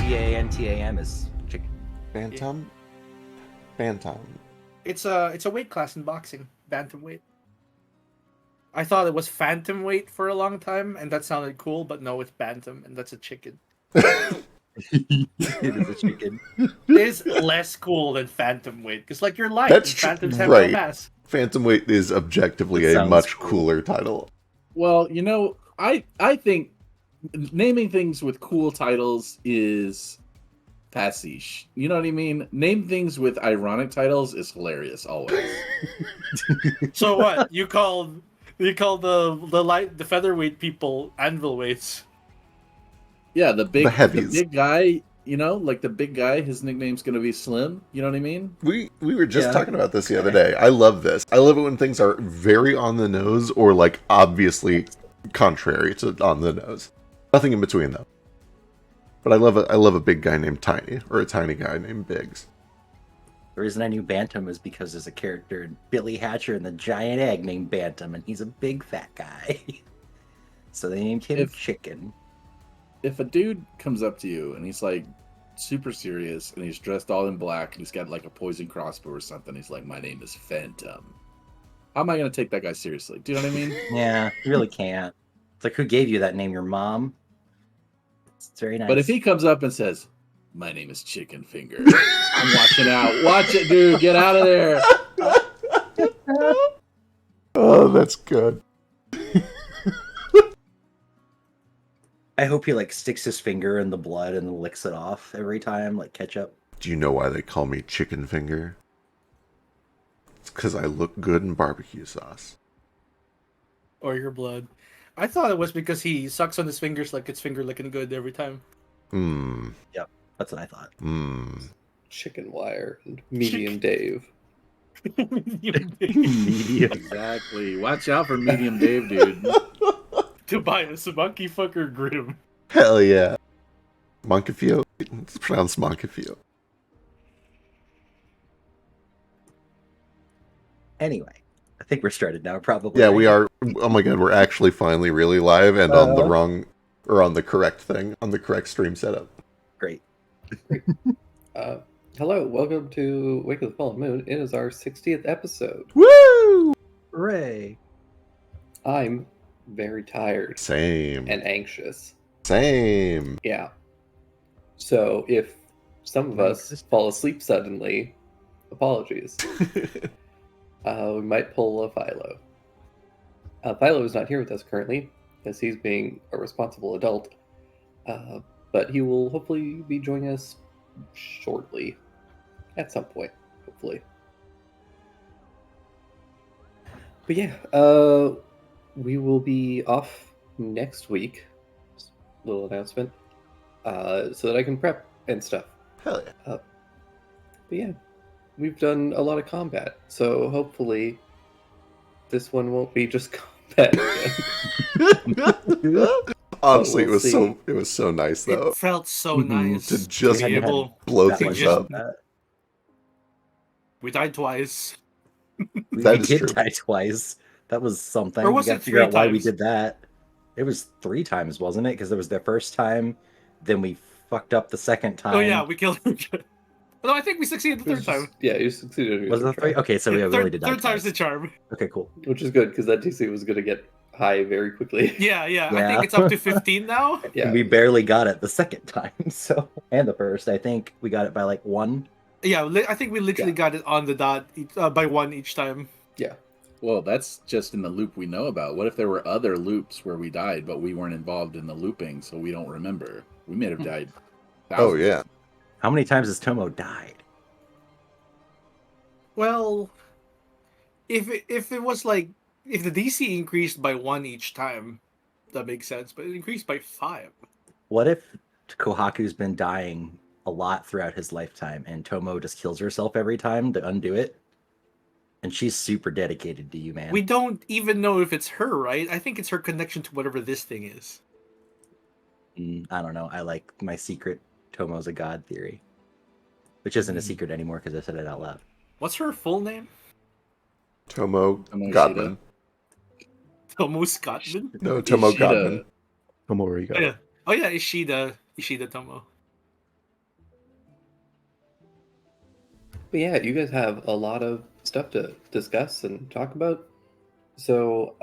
Bantam is chicken. Bantam? Bantam. It's a weight class in boxing, bantamweight. I thought it was phantom weight for a long time, and that sounded cool, but no, it's bantam, and that's a chicken. It is a chicken. It is less cool than phantom weight, because like you're light, That's and phantoms have right. no mass. Phantomweight is objectively It a sounds much cool. cooler title. Well, I think naming things with cool titles is pastiche. You know what I mean? Name things with ironic titles is hilarious always. So what? You call the featherweight people anvil weights. Yeah, the heavies. big guy, like the big guy, his nickname's gonna be Slim. You know what I mean? We were just Yeah. talking about this the other day. I love this. I love it when things are very on the nose or like obviously contrary to on the nose. Nothing in between though. But I love a big guy named Tiny or a tiny guy named Biggs. The reason I knew Bantam is because there's a character in Billy Hatcher and the Giant Egg named Bantam, and he's a big fat guy. So they named him Chicken. If a dude comes up to you and he's like super serious and he's dressed all in black and he's got like a poison crossbow or something, he's like, "My name is Phantom." How am I gonna take that guy seriously? Do you know what I mean? Yeah, you really can't. It's like, who gave you that name? Your mom? It's very nice. But if he comes up and says, "My name is Chicken Finger," I'm watching out. Watch it, dude. Get out of there. Oh, that's good. I hope he like sticks his finger in the blood and licks it off every time, like ketchup. Do you know why they call me Chicken Finger? It's because I look good in barbecue sauce. Or your blood. I thought it was because he sucks on his fingers like it's finger licking good every time. Mmm. That's what I thought. Mmm. Chicken wire and medium Dave. Medium. Exactly. Watch out for Medium Dave, dude. Tobias, monkey fucker Grim. Hell yeah. Montefiore? It's pronounced Montefiore. Anyway, I think we're started now, probably. Yeah, right? we are. Oh my god, we're actually finally really live and on the wrong, or on the correct thing, on the correct stream setup. Great. Hello, welcome to Wake of the Fallen Moon. It is our 60th episode. Woo! Hooray. I'm very tired Same. and anxious. Same. Yeah. So if some of us fall asleep suddenly, apologies. We might pull a Philo. Philo is not here with us currently, as he's being a responsible adult. But he will hopefully be joining us shortly. At some point, hopefully. But yeah, we will be off next week. Just a little announcement. So that I can prep and stuff. Hell yeah. But yeah, we've done a lot of combat, so hopefully this one won't be just combat again. Honestly, we'll see. it was so nice though It felt so Mhm. nice to just be able. blow That things much up. We died twice. We That is did true. die twice. That was something. Or was we gotta it figure out 3 why we times? did that. It was 3 times, wasn't it? Because there was the first time, then we fucked up the second time. Oh yeah, we killed him. No, I think we succeeded the It was third time. just- yeah, you succeeded. on your Was it the third 3? try, Okay, so we Yeah, really did die third time's the twice. charm. Okay, cool. which is good because that TC was going to get high very quickly. Yeah. I Yeah. think it's up to 15 now. Yeah, And we barely got it the second time, so and the first. I think we got it by like 1. Yeah, I think we literally got it on the dot by 1 each time. Well, that's just in the loop we know about. What if there were other loops where we died, but we weren't involved in the looping, so we don't remember? We may have died. Oh thousands. yeah. How many times has Tomo died? Well, if it was like if the DC increased by 1 each time, that makes sense. But it increased by 5. What if Kohaku's been dying a lot throughout his lifetime, and Tomo just kills herself every time to undo it? And she's super dedicated to you, man. We don't even know if it's her, right? I think it's her connection to whatever this thing is. I don't know. I like my secret Tomo's a god theory, which isn't a secret anymore because I said it out loud. What's her full name? Tomo Tomo Godman. Tomo Scottman? No, Tomo Ishida. Godman. Tomo Riga. Oh yeah, Ishida Tomo. But yeah, you guys have a lot of stuff to discuss and talk about. So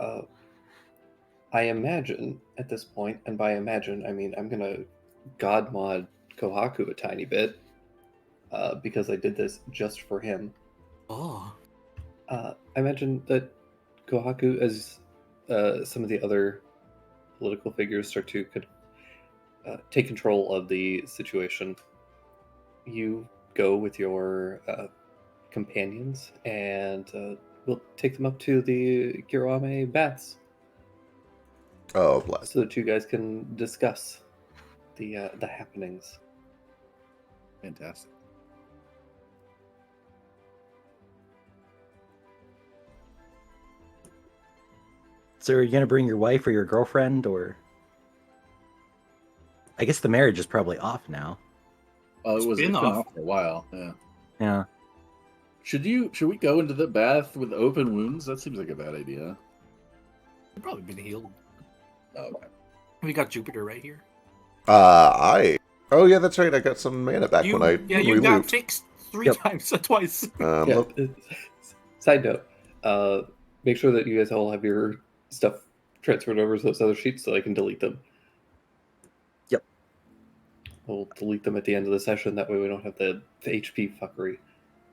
I imagine at this point, and by imagine I mean I'm gonna god mod Kohaku a tiny bit because I did this just for him. Oh. I imagine that Kohaku, as some of the other political figures start to take control of the situation, you go with your companions and we'll take them up to the Kiroame baths Oh, bless. so that you guys can discuss the happenings. Fantastic. So are you gonna bring your wife or your girlfriend, or? I guess the marriage is probably off now. Oh, It's it's been been off. off for a while. Yeah. Yeah. Should we go into the bath with open wounds? That seems like a bad idea. You've probably been healed. Oh, okay. We got Jupiter right here. Oh yeah, that's right. I got some mana back You, when I yeah, you got re-looped. fixed 3 Yep. times, twice. Yeah. Look- Side note, make sure that you guys all have your stuff transferred over to those other sheets so I can delete them. Yep. We'll delete them at the end of the session. That way we don't have the HP fuckery.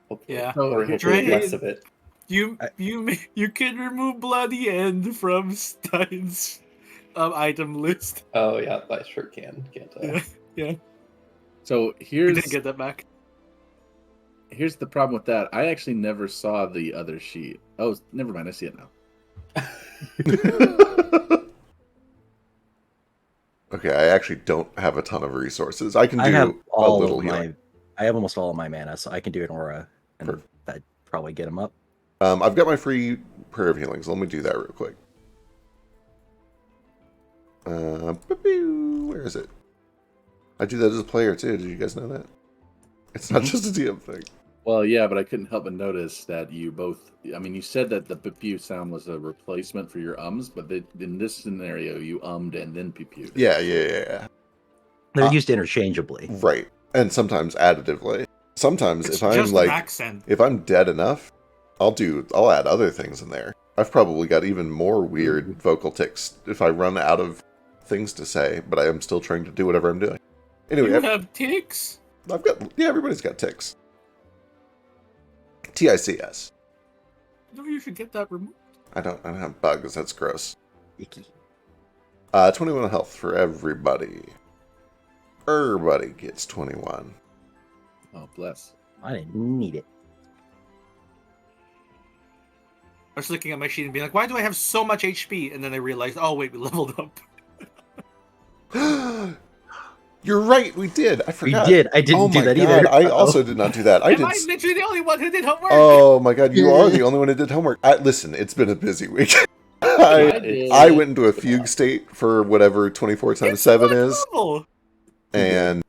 Hopefully. Yeah. So, Or hopefully Dre- less of it. You can remove Bloody End from Stein's item list. Oh yeah, I sure can. Can't I? Yeah. So We here's didn't get that back. here's the problem with that. I actually never saw the other sheet. Oh, never mind. I see it now. Okay, I actually don't have a ton of resources. I can do I have a all little of healing. I have almost all of my mana, so I can do an aura, and Perfect. that'd probably get him up. I've got my free prayer of healing, so let me do that real quick. Where is it? I do that as a player too. Did you guys know that? It's not just a DM thing. Well, yeah, but I couldn't help but notice that you both. I mean, you said that the pew sound was a replacement for your ums, but in this scenario, you ummed and then pewed. Yeah. They're Ah. used interchangeably. Right. And sometimes additively. Sometimes It's if I'm just like an accent. if I'm dead enough, I'll add other things in there. I've probably got even more weird vocal tics if I run out of things to say, but I am still trying to do whatever I'm doing. Anyway, You have ticks? everybody's got tics. TICS. No, you should get that removed. I don't have bugs, that's gross. Icky. 21 health for everybody. Everybody gets 21. Oh, bless. I didn't need it. I was looking at my sheet and being like, why do I have so much HP? And then I realized, oh wait, we leveled up. You're right, we did. I We forgot. did. I didn't Oh do my that god, either. I Uh-oh. also did not do that. I Am did. I literally the only one who did homework? Oh my god, you are the only one who did homework. Listen, it's been a busy week. I I went into a fugue state for whatever 24 times It's 7 one is, level. and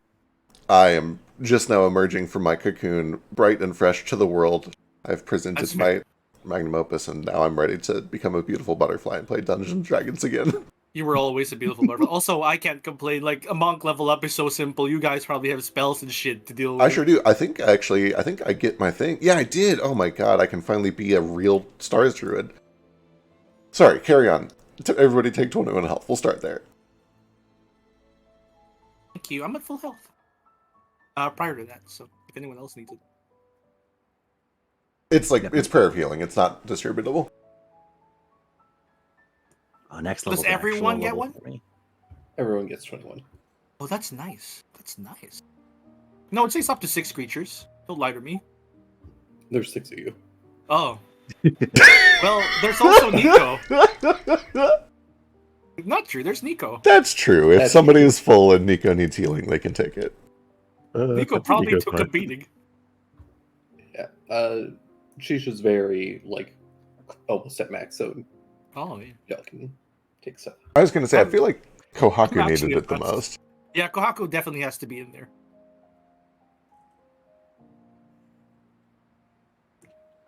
I am just now emerging from my cocoon, bright and fresh to the world. I've presented That's my magnum opus, and now I'm ready to become a beautiful butterfly and play Dungeons and Dragons again. You were always a beautiful butterfly. Also, I can't complain. Like, a monk level up is so simple. You guys probably have spells and shit to deal with. I sure do. I think I get my thing. Yeah, I did. Oh my god, I can finally be a real Stars Druid. Sorry, carry on. Everybody take 21 health. We'll start there. Thank you. I'm at full health. Prior to that, so if anyone else needs it. It's like, it's prayer of healing. It's not distributable. Oh, next Does level. everyone get one? Everyone gets 21. Oh, that's nice. That's nice. No, it says up to 6 creatures. Don't lie to me. There's 6 of you. Oh. Well, there's also Nico. Not true. There's Nico. That's true. If That's somebody is full and Nico needs healing, they can take it. Nico probably took a beating. Yeah. Shisha's very, like, almost at max, so Oh, yeah. y'all can take stuff. I was going to say, I feel like Kohaku I'm actually needed it the impressed. most. Yeah, Kohaku definitely has to be in there.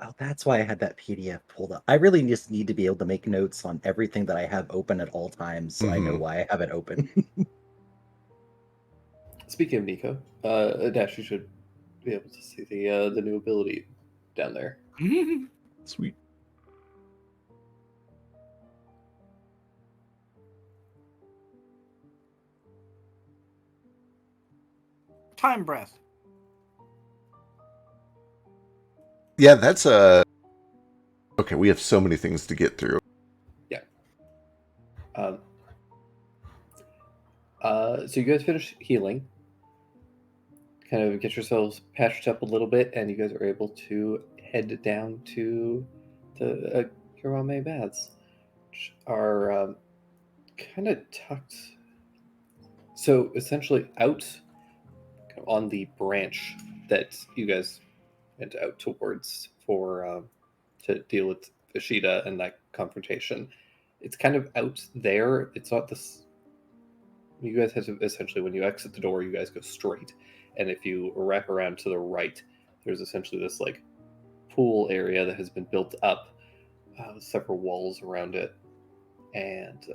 Oh, that's why I had that PDF pulled up. I really just need to be able to make notes on everything that I have open at all times, so I know Mhm. why I have it open. Speaking of Nico, Dash, you should be able to see the new ability down there. Sweet. Time breath. Yeah, that's a... Okay, we have so many things to get through. Um, so you guys finish healing, kind of get yourselves patched up a little bit, and you guys are able to head down to the Kirame Baths, which are kind of tucked. So essentially, out on the branch that you guys went out towards for to deal with Ishida and that confrontation. It's kind of out there. It's not this. You guys have to essentially, when you exit the door, you guys go straight, and if you wrap around to the right, there's essentially this like pool area that has been built up, with several walls around it, and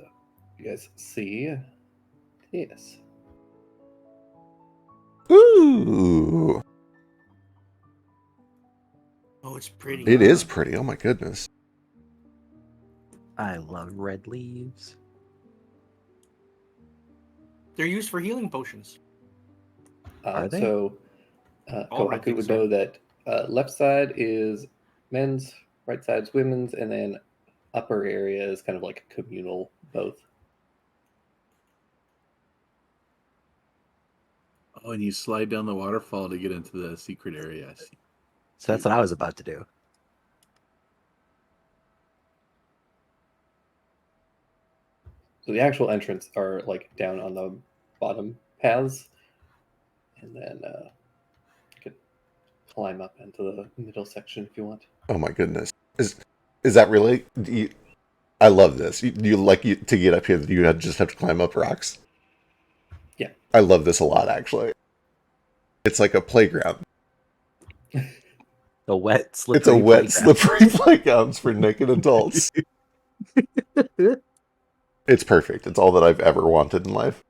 you guys see this. Ooh! Oh, it's pretty. It is pretty. Oh my goodness. I love red leaves. They're used for healing potions. Are they? So, All red Kohaku would things are. know that left side is men's, right side is women's, and then upper area is kind of like communal, both. Oh, and you slide down the waterfall to get into the secret area. I see. So that's what I was about to do. So the actual entrance are like down on the bottom paths, and then you could climb up into the middle section if you want. Oh my goodness. Is that really? I love this. You like to get up here, you just have to climb up rocks? Yeah. I love this a lot, actually. It's like a playground. A wet, slippery It's a wet, playground. slippery playground for naked adults. It's perfect. It's all that I've ever wanted in life.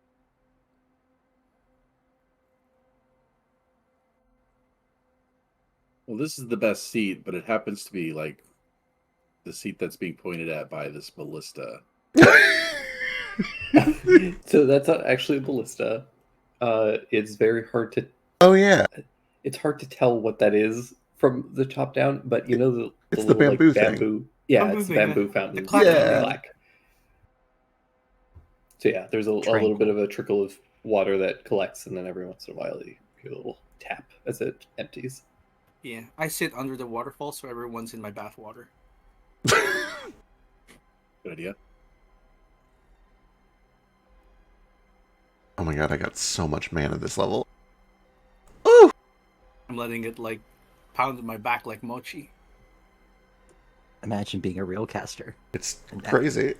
Well, this is the best seat, but it happens to be like the seat that's being pointed at by this ballista. So that's not actually a ballista. It's very hard to. Oh yeah, It's hard to tell what that is from the top down, but you know the It's the little, bamboo like, thing. bamboo. Yeah, Bamboo it's the thing, bamboo the fountain. clap Yeah. Bamboo black. So yeah, there's a little bit of a trickle of water that collects, and then every once in a while you get a little tap as it empties. Yeah, I sit under the waterfall, so everyone's in my bath water. Good idea. Oh my god, I got so much mana this level. I'm letting it like pound in my back like mochi. Imagine being a real caster. It's And that- crazy.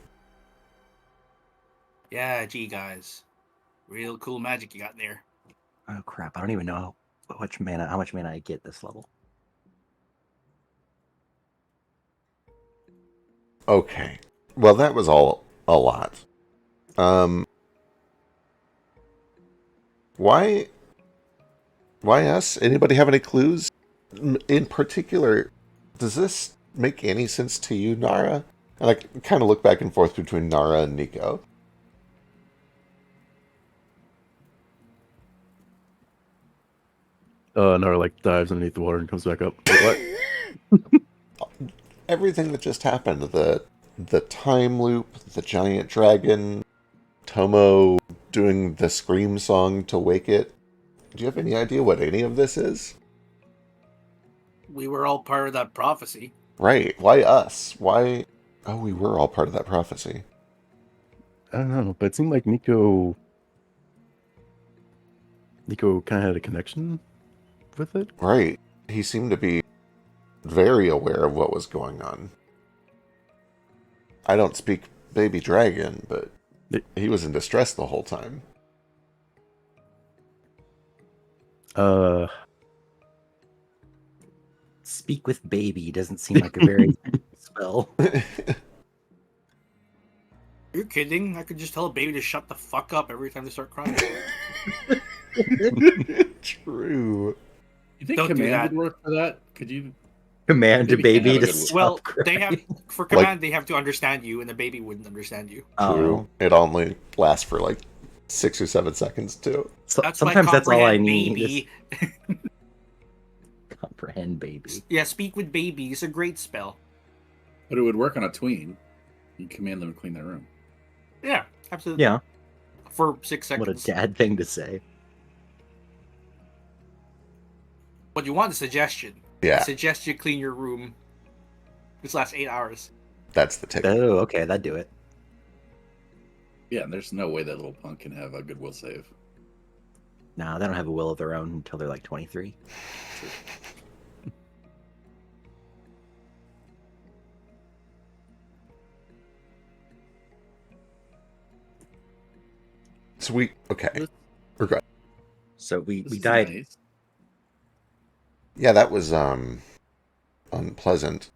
Yeah, gee guys, real cool magic you got there. Oh crap! I don't even know how much mana I get this level. Okay. Well, that was all a lot. Why us? Anybody have any clues? In particular, does this make any sense to you, Nara? And I kind of look back and forth between Nara and Nico. Nara like dives underneath the water and comes back up. Wait, what? Everything that just happened, the time loop, the giant dragon, Tomo doing the scream song to wake it. Do you have any idea what any of this is? We were all part of that prophecy. Right. Why us? Why? Oh, we were all part of that prophecy. I don't know, but it seemed like Nico kind of had a connection with it. Right. He seemed to be very aware of what was going on. I don't speak baby dragon, but he was in distress the whole time. Speak with baby doesn't seem like a very spell. You're kidding? I could just tell a baby to shut the fuck up every time they start crying. True. You think Don't do command that. would work for that? Could you? Command a Baby can't baby have a to good will. stop Well, crying. they have for command. They have to understand you, and the baby wouldn't understand you. True. It only lasts for like 6 or 7 seconds too. That's why Sometimes that's all I comprehend need. baby. Is comprehend baby. Yeah, speak with baby is a great spell. But it would work on a tween. You command them to clean their room. Yeah, absolutely. Yeah. For 6 seconds. What a dad thing to say. But you want a suggestion. Yeah, I suggest you clean your room. This lasts 8 hours. that's the ticket. Oh, okay, that'd do it. Yeah, and there's no way that little punk can have a good will save. No, they don't have a will of their own until they're like 23. So we okay. So we This is died. nice. Yeah, that was unpleasant.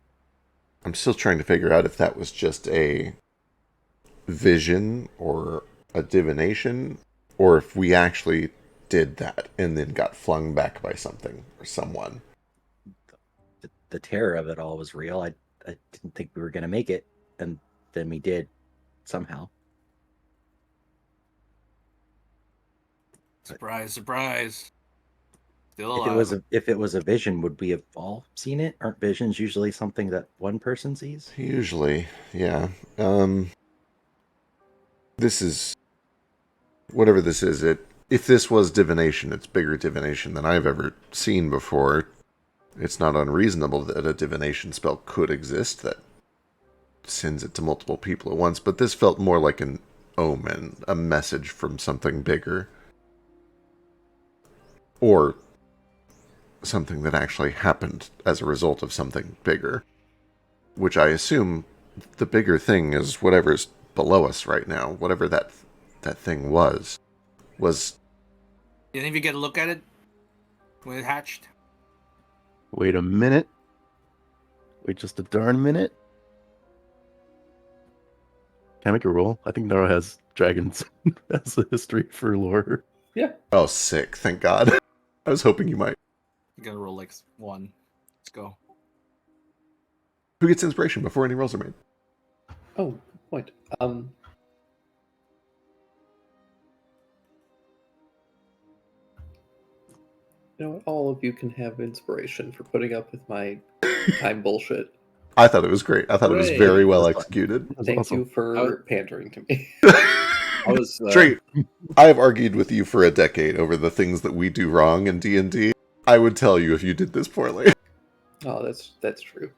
I'm still trying to figure out if that was just a vision or a divination, or if we actually did that and then got flung back by something or someone. The terror of it all was real. I didn't think we were gonna make it, and then we did somehow. Surprise, surprise. Still If alive. it was a vision, would we have all seen it? Aren't visions usually something that one person sees? Usually, yeah. This is whatever this is. If this was divination, it's bigger divination than I've ever seen before. It's not unreasonable that a divination spell could exist that sends it to multiple people at once, but this felt more like an omen, a message from something bigger. Or something that actually happened as a result of something bigger. Which I assume the bigger thing is whatever's below us right now, whatever that thing was. Did any of you get a look at it when it hatched? Wait a minute. Wait just a darn minute. Can I make a roll? I think Nara has dragons as a history for lore. Oh, sick, thank God. I was hoping you might. You gotta roll like 1. Let's go. Who gets inspiration before any rolls are made? Oh, good point. You know what? All of you can have inspiration for putting up with my time bullshit. I thought it was great. I thought it was Hooray. very well That's fun. executed. That's Thank awesome. you for pandering to me. I was Straight. I have argued with you for a decade over the things that we do wrong in D&D. I would tell you if you did this poorly. Oh, that's true.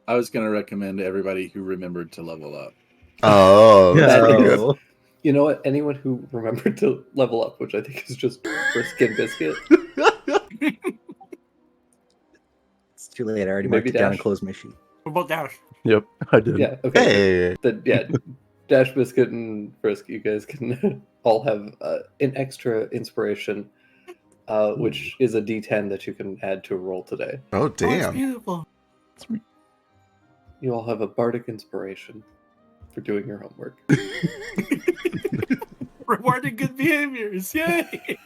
I was gonna recommend everybody who remembered to level up. Oh, that's pretty good. No. You know what? Anyone who remembered to level up, which I think is just for Skin Biscuit. It's too late. I already Maybe marked it down and Dash. closed my sheet. What about Dash? Yep, I did. Yeah, okay. Hey. Then, yeah, Dash Biscuit and Frisk, you guys can all have an extra inspiration, which is a D10 that you can add to a roll today. Oh, Oh, it's damn. beautiful. Sweet. You all have a bardic inspiration for doing your homework. Rewarding good behaviors. Yay!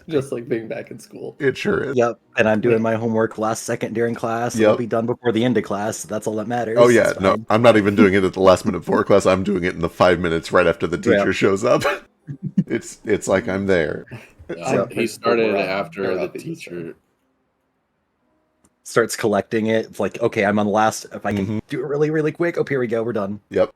Just like being back in school. It sure is. Yep, and I'm doing Wait. my homework last second during class. Yep. It'll be done before the end of class. That's all that matters. Oh, yeah. It's No, fine. I'm not even doing it at the last minute before class. I'm doing it in the 5 minutes right after the teacher Yeah. shows up. It's like I'm there. He started Morale- after morale the being teacher. Starts collecting it. It's like, okay, I'm on the last. If I can Mhm. do it really, really quick. Oh, here we go. We're done. Yep.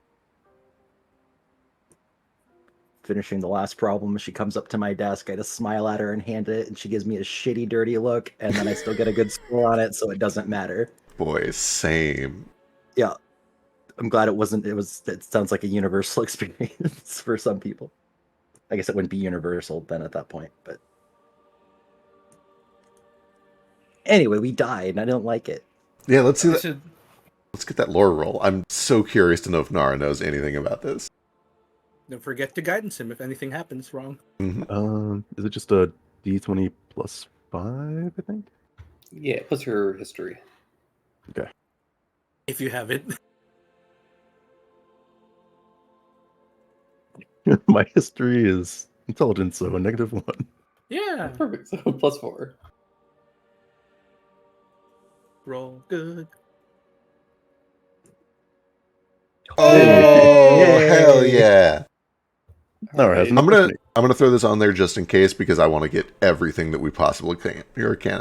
Finishing the last problem. She comes up to my desk. I just smile at her and hand it, and she gives me a shitty, dirty look, and then I still get a good score on it, so it doesn't matter. Boy, same. Yeah, I'm glad it wasn't. It sounds like a universal experience for some people. I guess it wouldn't be universal then at that point, but anyway, we died, and I don't like it. Yeah, let's see I that. said, Let's get that lore roll. I'm so curious to know if Nara knows anything about this. don't forget to guidance him if anything happens wrong. Mhm. Is it just a D20 plus 5, I think? Yeah, plus your history. If you have it. My history is Intelligence, so a -1. Yeah. Perfect. So +4. Roll good. Oh, Yay. hell yeah! Nara has Alright. an I'm gonna impersonate. I'm gonna throw this on there just in case because I want to get everything that we possibly can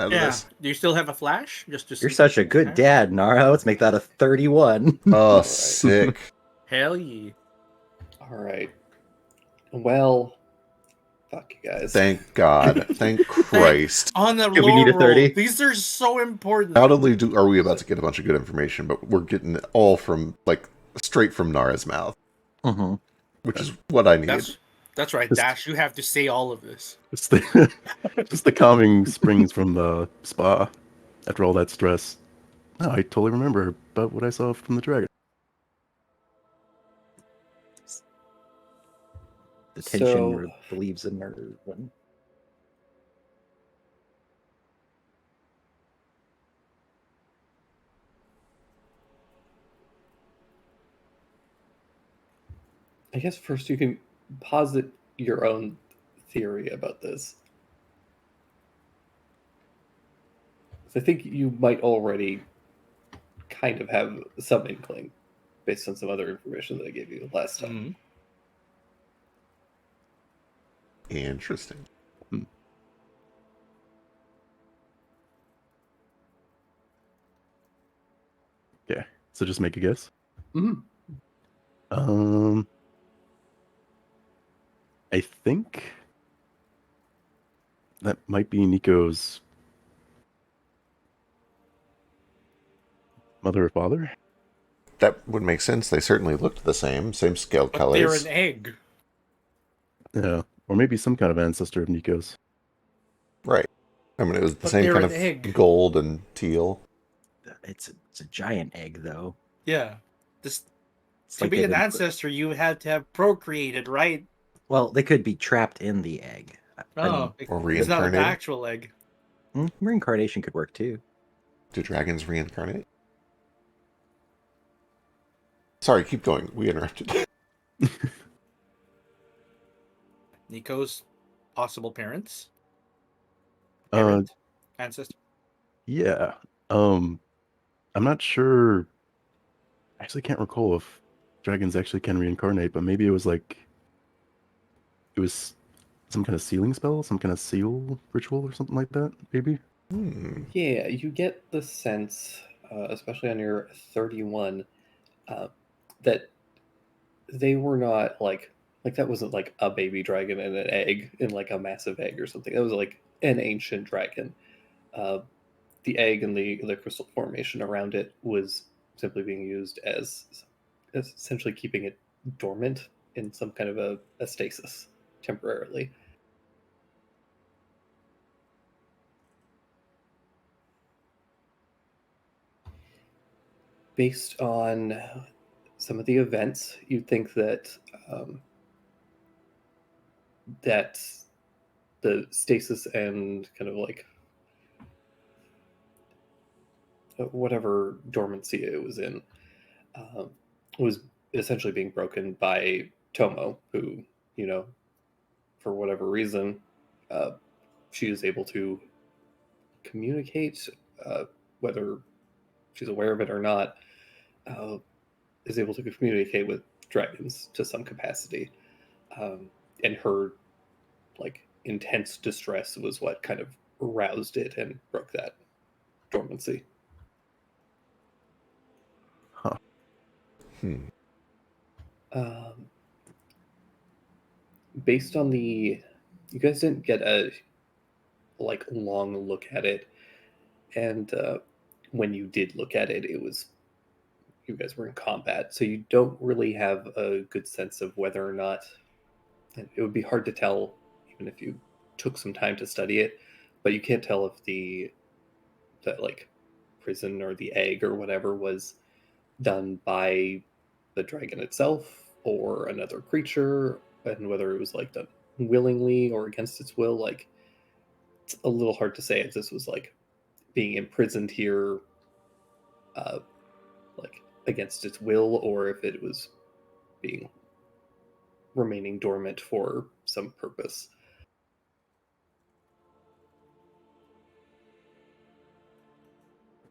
out of Yeah. this. Do you still have a flash? Just to You're see? such a good dad, Nara. Let's make that a 31. Oh, Alright. sick! Hell yeah. Alright. Well, fuck you guys. Thank God! Thank Christ! On the Do we need a lore roll. 30? These are so important. Not only are we about to get a bunch of good information, but we're getting it all from straight from Nara's mouth, Mm-hmm. which is what I need. That's right, Just- Dash. You have to say all of this. Just the, just the calming springs from the spa after all that stress. No, I totally remember about what I saw from the dragon. The tension So- believes in murder. I guess first you can posit your own theory about this. I think you might already kind of have some inkling based on some other information that I gave you last time. Interesting. Okay, so just make a guess. Mhm. I think that might be Nico's mother or father. That would make sense. They certainly looked the same scale But they're colors. an egg. Yeah, or maybe some kind of ancestor of Nico's. Right. I mean, it was the But same they're kind an of egg. gold and teal. It's a giant egg, though. Yeah. This It's to like be they've an been- ancestor, you had to have procreated, right? Well, they could be trapped in the egg. Oh, or it's not an reincarnated. actual egg. Reincarnation could work too. Do dragons reincarnate? Sorry, keep going. We interrupted. Nico's possible parents, Uh, parent, ancestor. yeah. I'm not sure. I actually can't recall if dragons actually can reincarnate, but maybe it was some kind of sealing spell, some kind of seal ritual or something like that, maybe. Yeah, you get the sense, especially on your 31, that they were not like that wasn't like a baby dragon and an egg in like a massive egg or something. That was like an ancient dragon. The egg and the crystal formation around it was simply being used as essentially keeping it dormant in some kind of a stasis temporarily. Based on some of the events, you'd think that that the stasis and kind of like whatever dormancy it was in was essentially being broken by Tomo, who, you know, for whatever reason, she is able to communicate, whether she's aware of it or not, is able to communicate with dragons to some capacity. And her like intense distress was what kind of aroused it and broke that dormancy. Based on you guys didn't get a like long look at it, and when you did look at it, it was you guys were in combat, so you don't really have a good sense of whether or not it would be hard to tell even if you took some time to study it, but you can't tell if the like prison or the egg or whatever was done by the dragon itself or another creature, and whether it was like done willingly or against its will. Like, it's a little hard to say if this was like being imprisoned here like against its will, or if it was being remaining dormant for some purpose.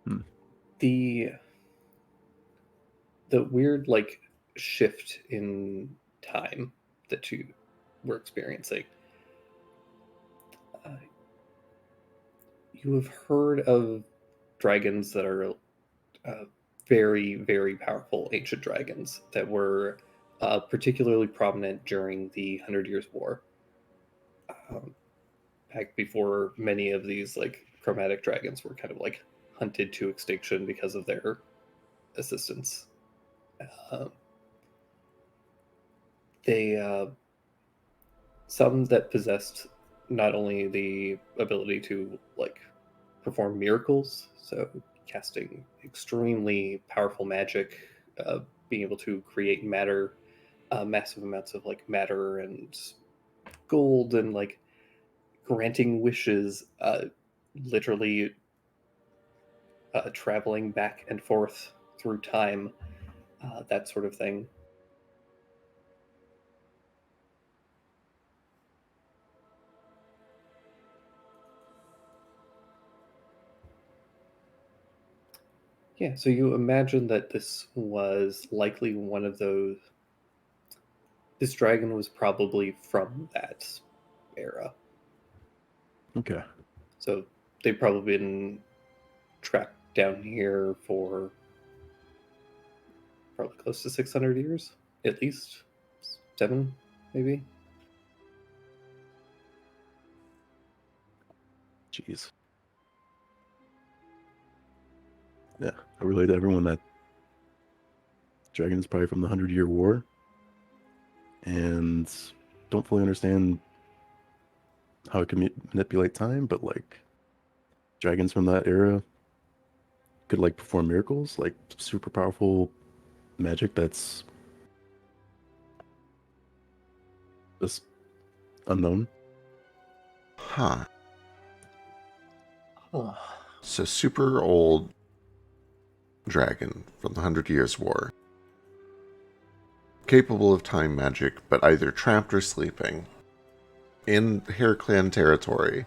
Hmm. The weird like shift in time that you were experiencing. You have heard of dragons that are very, very powerful ancient dragons that were particularly prominent during the 100 Years' War. Back before many of these like chromatic dragons were kind of like hunted to extinction because of their assistance. They some that possessed not only the ability to like perform miracles, so casting extremely powerful magic, being able to create matter, massive amounts of like matter and gold, and like granting wishes, literally traveling back and forth through time, that sort of thing. Yeah, so you imagine that this was likely one of those. This dragon was probably from that era. Okay. So they've probably been trapped down here for probably close to 600 years, at least. 7, maybe. Jeez. Yeah, I relate to everyone that dragon is probably from the 100-Year War, and don't fully understand how it can manipulate time, but like dragons from that era could like perform miracles, like super powerful magic that's just unknown. Huh. So super old dragon from the 100 Years' War. Capable of time magic, but either trapped or sleeping in Hair Clan territory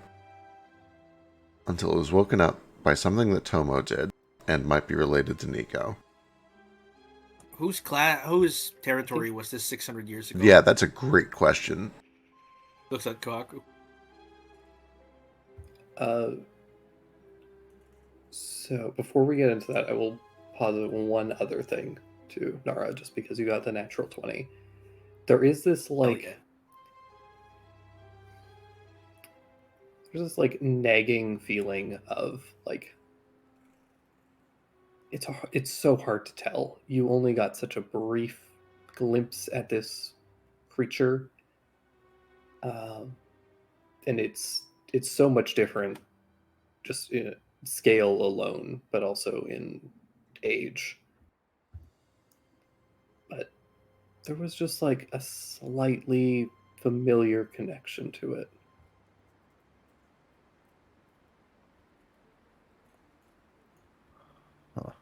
until it was woken up by something that Tomo did and might be related to Nico. Whose territory was this 600 years ago? Yeah, that's a great question. Looks like Kohaku. So before we get into that, I will posit one other thing to Nara, just because you got the natural 20. There is this like... yeah. There's this like nagging feeling of like... It's so hard to tell. You only got such a brief glimpse at this creature. And it's so much different just in scale alone, but also in age. But there was just like a slightly familiar connection to it. Huh.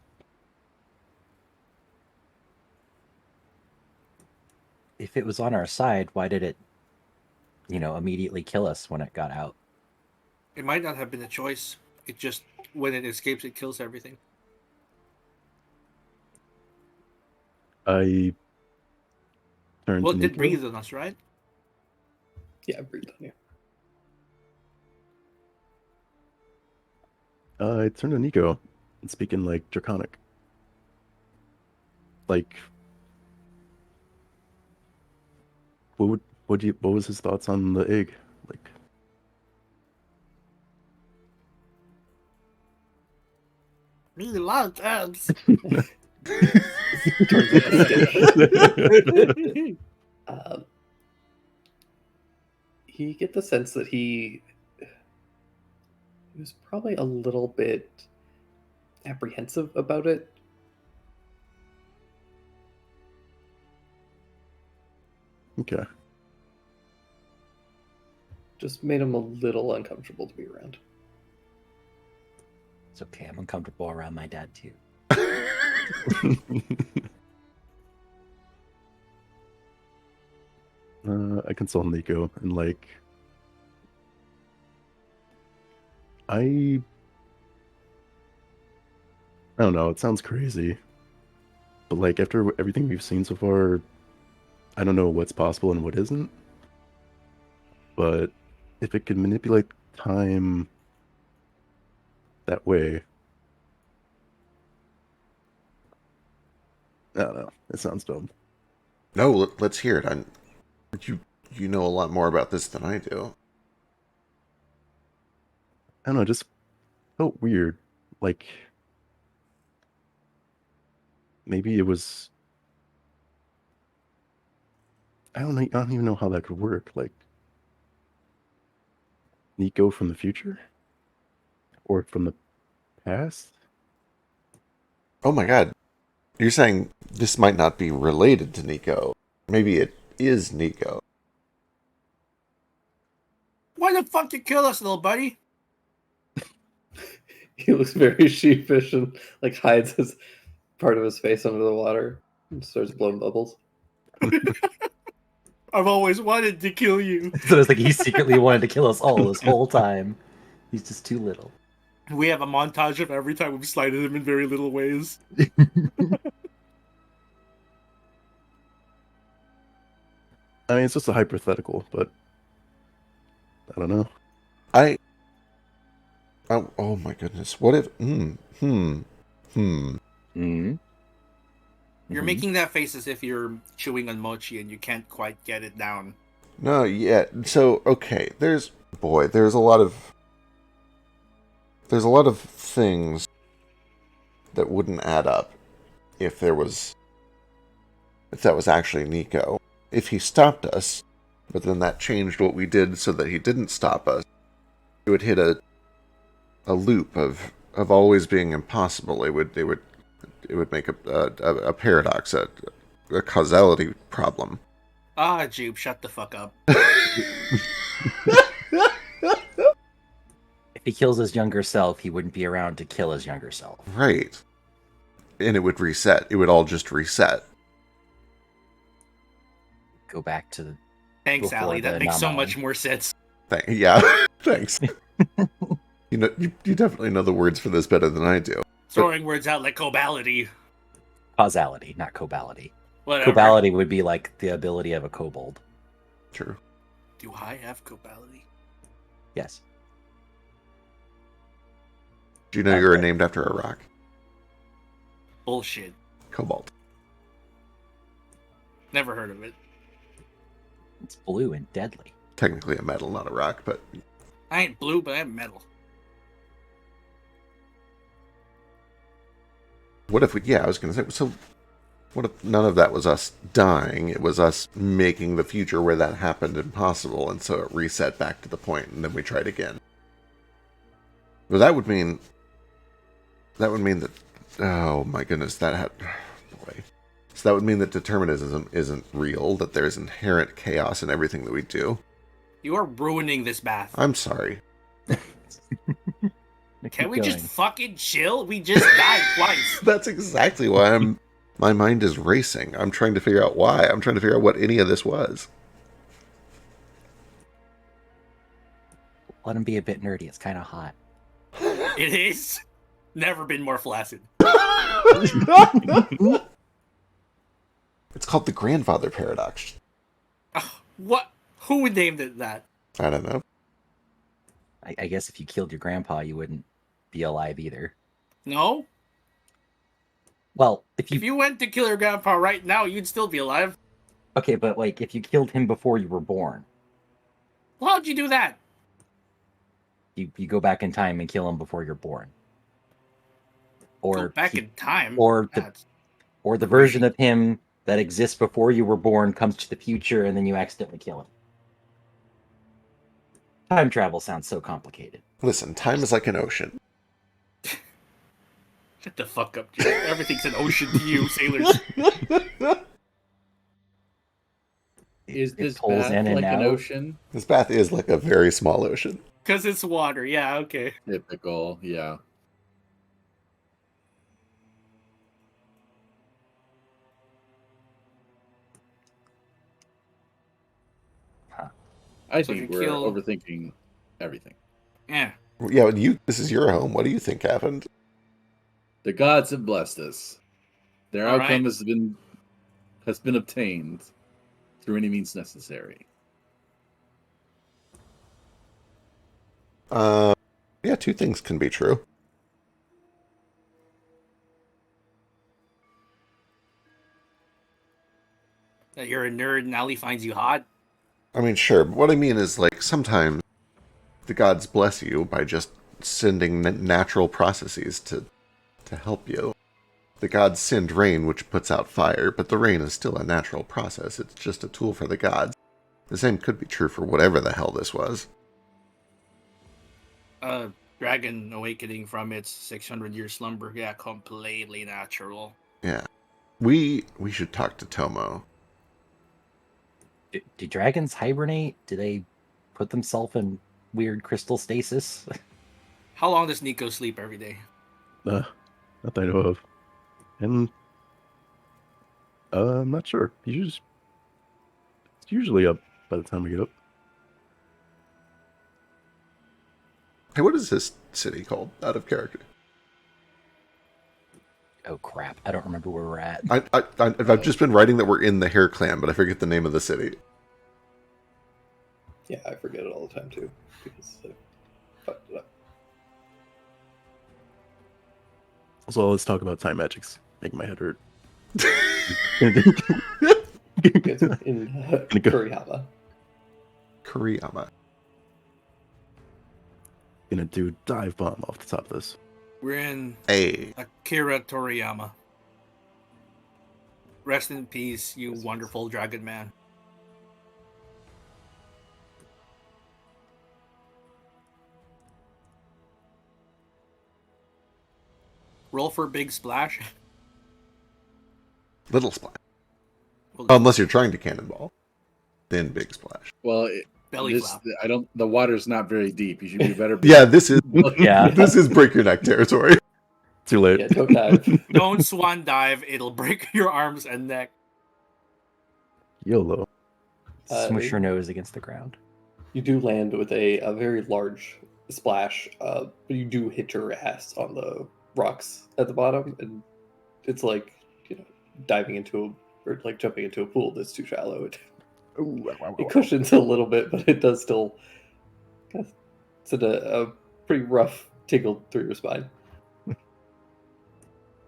If it was on our side, why did it, immediately kill us when it got out? It might not have been a choice. It just, when it escapes, it kills everything. I turned Well, to it did Nico. breathe on us, right? Yeah, breathe on you. I turned to Nico and speaking like Draconic. Like, what was his thoughts on the egg? Like, Need a lot of times. You get the sense that he was probably a little bit apprehensive about it. okay. Just made him a little uncomfortable to be around. It's okay. I'm uncomfortable around my dad too. I consult Nico and like I don't know, it sounds crazy. But like after everything we've seen so far, I don't know what's possible and what isn't. But if it could manipulate time that way, I don't know. It sounds dumb. No, let's hear it. You know a lot more about this than I do. I don't know, it just felt weird. Like maybe it was I don't know, I don't even know how that could work. Like Nico from the future? Or from the past? Oh my god. You're saying this might not be related to Nico. Maybe it is Nico. Why the fuck you kill us, little buddy? He looks very sheepish and like hides his part of his face under the water and starts blowing bubbles. I've always wanted to kill you. So it's like he secretly wanted to kill us all this whole time. He's just too little. We have a montage of every time we've slighted him in very little ways. I mean, it's just a hypothetical, but I don't know. Oh my goodness. What if Mm-hmm. You're making that face as if you're chewing on mochi and you can't quite get it down. No, yeah. So, okay, there's a lot of things that wouldn't add up if that was actually Nico. If he stopped us, but then that changed what we did so that he didn't stop us, it would hit a loop of always being impossible. It would make a paradox, a causality problem. Ah, Jupe, shut the fuck up. If he kills his younger self, he wouldn't be around to kill his younger self. Right. And it would reset. It would all just reset. Go back to Thanks, Before Ali. That the makes so anomaly. much more sense. Yeah, thanks. You definitely know the words for this better than I do. Throwing words out like cobality. causality, not cobality. Whatever. Cobality would be like the ability of a kobold. True. Do I have cobality? Yes. Do you know you're Okay. named after a rock? Bullshit. Cobalt. Never heard of it. It's blue and deadly. Technically a metal, not a rock, but I ain't blue, but I'm metal. what if I was going to say, so what if none of that was us dying? It was us making the future where that happened impossible, and so it reset back to the point, and then we tried again. But that would mean that, oh my goodness, boy. So that would mean that determinism isn't real, that there's inherent chaos in everything that we do. You are ruining this bath. I'm sorry. Can we just fucking chill? We just died twice. That's exactly why my mind is racing. I'm trying to figure out why. I'm trying to figure out what any of this was. Let him be a bit nerdy. It's kind of hot. It is. Never been more flaccid. It's called the grandfather paradox. What? Who would name it that? I don't know. I guess if you killed your grandpa, you wouldn't be alive either. No? Well, if If you went to kill your grandpa right now, you'd still be alive. okay, but like if you killed him before you were born, Well, how'd you do that? you go back in time and kill him before you're born. Go back in time. or That's- the version of him that exists before you were born comes to the future and then you accidentally kill him. Time travel sounds so complicated. Listen, time is like an ocean. Shut the fuck up, dude. Everything's an ocean to you, sailors. Is It this pulls bath in and like an out. ocean? This bath is like a very small ocean. Because it's water. Yeah, okay. Typical, yeah. I So if think you we're kill- overthinking everything. Yeah. Yeah, this is your home. What do you think happened? The gods have blessed us. Their All outcome right. has been obtained through any means necessary. Yeah, two things can be true. That you're a nerd and Ali finds you hot. I mean, sure, but what I mean is, like, sometimes the gods bless you by just sending natural processes to help you. The gods send rain, which puts out fire, but the rain is still a natural process. It's just a tool for the gods. The same could be true for whatever the hell this was. Dragon awakening from its 600-year slumber. Yeah, completely natural. Yeah. We should talk to Tomo. Do dragons hibernate? Do they put themselves in weird crystal stasis? How long does Nico sleep every day? Not that I know of. And I'm not sure. It's usually up by the time we get up. Hey, what is this city called? Out of character. Oh crap! I don't remember where we're at. I've just been writing that we're in the Hair Clan, but I forget the name of the city. Yeah, I forget it all the time too because I fucked it up. So let's talk about time magics. Making my head hurt. It's in Kuriyama. Kuriyama. Gonna do dive bomb off the top of this. We're in Hey. Akira Toriyama. Rest in peace, you wonderful dragon man. Roll for big splash. Little Splash. Well, Unless you're trying to cannonball. Then Big Splash. Well, belly flop. the water's not very deep. You should be better. Yeah, this is Yeah. this is break your neck territory. Too late. Yeah, don't dive. Don't swan dive, it'll break your arms and neck. YOLO. Smush your nose against the ground. You do land with a very large splash, but you do hit your ass on the rocks at the bottom, and it's like, diving into or like jumping into a pool that's too shallow. It cushions a little bit, but it does still send a pretty rough tingle through your spine.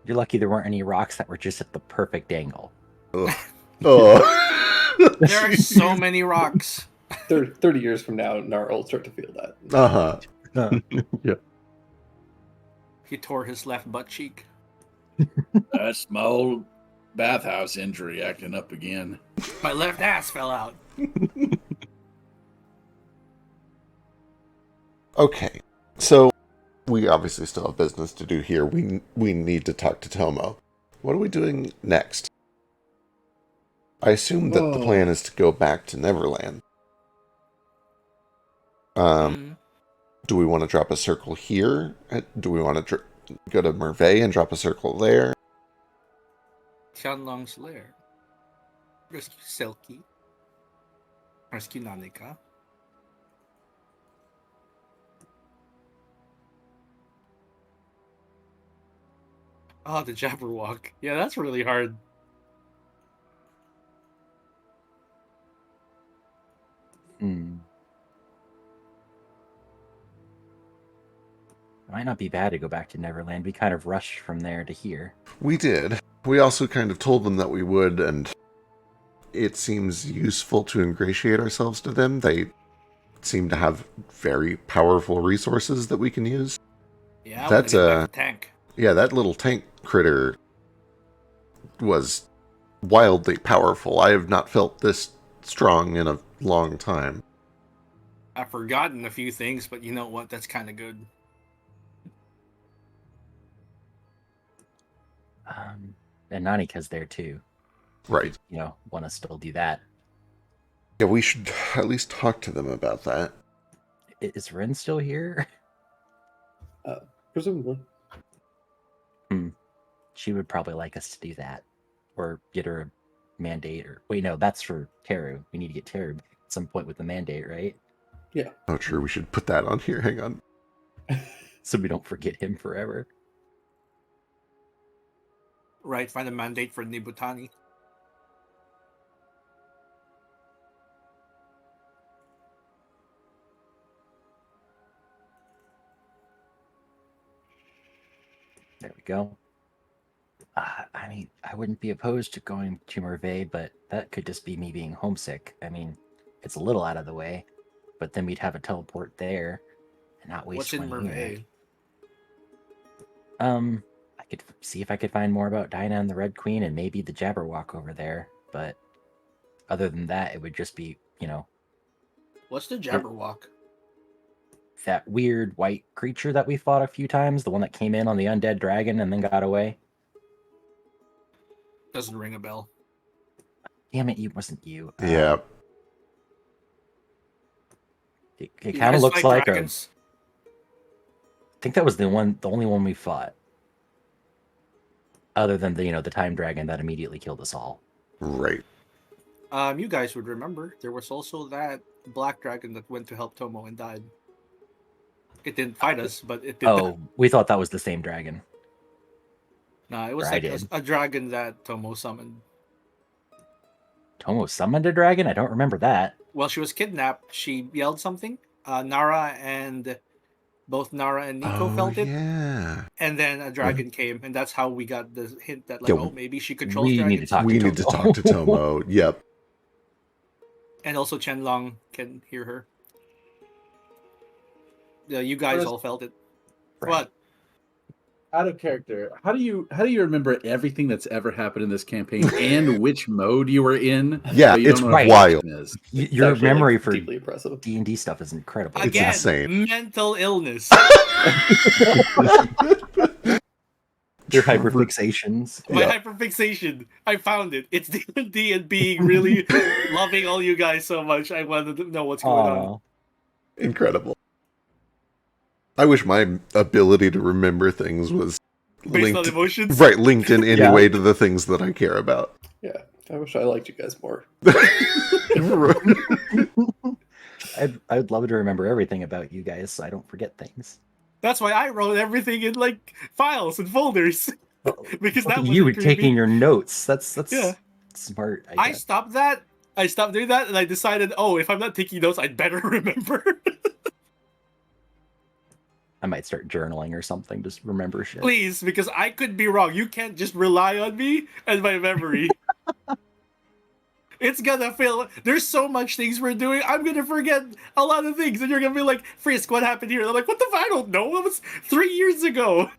You're lucky there weren't any rocks that were just at the perfect angle. Ugh. Oh. There are so many rocks. 30 years from now, Nar will start to feel that. Uh-huh. Yeah. He tore his left butt cheek. That's my old bathhouse injury acting up again. My left ass fell out. Okay. So we obviously still have business to do here. We need to talk to Tomo. What are we doing next? I assume that the plan is to go back to Neverland. Do we want to drop a circle here? Do we want to go to Merveille and drop a circle there? Qianlong's lair. Rescue Selkie. Rescue Nanika. Oh, the Jabberwock. Yeah, that's really hard. Hmm. It might not be bad to go back to Neverland. We kind of rushed from there to here. We did. We also kind of told them that we would, and it seems useful to ingratiate ourselves to them. They seem to have very powerful resources that we can use. Yeah, That's a tank. Yeah, that little tank critter was wildly powerful. I have not felt this strong in a long time. I've forgotten a few things, but you know what? That's kind of good. And Nanika's there too. Right. Want to still do that. Yeah, we should at least talk to them about that. Is Ren still here? Presumably. She would probably like us to do that. Or get her a mandate. Or wait, no, that's for Teru. We need to get Teru. at some point with the mandate, right? Oh, true. We should put that on here. Hang on. So we don't forget him forever. Right, find a mandate for Nibutani. There we go. I mean, I wouldn't be opposed to going to Merveille, but that could just be me being homesick. I mean, it's a little out of the way, but then we'd have a teleport there and not waste What's in one here. Merveille? I could see if I could find more about Dinah and the Red Queen and maybe the Jabberwock over there, but other than that, it would just be, you know, What's the Jabberwock? that weird white creature that we fought a few times, the one that came in on the undead dragon and then got away. Doesn't ring a bell. Damn it, it wasn't you. Yeah. It You kind of guys looks fight like dragons? I think that was the only one we fought. Other than the time dragon that immediately killed us all. Right. You guys would remember there was also that black dragon that went to help Tomo and died. It didn't fight us, but it did. Oh, we thought that was the same dragon. No, it was I like did. a dragon that Tomo summoned. Tomo summoned a dragon? I don't remember that. While she was kidnapped, she yelled something. Nara and both Nara and Nico felt it, Yeah. and then a dragon came, and that's how we got the hint that Yeah, maybe she controls we dragons. need to talk We to need to Tomo. talk to Tomo. Yep. And also Chen Long can hear her. Yeah, you guys First- all felt it. Right. What? Out of character, how do you remember everything that's ever happened in this campaign and which mode you were in? Yeah, but you it's don't know what wild. it is? It's Your actually, memory like, for deeply impressive. D&D stuff is incredible. It's Again, insane. mental illness. Their hyperfixations. My Yeah. hyperfixation. I found it. It's D&D and being really loving all you guys so much. I wanted to know what's going on. Aw. Incredible. I wish my ability to remember things was Based on emotions. right, linked in any Yeah. way to the things that I care about. Yeah, I wish I liked you guys more. I'd love to remember everything about you guys so I don't forget things. That's why I wrote everything in like files and folders. Because that you were wasn't taking creepy. your notes. That's Yeah. smart. I guess. stopped that. I stopped doing that, and I decided, if I'm not taking notes, I'd better remember. I might start journaling or something. Just remember shit. Please, because I could be wrong. You can't just rely on me and my memory. It's gonna fail. There's so much things we're doing. I'm gonna forget a lot of things, and you're gonna be like, "Frisk, what happened here?" And I'm like, "What the? I don't know. It was 3 years ago."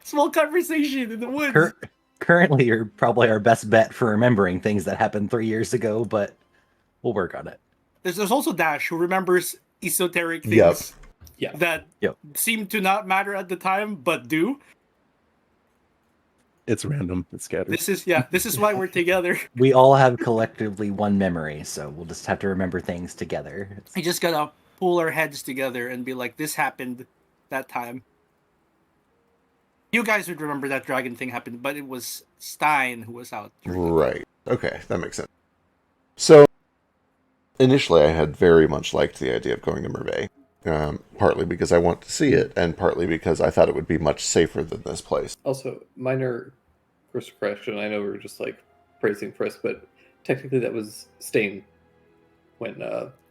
Small conversation in the woods. Currently, you're probably our best bet for remembering things that happened 3 years ago, but we'll work on it. There's also Dash who remembers esoteric things Yep. Yeah. that Yep. seem to not matter at the time, but do. It's random. It's scattered. This is why we're together. We all have collectively one memory, so we'll just have to remember things together. We just gotta pull our heads together and be like, "This happened that time." You guys would remember that dragon thing happened, but it was Stein who was out. Right. Okay, that makes sense. So, initially, I had very much liked the idea of going to Merveille. Partly because I want to see it, and partly because I thought it would be much safer than this place. Also, minor course correction. I know we were just like praising Frisk, but technically that was Stain when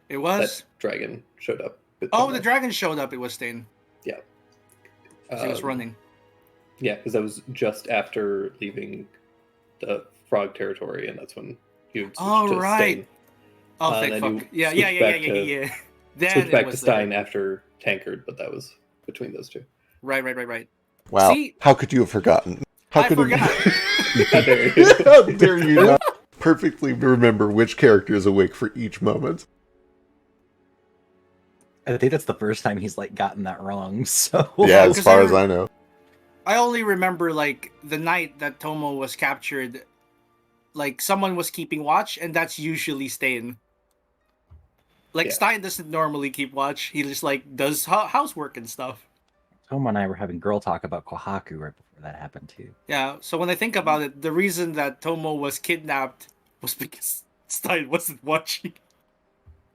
It was. that dragon showed up. with Oh, Tomo. the dragon showed up. It was Stein. He was running. Yeah, because that was just after leaving the frog territory, and that's when you switched Oh, to right. Stain. Oh, and thank then fuck. you Yeah. switched back to- Then Switched it back to was Stein there. after Tankard, but that was between those two. Right. Wow. See? How could you have forgotten? How I could forgot. How dare you? How dare you not perfectly remember which character is awake for each moment? I think that's the first time he's like gotten that wrong. So Yeah, as because far I as I know. I only remember like the night that Tomo was captured, like someone was keeping watch, and that's usually Stein. Like Yeah. Stein doesn't normally keep watch; he just like does housework and stuff. Tomo and I were having girl talk about Kohaku right before that happened too. Yeah. So when I think about it, the reason that Tomo was kidnapped was because Stein wasn't watching.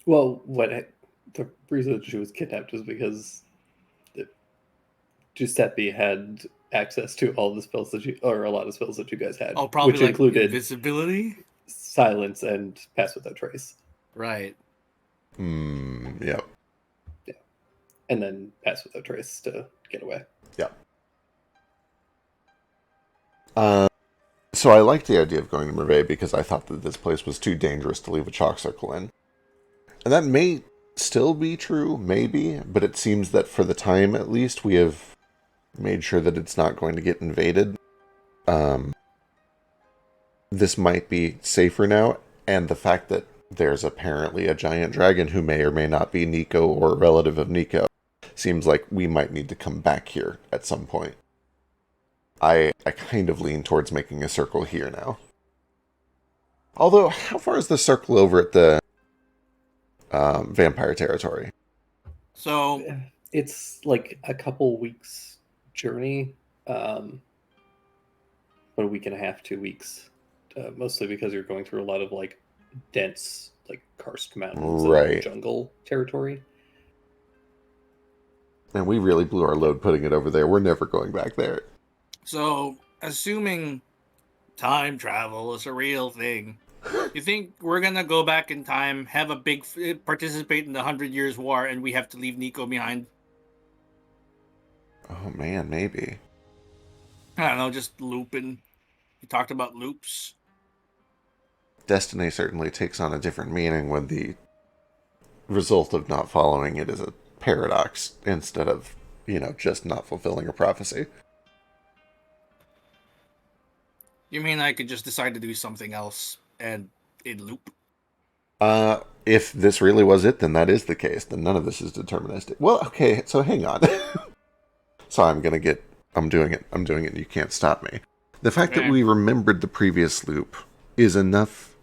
Well, the reason that she was kidnapped is because Giuseppe had access to all the spells that or a lot of spells that you guys had, Oh, probably which like included invisibility. silence and pass without trace. Right. Yep. Yeah, and then pass without trace to get away. Yep. So I liked the idea of going to Merveille because I thought that this place was too dangerous to leave a chalk circle in. And that may still be true, maybe, but it seems that for the time at least, we have made sure that it's not going to get invaded. This might be safer now, and the fact that there's apparently a giant dragon who may or may not be Nico or a relative of Nico seems like we might need to come back here at some point. I kind of lean towards making a circle here now. Although, how far is the circle over at the vampire territory? So It's like a couple weeks journey, about a week and a half, 2 weeks, mostly because you're going through a lot of like dense, like karst mountains Right. and jungle territory. And we really blew our load putting it over there. We're never going back there. So, assuming time travel is a real thing, you think we're gonna go back in time, have a big participate in the 100 Years' War, and we have to leave Nico behind? Oh man, maybe. I don't know, just looping. You talked about loops. Destiny certainly takes on a different meaning when the result of not following it is a paradox instead of, just not fulfilling a prophecy. You mean I could just decide to do something else and it loop? If this really was it, then that is the case. Then none of this is deterministic. Well, okay, so hang on. So I'm doing it, and you can't stop me. The fact that Okay. we remembered the previous loop is enough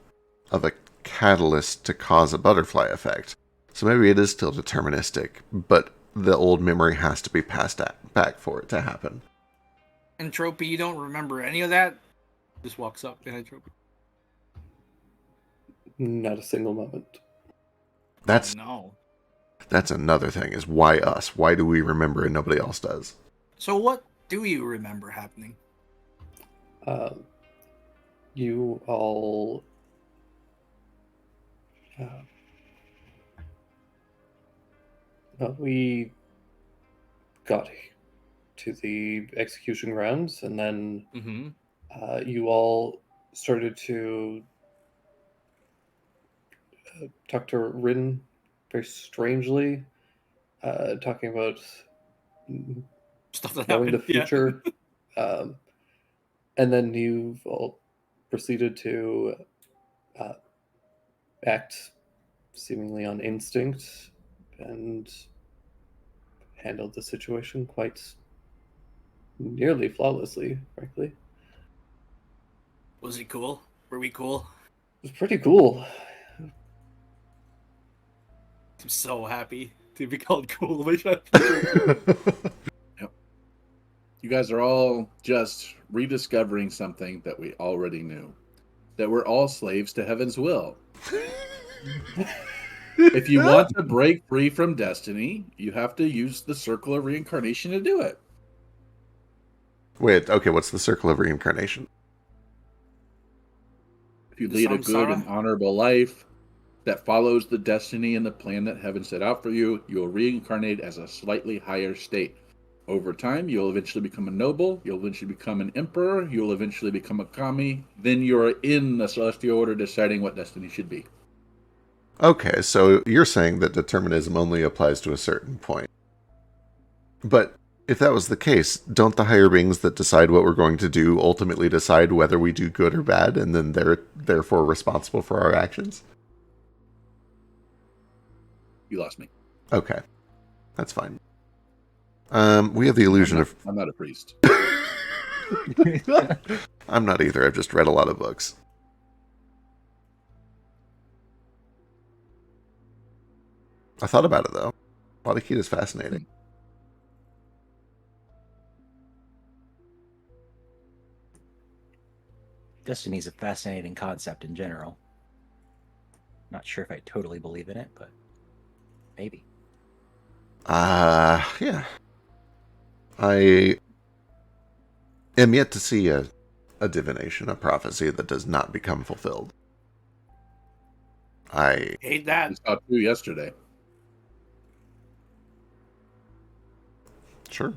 of a catalyst to cause a butterfly effect. So maybe it is still deterministic, but the old memory has to be passed back for it to happen. Entropy, you don't remember any of that? Just walks up in Entropy. Not a single moment. That's No. That's another thing, is why us? Why do we remember and nobody else does? So what do you remember happening? You all we got to the execution grounds, and then Mm-hmm. you all started to talk to Rin very strangely, talking about Stuff that knowing the happened. Yeah. future. And then you've all proceeded to act seemingly on instinct and handled the situation quite nearly flawlessly, frankly. Was he cool? Were we cool? It was pretty cool. I'm so happy to be called cool. You guys are all just rediscovering something that we already knew. That we're all slaves to heaven's will. If you want to break free from destiny, you have to use the circle of reincarnation to do it. Wait, okay, what's the circle of reincarnation? If you lead a good Samsara? and honorable life that follows the destiny and the plan that heaven set out for you, you will reincarnate as a slightly higher state. Over time, you'll eventually become a noble, you'll eventually become an emperor, you'll eventually become a kami. Then you're in the celestial order deciding what destiny should be. Okay, so you're saying that determinism only applies to a certain point. But if that was the case, don't the higher beings that decide what we're going to do ultimately decide whether we do good or bad, and then they're therefore responsible for our actions? You lost me. Okay, that's fine. We have the illusion of... I'm not a priest. I'm not either, I've just read a lot of books. I thought about it, though. Wadakita is fascinating. Destiny is a fascinating concept in general. Not sure if I totally believe in it, but maybe. Yeah. I am yet to see a divination, a prophecy that does not become fulfilled. I Hate that. We saw two yesterday. Sure.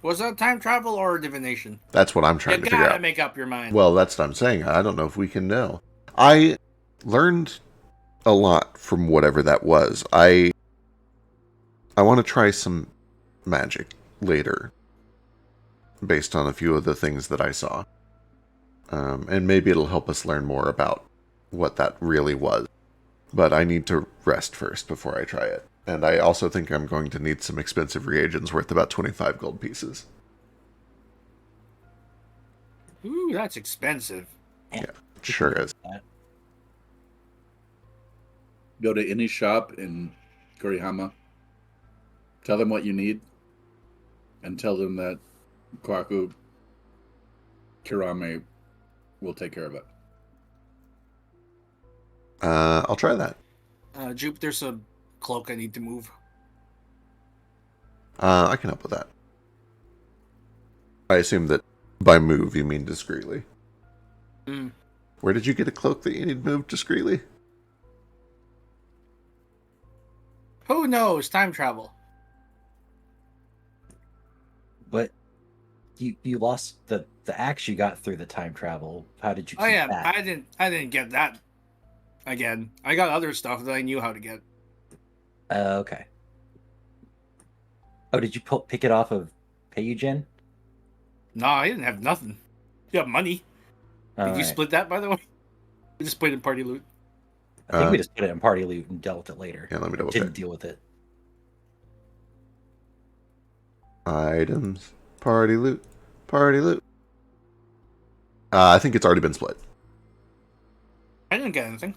Was that time travel or divination? That's what I'm You trying to figure gotta out. make up your mind. Well, that's what I'm saying. I don't know if we can know. I learned a lot from whatever that was. I want to try some magic later, based on a few of the things that I saw. And maybe it'll help us learn more about what that really was. But I need to rest first before I try it. And I also think I'm going to need some expensive reagents worth about 25 gold pieces. Ooh, that's expensive. Sure is. Go to any shop in Kurihama. Tell them what you need. And tell them that Kwaku Kirame will take care of it. I'll try that. Jupe, there's a cloak I need to move. I can help with that. I assume that by move you mean discreetly. Mm. Where did you get a cloak that you need moved discreetly? Who knows? Time travel. But you lost the axe you got through the time travel. How did you keep Oh yeah, that? I didn't get that again. I got other stuff that I knew how to get. Okay. Oh, did you pick it off of Peiyugen? No, I didn't have nothing. You have money. Did you Alright. split that, by the way? We just split in party loot. I think we just put it in party loot and dealt with it later. Yeah, let me double Didn't check. deal with it. Items. Party loot. Party loot. I think it's already been split. I didn't get anything.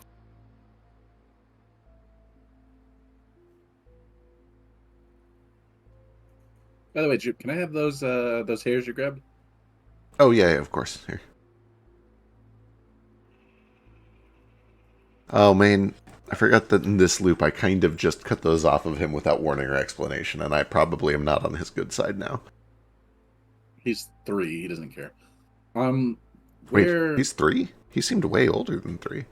By the way, Jupe, can I have those hairs you grabbed? Oh, yeah, of course. Here. Oh, man. I forgot that in this loop I kind of just cut those off of him without warning or explanation, and I probably am not on his good side now. He's 3. He doesn't care. Wait, Where? he's 3? He seemed way older than 3.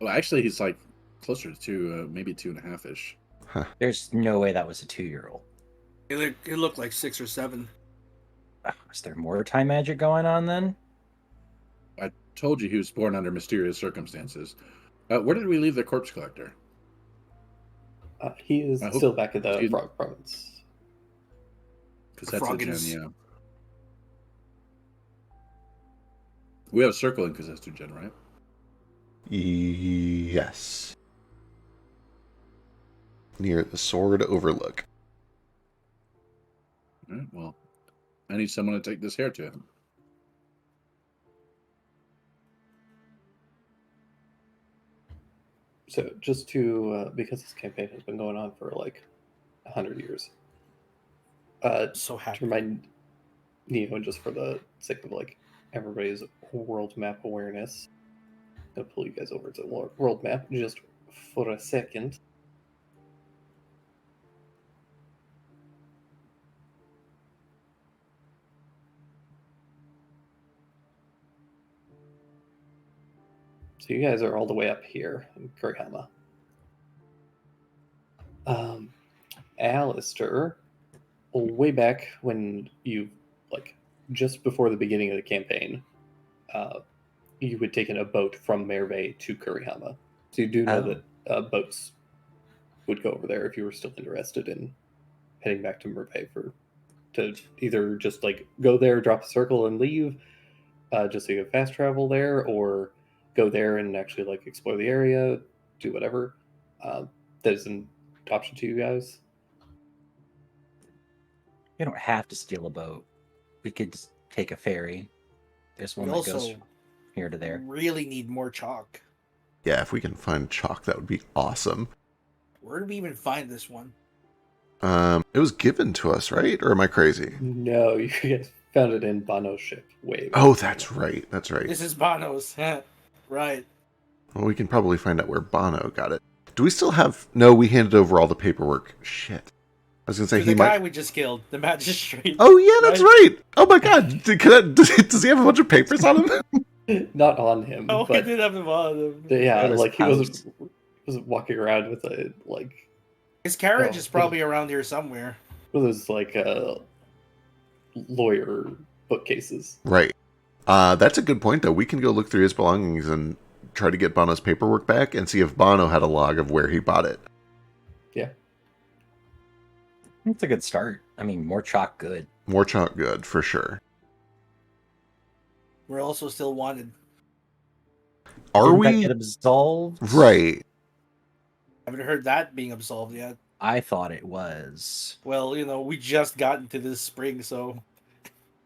Well, actually, he's like closer to maybe 2.5-ish. There's no way that was a 2-year-old. It looked like 6 or 7. Is there more time magic going on then? I told you he was born under mysterious circumstances. Where did we leave the corpse collector? He is I hope still back at the he- Frog Province. Because that's a gen, Froggins. yeah. We have a circle in Kazestu gen, right? Yes. Near the Sword Overlook. All right, well, I need someone to take this hair to him. So just to, because this campaign has been going on for like 100 years, So to happy. remind Neo, and just for the sake of like everybody's world map awareness, I'll pull you guys over to world map just for a second. So you guys are all the way up here in Kurihama. Alistair, way back when you, like, just before the beginning of the campaign, you had taken a boat from Merve to Kurihama. So you do know that boats would go over there if you were still interested in heading back to Merve to either just like go there, drop a circle, and leave, just so you have fast travel there, or go there and actually like explore the area, do whatever. That is an option to you guys. You don't have to steal a boat. We could just take a ferry. There's one We that goes also from here to there. really need more chalk. Yeah, if we can find chalk, that would be awesome. Where did we even find this one? It was given to us, right? Or am I crazy? No, you guys found it in Bono's ship way back. Oh, that's right. That's right. This is Bono's. Right. Well, we can probably find out where Bono got it. Do we still have... No, we handed over all the paperwork. Shit. I was going to say To he the guy might... we just killed, the magistrate. Oh, yeah, that's Right? right. Oh, my God. Does he have a bunch of papers on him? Not on him, Oh, he but did have him on him. yeah, Those like he pouches. was walking around with a like His carriage Oh, is probably around here somewhere. one of those like lawyer bookcases. Right. That's a good point, though. We can go look through his belongings and try to get Bono's paperwork back and see if Bono had a log of where he bought it. It's a good start. I mean, more chalk, good. More chalk good, for sure. We're also still wanted. Are Didn't that we? get absolved? Right. Haven't heard that being absolved yet. I thought it was. Well, we just got into this spring, so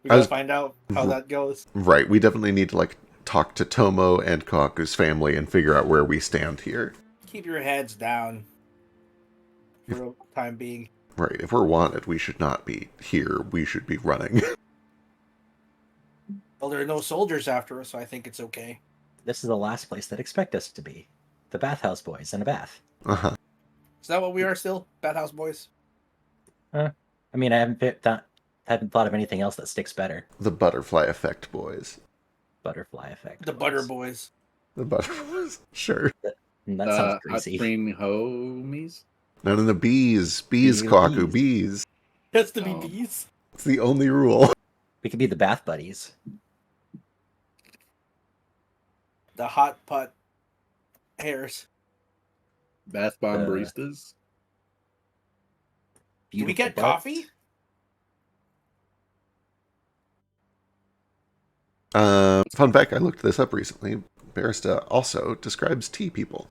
we I gotta was- find out how that goes. Right. We definitely need to, talk to Tomo and Kaku's family and figure out where we stand here. Keep your heads down for the time being. Right. If we're wanted, we should not be here. We should be running. Well, there are no soldiers after us, so I think it's okay. This is the last place they'd expect us to be. The bathhouse boys in a bath. Uh-huh. Is that what we are still? Bathhouse boys? I mean, I haven't thought of anything else that sticks better. The butterfly effect, boys. Butterfly effect. The boys. butter boys. The butterflies. Sure. That sounds Hot greasy. spring homies. No, the bees. Bees, Bees. Kaku. Bees. Has to be Oh. bees. It's the only rule. We could be the bath buddies. The hot pot hairs. Bath bomb Uh, baristas. Do we Beautiful get butts. coffee? Fun fact, I looked this up recently. Barista also describes tea people.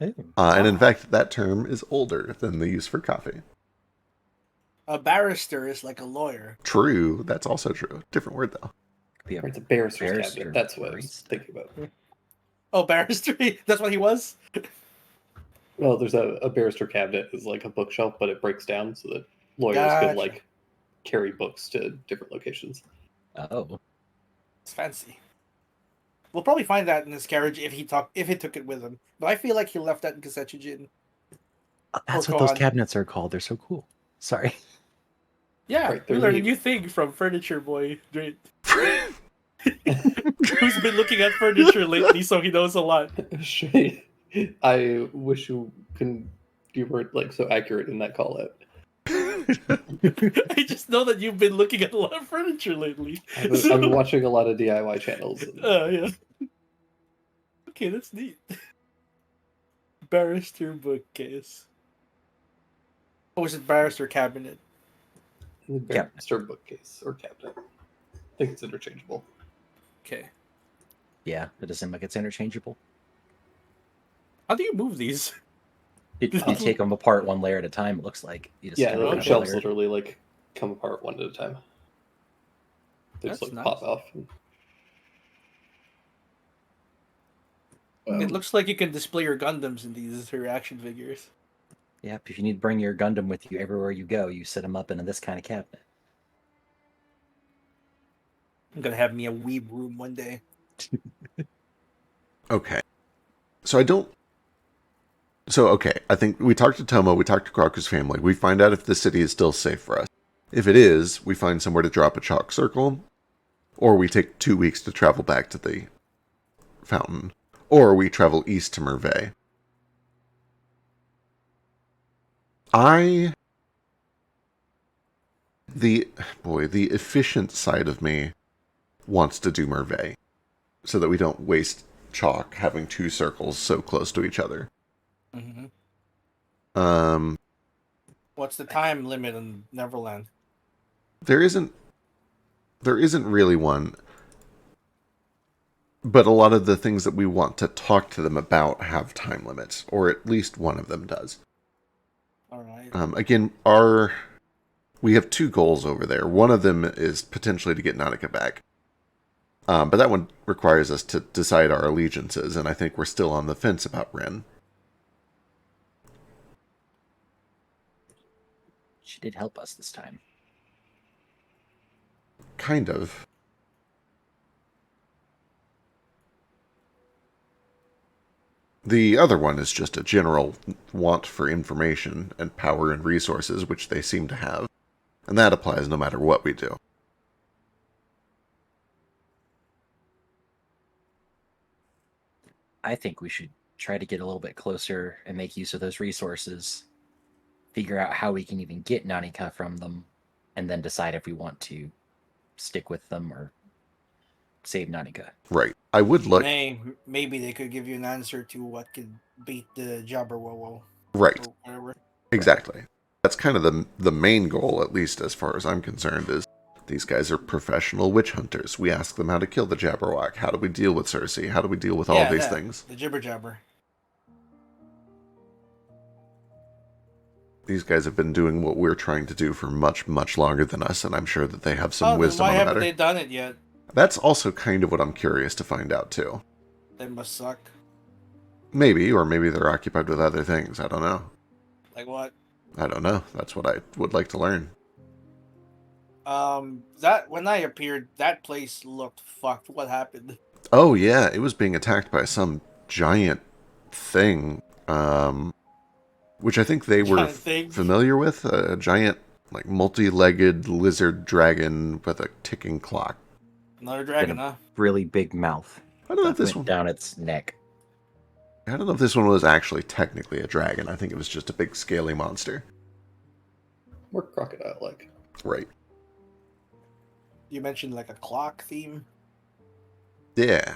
Ooh. And in fact, that term is older than the use for coffee. A barrister is like a lawyer. True. That's also true. Different word, though. Could be a Or it's a barrister's Barrister cabinet. That's what I was barista. thinking about. Oh, barrister? That's what he was? Well, there's a barrister cabinet is like a bookshelf, but it breaks down so that lawyers Gotcha. can like carry books to different locations. Oh. It's fancy. We'll probably find that in his carriage if he took it with him. But I feel like he left that in Kasechijin. That's Or what those gone. cabinets are called. They're so cool. Sorry. Yeah, Right, we they're learned a neat. new thing from Furniture Boy. Who's been looking at furniture lately, so he knows a lot. I wish you weren't like so accurate in that call out. I just know that you've been looking at a lot of furniture lately. I've been watching a lot of DIY channels. And Yeah. Okay, that's neat. Barrister bookcase. Or was it barrister cabinet? the barrister bookcase or cabinet. I think it's interchangeable. Okay. Yeah, it does seem like it's interchangeable. How do you move these? You take them apart one layer at a time. It looks like you just Yeah, kinda the okay. grab a shelves layer. literally like come apart one at a time. They just That's like nice. pop off. Well, It looks like you can display your Gundams in these reaction figures. Yep. If you need to bring your Gundam with you everywhere you go, you set them up in this kind of cabinet. I'm gonna have me a weeb room one day. Okay. Okay, I think we talked to Tomo, we talked to Kraku's family. We find out if the city is still safe for us. If it is, we find somewhere to drop a chalk circle, or we take 2 weeks to travel back to the fountain, or we travel east to Merveille. The efficient side of me wants to do Merveille, so that we don't waste chalk having two circles so close to each other. Mm-hmm. Um, What's the time limit on Neverland? there isn't really one, but a lot of the things that we want to talk to them about have time limits, or at least one of them does. All right. Again, we have two goals over there. One of them is potentially to get Nautica back. But that one requires us to decide our allegiances, and I think we're still on the fence about Ren. She did help us this time. Kind of. The other one is just a general want for information and power and resources, which they seem to have. And that applies no matter what we do. I think we should try to get a little bit closer and make use of those resources, figure out how we can even get Nanika from them, and then decide if we want to stick with them or save Nanika. Right. I would like... Maybe they could give you an answer to what could beat the Jabberwowo. Right. Or whatever. Exactly. That's kind of the main goal, at least as far as I'm concerned, is these guys are professional witch hunters. We ask them how to kill the Jabberwock. How do we deal with Cersei? How do we deal with all these things? The Jibber Jabber. These guys have been doing what we're trying to do for much, much longer than us, and I'm sure that they have some wisdom on the matter. Why haven't they done it yet? That's also kind of what I'm curious to find out, too. They must suck. Maybe, or maybe they're occupied with other things. I don't know. Like what? I don't know. That's what I would like to learn. That when I appeared, that place looked fucked. What happened? Oh, yeah. It was being attacked by some giant thing, which I think they were familiar with. A giant, like, multi-legged lizard dragon with a ticking clock. Another dragon, huh? Really big mouth. I don't know if this one... down its neck. I don't know if this one was actually technically a dragon. I think it was just a big scaly monster. More crocodile-like. Right. You mentioned like a clock theme. Yeah.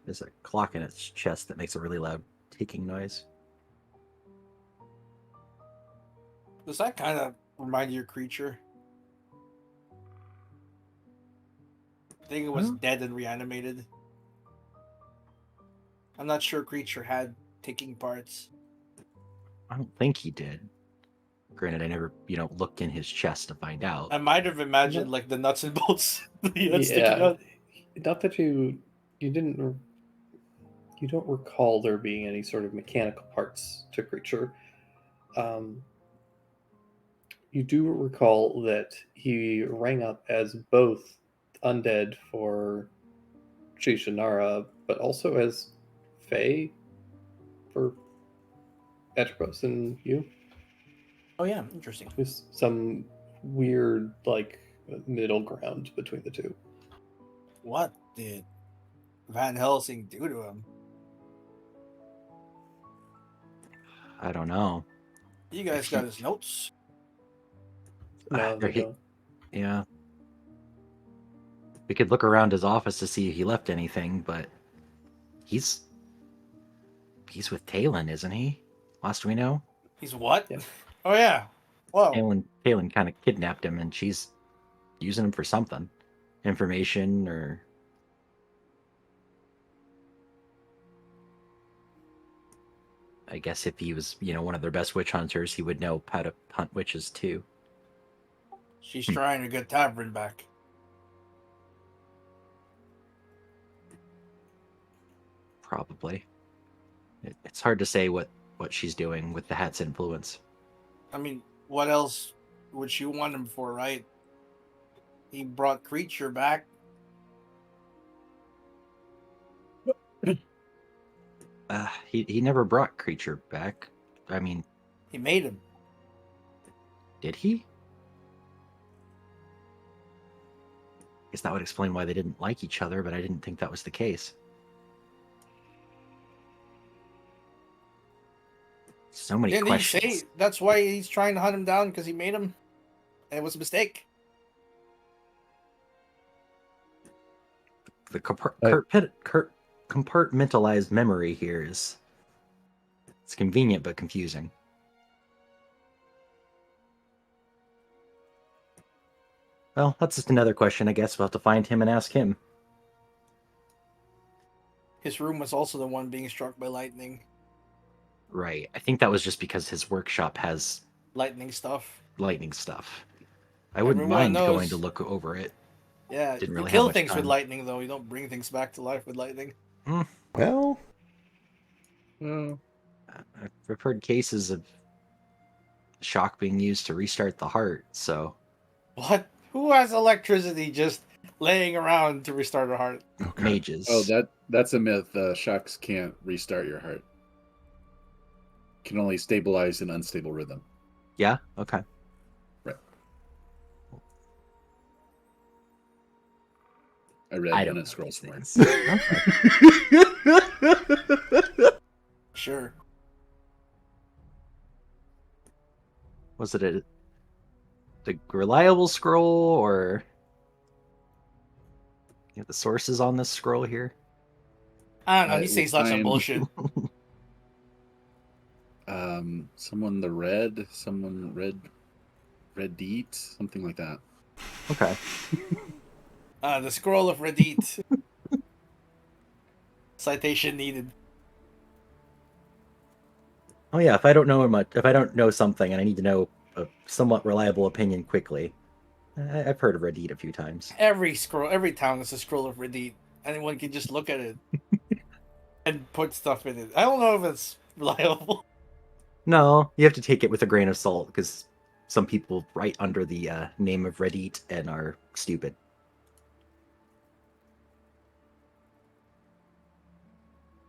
There's a clock in its chest that makes a really loud ticking noise. Does that kind of remind you of Creature? I think it was dead and reanimated. I'm not sure Creature had ticking parts. I don't think he did. Granted, I never, looked in his chest to find out. I might have imagined like the nuts and bolts that he had sticking out. Not that you don't recall there being any sort of mechanical parts to Creature. You do recall that he rang up as both undead for Shishinara, but also as Fae for Atropos and you. Oh yeah, interesting. There's some weird, like, middle ground between the two. What did Van Helsing do to him? I don't know. You guys got his notes? No, they don't. Yeah. We could look around his office to see if he left anything, but he's with Talon, isn't he? Last we know. He's what? Yeah. Oh yeah. Whoa. Talon kind of kidnapped him, and she's using him for something, information or. I guess if he was, one of their best witch hunters, he would know how to hunt witches too. She's trying to get Tavern back. Probably. It's hard to say what she's doing with the hat's influence. I mean, what else would she want him for, right? He brought Creature back. He never brought Creature back. I mean, He made him. did he? Guess that would explain why they didn't like each other, but I didn't think that was the case. So many Didn't questions. he say that's why he's trying to hunt him down because he made him? And it was a mistake. The compartmentalized memory here it's convenient but confusing. Well, that's just another question, I guess. We'll have to find him and ask him. His room was also the one being struck by lightning. Right. I think that was just because his workshop has Lightning stuff. lightning stuff. I wouldn't Everyone mind going knows. to look over it. Yeah, Didn't you really have kill much things with time. lightning, though. You don't bring things back to life with lightning. Well, I've heard cases of shock being used to restart the heart, so What? Who has electricity just laying around to restart a heart? okay. mages. Oh, that's a myth. Shocks can't restart your heart. can only stabilize in unstable rhythm. Yeah. Okay. I read I in don't a know scroll these somewhere. things. Okay. Sure. Was it the reliable scroll or the sources on this scroll here? I don't know. I He will says lots of find- bullshit. Someone red deet, something like that. Okay. The scroll of Reddit. Citation needed. Oh yeah, if I don't know something and I need to know a somewhat reliable opinion quickly, I've heard of Reddit a few times. Every town is a scroll of Reddit. Anyone can just look at it and put stuff in it. I don't know if it's reliable. No, you have to take it with a grain of salt because some people write under the name of Reddit and are stupid.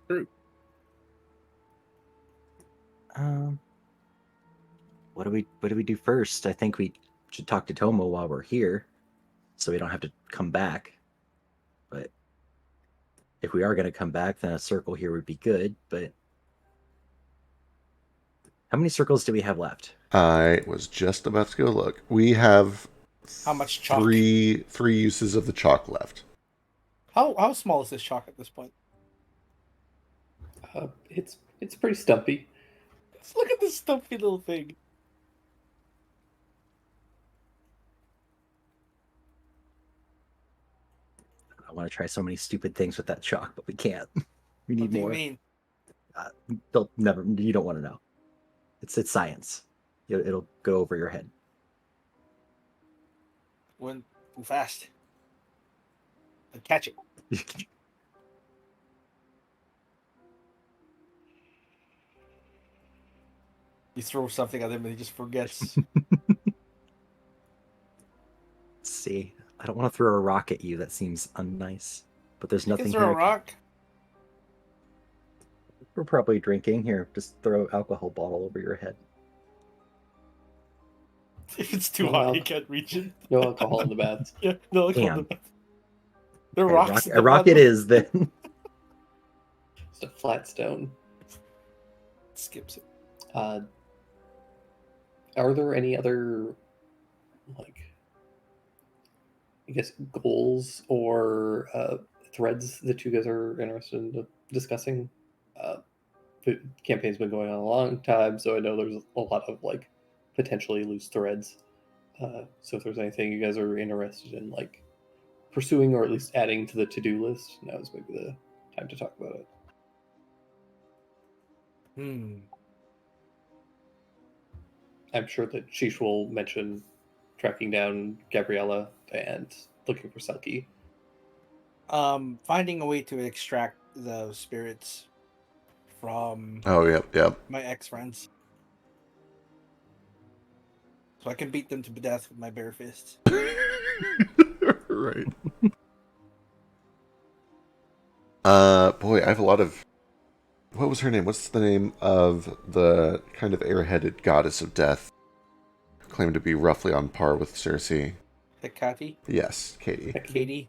True. What do we do first? I think we should talk to Tomo while we're here, so we don't have to come back. But if we are going to come back, then a circle here would be good. But how many circles do we have left? I was just about to go look. We have How much chalk? three uses of the chalk left. How small is this chalk at this point? It's pretty stumpy. Let's look at this stumpy little thing. I want to try so many stupid things with that chalk, but we can't. We What need do you more. mean? They'll never. You don't want to know. It's science. It'll go over your head. Went too fast. I'd catch it. You throw something at him and he just forgets. Let's see. I don't want to throw a rock at you. That seems unnice. But there's You nothing can throw here. a rock. We're probably drinking. Here, just throw an alcohol bottle over your head. If it's too No hot, al- you can't reach it. No alcohol in the baths. Yeah, no alcohol. Damn. There are rocks. at A the rock bottom. it is then. Just a flat stone. Skips it. Are there any other, like, I guess, goals or threads that you guys are interested in discussing? The campaign's been going on a long time, so I know there's a lot of like potentially loose threads. So if there's anything you guys are interested in, like pursuing or at least adding to the to-do list, now is maybe the time to talk about it. I'm sure that Sheesh will mention tracking down Gabriella and looking for Selkie. Finding a way to extract the spirits from Oh, yep. my ex-friends. So I can beat them to death with my bare fists. Right. Boy, I have a lot of. What was her name? What's the name of the kind of air-headed goddess of death? Claimed to be roughly on par with Cersei. Hecate? Yes, Katie. Katie?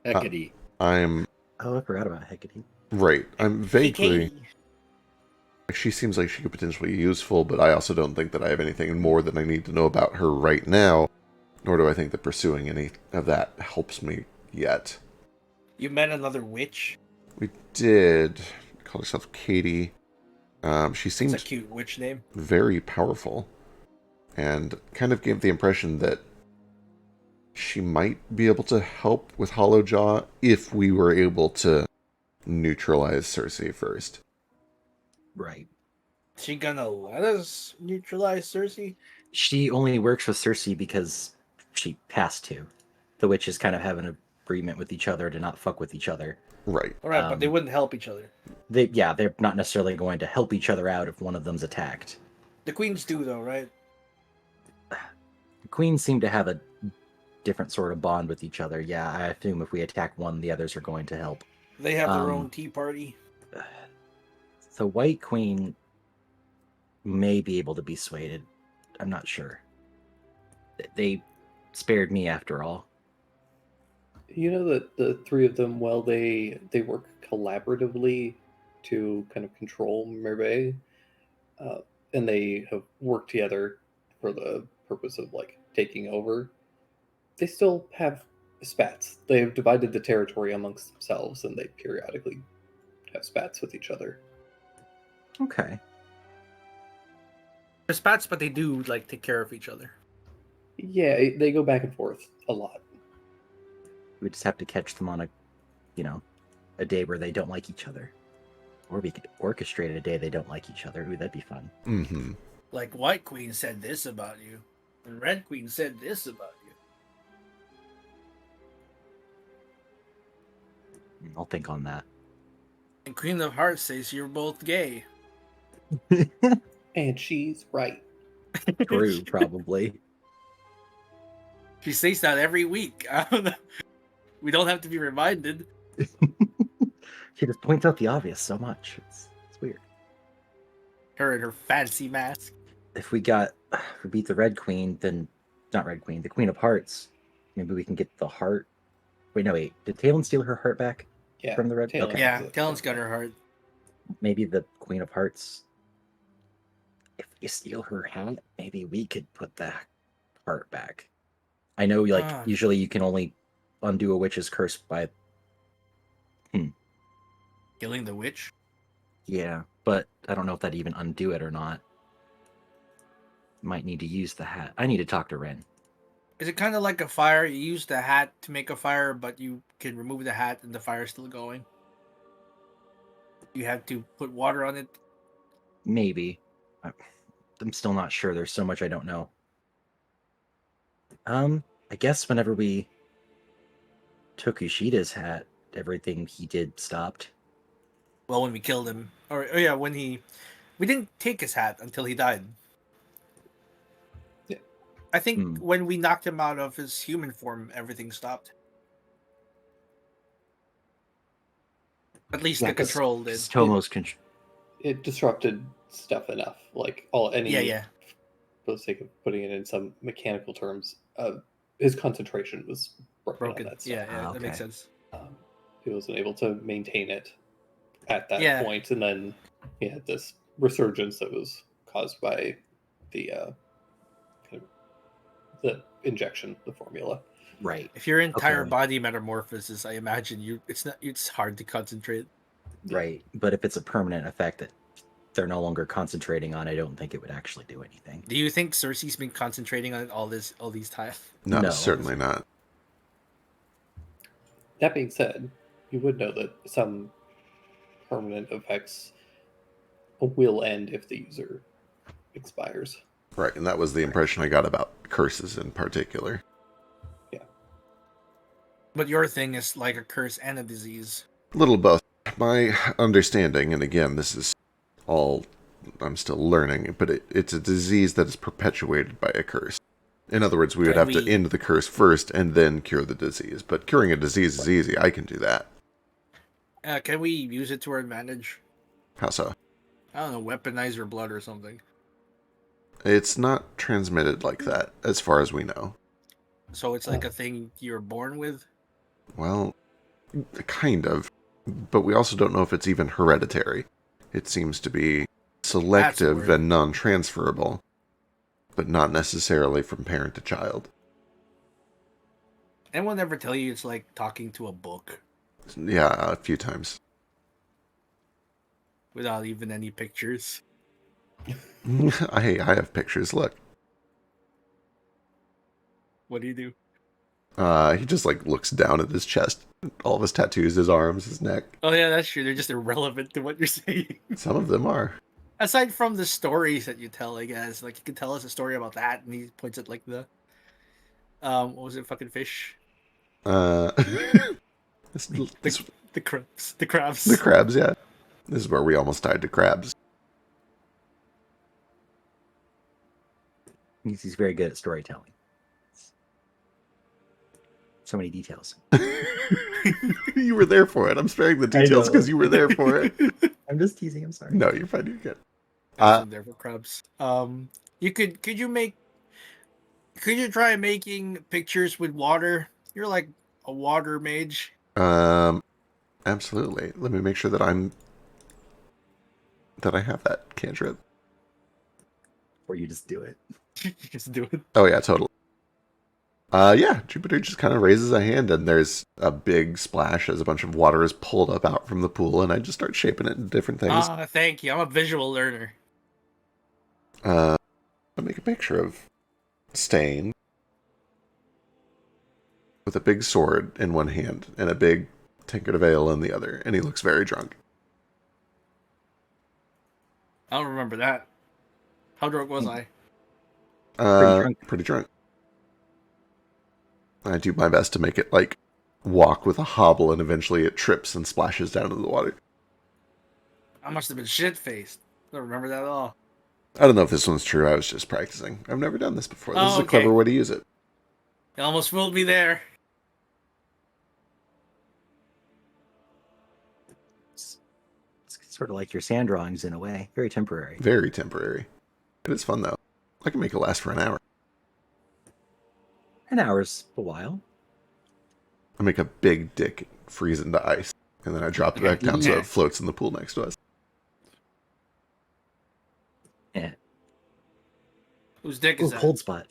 Hecate. I'm Oh, I forgot about Hecate. right. I'm vaguely. Hecate. She seems like she could potentially be useful, but I also don't think that I have anything more that I need to know about her right now, nor do I think that pursuing any of that helps me yet. You met another witch? We did. Called herself Katie. She It's seemed a cute witch name. very powerful, and kind of gave the impression that she might be able to help with Hollowjaw if we were able to neutralize Cersei first. Right. She gonna let us neutralize Cersei? She only works with Cersei because she has to. The witches kind of have an agreement with each other to not fuck with each other. Right. Alright, but they wouldn't help each other. They're not necessarily going to help each other out if one of them's attacked. The queens do though, right? The queens seem to have a different sort of bond with each other. Yeah, I assume if we attack one, the others are going to help. They have their Um, own tea party. The White Queen may be able to be swayed. I'm not sure. They spared me after all. You know that the three of them, well, they work collaboratively to kind of control Merbe, and they have worked together for the purpose of like taking over. They still have spats. They have divided the territory amongst themselves, and they periodically have spats with each other. Okay. They're spats, but they do like take care of each other. Yeah, they go back and forth a lot. We just have to catch them on a day where they don't like each other. Or we could orchestrate a day they don't like each other. Ooh, that'd be fun. Mm-hmm. Like White Queen said this about you, and Red Queen said this about you, I'll think on that. and Queen of Hearts says you're both gay. And she's right. True, probably. She says that every week. I don't know. We don't have to be reminded. She just points out the obvious so much. It's weird. Her and her fancy mask. If we beat the Red Queen, then not Red Queen, the Queen of Hearts. Maybe we can get the heart. Wait. Did Talon steal her heart back Yeah, from the Red? Talon. Okay. Yeah, Talon's got her heart. Maybe the Queen of Hearts. If you steal her hat, maybe we could put the heart back. I know, usually you can only undo a witch's curse by. Killing the witch? Yeah, but I don't know if that'd even undo it or not. Might need to use the hat. I need to talk to Ren. Is it kind of like a fire? You use the hat to make a fire, but you can remove the hat and the fire's still going? You have to put water on it? Maybe. I'm still not sure. There's so much I don't know. I guess whenever we took Ushida's hat, everything he did stopped. Well, when we killed him. Or yeah, when we didn't take his hat until he died. Yeah. I think when we knocked him out of his human form, everything stopped. At least Yeah, the control did. Tomo's control. It disrupted stuff enough. Like Yeah. For the sake of putting it in some mechanical terms, his concentration was broken. Broken. On that stuff. Yeah, that makes okay. sense. He wasn't able to maintain it at that Yeah. point, and then he had this resurgence that was caused by the kind of the injection, the formula. Right. If your entire Okay. body metamorphoses, I imagine it's hard to concentrate. Right. But if it's a permanent effect that they're no longer concentrating on, I don't think it would actually do anything. Do you think Cersei's been concentrating on it all these time? No, No. certainly not. That being said, you would know that some permanent effects will end if the user expires. Right, and that was the impression I got about curses in particular. But your thing is like a curse and a disease. Little both. My understanding, and again, this is all I'm still learning, but it's a disease that is perpetuated by a curse. In other words, we would have to end the curse first and then cure the disease. But curing a disease is easy. I can do that. Can we use it to our advantage? How so? I don't know, weaponize your blood or something. It's not transmitted like that, as far as we know. So it's like a thing you're born with? Well, kind of. But we also don't know if it's even hereditary. It seems to be selective weird. and non-transferable, but not necessarily from parent to child. Anyone ever tell you it's like talking to a book Yeah, a few times. without even any pictures? I have pictures, look. What do you do? He just looks down at his chest, all of his tattoos, his arms, his neck. Oh yeah, that's true. They're just irrelevant to what you're saying. Some of them are. Aside from the stories that you tell, I guess, like you can tell us a story about that, and he points at like the, what was it, fucking fish? This- The crabs. The crabs. the crabs, yeah. This is where we almost died to crabs. He's very good at storytelling. So many details. You were there for it. I'm sparing the details know. because you were there for it. I'm just teasing. I'm sorry. No, you're fine. You're good. There's some there for crabs. Could you try making pictures with water? You're like a water mage. Absolutely. Let me make sure that I have that cantrip. Or you just do it. Just do it. Oh yeah, totally. Yeah, Jupiter just kind of raises a hand and there's a big splash as a bunch of water is pulled up out from the pool, and I just start shaping it into different things. Thank you. I'm a visual learner. I'll make a picture of Stain with a big sword in one hand and a big tankard of ale in the other, and he looks very drunk. I don't remember that. How drunk was I? Pretty drunk. I do my best to make it like walk with a hobble, and eventually it trips and splashes down into the water. I must have been shit faced. I don't remember that at all. I don't know if this one's true. I was just practicing. I've never done this before. This is a okay. clever way to use it. You almost fooled me there. It's sort of like your sand drawings in a way. Very temporary. Very temporary. It is fun though. I can make it last for an hour. An hour's a while. I make a big dick freeze into ice, and then I drop it back down so it floats in the pool next to us. Yeah. Whose dick Ooh, is that? cold spot.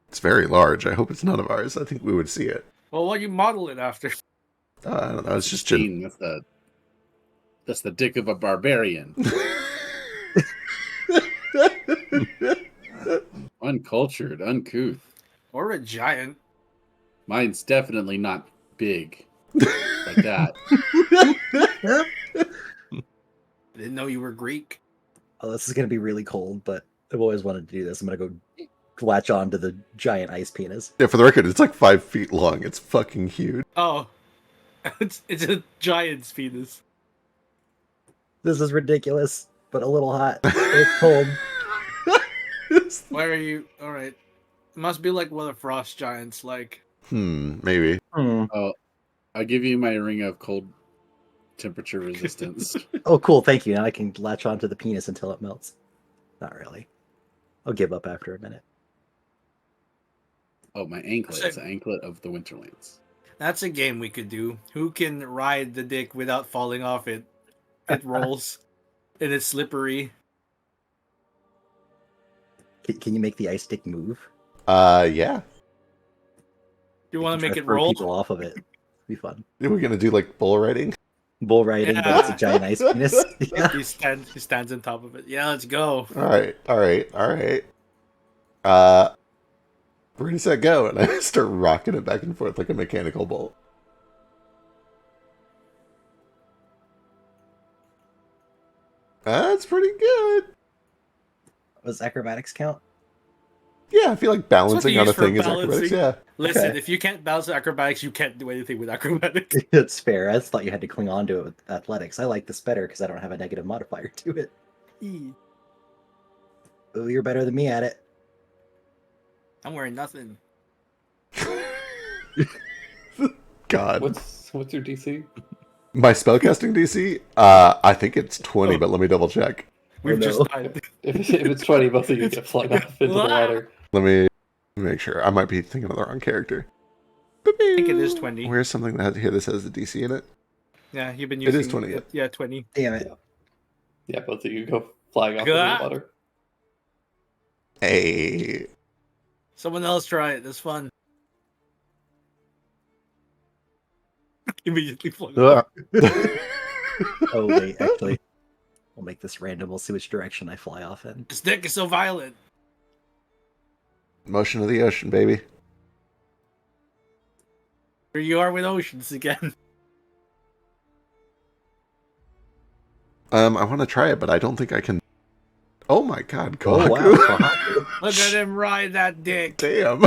It's very large. I hope it's none of ours. I think we would see it. Well, what do you model it after? I don't know. It's just Gene, that's the dick of a barbarian. Uncultured, uncouth. Or a giant. Mine's definitely not big like that. I didn't know you were Greek. Oh, this is going to be really cold, but I've always wanted to do this. I'm going to go latch on to the giant ice penis. Yeah, for the record, it's like 5 feet long. It's fucking huge. Oh. It's a giant's penis. This is ridiculous, but a little hot. It's cold. Why are you... Alright. It must be like what a frost giant's like. Maybe. Oh, I'll give you my ring of cold temperature resistance. Oh, cool. Thank you. Now I can latch onto the penis until it melts. Not really. I'll give up after a minute. Oh, my anklet. It's an anklet of the Winterlands. That's a game we could do. Who can ride the dick without falling off it? It rolls. And it's slippery. Can you make the ice stick move? Yeah. You want to make Try it throw roll? people off of it. It'd be fun. Are we gonna do like bull riding? Bull riding, but it's a giant ice penis. Yeah. He stands on top of it. Yeah, let's go. Alright. Ready, set, go. And I start rocking it back and forth like a mechanical bull. That's pretty good. Does acrobatics count? Yeah, I feel like balancing you on a use for thing is acrobatics. balancing. Yeah. Listen, Okay. if you can't balance acrobatics, you can't do anything with acrobatics. It's fair. I just thought you had to cling on to it with athletics. I like this better because I don't have a negative modifier to it. Oh, you're better than me at it. I'm wearing nothing. God. What's your DC? My spellcasting DC? I think it's 20, but let me double check. We've no. just died. If it's 20, both of you get flung off into the water. Let me make sure. I might be thinking of the wrong character. I think it is 20. Where's something that here that says the DC in it? Yeah, you've been It using is 20. Yeah, 20. Damn it. Yeah, both of you go flying off into the water. Hey. Someone else try it. That's fun. Immediately flung off. Oh, wait, actually. We'll make this random. We'll see which direction I fly off in. This dick is so violent. Motion of the ocean, baby. Here you are with oceans again. I want to try it, but I don't think I can. Oh my god, Oh, Kohaku. wow. Kohaku. Look at him ride that dick. Damn.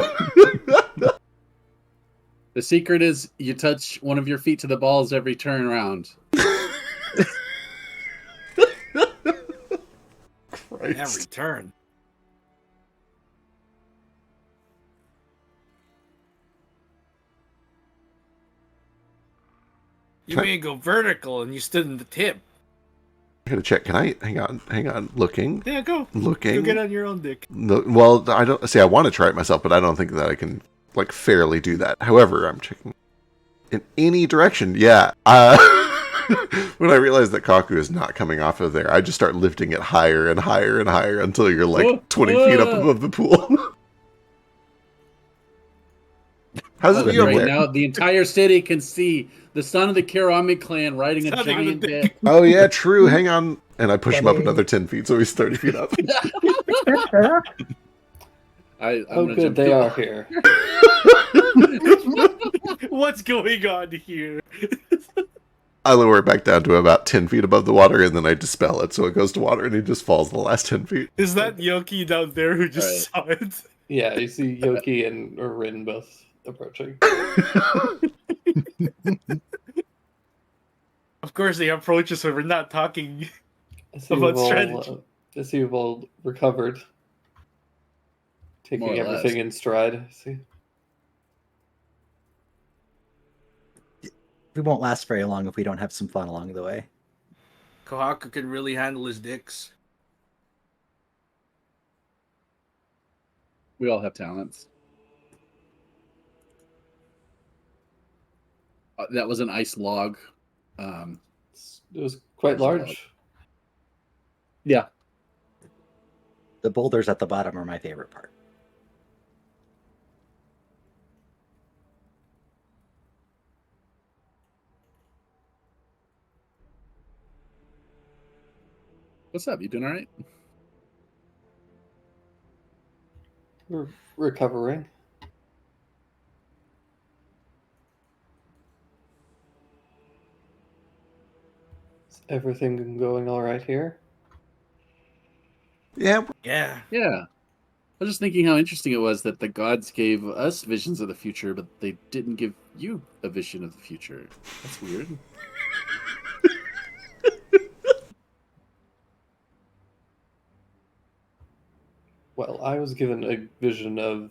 The secret is you touch one of your feet to the balls every turn around. Christ. Every turn. You may go vertical and you stood in the tip. gotta check. Can I hang on? Hang on. Looking. Yeah, go. Looking. Go get on your own dick. No, well, I don't see. I want to try it myself, but I don't think that I can like fairly do that. However, I'm checking in any direction. Yeah. When I realize that Kaku is not coming off of there, I just start lifting it higher and higher and higher until you're like 20 feet up above the pool. How's it feel up right there? now, the entire city can see the son of the Karami clan riding a It's not even a giant dick. dick. Oh yeah, true. Hang on, and I push him up Funny. another 10 feet, so he's 30 feet up. I'm Oh, gonna good, jump they to- are here. What's going on here? I lower it back down to about 10 feet above the water, and then I dispel it, so it goes to water, and he just falls the last 10 feet. Is that Yoki down there who just saw it? Yeah, you see Yoki and Rin both approaching. Of course, they approach us when we're not talking. As you've About all, strategy. as you've all recovered, taking More or less. everything in stride. I see. We won't last very long if we don't have some fun along the way. Kohaku can really handle his dicks. We all have talents. That was an ice log. It was quite That's a lot. large. Yeah. The boulders at the bottom are my favorite part. What's up? You doing all right? We're recovering. Is everything going all right here? Yeah, Yeah. Yeah. I was just thinking how interesting it was that the gods gave us visions of the future, but they didn't give you a vision of the future. That's weird. Well, I was given a vision of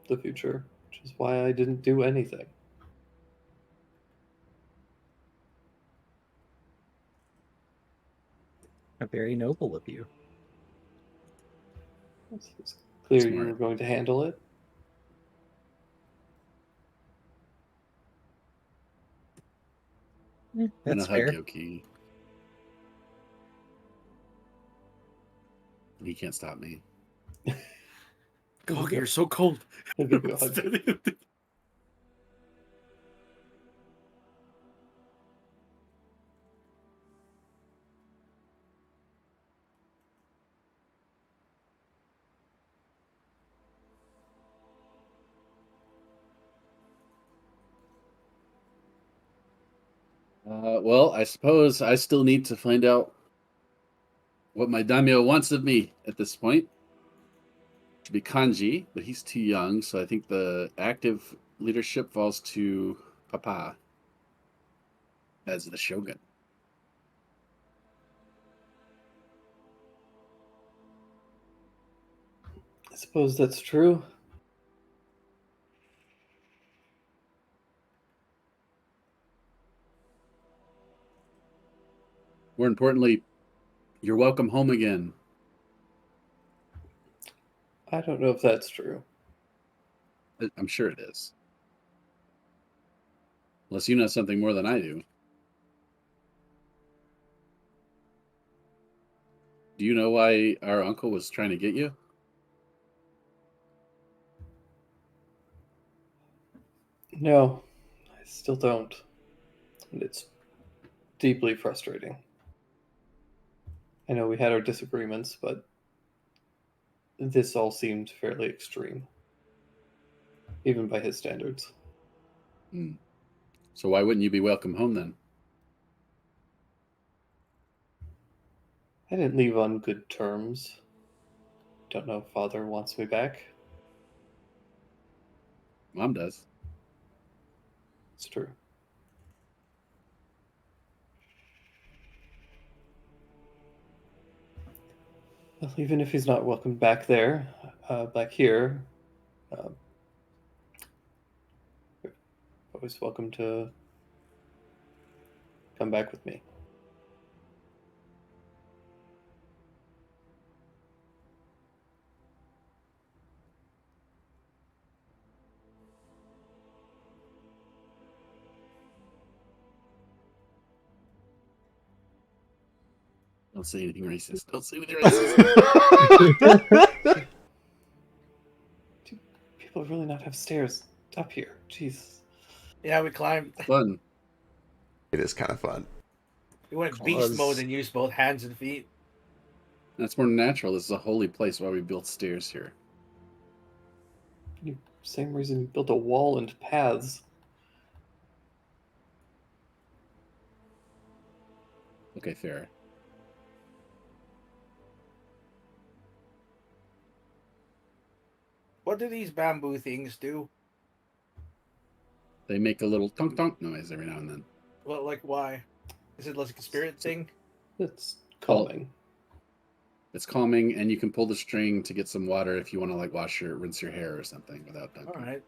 the future, which is why I didn't do anything. Very noble of you. It's clear you Smart. were going to handle it. I'm That's gonna hug fair. Yoki. He can't stop me. Kohaku, you're so cold. I'll give you a hug. Well, I suppose I still need to find out what my daimyo wants of me at this point. To be Kanji, but he's too young, so I think the active leadership falls to Papa as the shogun. I suppose that's true. More importantly, you're welcome home again. I don't know if that's true. I'm sure it is. Unless you know something more than I do. Do you know why our uncle was trying to get you? No, I still don't. And it's deeply frustrating. I know we had our disagreements, but this all seemed fairly extreme. Even by his standards. So why wouldn't you be welcome home then? I didn't leave on good terms. Don't know if Father wants me back. Mom does. It's true. Well, even if he's not welcome back there, back here, always welcome to come back with me. Don't say anything racist. Don't say anything racist. Do people really not have stairs up here? Jeez. Yeah, we climbed. Fun. It is kind of fun. We went beast Cause- mode and used both hands and feet. That's more natural. This is a holy place. Why we built stairs here? Same reason you built a wall and paths. Okay, fair. What do these bamboo things do? They make a little tonk tonk noise every now and then. Well, like why? Is it like a spirit thing? It's calming. It's calming, and you can pull the string to get some water if you want to like rinse your hair or something without dunking. All right.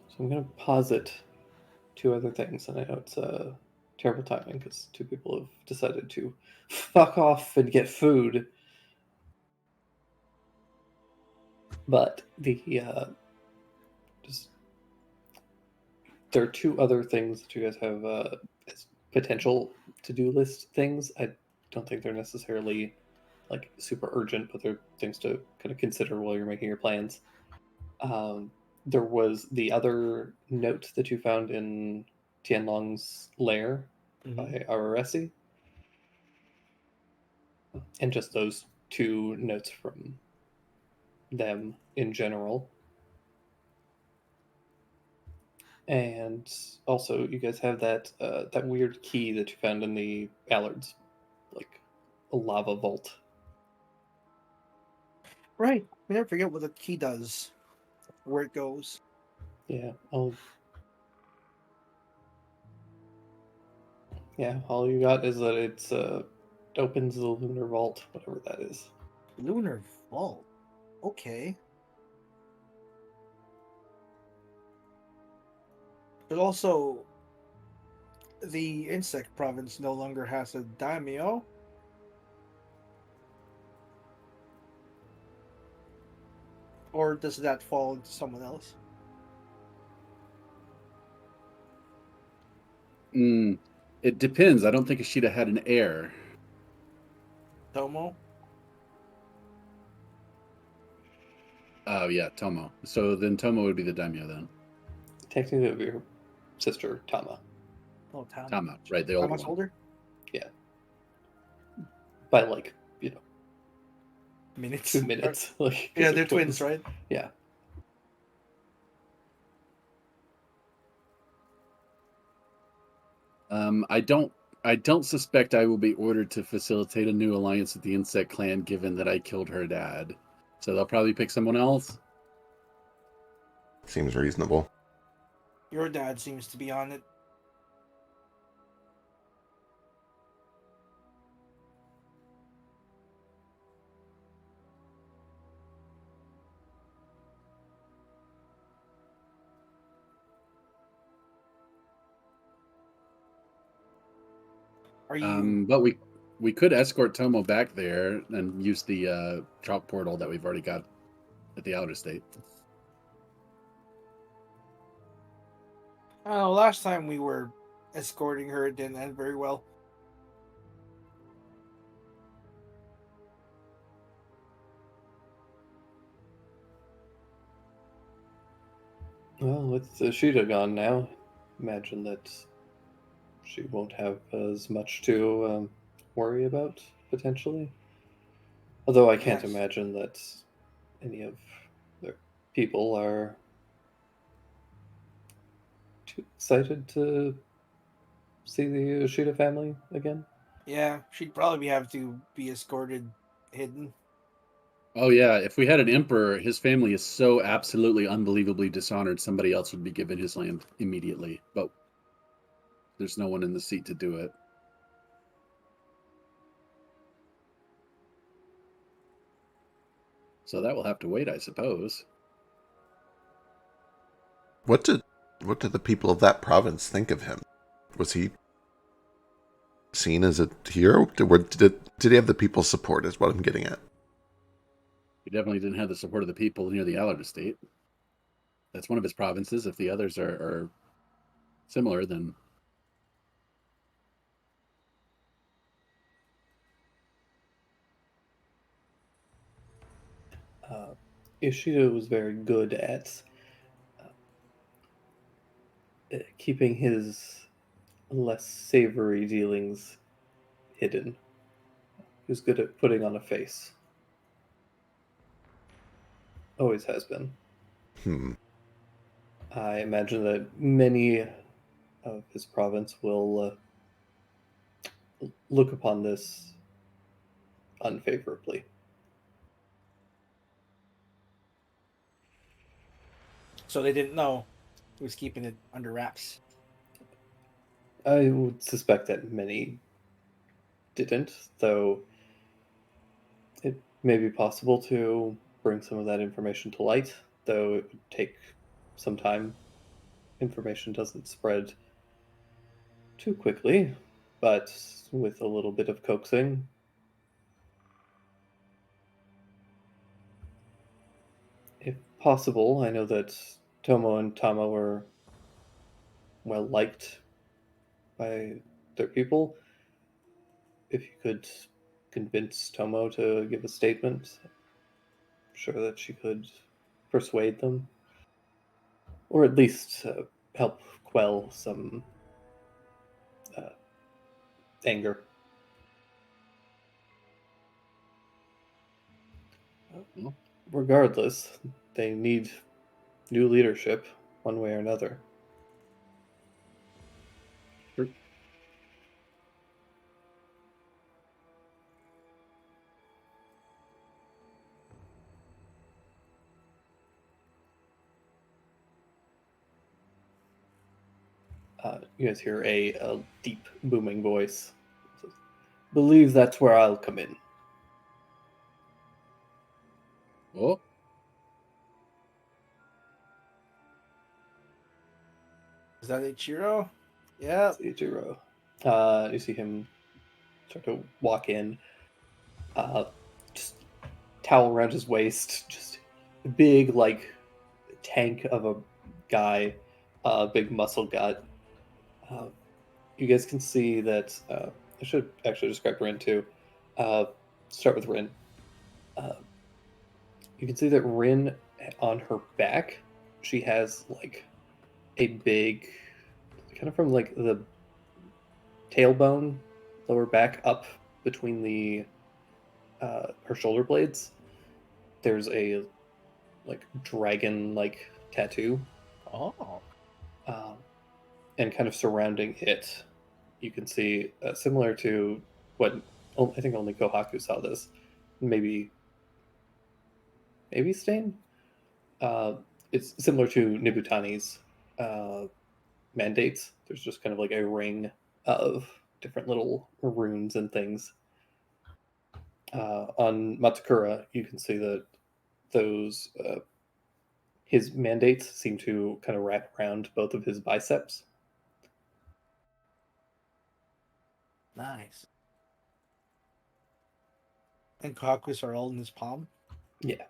So I'm going to posit two other things, and I know it's terrible timing because two people have decided to fuck off and get food. But there are two other things that you guys have as potential to-do list things. I don't think they're necessarily like super urgent, but they're things to kind of consider while you're making your plans. There was the other note that you found in Tianlong's lair by Araresi. And just those two notes from them in general. And also, you guys have that that weird key that you found in the Ballards, like a lava vault. Right. We never forget what the key does, where it goes. Yeah, all you got is that it's opens the lunar vault, whatever that is. Lunar vault. Okay. But also, the insect province no longer has a daimyo. Or does that fall into someone else? It depends. I don't think Ashita had an heir. Tomo? Oh yeah, Tomo. So then Tomo would be the daimyo then. Technically, it would be her sister, Tama. Oh, Tama. Tama, right? The older Tama's one. older? By like, Minutes. 2 minutes. Like, Yeah, they're twins, right? Yeah. I don't suspect I will be ordered to facilitate a new alliance with the insect clan, given that I killed her dad. So they'll probably pick someone else. Seems reasonable. Your dad seems to be on it. Are you? But we could escort Tomo back there and use the chalk portal that we've already got at the outer state. Oh, last time we were escorting her, it didn't end very well. Well, with Ashita gone now, imagine that she won't have as much to worry about, potentially. Although I can't Yes. imagine that any of their people are too excited to see the Ashita family again. Yeah, she'd probably have to be escorted hidden. Oh yeah, if we had an emperor, his family is so absolutely unbelievably dishonored, somebody else would be given his land immediately. But there's no one in the seat to do it. So that will have to wait, I suppose. What did the people of that province think of him? Was he seen as a hero? Did he have the people's support? Is what I'm getting at. He definitely didn't have the support of the people near the Allard estate. That's one of his provinces. If the others are similar, then Ishida was very good at keeping his less savory dealings hidden. He was good at putting on a face. Always has been. Hmm. I imagine that many of his province will look upon this unfavorably. So they didn't know he was keeping it under wraps. I would suspect that many didn't, though it may be possible to bring some of that information to light, though it would take some time. Information doesn't spread too quickly, but with a little bit of coaxing. If possible, I know that Tomo and Tama were well liked by their people. If you could convince Tomo to give a statement, I'm sure that she could persuade them, or at least help quell some uh, anger. well, Regardless, they need new leadership, one way or another. sure. You guys hear a deep, booming voice. It says, believe that's where I'll come in. Oh, Is that Ichiro? Yeah. Ichiro. You see him start to walk in. Just towel around his waist. Just a big, like, tank of a guy. Big muscle gut. You guys can see that. I should actually describe Rin too. Start with Rin. You can see that Rin, on her back, she has like a big, kind of from like the tailbone, lower back up between the her shoulder blades. There's a like dragon like tattoo, Oh. and kind of surrounding it, you can see similar to what I think only Kohaku saw this. Maybe Stain. It's similar to Nibutani's mandates. There's just kind of like a ring of different little runes and things. On Matsukura, you can see that those his mandates seem to kind of wrap around both of his biceps. Nice. And Kakus are all in his palm. Yeah.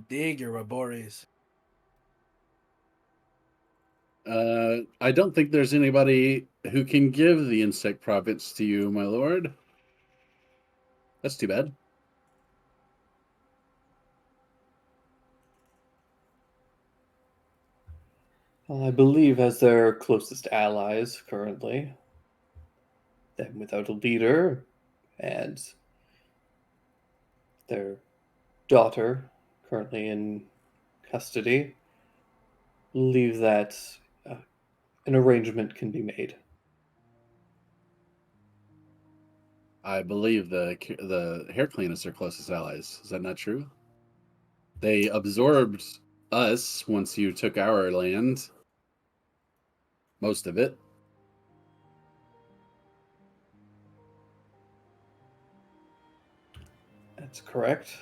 Dig your Rabores. I don't think there's anybody who can give the insect province to you, my lord. That's too bad. I believe as their closest allies currently, them without a leader, and their daughter currently in custody, believe that an arrangement can be made. I believe the Hair Clan is their closest allies. Is that not true? They absorbed us once you took our land. Most of it. That's correct.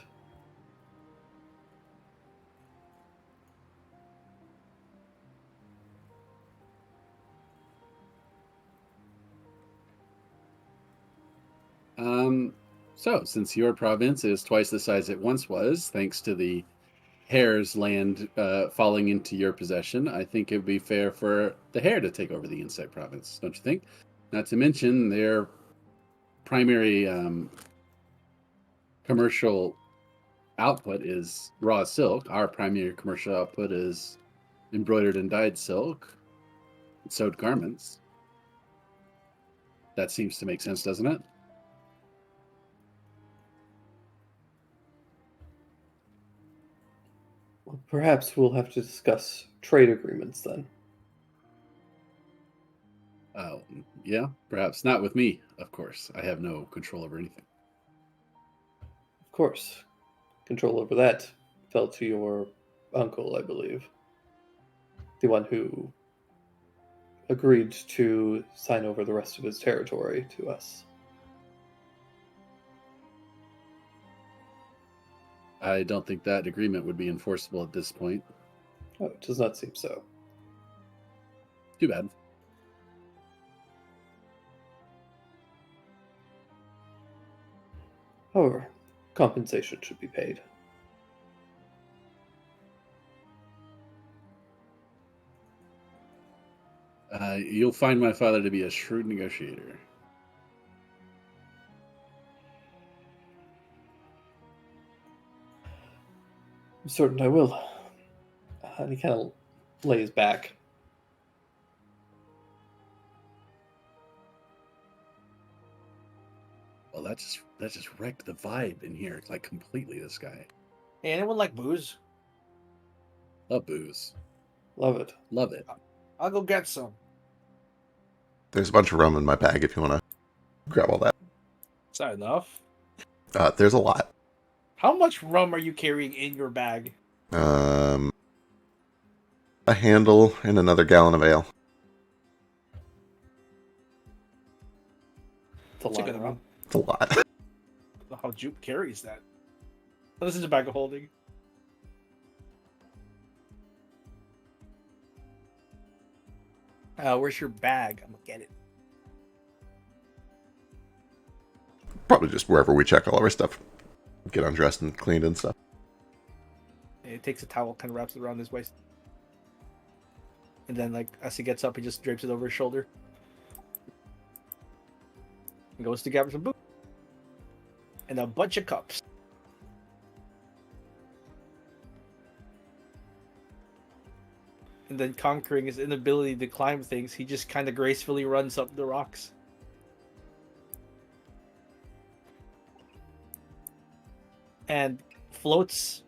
So, since your province is twice the size it once was, thanks to the hare's land falling into your possession, I think it would be fair for the hare to take over the insect province, don't you think? Not to mention their primary commercial output is raw silk. Our primary commercial output is embroidered and dyed silk, and sewed garments. That seems to make sense, doesn't it? Well, perhaps we'll have to discuss trade agreements then. Oh, yeah, perhaps not with me, of course. I have no control over anything. Of course, control over that fell to your uncle, I believe. The one who agreed to sign over the rest of his territory to us. I don't think that agreement would be enforceable at this point. Oh, it does not seem so. Too bad. However, compensation should be paid. You'll find my father to be a shrewd negotiator. I'm certain I will. And he kind of lays back. Well, that just wrecked the vibe in here, like completely. This guy. Hey, anyone like booze? Love booze. Love it. Love it. I'll go get some. There's a bunch of rum in my bag if you want to grab all that. Is that enough? There's a lot. How much rum are you carrying in your bag? A handle and another gallon of ale. It's a lot good of amount. rum. It's a lot. I don't know how Jupe carries that. Oh, this is a bag of holding. Where's your bag? I'm gonna get it. Probably just wherever we check all of our stuff. Get undressed and cleaned and stuff. And he takes a towel, kind of wraps it around his waist. And then, like, as he gets up, he just drapes it over his shoulder. And goes to gather some booze. And a bunch of cups. And then, conquering his inability to climb things, he just kind of gracefully runs up the rocks. And floats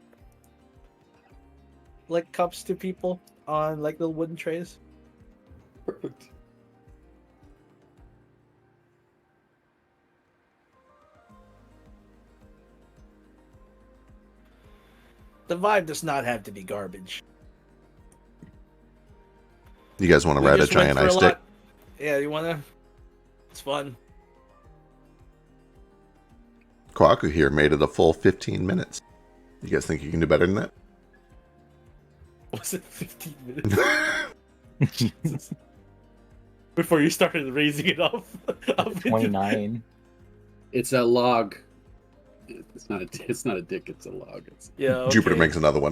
like cups to people on like little wooden trays. Perfect. The vibe does not have to be garbage. You guys want to We ride a just went giant for ice a stick? lot. Yeah, you wanna? It's fun. Kwaku here made it a full 15 minutes. You guys think you can do better than that? Was it 15 minutes? Before you started raising it up. up into- 29. It's a log. It's not a dick. It's a log. It's Yeah. Okay. Jupiter makes another one.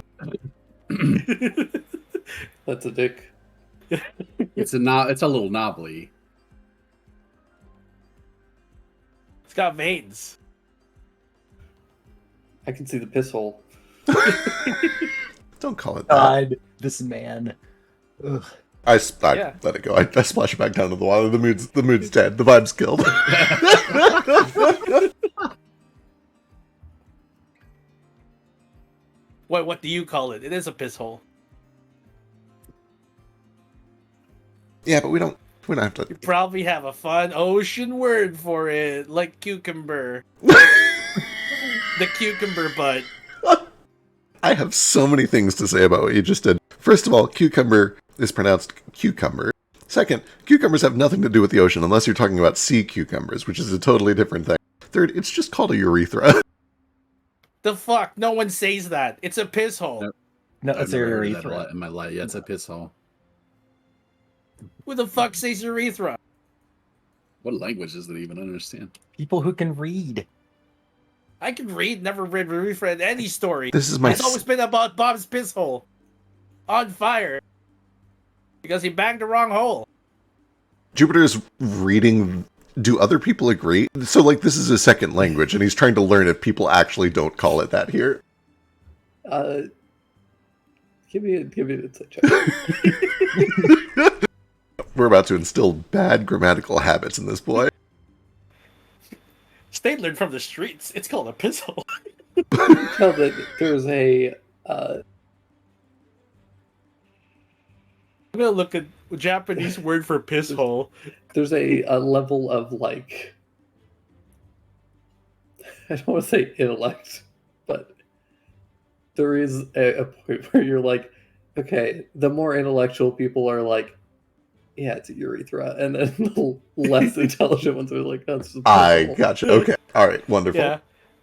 That's a dick. it's a little knobbly. It's got veins. I can see the piss hole. Don't call it that. God, this man. Ugh. I Yeah. let it go. I splash it back down to the water. The mood's dead. The vibe's killed. What do you call it? It is a piss hole. Yeah, but we don't have to. You probably have a fun ocean word for it, like cucumber. The cucumber butt. I have so many things to say about what you just did. First of all, cucumber is pronounced cucumber. Second, cucumbers have nothing to do with the ocean unless you're talking about sea cucumbers, which is a totally different thing. Third, it's just called a urethra. The fuck? No one says that. It's a piss hole. Nope. No, I've it's a never heard of that urethra. in my life. Yeah, it's a piss hole. Who the fuck says urethra? What language does it even understand? People who can read. I can read, never read any story. This is my It's always been about Bob's piss hole on fire because he banged the wrong hole. Jupiter's reading. Do other people agree? So, like, this is a second language, and he's trying to learn if people actually don't call it that here. Give me an insight check. We're about to instill bad grammatical habits in this boy. Stay learned from the streets. It's called a piss hole. Tell that there's a I'm gonna look at the Japanese word for piss hole. there's a level of like, I don't want to say intellect, but there is a point where you're like, okay, the more intellectual people are like, yeah, it's a urethra, and then the less intelligent ones are like, that's just I gotcha. Okay. All right. Wonderful. Yeah.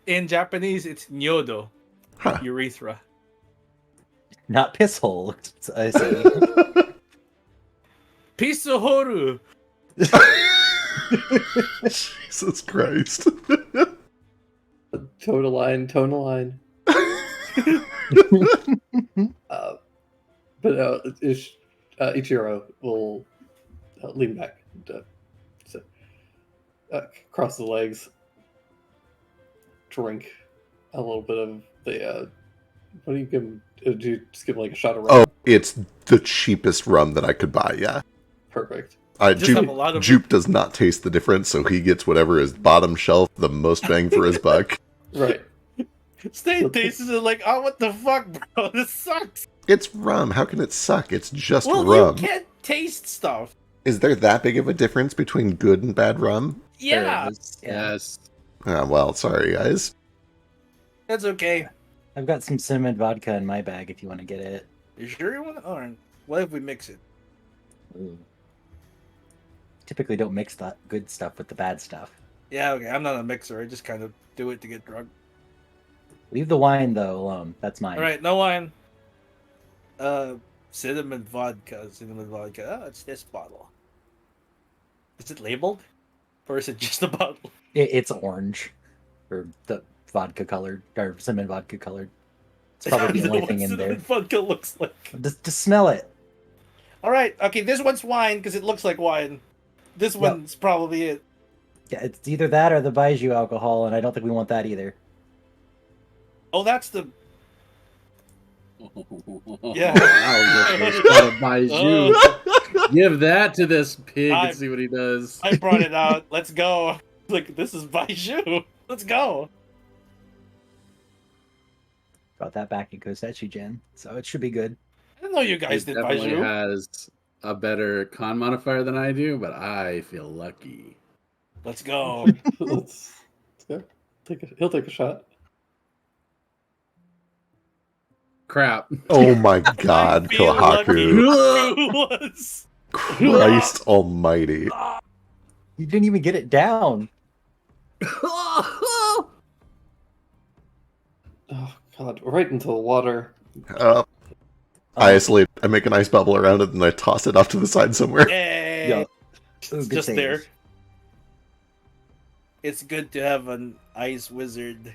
In Japanese, it's nyodo, Huh. urethra. Not piss hole. I say. Pisohoru. Jesus Christ. Tone a line. But Ichiro will lean back and cross the legs, drink a little bit of the. What do you give him? Do you just give him like a shot of rum? Oh, it's the cheapest rum that I could buy, yeah. Perfect. Just have a lot of Jupe does not taste the difference, so he gets whatever is bottom shelf, the most bang for his buck. Right. Stay tastes it like, oh, what the fuck, bro? This sucks. It's rum. How can it suck? It's just Well, rum. you can't taste stuff. Is there that big of a difference between good and bad rum? Yeah, Yes. Well, sorry, guys. that's okay. I've got some cinnamon vodka in my bag if you want to get it. You sure you want to? Or what if we mix it? Ooh. Typically don't mix that good stuff with the bad stuff. Yeah, okay. I'm not a mixer. I just kind of do it to get drunk. Leave the wine though alone. That's mine. All right, no wine. Cinnamon vodka. Oh, it's this bottle. Is it labeled, or is it just a bottle? It's orange, or the vodka colored, or cinnamon vodka colored. It's probably the I don't only know thing what in there. cinnamon vodka looks like. Just smell it. All right, okay. This one's wine because it looks like wine. This one's probably it. Yeah, it's either that or the Baijiu alcohol, and I don't think we want that either. Oh, that's the. Yeah. Wow, your first shot of Baijiu. Give that to this pig and see what he does. I brought it out. Let's go. Like, this is Baijiu. Let's go. Brought that back in Kosetsu Gen, so it should be good. I didn't know you guys It did definitely Baijiu. has a better con modifier than I do, but I feel lucky. Let's go. Let's go. He'll take a shot. Crap. Oh my god, I feel lucky. Kohaku. Who was? Christ almighty. You didn't even get it down. Oh god, right into the water. I isolate, I make an ice bubble around it, and I toss it off to the side somewhere. Yay! Yeah. It's Ooh, good just save. there. It's good to have an ice wizard,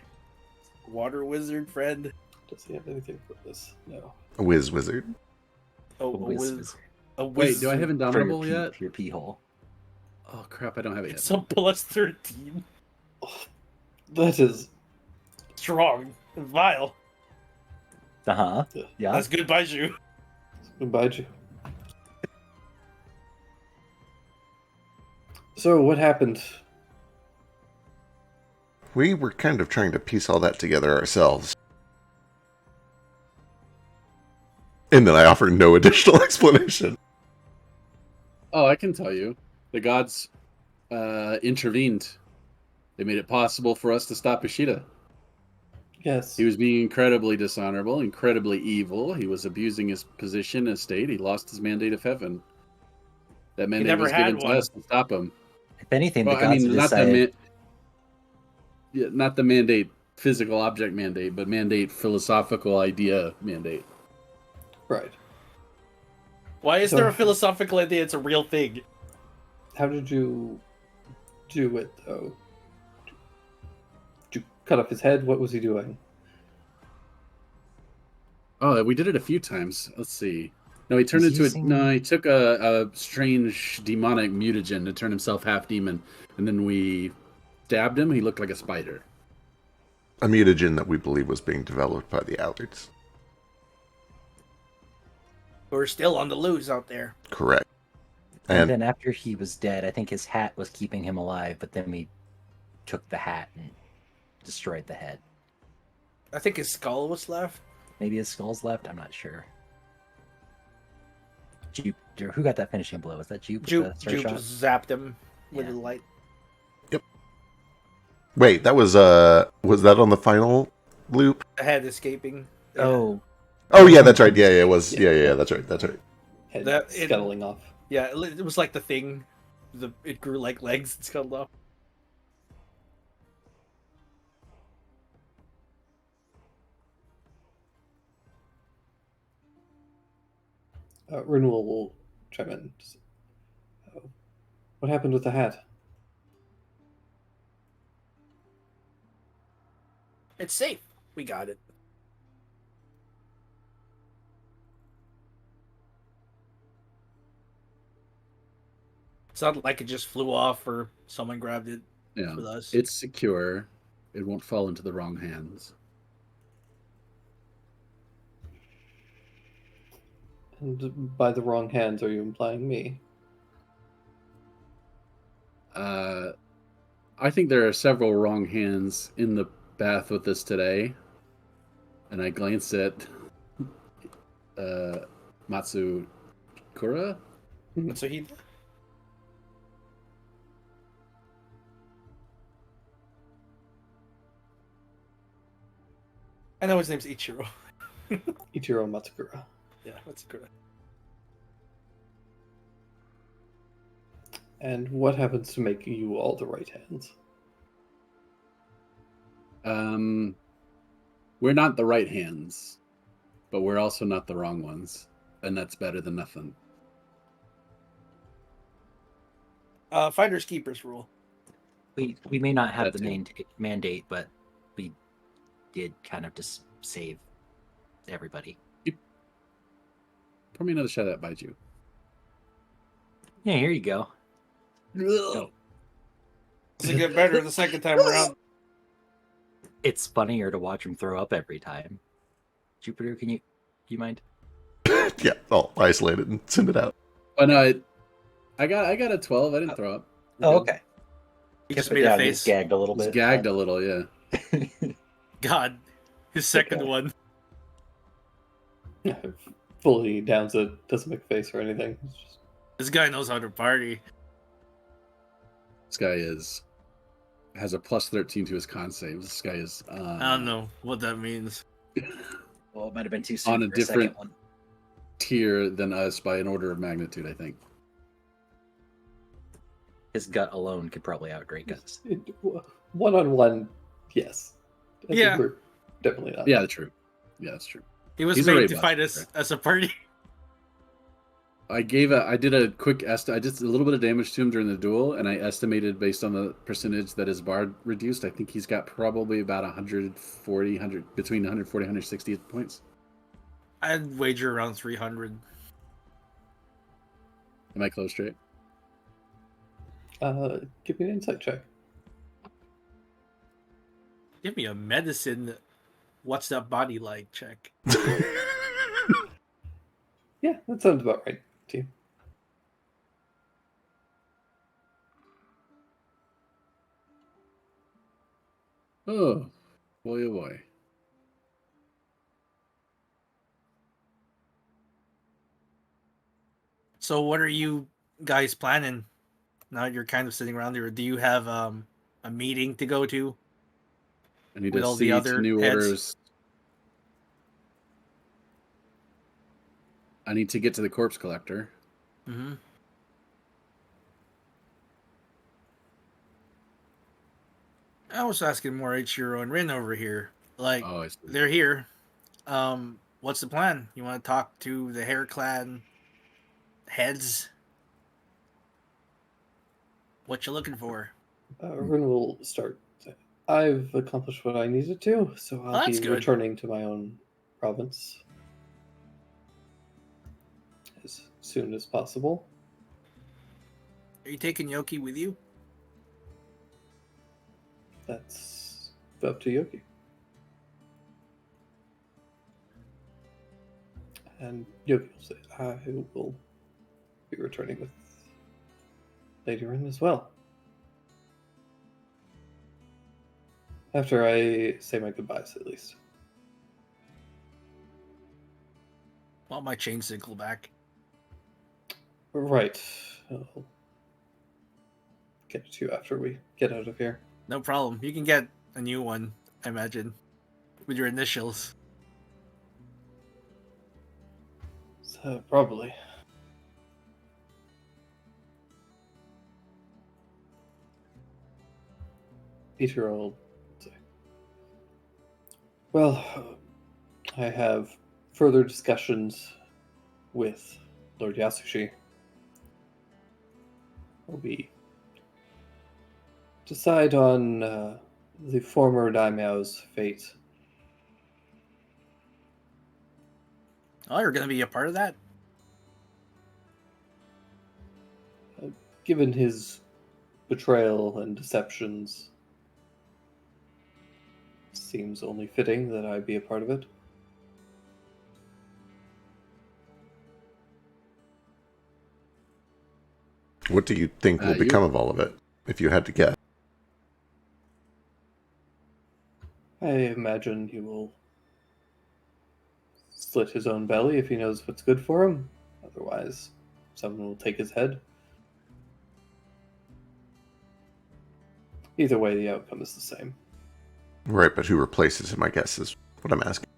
water wizard friend. Does he have anything for this? No. A whiz wizard. Oh, a Wait, do I have For Indomitable your yet? pee, for your pee hole. Oh crap, I don't have it yet. It's a plus 13. That is Strong and vile. Uh-huh. Yeah. That's good, Baiju. Baiju. So what happened? We were kind of trying to piece all that together ourselves. And then I offer no additional explanation. Oh, I can tell you. The gods intervened. They made it possible for us to stop Ishida. Yes. He was being incredibly dishonorable, incredibly evil. He was abusing his position and state. He lost his mandate of heaven. That mandate never was had given to one. us to stop him. If anything, Well, the gods have decided. not the mandate, physical object mandate, but mandate, philosophical idea mandate. Right. Why is So- there a philosophical idea? It's a real thing. How did you do it though? Did you cut off his head? What was he doing? Oh, we did it a few times. Let's see. No, he turned He's into using- No, he took a strange demonic mutagen to turn himself half demon, and then we stabbed him. He looked like a spider. A mutagen that we believe was being developed by the Allards. We're still on the loose out there. Correct. And And then after he was dead, I think his hat was keeping him alive, but then we took the hat and destroyed the head. I think his skull was left. Maybe his skull's left. I'm not sure. Jupe, who got that finishing blow? Was that Jupe? with Jupe the stray shot? zapped him with Yeah. the light. wait, that was that on the final loop? The head escaping. Oh, Oh yeah, that's right. Yeah, it was. Yeah, that's right. That's right. Head That- it- scuttling off. Yeah, it was like the thing. It grew like legs and scuttled off. Renewal will chime in. What happened with the hat? It's safe. We got it. It's not like it just flew off or someone grabbed it Yeah, with us. it's secure. It won't fall into the wrong hands. And by the wrong hands, are you implying me? I think there are several wrong hands in the bath with us today. And I glance at Matsukura. And so he. I know his name's Ichiro. Ichiro Matsukura. Yeah, that's correct. And what happens to make you all the right hands? We're not the right hands, but we're also not the wrong ones. And that's better than nothing. Finders keepers rule. we may not have That the too. main mandate, but we did kind of just save everybody. Pour me another shot of that Baiju. Yeah, here you go. Does it get better the second time around? It's funnier to watch him throw up every time. Jupiter, do you mind? Yeah, I'll isolate it and send it out. Oh no, I got a 12. I didn't throw up. We're good. He Kept just it made a down, face. just gagged a little It's bit. gagged a little, yeah. God, his second one. Fully downs it, doesn't make a face or anything. It's just... This guy knows how to party. This guy has a plus 13 to his con saves. This guy is I don't know what that means. Well, it might have been too soon On a for a second different- one. tier than us by an order of magnitude, I think. His gut alone could probably outrank us. One-on-one, yes. I think Yeah. we're definitely not. Yeah, true. Yeah, that's true. He was He's a made raid to boss, fight us okay. as a party. I did a quick estimate. I did a little bit of damage to him during the duel, and I estimated based on the percentage that his bard reduced. I think he's got probably about 140, between 140 and 160 hit points. I'd wager around 300. Am I close straight? Give me an insight check. Give me a medicine. What's that body like? Check. Yeah, that sounds about right to you. Oh, boy, oh boy. So, what are you guys planning? Now you're kind of sitting around there. Do you have a meeting to go to? I need With to all the see other new heads? orders. I need to get to the corpse collector. Mm-hmm. I was asking more Ichiro and Rin over here. Like, Oh, I see. they're here. What's the plan? You want to talk to the hair-clad heads? What you looking for? Rin will start. I've accomplished what I needed to, so I'll That's be good. returning to my own province as soon as possible. Are you taking Yoki with you? That's up to Yoki. And Yoki will say, I will be returning with Lady Rin as well. After I say my goodbyes, at least. Want my chain sickle back? Right. I'll get it to you after we get out of here. No problem. You can get a new one, I imagine, with your initials. So, probably. Peter will say, well, I have further discussions with Lord Yasushi. We decide on the former daimyo's fate. Oh, you're going to be a part of that? Given his betrayal and deceptions, seems only fitting that I be a part of it. What do you think will become of all of it, if you had to guess? I imagine he will slit his own belly if he knows what's good for him. Otherwise, someone will take his head. Either way, the outcome is the same. Right, but who replaces him, I guess, is what I'm asking.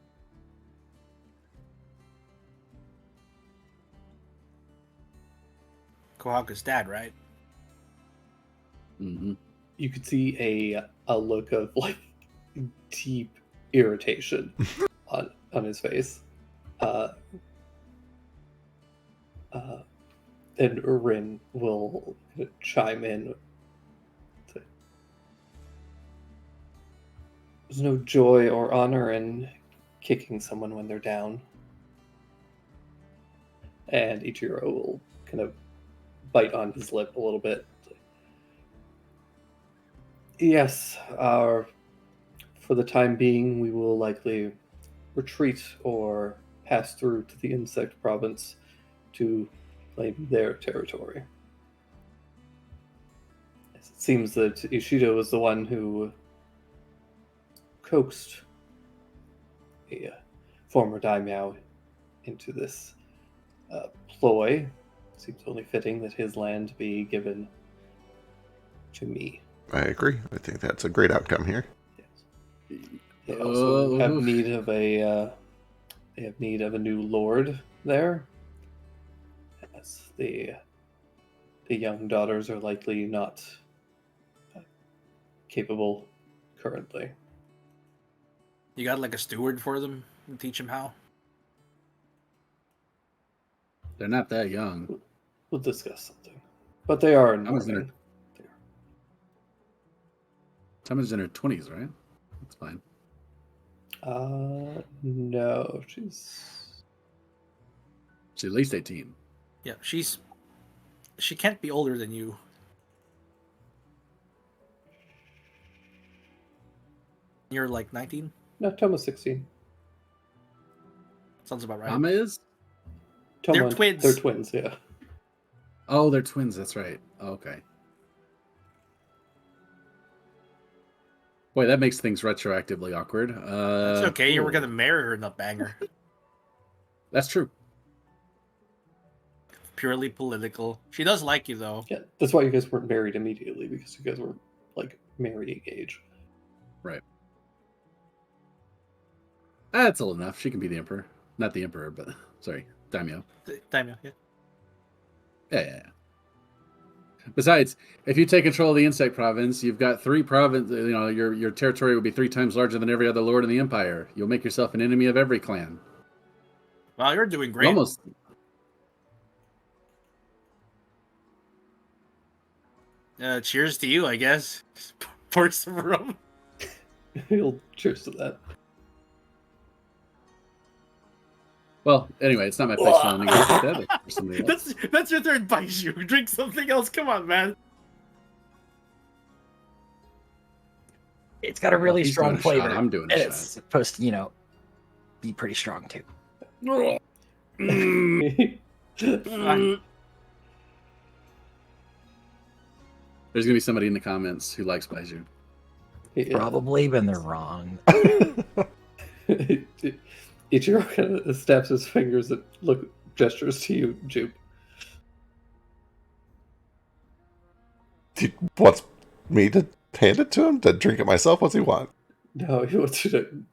Kohaku's dad, right? Mm-hmm. You could see a look of like deep irritation on his face. And Rin will chime in. There's no joy or honor in kicking someone when they're down. And Ichiro will kind of bite on his lip a little bit. Yes, for the time being, we will likely retreat or pass through to the insect province to claim their territory. It seems that Ishido was the one who coaxed a former daimyo into this ploy. Seems only fitting that his land be given to me. I agree. I think that's a great outcome here. Yes. They also have need of a new lord there, as the young daughters are likely not capable currently. You got like a steward for them and teach them how? They're not that young. We'll discuss something. But they are in Someone's in mourning. Someone's in her 20s, right? That's fine. No, she's She's at least 18. Yeah, she can't be older than you. You're like 19? no, Toma's 16. Sounds about right. Mama is? Toma, They're twins. They're twins, yeah. Oh, they're twins. That's right. Okay. Boy, that makes things retroactively awkward. That's okay. You were ooh. going to marry her, not bang her. That's true. Purely political. She does like you, though. Yeah, that's why you guys weren't married immediately, because you guys were like marrying age. Right. That's old enough. She can be the emperor. Not the emperor, but sorry, daimyo. Daimyo, yeah. Yeah. Besides, if you take control of the insect province, you've got 3 provinces. You know, your territory will be 3 times larger than every other lord in the empire. You'll make yourself an enemy of every clan. Well, you're doing great. Cheers to you, I guess. Pour some rum. He'll cheers to that. Well, anyway, it's not my place to negotiate that. But for somebody else. That's your third Baiju. Drink something else. Come on, man. It's got a really He's strong doing a shot, flavor. I'm doing a and shot. it's supposed to, be pretty strong too. There's gonna be somebody in the comments who likes Baiju. Yeah. Probably, but they're wrong. Ichiro kind of snaps his fingers and gestures to you, Jupe. He wants me to hand it to him to drink it myself. What's he want? No, he wants you to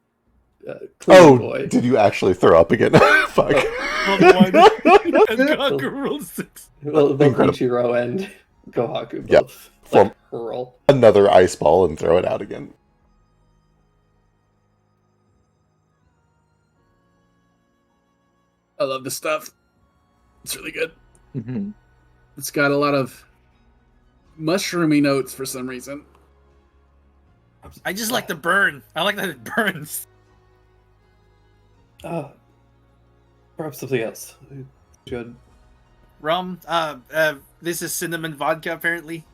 clean boy. Did you actually throw up again? Fuck. Roll 1 and Gaku rolled 6. Well, both Incredible. Ichiro and Gohaku both Yep. like, hurl. Another ice ball and throw it out again. I love this stuff. It's really good. Mhm. It's got a lot of mushroomy notes for some reason. I just like the burn. I like that it burns. Perhaps something else. Good. Rum. This is cinnamon vodka, apparently.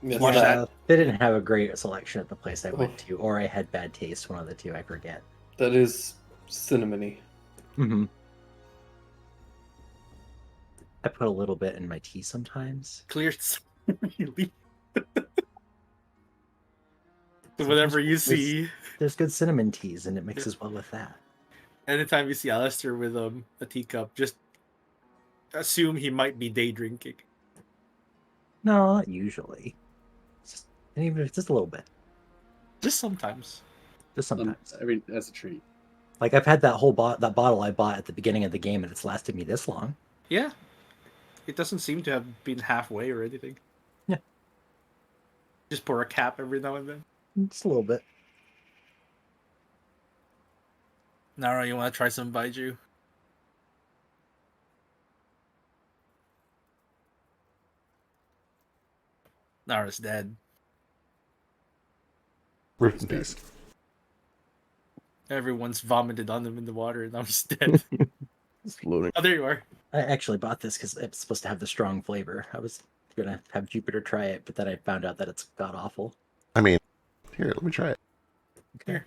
Yes, Watch that. They didn't have a great selection at the place I went to, or I had bad taste. One of the two, I forget. That is cinnamony. Mm-hmm. I put a little bit in my tea sometimes. Clear. Really. Whatever you see. There's good cinnamon teas, and it mixes well with that. Anytime you see Alistair with a teacup, just assume he might be day drinking. No, not usually. And even if it's just a little bit, Just sometimes. just sometimes. I mean, that's a treat. Like I've had that whole that bottle I bought at the beginning of the game, and it's lasted me this long. Yeah. It doesn't seem to have been halfway or anything. Yeah. Just pour a cap every now and then. Just a little bit. Nara, you want to try some Baiju? Nara's dead. Rip in peace. Everyone's vomited on him in the water, and now he's dead. It's loading. Oh, there you are. I actually bought this because it's supposed to have the strong flavor. I was gonna have Jupiter try it, but then I found out that it's god awful. I mean, here, let me try it. Here.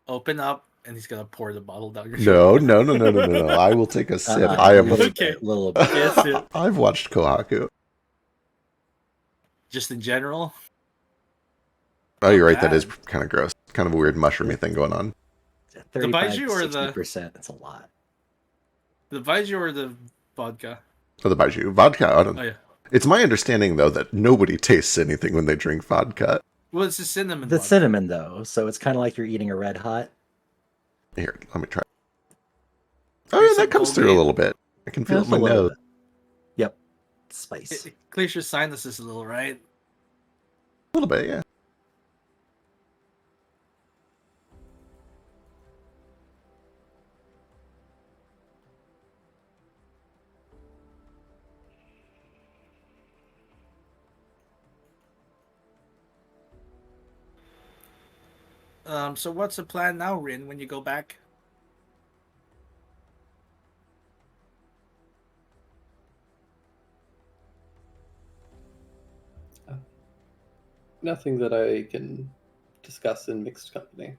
Open up, and he's gonna pour the bottle down your No. I will take a sip. I am. Okay. Little bit. Yes, it. I've watched Kohaku. Just in general. Oh, you're right. bad. That is kind of gross. Kind of a weird mushroomy thing going on. 35 Baiju or the- 60%. That's a lot. The Baiju or the vodka? Oh, the Baiju vodka. I don't. Oh yeah. It's my understanding though that nobody tastes anything when they drink vodka. Well, it's the cinnamon. The vodka. cinnamon though, so it's kind of like you're eating a red hot. Here, let me try. Oh yeah, that comes through a little bit. I can feel it in Just my a little nose. bit. Yep. Spice. It clears your sinuses a little, right? A little bit, yeah. So what's the plan now, Rin, when you go back? Nothing that I can discuss in mixed company.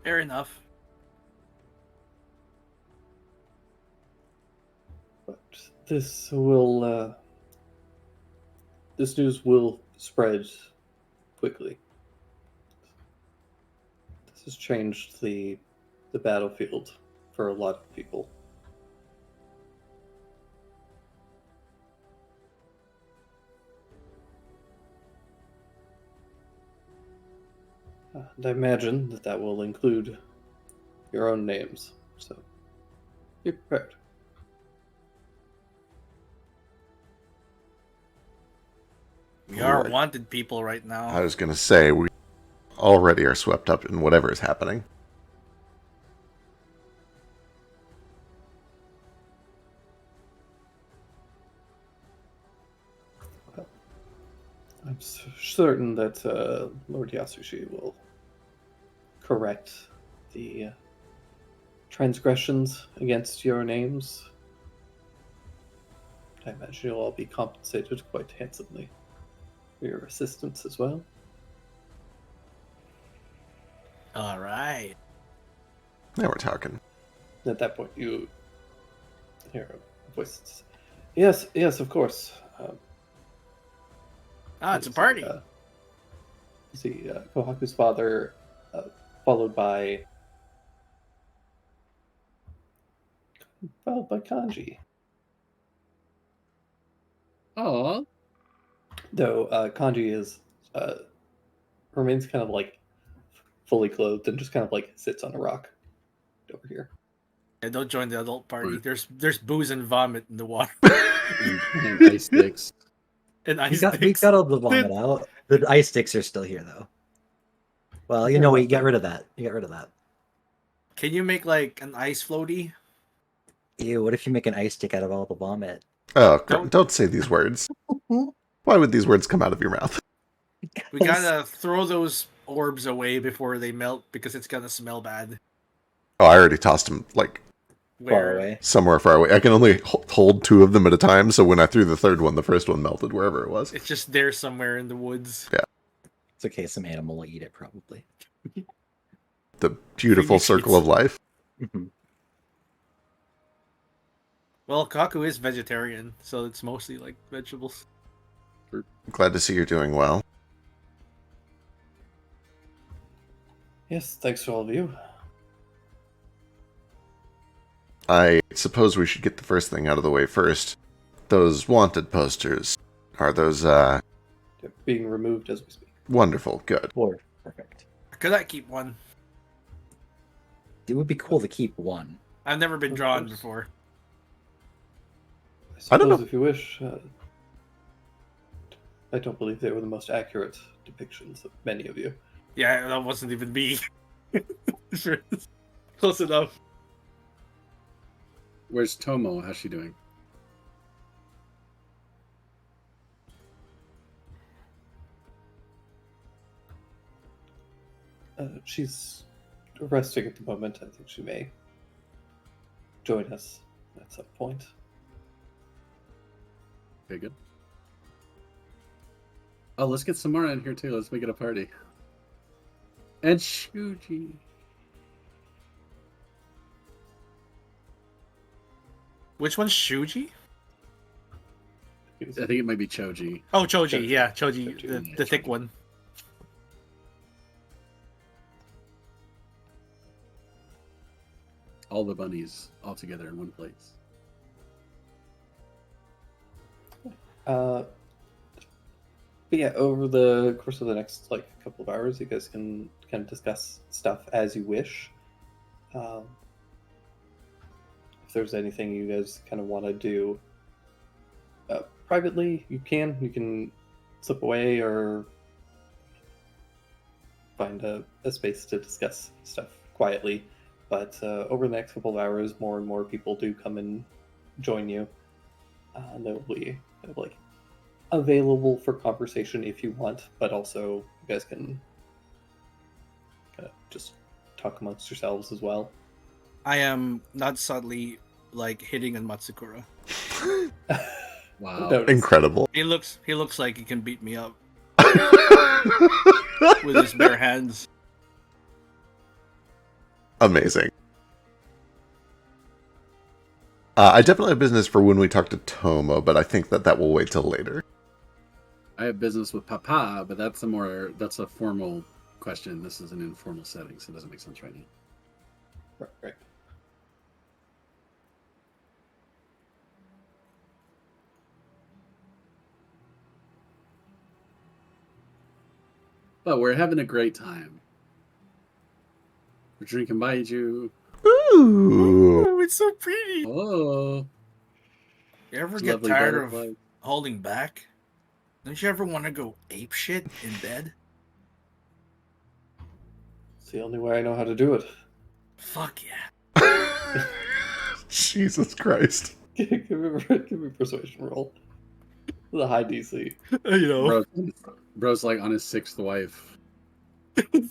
Fair enough. But this will, this news will spread quickly. This has changed the battlefield for a lot of people. And I imagine that will include your own names, so be prepared. We are Right. wanted people right I now. was gonna say we already are swept up in whatever is happening. certain that Lord Yasushi will correct the transgressions against your names. I imagine you'll all be compensated quite handsomely for your assistance as well. All right. Now we're talking. At that point, you hear a voice. That says, yes, yes, of course. It's a party. See, Kohaku's father, followed by Kanji. Oh, Though Kanji is remains kind of like fully clothed and just kind of like sits on a rock over here. Yeah, don't join the adult party. Right. There's booze and vomit in the water. and ice sticks. And ice We sticks. got all the vomit out. The ice sticks are still here though. Well, you know what? You got rid of that. You got rid of that. Can you make like an ice floaty? Ew, what if you make an ice stick out of all the vomit? Oh, don't say these words. Why would these words come out of your mouth? We gotta throw those orbs away before they melt because it's gonna smell bad. Oh, I already tossed them like Far away. somewhere far away. I can only hold 2 of them at a time, so when I threw the third one, the first one melted wherever it was. It's just there somewhere in the woods. It's okay, some animal will eat it probably. The beautiful Freaky circle shits. of life. Mhm. Well, Kaku is vegetarian, so it's mostly like vegetables. Glad to see you're doing well. Yes, thanks to all of you. I suppose we should get the first thing out of the way first. Those wanted posters. Are those, They're being removed as we speak. wonderful, good. Or perfect. Could I keep one? It would be cool to keep one. I've never been Of drawn course. before. I I don't suppose know. if you wish. I don't believe they were the most accurate depictions of many of you. Yeah, that wasn't even me. Sure. Close enough. Where's Tomo? How's she doing? She's resting at the moment. I think she may join us at some point. Okay, good. Oh, let's get Samara in here too. Let's make it a party. And Shuji. Which one's Shuji? I think it might be Choji. Oh, Choji. Choji. Yeah, Choji, Choji. the thick one. All the bunnies all together in one place. But yeah, over the course of the next like couple of hours, you guys can kind of discuss stuff as you wish. If there's anything you guys kind of want to do privately, you can slip away or find a space to discuss stuff quietly. But over the next couple of hours, more and more people do come and join you. And they'll be kind of like available for conversation if you want, but also you guys can kind of just talk amongst yourselves as well. I am not subtly like hitting on Matsukura. Wow. No, Incredible. He looks like he can beat me up with his bare hands. Amazing. I definitely have business for when we talk to Tomo, but I think that will wait till later. I have business with Papa, but that's a formal question. This is an informal setting, so it doesn't make sense right now. Right. But we're having a great time. We're drinking Baiju. Ooh. Oh, it's so pretty. Oh, You ever it's get lovely tired of butterfly. holding back? Don't you ever want to go ape shit in bed? It's the only way I know how to do it. Fuck yeah. Jesus Christ. Give me a persuasion roll. The high DC. You know, Bro's like on his 6th wife. the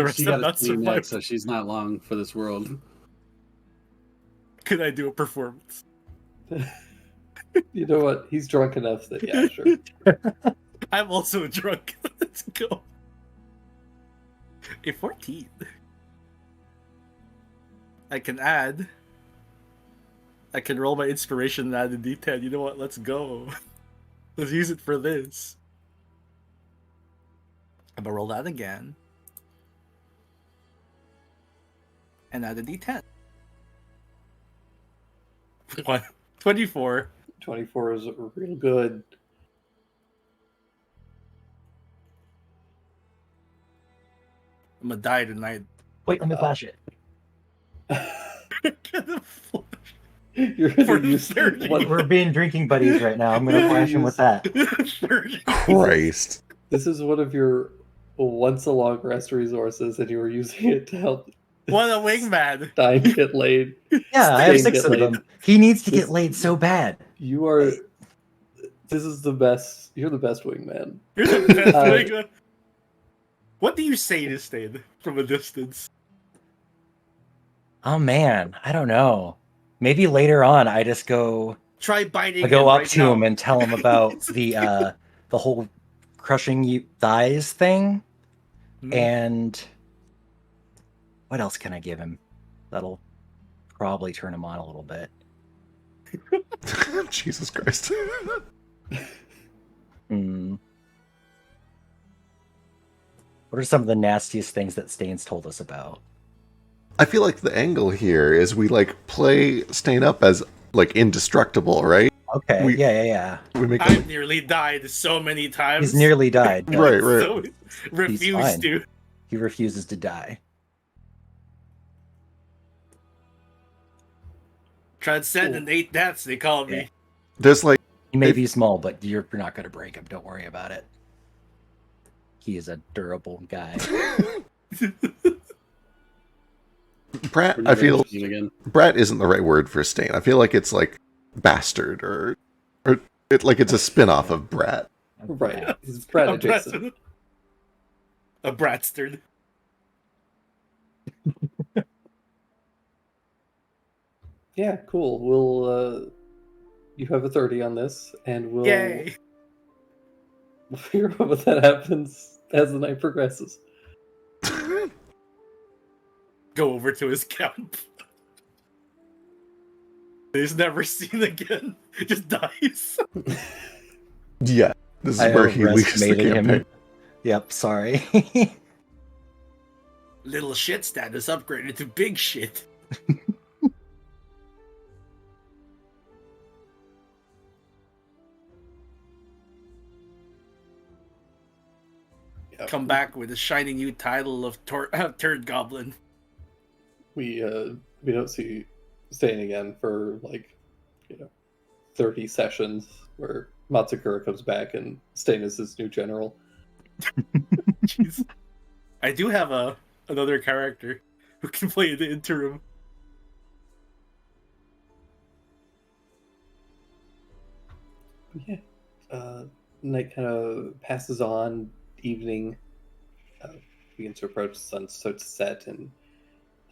rest She have got a not queen yet, survived. so she's not long for this world. Could I do a performance? You know what? He's drunk enough that yeah, sure. I'm also drunk. Let's go. A 14. I can add. I can roll my inspiration and add a D10. You know what? Let's go. Let's use it for this. I'm gonna roll that again. And add a D10. 24. 24 is real good. I'm gonna die tonight. Wait, let me flash it. You're For gonna use 30. We're being drinking buddies right now. I'm gonna flash him with that. 30. Christ. This is one of your once a long rest resources, and you were using it to help What a wingman. Stein get laid. Yeah, I have Staying 6 get of laid. them. He needs to This- get laid so bad. You are. This is the best. You're the best wingman. You're the best Uh, wingman. What do you say to Stain from a distance? Oh man, I don't know. Maybe later on I just go Try biting I go him up right to now. him and tell him about the whole crushing you thighs thing. Hmm. And what else can I give him? That'll probably turn him on a little bit. Jesus Christ. Hmm. What are some of the nastiest things that Stain's told us about? I feel like the angle here is we like play Stain up as like indestructible, right? Okay, We- yeah. We make I've him, nearly died so many times. He's nearly died. but Right, right. So refused fine. to. He refuses to die. Transcendent 8 deaths, they call me. there's like He may If- be small, but you're not going to break him. Don't worry about it. He is a durable guy. Brat. We're I never feel interested again. Brat isn't the right word for Stain. I feel like it's like bastard or it like it's a spin-off of Brat. Right. He's Brad A adjacent. A bratstard. Yeah, cool. We'll. You have a 30 on this, and we'll Yay. figure out what that happens as the night progresses. Go over to his camp. He's never seen again. He just dies. Yeah, this is I where he leaves the overestimated him. campaign. Yep, sorry. Little shit status upgraded to big shit. Yeah, Come back with a shiny new title of Turd Goblin. We don't see Stain again for 30 sessions where Matsukura comes back and Stain is his new general. Jeez. I do have another character who can play the interim. Yeah. Night kind of passes on, evening begins to approach, the sun starts to set, and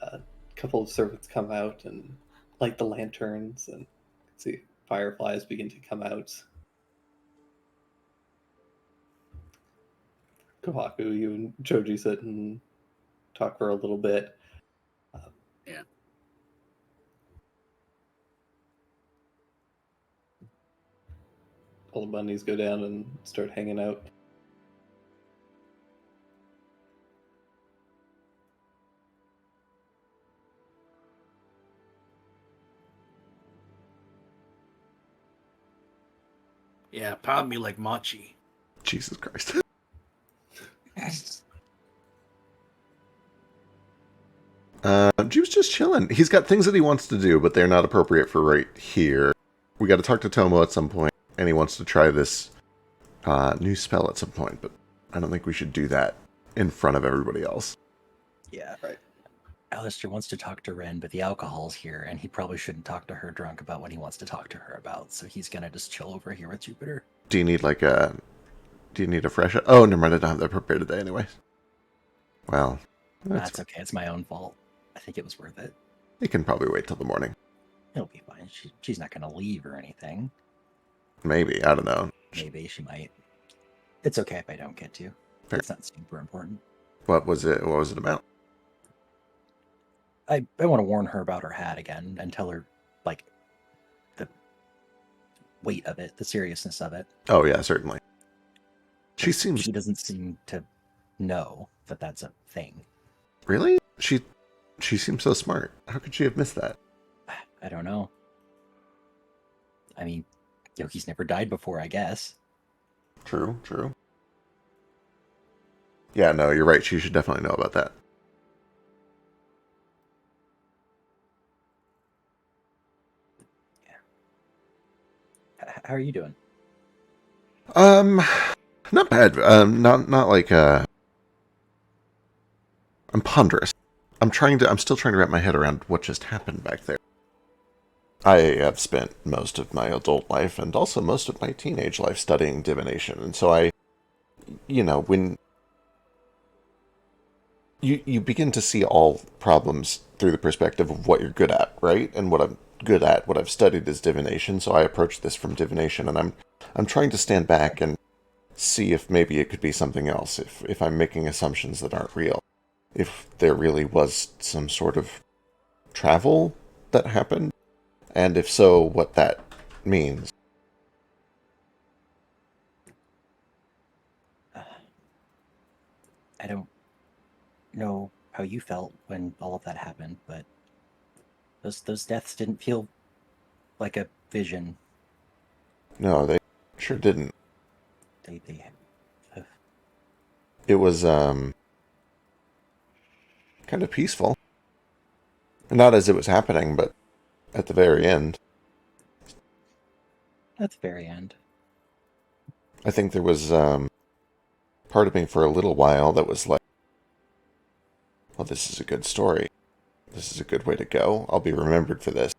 a couple of servants come out and light the lanterns, and see fireflies begin to come out. Kohaku, you and Choji sit and talk for a little bit. Yeah. All the bunnies go down and start hanging out. Yeah, pound me like Machi. Jesus Christ. Juice just chilling. He's got things that he wants to do, but they're not appropriate for right here. We got to talk to Tomo at some point, and he wants to try this new spell at some point, but I don't think we should do that in front of everybody else. Yeah. Right. Alistair wants to talk to Ren, but the alcohol's here, and he probably shouldn't talk to her drunk about what he wants to talk to her about. So he's gonna just chill over here with Jupiter. Do you need like a? Do you need a fresh? Oh, never mind. I don't have that prepared today, anyway. Well, That's okay. It's my own fault. I think it was worth it. it can probably wait till the morning. It'll be fine. She's not going to leave or anything. Maybe, I don't know. Maybe she might. It's okay if I don't get to. Fair. It's not super important. What was it? What was it about? I want to warn her about her hat again and tell her, like, the weight of it, the seriousness of it. Oh yeah, certainly. She seems She doesn't seem to know that that's a thing. really. She seems so smart. How could she have missed that? I don't know. I mean, Yoki's never died before, I guess. True, true. Yeah, no, you're right. She should definitely know about that. How are you doing? Not bad. Not like I'm ponderous. I'm still trying to wrap my head around what just happened back there. I have spent most of my adult life and also most of my teenage life studying divination, and so when you begin to see all problems through the perspective of what you're good at, right? And what I'm good at, what I've studied is divination, so I approach this from divination, and I'm trying to stand back and see if maybe it could be something else, if I'm making assumptions that aren't real. If there really was some sort of travel that happened, and if so, what that means. I don't know how you felt when all of that happened, but those deaths didn't feel like a vision. No, they sure didn't. They It was, kind of peaceful. Not as it was happening, but at the very end. at the very end. I think there was, part of me for a little while that was like, well, this is a good story. This is a good way to go. I'll be remembered for this.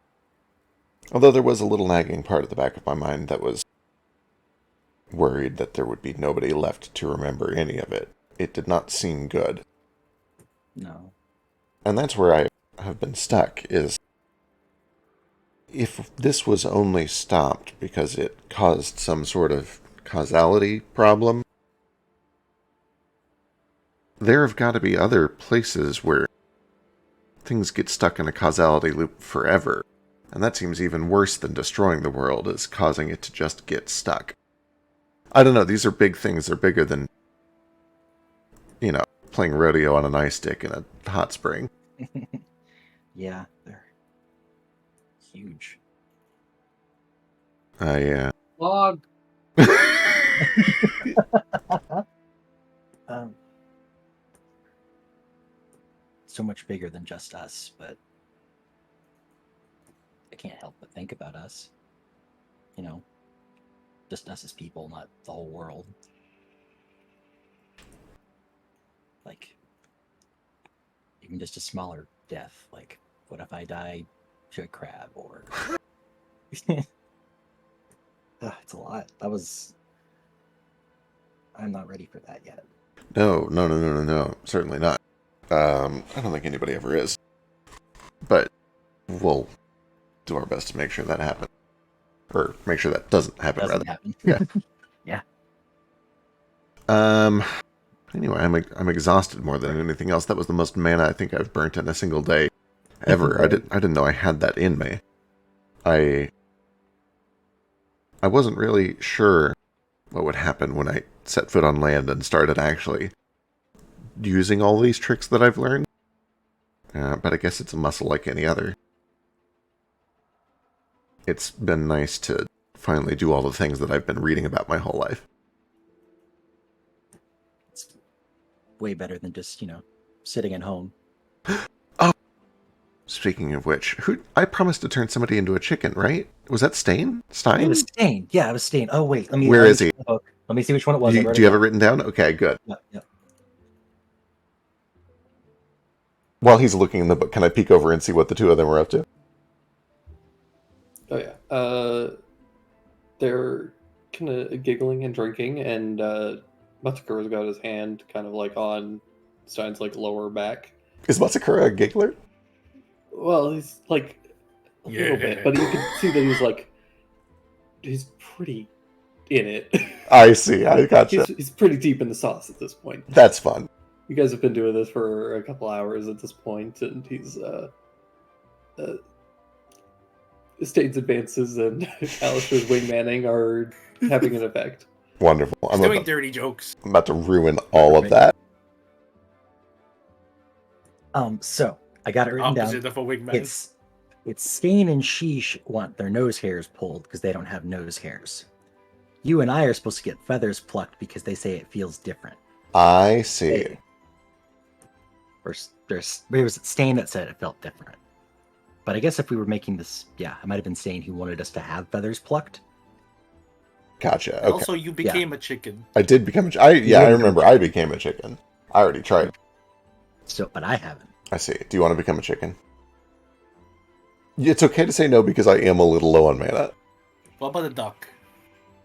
Although there was a little nagging part at the back of my mind that was worried that there would be nobody left to remember any of it. It did not seem good. No. And that's where I have been stuck, is if this was only stopped because it caused some sort of causality problem, there have got to be other places where things get stuck in a causality loop forever. And that seems even worse than destroying the world, is causing it to just get stuck. I don't know, these are big things. They're bigger than, playing rodeo on an ice stick in a hot spring. Yeah, they're huge. Log. So much bigger than just us, but I can't help but think about us. Just us as people, not the whole world. Like, even just a smaller death. Like, what if I die to a crab? Or it's a lot. I'm not ready for that yet. No, certainly not. I don't think anybody ever is. But we'll do our best to make sure that happens. Or make sure that doesn't happen, Doesn't rather. happen. Yeah. Anyway, I'm exhausted more than anything else. That was the most mana I think I've burnt in a single day ever. I didn't know I had that in me. I wasn't really sure what would happen when I set foot on land and started actually using all these tricks that I've learned. But I guess it's a muscle like any other. It's been nice to finally do all the things that I've been reading about my whole life. It's way better than just, sitting at home. Oh! Speaking of which, I promised to turn somebody into a chicken, right? Was that Stein? It was Stain. Yeah, it was Stain. Oh, wait. Where is he? Let me see which one it was. Do you have it written down? Okay, good. Yeah. While he's looking in the book, can I peek over and see what the two of them were up to? Oh yeah. They're kind of giggling and drinking, and Matsukura's got his hand kind of like on Stein's like lower back. Is Matsukura a giggler? Well, he's like a little bit, but you can see that he's pretty in it. I see. I gotcha. He's pretty deep in the sauce at this point. That's fun. You guys have been doing this for a couple hours at this point, and he's State's advances and Alistair's wingmanning are having an effect. Wonderful. He's doing dirty jokes. I'm about to ruin all of that. So I got it written down. Opposite of a wingman. It's Stain and Sheesh want their nose hairs pulled because they don't have nose hairs. You and I are supposed to get feathers plucked because they say it feels different. I see. Or it was Stain that said it felt different. But I guess if we were making this, yeah, it might have been Stain who wanted us to have feathers plucked. Gotcha. Okay. Also, you became a chicken. I did become a chicken. I remember I became a chicken. I already tried. So, but I haven't. I see. Do you want to become a chicken? It's okay to say no because I am a little low on mana. What about a duck?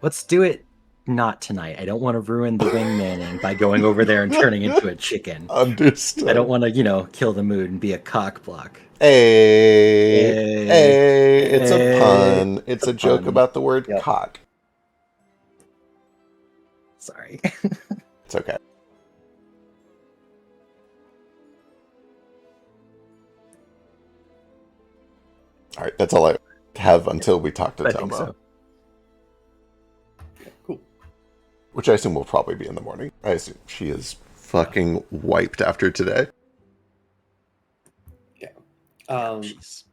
Let's do it not tonight. I don't want to ruin the wingmanning by going over there and turning into a chicken. Understood. I don't want to, kill the mood and be a cock block. Hey, it's a pun. It's a joke pun. about the word Yep. cock. Sorry. It's okay. All right, that's all I have until we talk to I Tomo. think so. Cool. Which I assume will probably be in the morning. I assume she is fucking wiped after today. Jeez.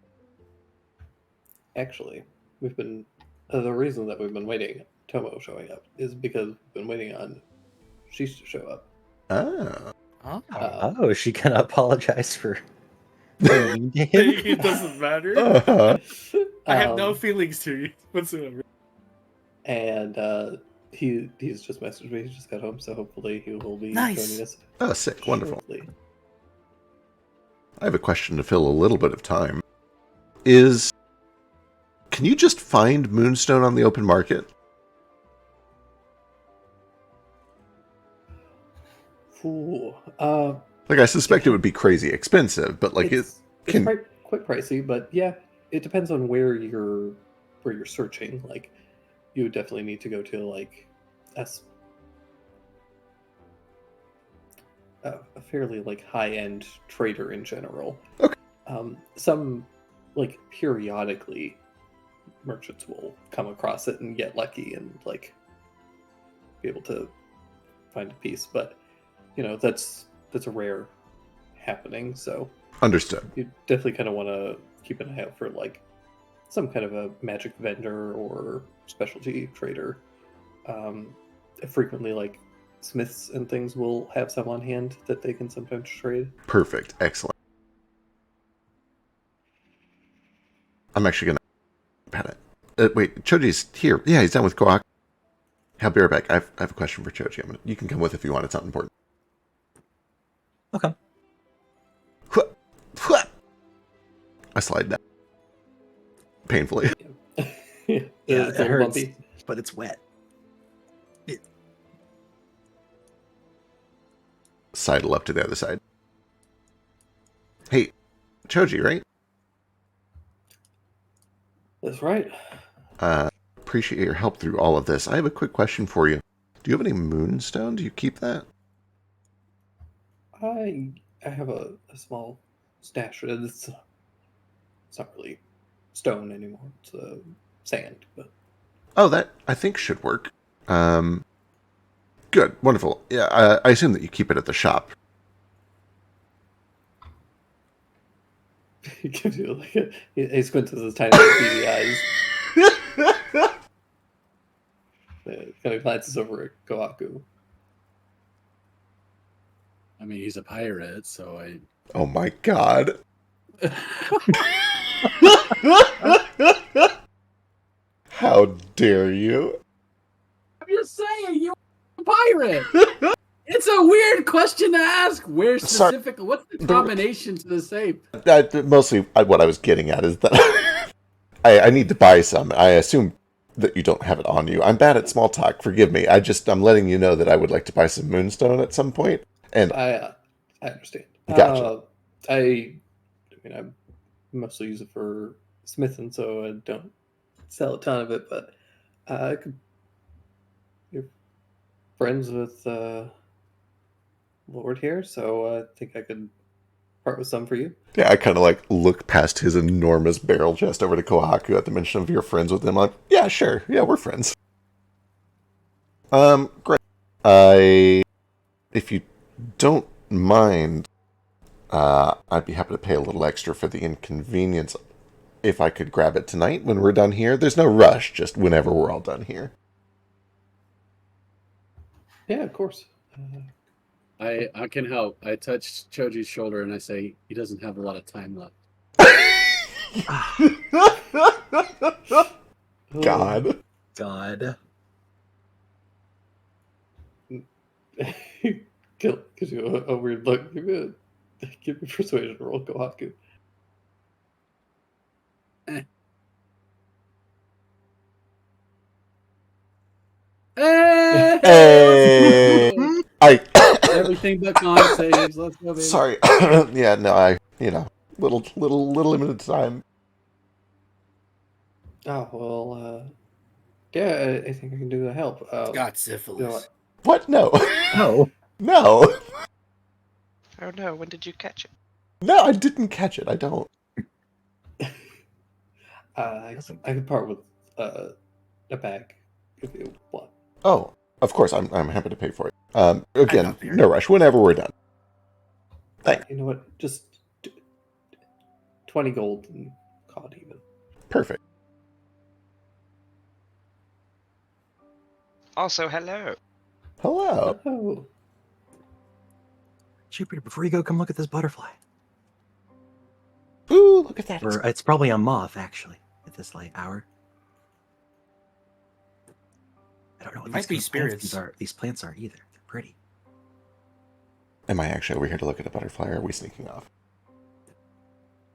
Actually, we've been the reason that we've been waiting Tomo showing up is because we've been waiting on Sheesh to show up. Ah. Oh, is she gonna apologize for being mean to him? It doesn't matter. Uh-huh. I have no Um, feelings to you whatsoever. And he's just messaged me. He just got home, so hopefully he will be Nice. joining us. Oh, sick. Wonderful. shortly. I have a question to fill a little bit of time. Can you just find Moonstone on the open market? Ooh, Like, I suspect it would be crazy expensive, but like it's can- quite pricey, but yeah, it depends on where you're searching. Like, you would definitely need to go to like a fairly like high-end trader in general. Okay. Some like periodically merchants will come across it and get lucky and like be able to find a piece, but that's a rare happening, so understood. you definitely kind of want to keep an eye out for like some kind of a magic vendor or specialty trader. Frequently, like smiths and things will have some on hand that they can sometimes trade. Perfect. Excellent. I'm actually gonna pat it. Wait, Choji's here. Yeah, he's down with Koak. I'll be right back. I have a question for Choji. You can come with if you want. It's not important. Okay. I slide down painfully. Yeah, Yeah, it's it a little hurts, bumpy. but it's wet. Sidle up to the other side. Hey, Choji, right? That's right. Appreciate your help through all of this. I have a quick question for you. Do you have any moonstone? Do you keep that? I have a small stash. It's not really stone anymore. It's sand, but Oh, that I think should work. Good, wonderful. Yeah, I assume that you keep it at the shop. he gives you like he squints his tiny little beady eyes. Kind of glances over at Kohaku. I mean, he's a pirate, so I. Oh my god. How dare you? I'm just saying, you're a pirate. It's a weird question to ask. Where Sorry. specifically? What's the combination to the safe? Mostly what I was getting at is that I need to buy some. I assume that you don't have it on you. I'm bad at small talk. Forgive me. I'm letting you know that I would like to buy some moonstone at some point. And I understand. Gotcha. I mean, I mostly use it for smithing, so I don't sell a ton of it. But I could. You're friends with Lord here, so I think I could part with some for you. yeah, I kind of like look past his enormous barrel chest over to Kohaku at the mention of you're friends with him. I'm like, yeah, sure. Yeah, we're friends. Great. If you don't mind, I'd be happy to pay a little extra for the inconvenience if I could grab it tonight when we're done here. There's no rush, just whenever we're all done here. Yeah, of course. I can help. I touch Choji's shoulder and I say he doesn't have a lot of time left. God. God. Gives you a weird look. Give me persuasion roll, Kohaku. Hey! I Everything but con saves. Let's go, baby. sorry. Yeah, no, little limited time. Oh well, yeah, I think I can do the help. Got syphilis. You know what? What? No. No. No. Oh no, when did you catch it? No, I didn't catch it. I don't. I could part with a bag if you want. Oh, of course, I'm happy to pay for it. Again, got there. no rush. Whenever we're done. Thanks. You know what? Just 20 gold and call it even. Perfect. Also, hello. Hello. Oh, Jupiter, before you go, come look at this butterfly. Ooh, look at that. Or it's probably a moth, actually, at this late hour. I don't know what Might these be kind of plants spirits. these plants are either. They're pretty. Am I actually over here to look at a butterfly, or are we sneaking off?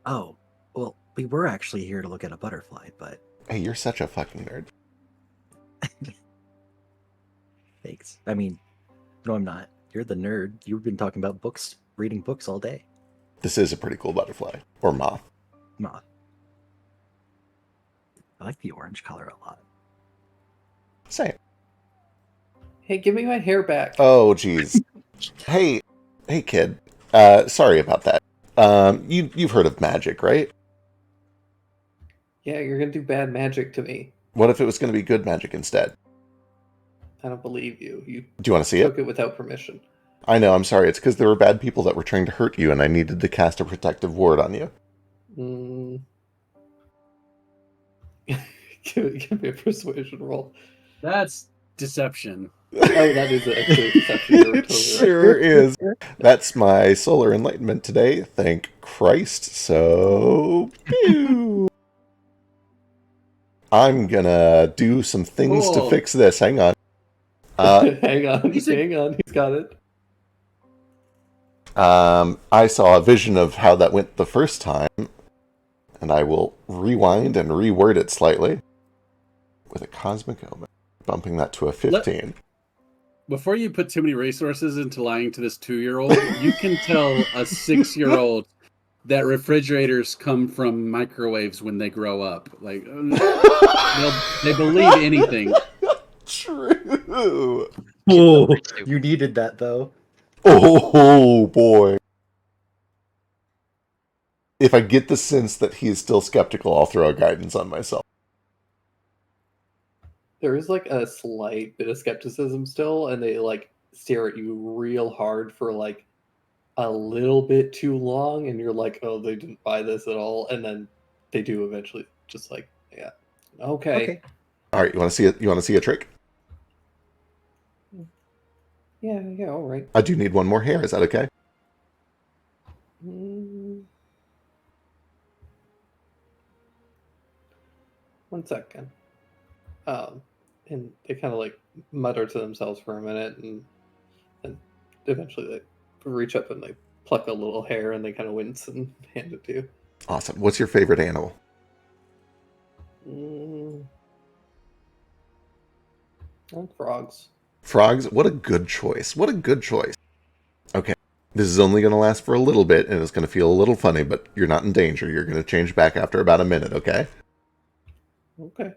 Oh, well, we were actually here to look at a butterfly, but Hey, you're such a fucking nerd. thanks. I mean, no, I'm not. You're the nerd. You've been talking about books, reading books all day. This is a pretty cool butterfly. Or moth. Moth. I like the orange color a lot. Same. hey, give me my hair back. Oh, jeez. Hey, kid. Sorry about that. You've heard of magic, right? Yeah, you're gonna do bad magic to me. What if it was going to be good magic instead? I don't believe you. You Do you want to see it? took it without permission. I know, I'm sorry. It's because there were bad people that were trying to hurt you, and I needed to cast a protective ward on you. Give me a persuasion roll. That's deception. Oh, that is actually a deception. You're It totally sure is. That's my solar enlightenment today. Thank Christ. So, pew. I'm gonna do some things to Cool. fix this. Hang on. hang on, He's a- hang on. He's got it. I saw a vision of how that went the first time, and I will rewind and reword it slightly with a cosmic omen, bumping that to a 15. Before you put too many resources into lying to this 2-year-old, you can tell a 6-year-old that refrigerators come from microwaves when they grow up. Like, they believe anything. True. Oh, you needed that though. Oh boy. If I get the sense that he is still skeptical, I'll throw a guidance on myself. There is like a slight bit of skepticism still, and they like stare at you real hard for like a little bit too long, and you're like, oh, they didn't buy this at all, and then they do eventually. Just like, yeah, okay. All right, you want to see it? You want to see a trick? Yeah, all right. I do need one more hair. Is that okay? Mm. 1 second. And they kind of like mutter to themselves for a minute, and eventually they reach up and they pluck a little hair, and they kind of wince and hand it to you. Awesome. What's your favorite animal? I like frogs. Frogs? What a good choice. What a good choice. Okay. This is only going to last for a little bit, and it's going to feel a little funny, but you're not in danger. You're going to change back after about a minute, okay? Okay.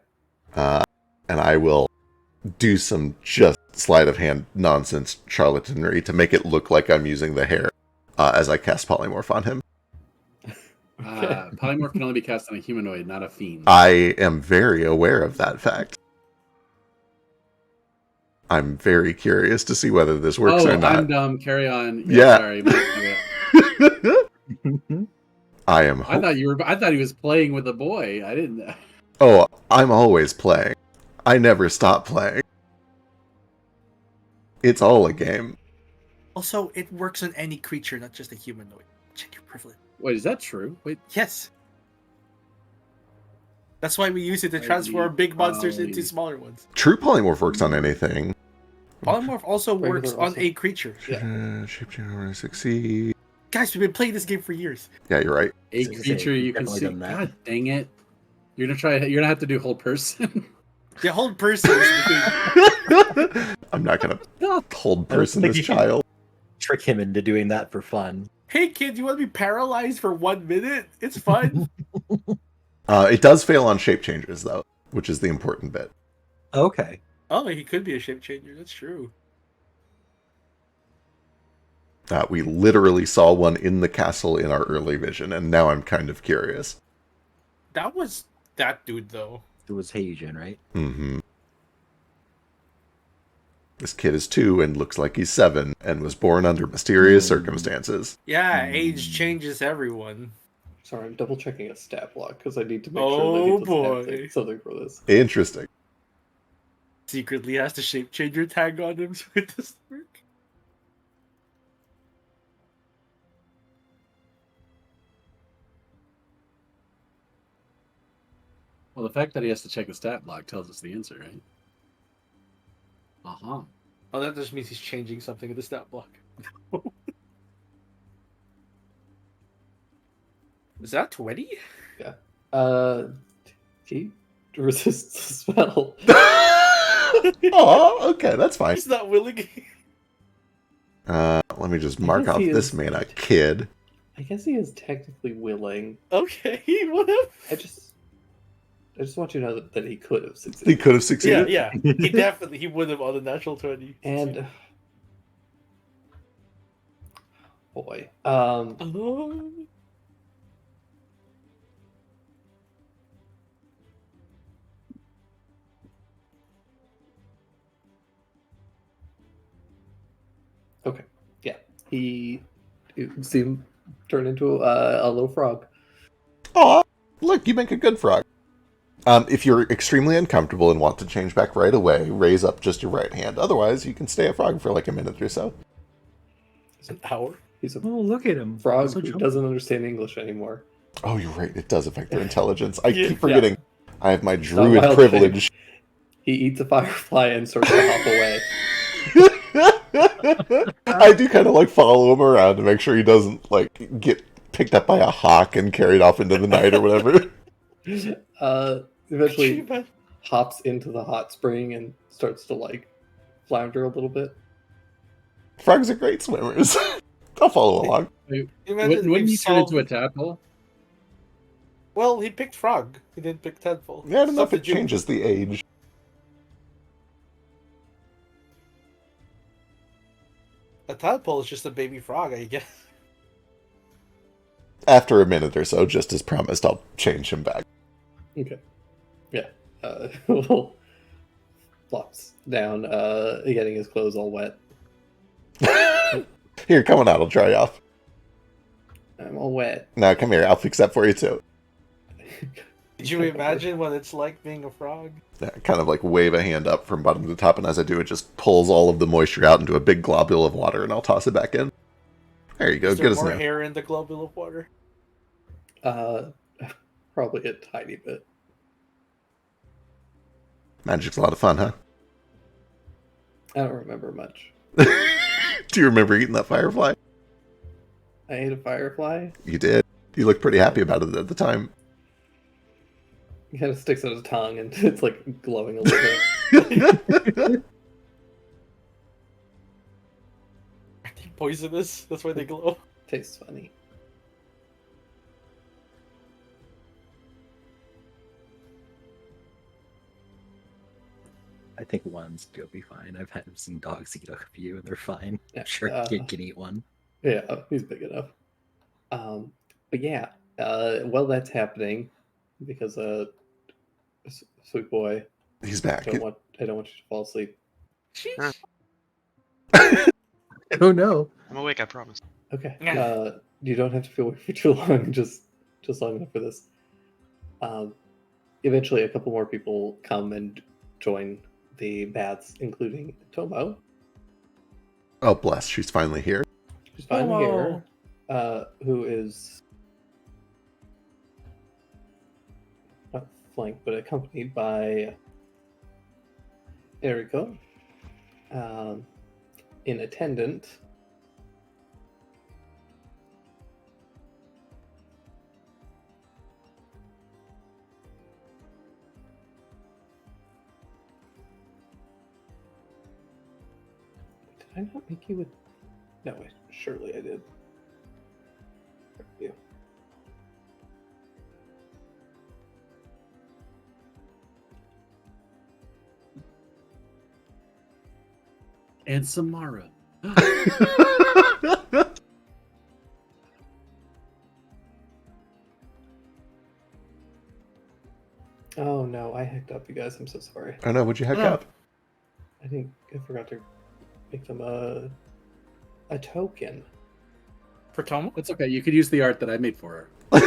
And I will do some just sleight of hand nonsense charlatanry to make it look like I'm using the hair as I cast polymorph on him. Polymorph can only be cast on a humanoid, not a fiend. I am very aware of that fact. I'm very curious to see whether this works or not. I'm dumb. Carry on. Yeah. Sorry. I thought he was playing with a boy. I didn't. Oh, I'm always playing. I never stop playing. It's all a game. Also, it works on any creature, not just a humanoid. Check your privilege. Wait, is that true? Wait. Yes. That's why we use it to transform big monsters into smaller ones. True polymorph works on anything. Polymorph also Regular works also. on a creature. Shape succeed. Guys, we've been playing this game for years. Yeah, you're right. A So to say, creature you you've can definitely see. done that. God dang it! You're gonna have to do whole person. The whole person is the thing. I'm not gonna hold I don't person think this you can- child. Trick him into doing that for fun. Hey kid, you want to be paralyzed for 1 minute? It's fun. It does fail on shape changes though, which is the important bit. Okay. Oh, he could be a shape changer. That's true. We literally saw one in the castle in our early vision, and now I'm kind of curious. That was that dude though. It was Heijin, right? Mm-hmm. This kid is 2 and looks like he's 7 and was born under mysterious circumstances. Yeah, age changes everyone. Sorry, I'm double checking a stat block because I need to make Oh, sure that he doesn't boy. have something for this. Interesting. Secretly has the shape changer tag on him, so it doesn't work. Well, the fact that he has to check the stat block tells us the answer, right? Uh-huh. Oh, that just means he's changing something in the stat block. Is that 20? He resists the spell. Oh, okay, that's fine. He's not willing. Let me just mark guess off he this is- man a kid. I guess he is technically willing. Okay, whatever. I just want you to know that he could have He succeeded. could have succeeded. Yeah. He would have on the natural 20. And boy, Oh. okay, yeah, you see him turn into a little frog. Aw, look, you make a good frog. If you're extremely uncomfortable and want to change back right away, raise up just your right hand. Otherwise, you can stay a frog for like a minute or so. He's a, An hour? he's a Oh, look at him. frog So who chummy. doesn't understand English anymore. Oh, you're right. It does affect their intelligence. I Yeah. keep forgetting. I have my not druid wild privilege. He eats a firefly and starts to hop away. I do kind of like follow him around to make sure he doesn't like get picked up by a hawk and carried off into the night or whatever. Eventually hops into the hot spring and starts to like flounder a little bit. Frogs are great swimmers. I'll follow along. Imagine Wouldn't we you turn into solved- a tadpole? Well, he picked frog. He didn't pick tadpole. Yeah, I don't know if it Substitute. changes the age. A tadpole is just a baby frog, I guess. After a minute or so, just as promised, I'll change him back. Okay. Yeah. Flops down, getting his clothes all wet. Here, come on out. I'll dry you off. I'm all wet. Now, come here. I'll fix that for you, too. Did you imagine what it's like being a frog? Yeah, kind of like wave a hand up from bottom to top, and as I do, it just pulls all of the moisture out into a big globule of water, and I'll toss it back in. There you go. Is there Good as more new. hair in the globule of water? Probably a tiny bit. Magic's a lot of fun, huh? I don't remember much. Do you remember eating that firefly? I ate a firefly. You did. You looked pretty happy about it at the time. He kind of sticks out his tongue and it's like glowing a little bit. Are they poisonous? That's why they glow. Tastes funny. I think one's gonna be fine. I've had seen dogs eat a few and they're fine. Yeah, I'm sure a kid can eat one. Yeah, he's big enough. But yeah, while that's happening, because sweet boy, He's back. I don't want you to fall asleep. Huh. Oh no. I'm awake, I promise. Okay. Yeah. You don't have to feel awake for too long, just long enough for this. Eventually, a couple more people come and join the baths, including Tomo, Oh, bless. She's finally here. who's finally Tomo. here, who is not flanked, but accompanied by Eriko, in attendant. Did I not make you a... No, surely I did. You. And Samara. Oh no, I hicked up, you guys. I'm so sorry. I know. Would you heck Oh. up? I think I forgot to make them a token. For Tomo? It's okay. You could use the art that I made for her.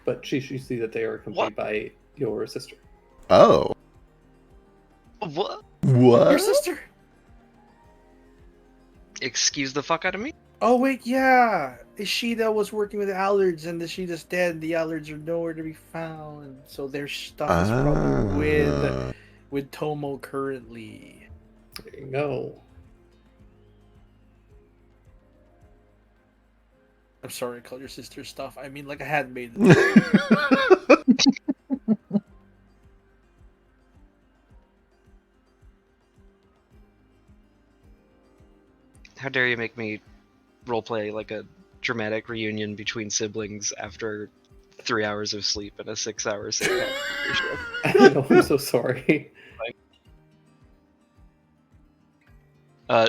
But she see that they are accompanied by your sister. Oh. What? What? Your sister? Excuse the fuck out of me? Oh wait, yeah. Ishida was working with the Allards, and Ishida's dead. The Allards are nowhere to be found, so their stuff is probably Ah. with Tomo currently. There you go. I'm sorry, I called your sister stuff. I mean, like a handmaid. Ah. How dare you make me roleplay like a dramatic reunion between siblings after 3 hours of sleep and a 6-hour sit I know, I'm so sorry.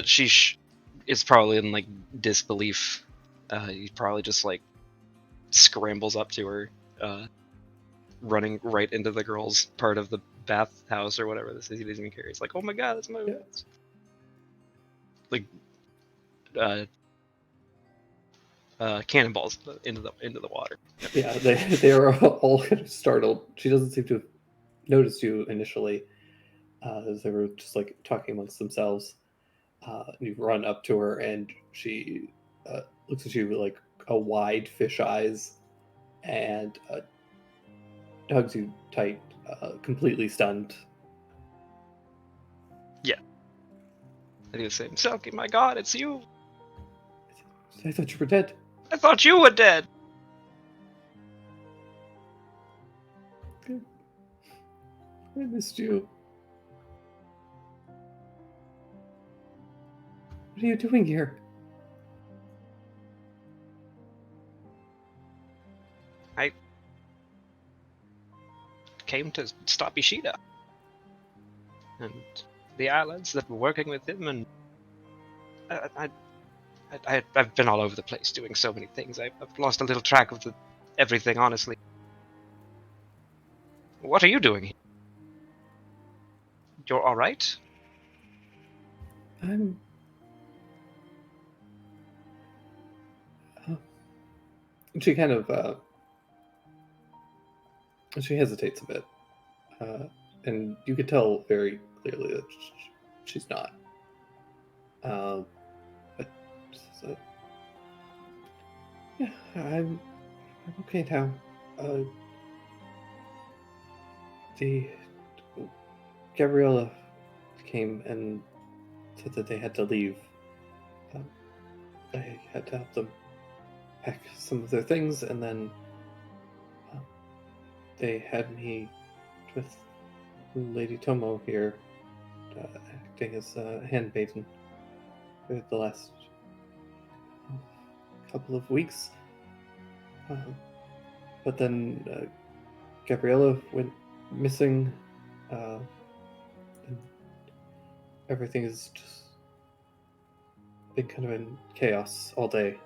She is probably in like disbelief. He probably just like scrambles up to her, running right into the girl's part of the bathhouse or whatever this is. He doesn't even care. He's like, "Oh my god, that's my like cannonballs into the water." Yeah, they are all kind of startled. She doesn't seem to have noticed you initially, as they were just like talking amongst themselves. You run up to her, and she looks at you with like a wide fish eyes, and hugs you tight, completely stunned. I do the same. Selkie, my god, it's you! I thought you were dead. I thought you were dead! I missed you. What are you doing here? I came to stop Ishida. And the islands that were working with him, and I've been all over the place doing so many things. I've lost a little track of everything, honestly. What are you doing here? You're alright? I'm... She kind of, she hesitates a bit. And you could tell very clearly that she's not. But, so, yeah, I'm okay now. The Gabriella came and said that they had to leave. I had to help them pack some of their things, and then they had me with Lady Tomo here, acting as a handmaiden for the last couple of weeks. But then Gabriella went missing, and everything has just been kind of in chaos all day.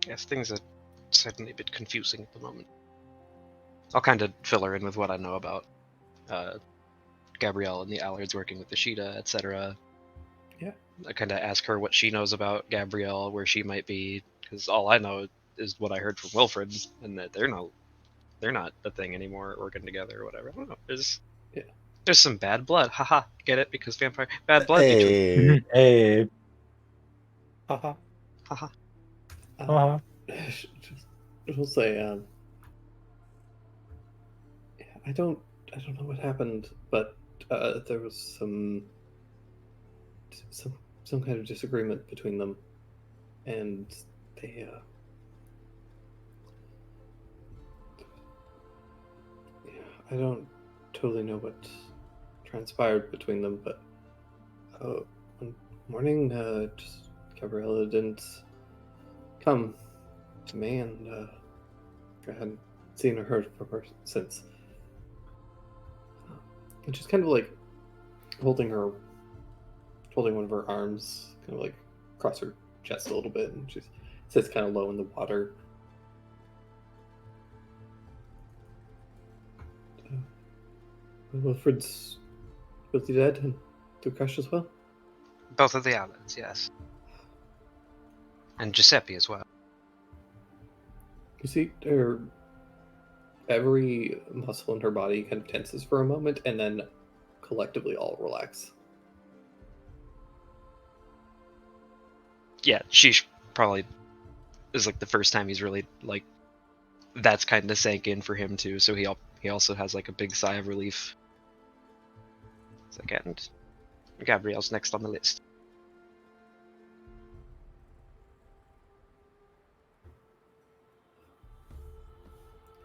Yes, things are certainly a bit confusing at the moment. I'll kind of fill her in with what I know about Gabrielle and the Allards working with the Sheeta, etc. Yeah. I kind of ask her what she knows about Gabrielle, where she might be, because all I know is what I heard from Wilfred, and that they're not a thing anymore, working together or whatever. I don't know. There's some bad blood. Haha. Get it? Because vampire bad blood. Hey. Hey. Haha. Haha. We'll say, I don't know what happened, but there was some kind of disagreement between them, and they I don't totally know what transpired between them, but one morning, just Gabriella didn't come to me, and I hadn't seen or heard from her since. And she's kind of like holding one of her arms, kind of like across her chest a little bit, and she sits kind of low in the water. Wilfred's really dead, and Lukash as well. Both of the Allards, yes. And Giuseppe as well. You see, every muscle in her body kind of tenses for a moment, and then collectively all relax. Yeah, she probably is like the first time he's really like that's kind of sank in for him too. So he also has like a big sigh of relief. And Gabrielle's next on the list.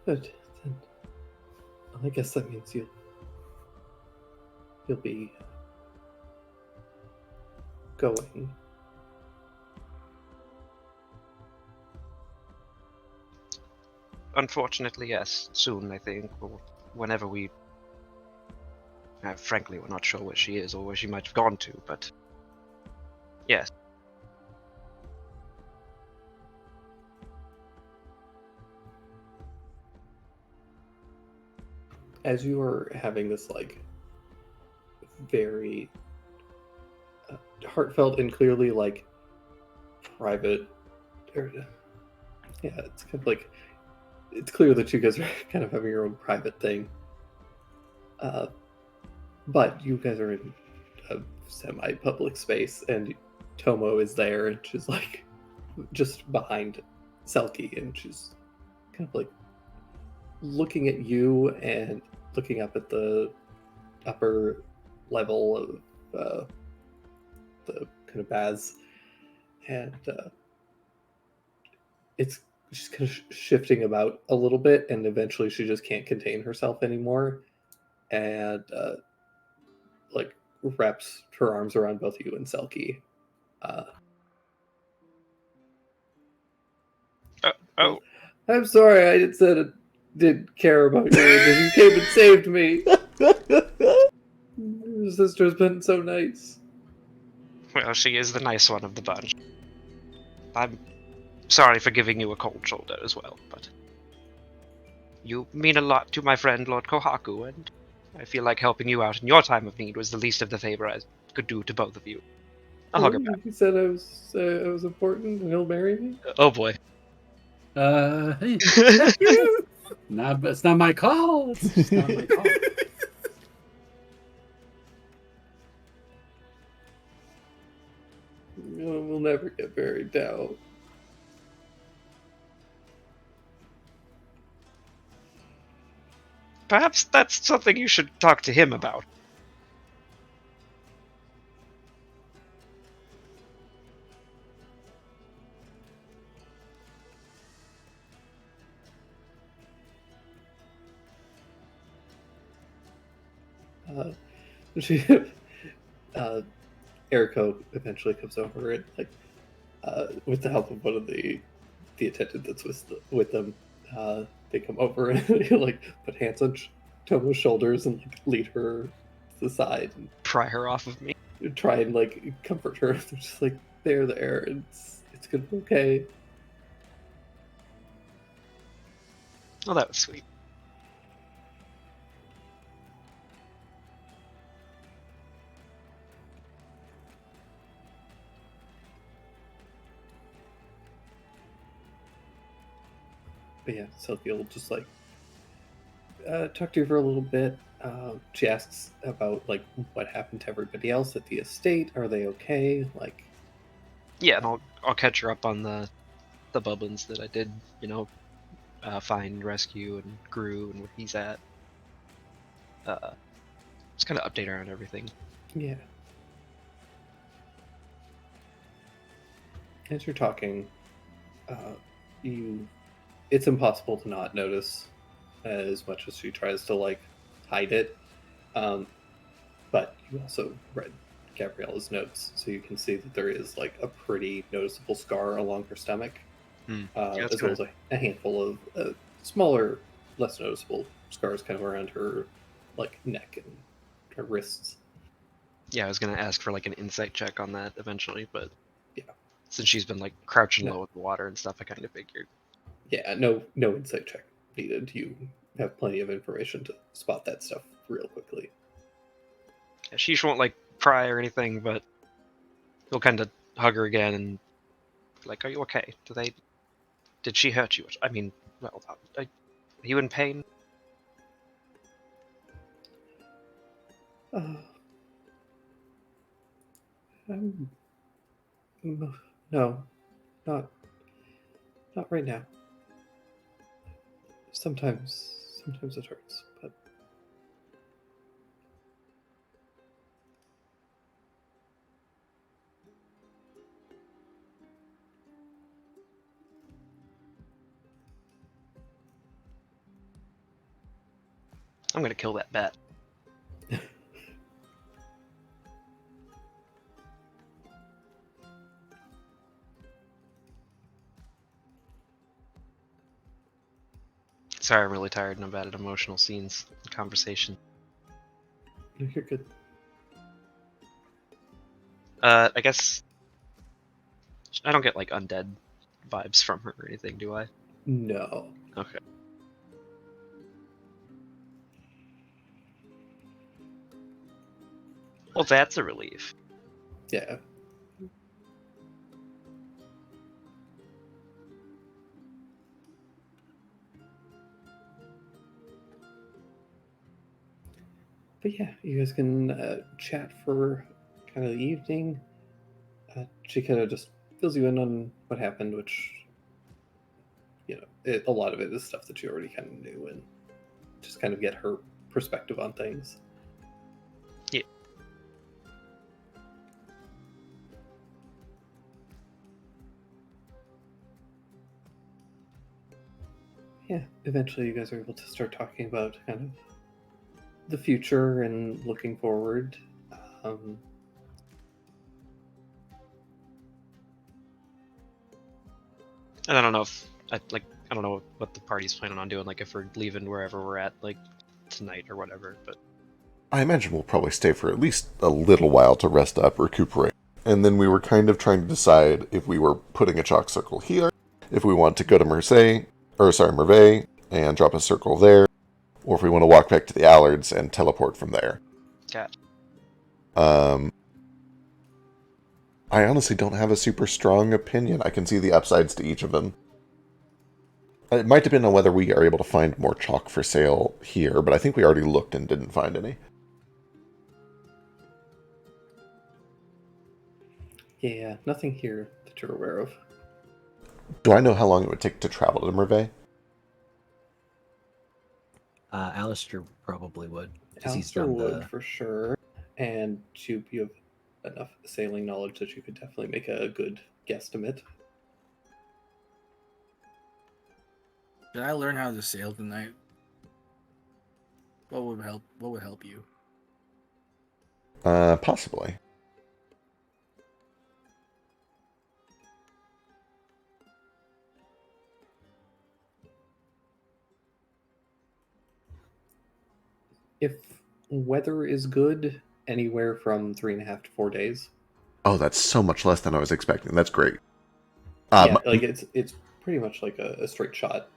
Good. Then, I guess that means you'll be going. Unfortunately, yes. Soon, I think. Or whenever we... frankly, we're not sure where she is or where she might have gone to, but... Yes. As you are having this, like, very heartfelt and clearly, like, private... yeah, it's kind of like... It's clear that you guys are kind of having your own private thing. But you guys are in a semi-public space, and Tomo is there, and she's like just behind Selkie, and she's kind of like looking at you and looking up at the upper level of the kind of baths, and she's kind of shifting about a little bit, and eventually she just can't contain herself anymore, and like wraps her arms around both you and Selkie. Oh. I'm sorry, I said I didn't care about you, and you came and saved me. Your sister's been so nice. Well, she is the nice one of the bunch. I'm sorry for giving you a cold shoulder as well, but you mean a lot to my friend Lord Kohaku, and I feel like helping you out in your time of need was the least of the favor I could do to both of you. I'll hug her back. He said I was important, and he'll marry me. Oh boy. Hey. It's not my call. It's just not my call. We'll never get married now. Perhaps that's something you should talk to him about. She, Erico eventually comes over and with the help of one of the attendant that's with them, they come over and they put hands on Tomo's shoulders and lead her to the side and Pry her off of me. try and comfort her. They're just there, it's gonna be okay. Oh, that was sweet. But yeah, Sylvia will just talk to you for a little bit. She asks about what happened to everybody else at the estate. Are they okay? Yeah, and I'll catch her up on the bubblins that I did, find, rescue, and grew, and where he's at. Just kind of update her on everything. Yeah. As you're talking, it's impossible to not notice, as much as she tries to hide it. But you also read Gabriella's notes, so you can see that there is a pretty noticeable scar along her stomach, that's as well as a handful of smaller, less noticeable scars kind of around her neck and her wrists. Yeah, I was gonna ask for an insight check on that eventually, but yeah, since she's been crouching low with the water and stuff, I kind of figured. Yeah, no insight check needed. You have plenty of information to spot that stuff real quickly. Yeah, she won't pry or anything, but he'll kind of hug her again and are you okay? Did she hurt you? I mean, well, are you in pain? No, not right now. Sometimes it hurts, but I'm gonna kill that bat. Sorry, I'm really tired and I'm bad at emotional scenes and conversation. no, you're good. I guess I don't get undead vibes from her or anything, do I? No. Okay. Well, that's a relief. Yeah. But yeah, you guys can chat for kind of the evening. She kind of just fills you in on what happened, which, a lot of it is stuff that you already kind of knew, and just kind of get her perspective on things. Yeah. Yeah, eventually you guys are able to start talking about kind of the future and looking forward. And I don't know if I don't know what the party's planning on doing, if we're leaving wherever we're at tonight or whatever, but I imagine we'll probably stay for at least a little while to rest up, recuperate. And then we were kind of trying to decide if we were putting a chalk circle here, if we want to go to Merveille, and drop a circle there, or if we want to walk back to the Allards and teleport from there. Yeah. I honestly don't have a super strong opinion. I can see the upsides to each of them. It might depend on whether we are able to find more chalk for sale here, but I think we already looked and didn't find any. Yeah, nothing here that you're aware of. Do I know how long it would take to travel to Merveille? Alistair probably would. 'Cause he's Alistair done would the... for sure, and you have enough sailing knowledge that you could definitely make a good guesstimate. Did I learn how to sail tonight? What would help you? Possibly. If weather is good, anywhere from 3.5 to 4 days. Oh, that's so much less than I was expecting. That's great. Yeah, like it's pretty much like a straight shot.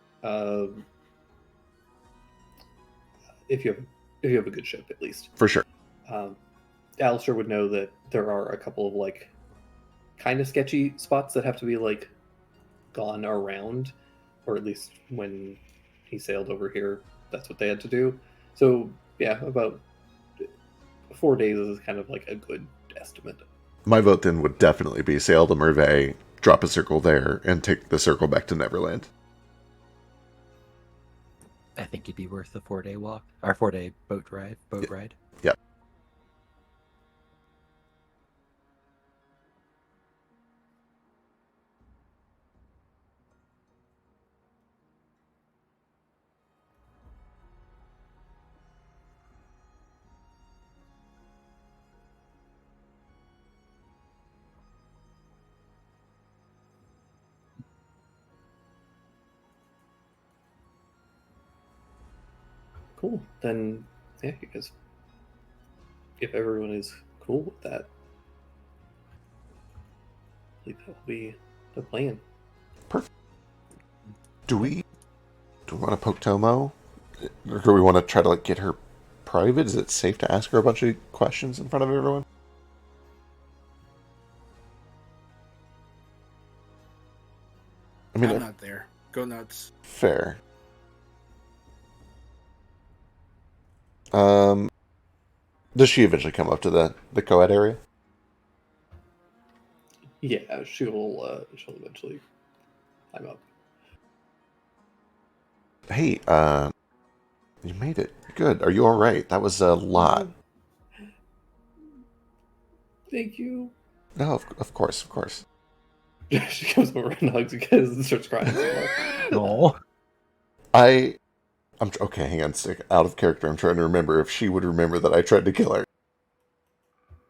If you have a good ship, at least. For sure. Alistair would know that there are a couple of like kind of sketchy spots that have to be like gone around, or at least when he sailed over here, that's what they had to do. So yeah, about 4 days is kind of like a good estimate. My vote then would definitely be sail to Merveille, drop a circle there, and take the circle back to Neverland. I think it'd be worth the 4-day walk, or 4-day boat ride. Yep. Cool. Then yeah, you guys, if everyone is cool with that, I think that'll be the plan. Perfect. Do we want to poke Tomo? Or do we want to try to like get her private? Is it safe to ask her a bunch of questions in front of everyone? I mean, I'm not there. Go nuts. fair. Does she eventually come up to the co-ed area? Yeah, she'll eventually climb up. Hey, you made it. Good. Are you all right? That was a lot. Thank you. No, of course, of course. She comes over and hugs you guys and starts crying some more. No. I'm okay. Hang on, stick out of character. I'm trying to remember if she would remember that I tried to kill her.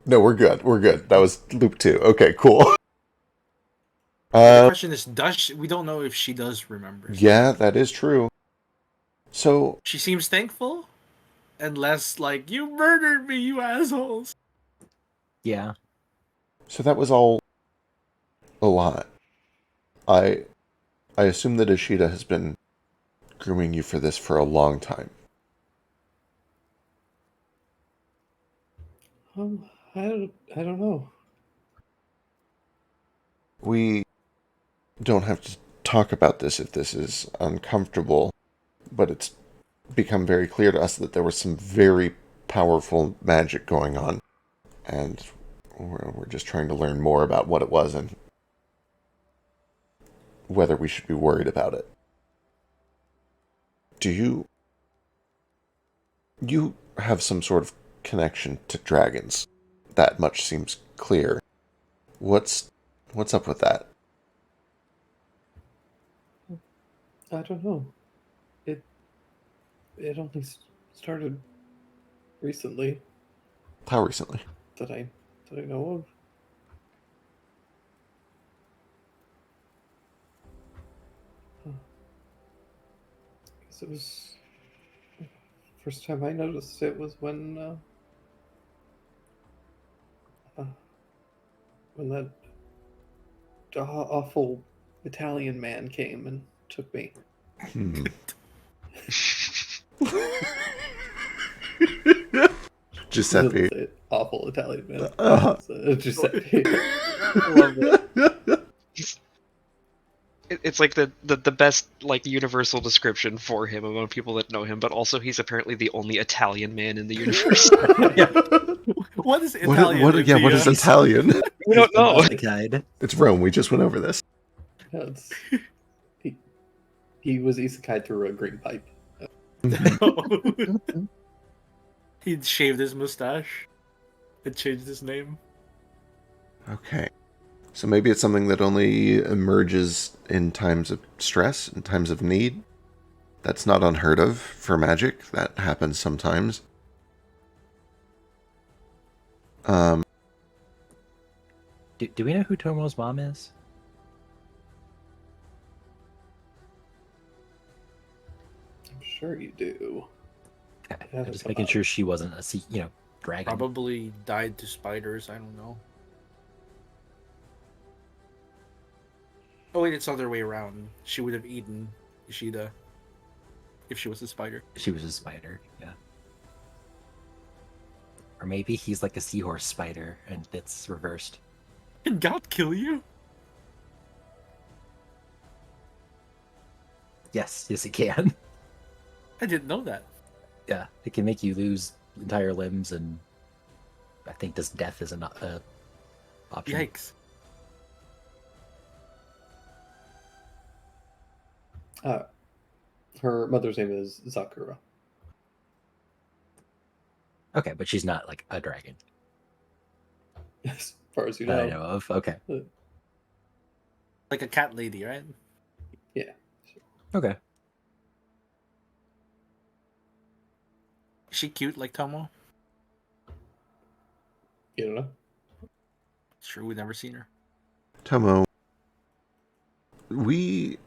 No, we're good. We're good. That was loop 2. Okay, cool. The question is, we don't know if she does remember. Yeah, that is true. So She seems thankful, and less like, you murdered me, you assholes. Yeah. so that was all a lot. I assume that Ishida has been grooming you for this for a long time. I don't know. We don't have to talk about this if this is uncomfortable, but it's become very clear to us that there was some very powerful magic going on, and we're just trying to learn more about what it was and whether we should be worried about it. Do you have some sort of connection to dragons? That much seems clear. What's up with that? I don't know. It only started recently How recently? that I know of. I guess it was first time I noticed it was when that awful Italian man came and took me. Giuseppe. The awful Italian man. Uh-huh. Giuseppe. It's like the best like universal description for him among people that know him, but also he's apparently the only Italian man in the universe. What is Italian? What is Italian? We don't know. Guide. It's Rome. We just went over this. Yeah, he was isekai through a green pipe. He'd shaved his mustache and changed his name. Okay. So maybe it's something that only emerges in times of stress, in times of need. That's not unheard of for magic. That happens sometimes. Um, Do we know who Tomo's mom is? I'm sure you do. Okay. Yeah, I'm just come making out. sure she wasn't a dragon. Probably died to spiders. I don't know. Oh wait, it's the other way around. She would have eaten Ishida if she was a spider. She was a spider, yeah. Or maybe he's like a seahorse spider and it's reversed. Can gout kill you? Yes, it can. I didn't know that. Yeah, it can make you lose entire limbs, and I think this death is an option. Yikes. Her mother's name is Sakura. Okay, but she's not like a dragon As far as you that know. I know of. Okay. Like a cat lady, right? Okay. Is she cute like Tomo? You don't know? Sure, we've never seen her. Tomo, we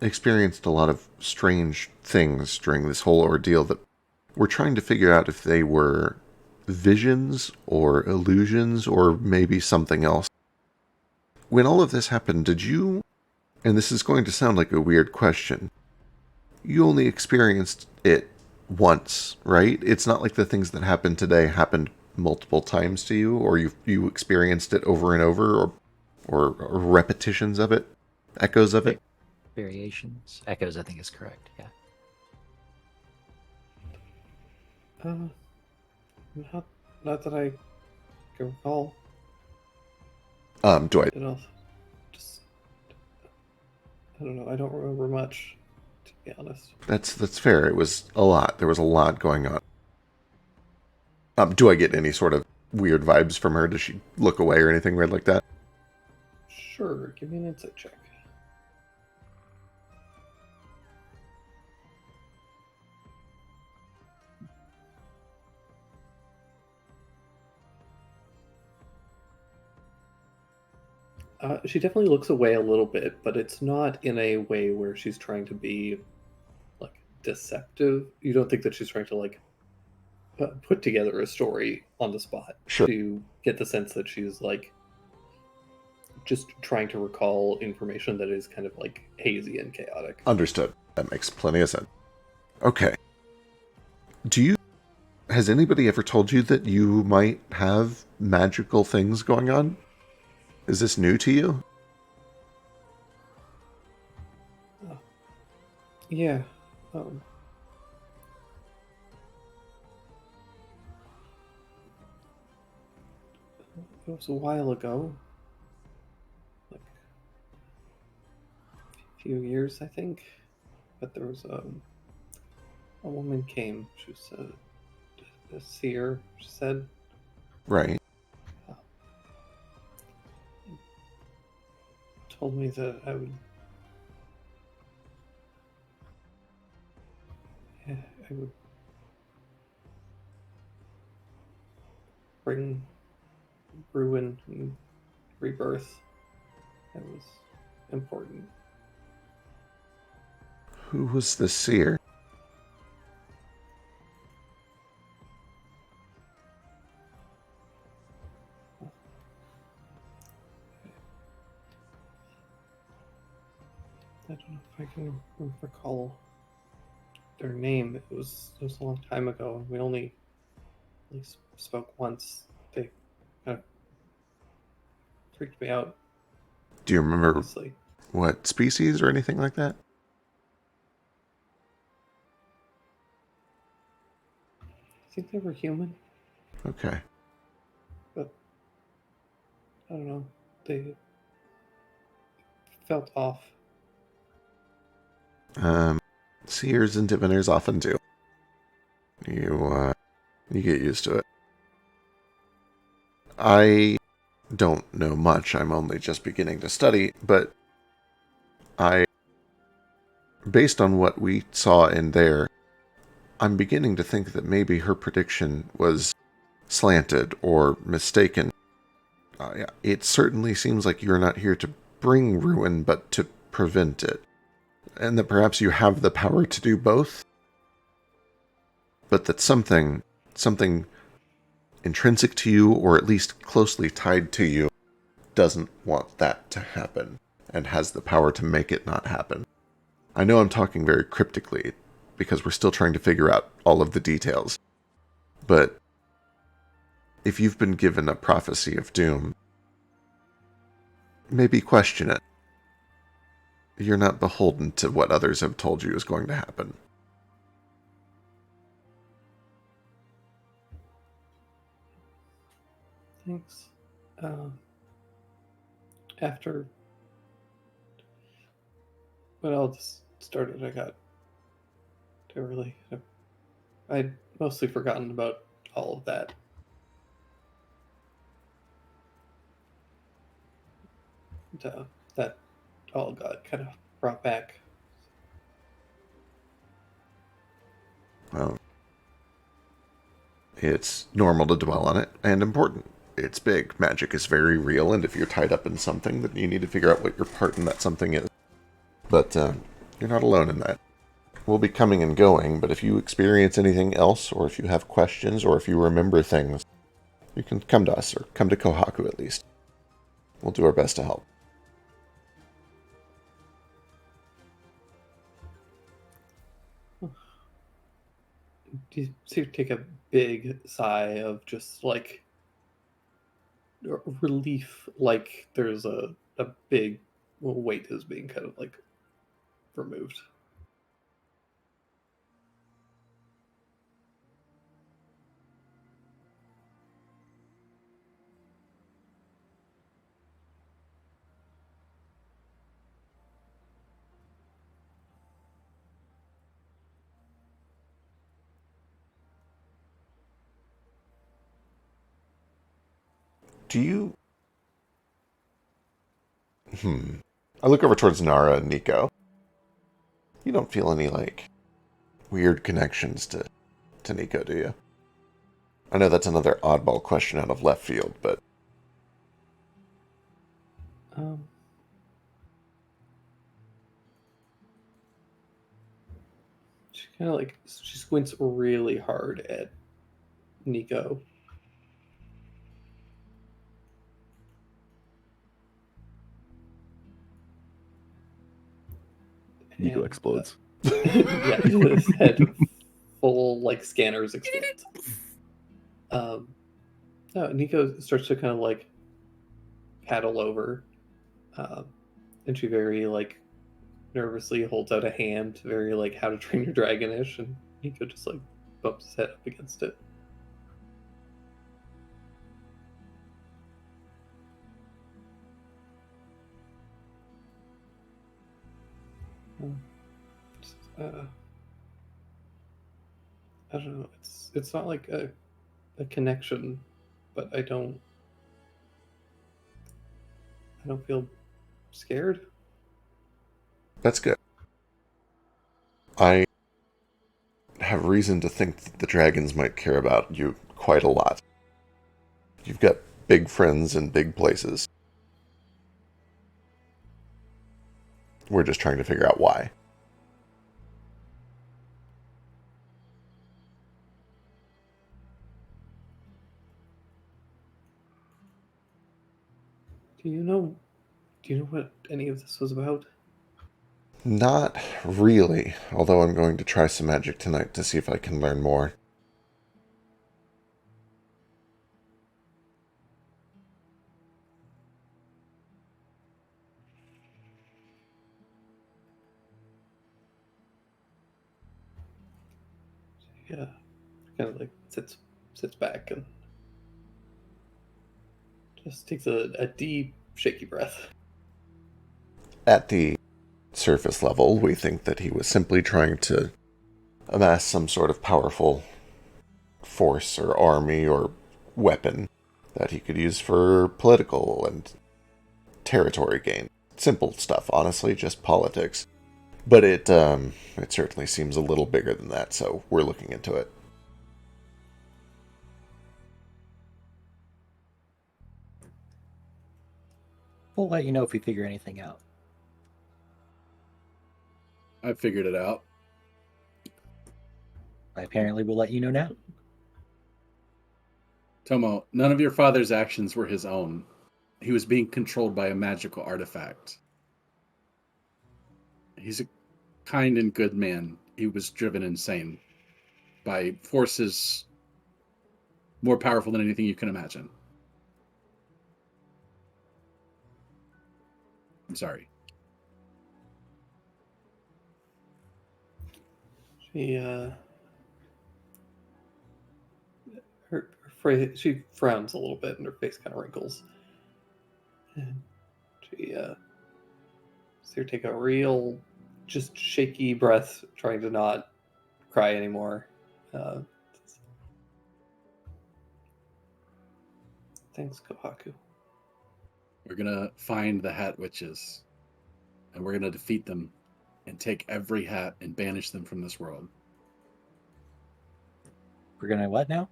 experienced a lot of strange things during this whole ordeal that we're trying to figure out if they were visions or illusions or maybe something else. When all of this happened, did you, and this is going to sound like a weird question, you only experienced it once, right? It's not like the things that happened today happened multiple times to you, or you experienced it over and over, or repetitions of it, echoes of it. Variations. Echoes, I think, is correct. Yeah. Not that I can recall. Do I? What else? Just I don't know. I don't remember much, to be honest. That's fair. It was a lot. There was a lot going on. Do I get any sort of weird vibes from her? Does she look away or anything weird like that? Sure, give me an insight check. She definitely looks away a little bit, but it's not in a way where she's trying to be like deceptive. You don't think that she's trying to like put together a story on the spot. Sure. You get the sense that she's like just trying to recall information that is kind of like hazy and chaotic. Understood. That makes plenty of sense. Okay. Has anybody ever told you that you might have magical things going on? Is this new to you? Yeah. It was a while ago. Like a few years, I think. But there was a woman came. She was a seer, she said. Right. Told me that I would bring ruin and rebirth. That was important. Who was the seer? I don't know if I can recall their name. It was a long time ago. We only spoke once. They kind of freaked me out. Do you remember Honestly. what species or anything like that? I think they were human, Okay. but I don't know. They felt off. Seers and diviners often do. You get used to it. I don't know much. I'm only just beginning to study, but based on what we saw in there, I'm beginning to think that maybe her prediction was slanted or mistaken. Yeah, it certainly seems like you're not here to bring ruin, but to prevent it. And that perhaps you have the power to do both, but that something intrinsic to you, or at least closely tied to you, doesn't want that to happen, and has the power to make it not happen. I know I'm talking very cryptically, because we're still trying to figure out all of the details, but if you've been given a prophecy of doom, maybe question it. You're not beholden to what others have told you is going to happen. Thanks. After when all this started, I'd mostly forgotten about all of that. And, that all got kind of brought back. Well, it's normal to dwell on it, and important. It's big. Magic is very real, and if you're tied up in something, then you need to figure out what your part in that something is. But you're not alone in that. We'll be coming and going, but if you experience anything else, or if you have questions, or if you remember things, you can come to us, or come to Kohaku at least. We'll do our best to help. Do you see, take a big sigh of just like relief, like there's a big weight is being kind of like removed. Do you... I look over towards Nara and Nico. You don't feel any, like, weird connections to Nico, do you? I know that's another oddball question out of left field, but... She squints really hard at Nico. Nico explodes. Yeah, his head full like scanners explodes. No, Nico starts to kind of like paddle over, and she very like nervously holds out a hand, very like How to Train Your Dragon-ish, and Nico just like bumps his head up against it. I don't know. It's not like a connection, but I don't feel scared. That's good. I have reason to think that the dragons might care about you quite a lot. You've got big friends in big places. We're just trying to figure out why. Do you know what any of this was about? Not really, although I'm going to try some magic tonight to see if I can learn more. Yeah, kind of like sits back and just takes a deep, shaky breath. At the surface level, we think that he was simply trying to amass some sort of powerful force or army or weapon that he could use for political and territory gain. Simple stuff, honestly, just politics. But it certainly seems a little bigger than that, so we're looking into it. We'll let you know if we figure anything out. I figured it out. I apparently will let you know now. Tomo, none of your father's actions were his own. He was being controlled by a magical artifact. He's a kind and good man. He was driven insane by forces more powerful than anything you can imagine. I'm sorry. She frowns a little bit and her face kind of wrinkles. And she sees her take a real, just shaky breath, trying to not cry anymore. Thanks, Kohaku. We're going to find the Hat Witches, and we're going to defeat them and take every hat and banish them from this world. We're gonna what now?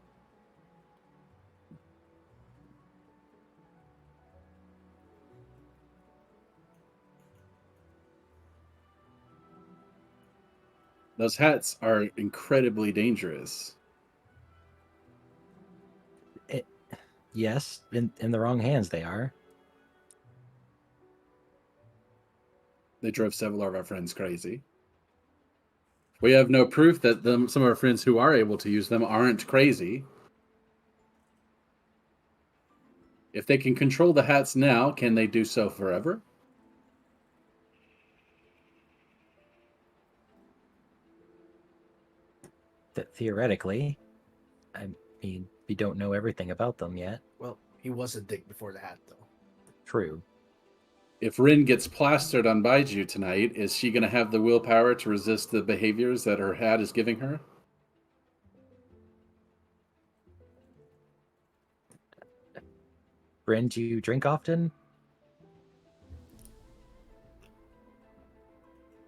Those hats are incredibly dangerous. Yes, in the wrong hands they are. They drove several of our friends crazy. We have no proof that some of our friends who are able to use them aren't crazy. If they can control the hats now, can they do so forever? Theoretically. I mean, we don't know everything about them yet. Well, he was a dick before the hat, though. True. If Rin gets plastered on Baiju tonight, is she going to have the willpower to resist the behaviors that her hat is giving her? Bryn, do you drink often?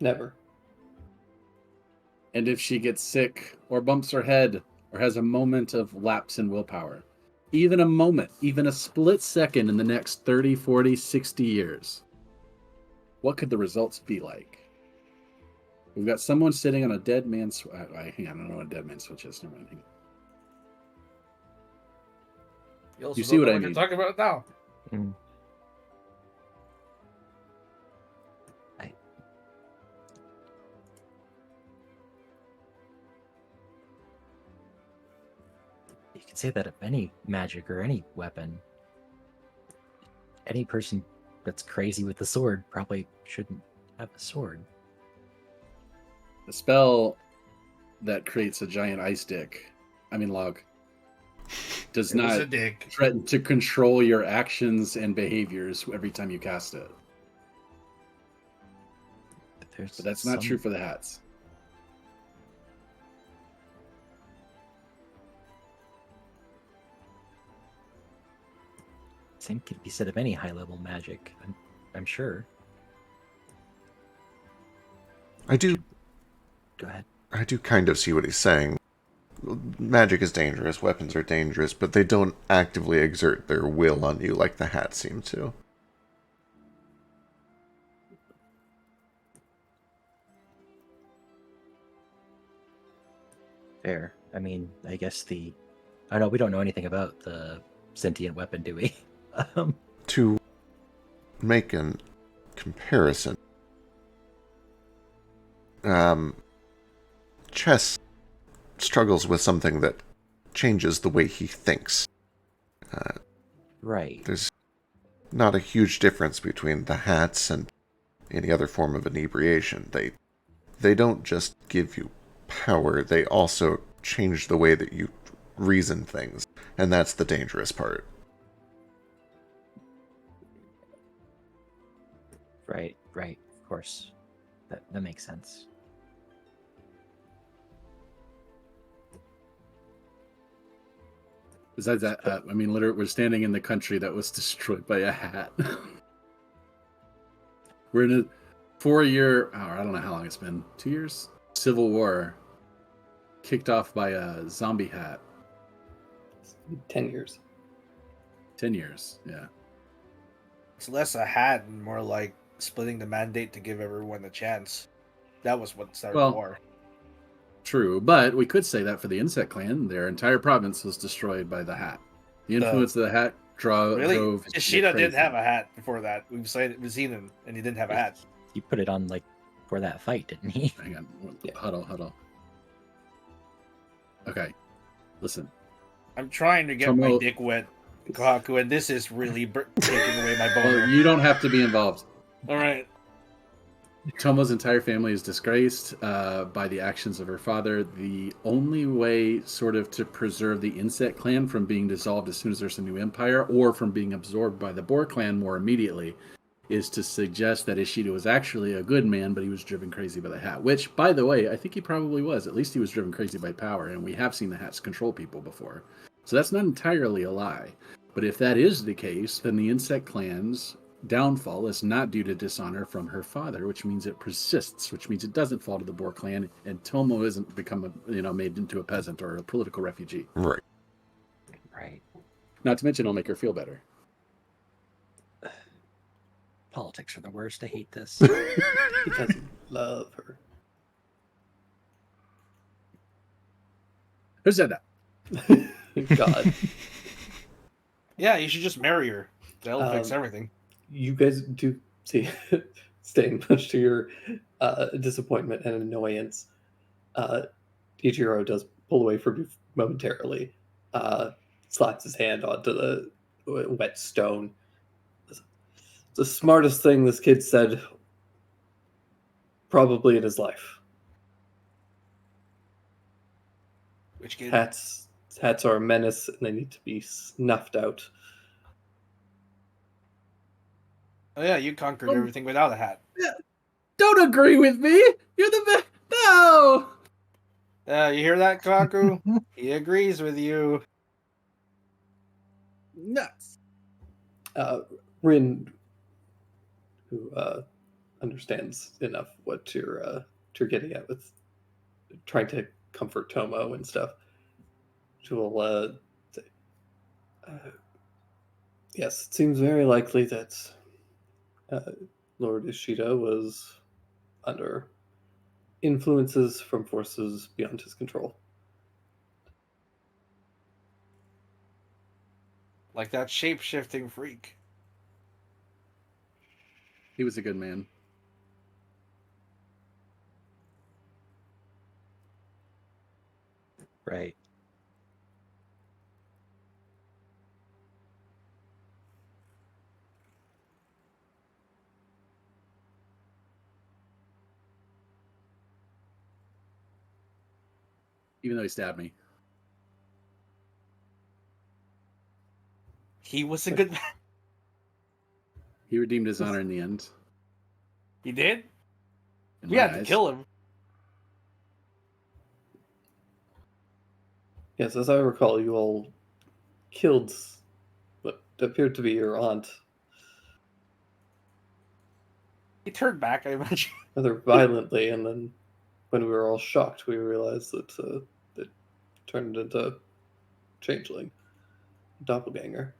Never. And if she gets sick or bumps her head or has a moment of lapse in willpower, even a moment, even a split second in the next 30, 40, 60 years, what could the results be like? We've got someone sitting on a dead man's... I don't know what a dead man's switch is. Never mind. You see what I mean? You're talking about now. Mm. You could say that of any magic or any weapon. Any person that's crazy with the sword probably shouldn't have a sword. The spell that creates a giant log, does It was not a dick. threaten to control your actions and behaviors every time you cast it. But that's not true for the hats. Same could be said of any high-level magic, I'm sure. I do Go ahead. I do kind of see what he's saying. Magic is dangerous, weapons are dangerous, but they don't actively exert their will on you like the hats seem to. Fair. I mean, I guess I know we don't know anything about the sentient weapon, do we? To make a comparison, Chess struggles with something that changes the way he thinks. Right. There's not a huge difference between the hats and any other form of inebriation. They don't just give you power, they also change the way that you reason things, and that's the dangerous part. Right, of course. That makes sense. Besides that, literally, we're standing in the country that was destroyed by a hat. We're in a 4-year, I don't know how long it's been, 2 years? Civil War, kicked off by a zombie hat. 10 years. 10 years, yeah. It's less a hat and more like splitting the mandate to give everyone a chance. That was what started the war. True, but we could say that for the Insect Clan, their entire province was destroyed by the hat. The influence of the hat drove. Ishida didn't have a hat before that. We've seen him, and he didn't have a hat. He put it on like for that fight, didn't he? Hang on, huddle. Okay, listen. I'm trying to get my dick wet, Kaku, and this is really taking away my boner. Well, you don't have to be involved. All right. Tomo's entire family is disgraced by the actions of her father. The only way sort of to preserve the Insect Clan from being dissolved as soon as there's a new empire, or from being absorbed by the Boar Clan more immediately, is to suggest that Ishida was actually a good man, but he was driven crazy by the hat. Which, by the way, I think he probably was. At least he was driven crazy by power, and we have seen the hats control people before. So that's not entirely a lie. But if that is the case, then the Insect Clan's downfall is not due to dishonor from her father, which means it persists, which means it doesn't fall to the Boar Clan, and Tomo isn't made into a peasant or a political refugee. Right. Right. Not to mention, it'll make her feel better. Politics are the worst. I hate this. He doesn't love her. Who said that? God. Yeah, you should just marry her. That'll fix everything. You guys do see, staying much to your disappointment and annoyance, Ichiro does pull away from you momentarily, slaps his hand onto the wet stone. It's the smartest thing this kid said probably in his life. Which kid? Hats are a menace and they need to be snuffed out. Oh yeah, you conquered everything without a hat. Yeah. Don't agree with me. You're the best. No. You hear that, Kaku? He agrees with you. Nuts. Rin, who understands enough what you're getting at with trying to comfort Tomo and stuff, she will say, yes, it seems very likely that Lord Ishida was under influences from forces beyond his control. Like that shape-shifting freak. He was a good man. Right. Even though he stabbed me. He was a good man. He redeemed his honor in the end. He did? In We my had to eyes. kill him. Yes, as I recall, you all killed what appeared to be your aunt He turned back, I imagine. rather violently, and then when we were all shocked, we realized that it turned into changeling, doppelganger.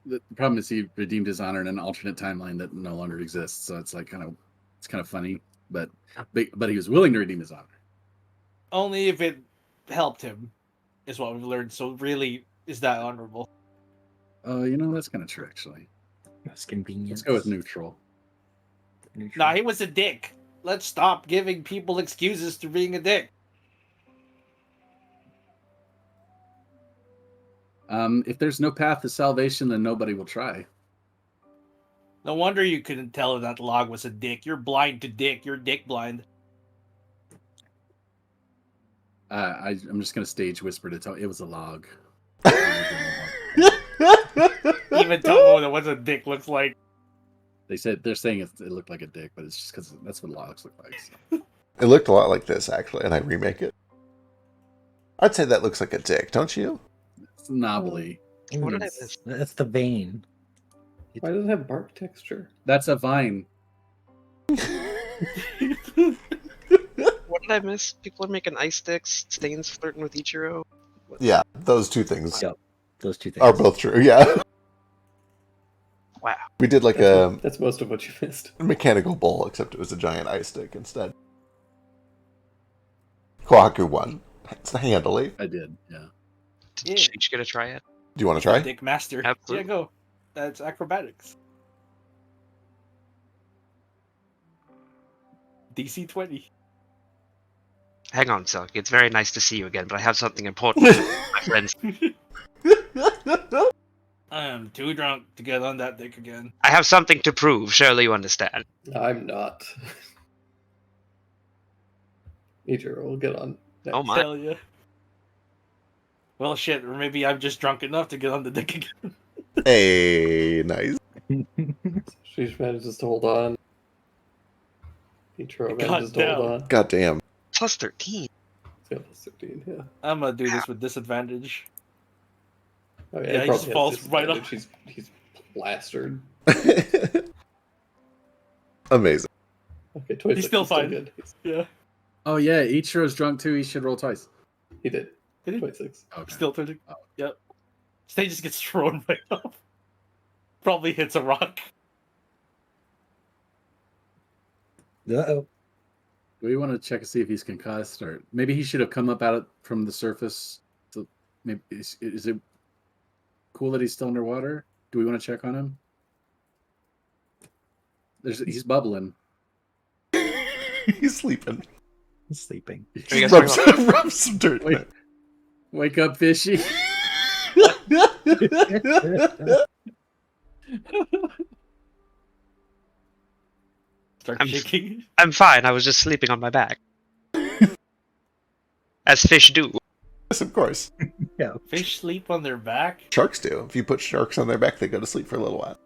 The problem is he redeemed his honor in an alternate timeline that no longer exists. So it's like kind of funny, but he was willing to redeem his honor. Only if it helped him, is what we've learned. So really, is that honorable? That's kind of true actually. It's convenient. Let's go with neutral. Nah, he was a dick. Let's stop giving people excuses to being a dick. If there's no path to salvation, then nobody will try. No wonder you couldn't tell that log was a dick. You're blind to dick. You're dick blind. I'm just gonna stage whisper to tell it was a log. Even Tomo knows what a dick looks like. They're saying it looked like a dick, but it's just because that's what logs look like. So. It looked a lot like this, actually, and I remake it. I'd say that looks like a dick, don't you? It's knobbly. What did I miss? That's the vein. Why does it have bark texture? That's a vine. What did I miss? People are making ice sticks. Stain's flirting with Ichiro. Yeah, those two things Yep. Those two things are both true. Yeah. Wow. We did like That's most of what you missed. a mechanical bull, except it was a giant ice stick instead. Kohaku won. It's handily. I did. Yeah. Did Yeah. Cheech get a try it? Do you want to The try? Dick Master. Absolutely. Yeah, go. That's acrobatics. DC 20. Hang on, Silk. It's very nice to see you again, but I have something important to do, my friends. I am too drunk to get on that dick again. I have something to prove. Surely you understand. I'm not. Ichiro, we'll get on. Next. Oh my. Hell yeah. Well, shit, or maybe I'm just drunk enough to get on the dick again. Hey, nice. She manages to hold on. Ichiro God manages to hold damn. on. God damn. Plus 13. It's got plus 13, yeah. I'm gonna do this with disadvantage. Oh, Yeah, he just probably falls has right disadvantage. He's plastered. Amazing. Okay, 26 He's still is fine. good. Yeah. Oh yeah, Ichiro's drunk too. He should roll twice. He did. Did he? 26. Okay. Still 30. Oh. Yep. Stay just gets thrown right up. Probably hits a rock. Uh-oh. Do we want to check to see if he's concussed, or maybe he should have come up out from the surface? So maybe is it cool that he's still underwater? Do we want to check on him? He's bubbling. He's sleeping. He's sleeping. Are you guys Rub talking some, rub some dirt. in Wait. Wake up, fishy. it. Start I'm- shaking. I'm fine. I was just sleeping on my back. As fish do. Yes, of course. Fish sleep on their back? Sharks do. If you put sharks on their back, they go to sleep for a little while.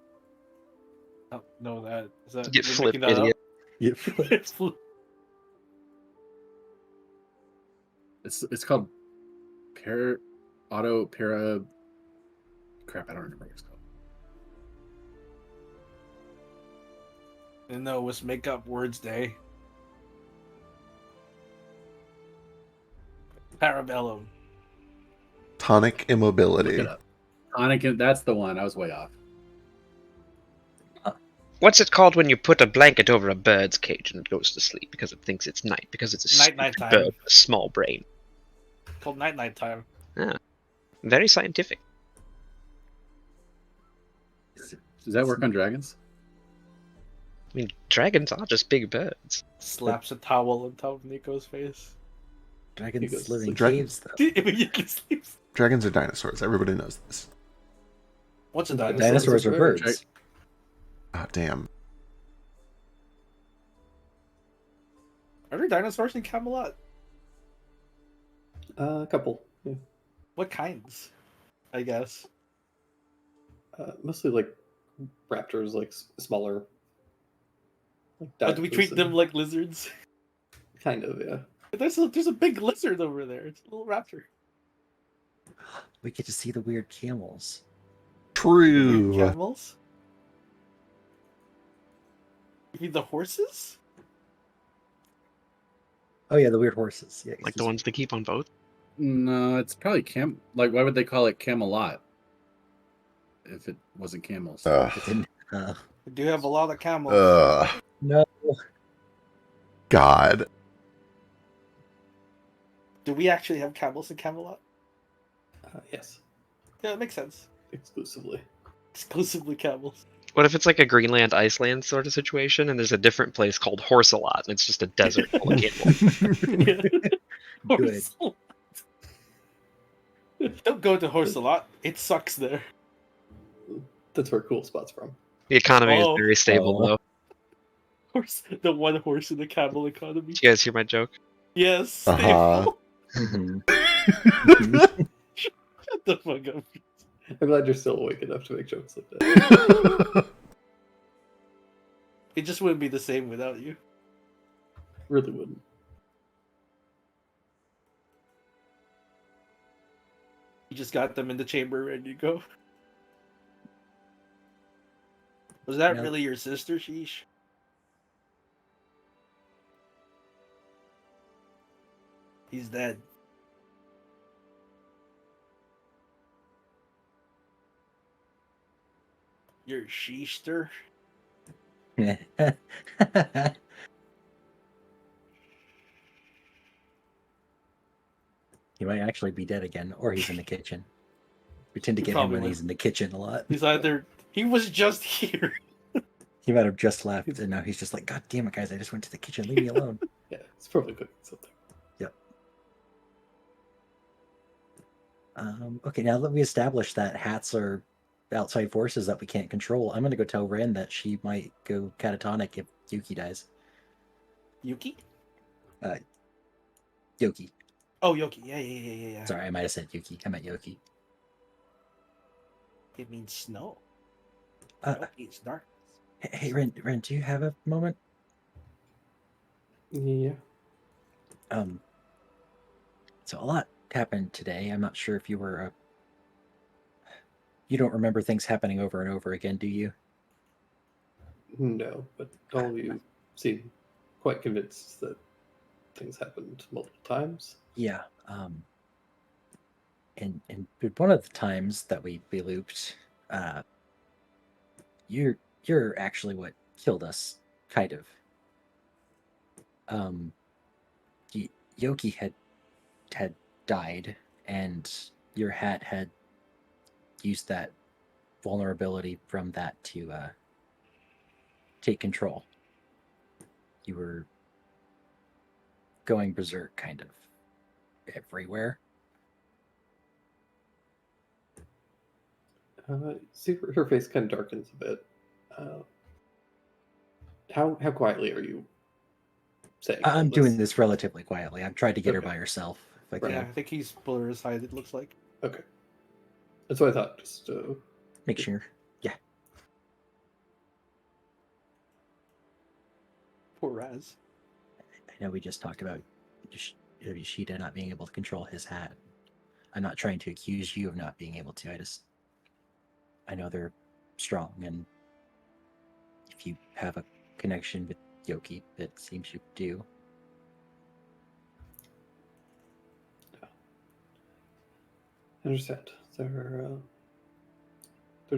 I don't know that. Is that Get you're flipped, making that idiot. up? It's flip. It's called para. Crap, I don't remember what it's called. And no, it was make up words day. Parabellum. Tonic immobility. Look it up. Tonic, that's the one. I was way off. What's it called when you put a blanket over a bird's cage and it goes to sleep because it thinks it's night? Because it's a Night stupid time. bird with a small brain. Called night time. Very scientific. Does that work on dragons? I mean, dragons are just big birds. Slaps a towel on top of Nico's face. Dragons goes, live in "Dragon- caves, though. Immediately sleeps. Dragons are dinosaurs. Everybody knows this. What's a dinosaur? Dinosaurs are birds. birds. Oh, damn. Are there dinosaurs in Camelot? A couple. Yeah. What kinds? I guess. Mostly like raptors, like smaller. Like But do we treat dinosaurs them and- like lizards? Kind of, yeah. There's a big lizard over there. It's a little raptor. We get to see the weird camels. True. Camels? You mean the horses? Oh yeah, the weird horses. Yeah, Like the ones they keep on boats. No, it's probably Like, why would they call it Camelot if it wasn't camels? It's in, We do have a lot of camels. no. God. Do we actually have camels in Camelot? Yes, Yeah, it makes sense. exclusively. Exclusively camels. What if it's like a Greenland, Iceland sort of situation, and there's a different place called Horsalot, and it's just a desert full of camels? Yeah. Good. Horse a lot. Don't go to Horse a lot. It sucks there. That's where Cool Spot's from. The economy Oh. is very stable, Oh. though. The one horse in the camel economy. Did you guys hear my joke? Yes. Uh-huh. Mhm. Shut the fuck up. I'm glad you're still awake enough to make jokes like that. It just wouldn't be the same without you. Really wouldn't. You just got them in the chamber and you go. Was that No. really your sister, Sheesh? He's dead. You're a sheester. He might actually be dead again, or he's in the kitchen. We tend to He get him probably when would. he's in the kitchen a lot. He's either he was just here. He might have just left, and now he's just like, God damn it, guys! I just went to the kitchen. Leave me alone. Yeah, it's probably cooking something. Okay, now that we established that hats are outside forces that we can't control, I'm gonna go tell Ren that she might go catatonic if Yuki dies. Yuki? Yoki. Oh, Yoki. Yeah. Sorry, I might have said Yuki. I meant Yoki. It means snow. Uh, Yoki is dark. Hey, Ren, do you have a moment? Yeah. So a lot happened today. I'm not sure if you were. You don't remember things happening over and over again, do you? No, but all of you seem quite convinced that things happened multiple times. Yeah. And one of the times that we looped, you're actually what killed us, kind of. Yoki had died, and your hat had used that vulnerability from that to take control. You were going berserk kind of everywhere. See, her face kind of darkens a bit. How quietly are you saying? I'm all doing this relatively quietly. I've tried to get her Okay. by herself if I Right. Yeah, can. I think he's polarized, it looks like. Okay, that's what I thought. Just Make sure. Yeah. Poor Raz. I know we just talked about Yoshida not being able to control his hat. I'm not trying to accuse you of not being able to. I know they're strong, and if you have a connection with Yoki, it seems you do. I understand. They're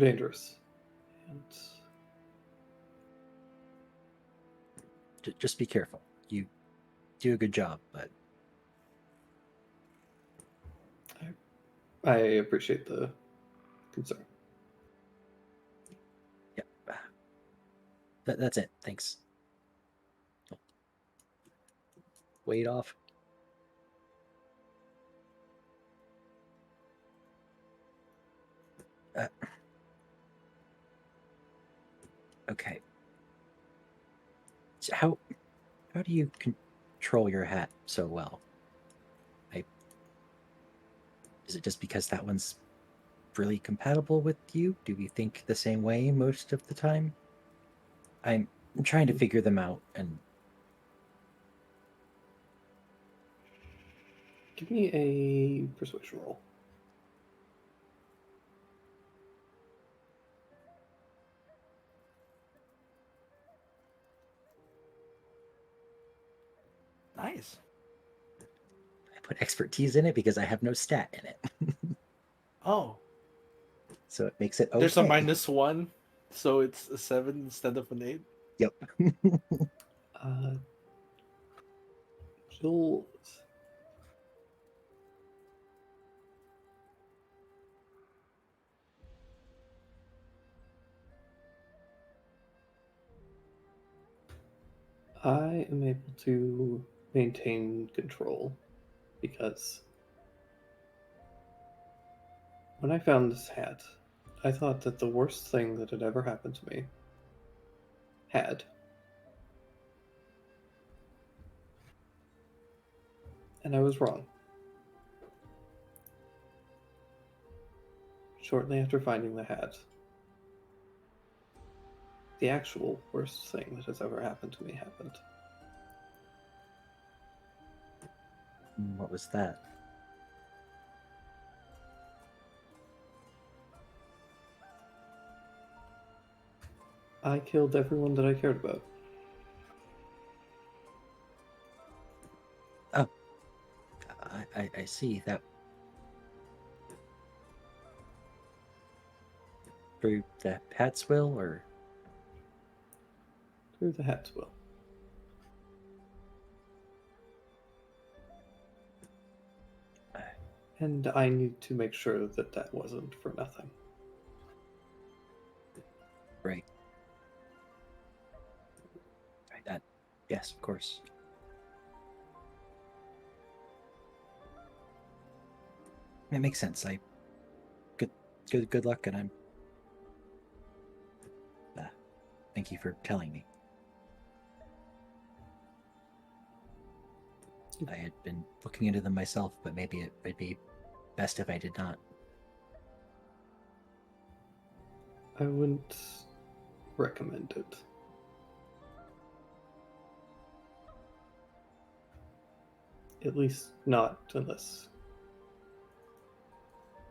dangerous, and Just be careful. You do a good job, but I appreciate the concern. yeah. That's it. Thanks. Weight off. Okay. So how do you control your hat so well? Is it just because that one's really compatible with you? Do we think the same way most of the time? I'm trying to figure them out, and Give me a persuasion roll. Nice. I put expertise in it because I have no stat in it. Oh, So it makes it okay. there's a -1, so it's a 7 instead of an 8. Yep. Jules. I am able to maintain control because when I found this hat, I thought that the worst thing that had ever happened to me had. And I was wrong. Shortly after finding the hat, the actual worst thing that has ever happened to me happened. What was that? I killed everyone that I cared about. Oh, I see that. through the hat's will, or Through the hat's will. And I need to make sure that that wasn't for nothing. right? Right. That. Yes, of course. It makes sense. Good luck, and I'm. Thank you for telling me. I had been looking into them myself, but maybe it would be best if I did not. I wouldn't recommend it. At least not unless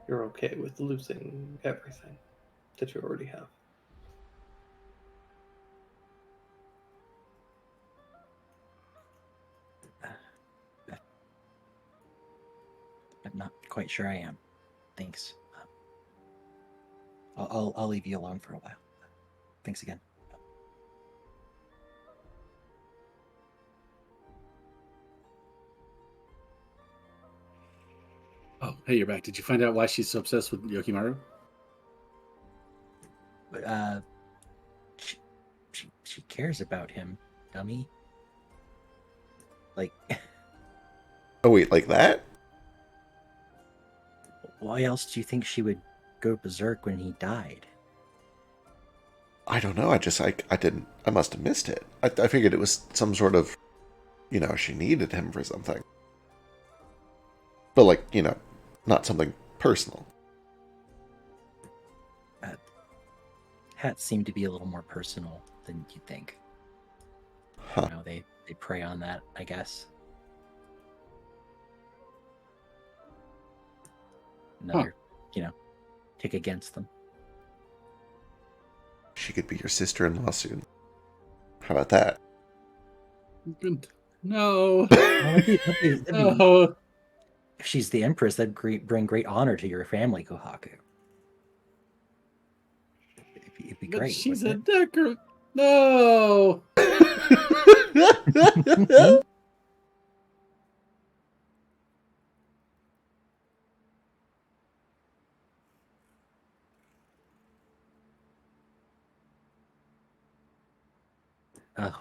you're okay with losing everything that you already have. I'm not quite sure I am. Thanks. I'll leave you alone for a while. Thanks again. Oh, hey, you're back. Did you find out why she's so obsessed with Yokimaru? But she cares about him, dummy. Like, Oh wait, like that? why else do you think she would go berserk when he died? I don't know. I didn't. I must have missed it. I figured it was some sort of, she needed him for something. But like, not something personal. Hats seem to be a little more personal than you think. Huh. They prey on that, I guess. Another, tick against them. She could be your sister-in-law soon. How about that? Good. No. That'd be- No. if she's the empress, that'd bring great honor to your family, Kohaku. It'd be But great. she's a wouldn't it? Decker. No.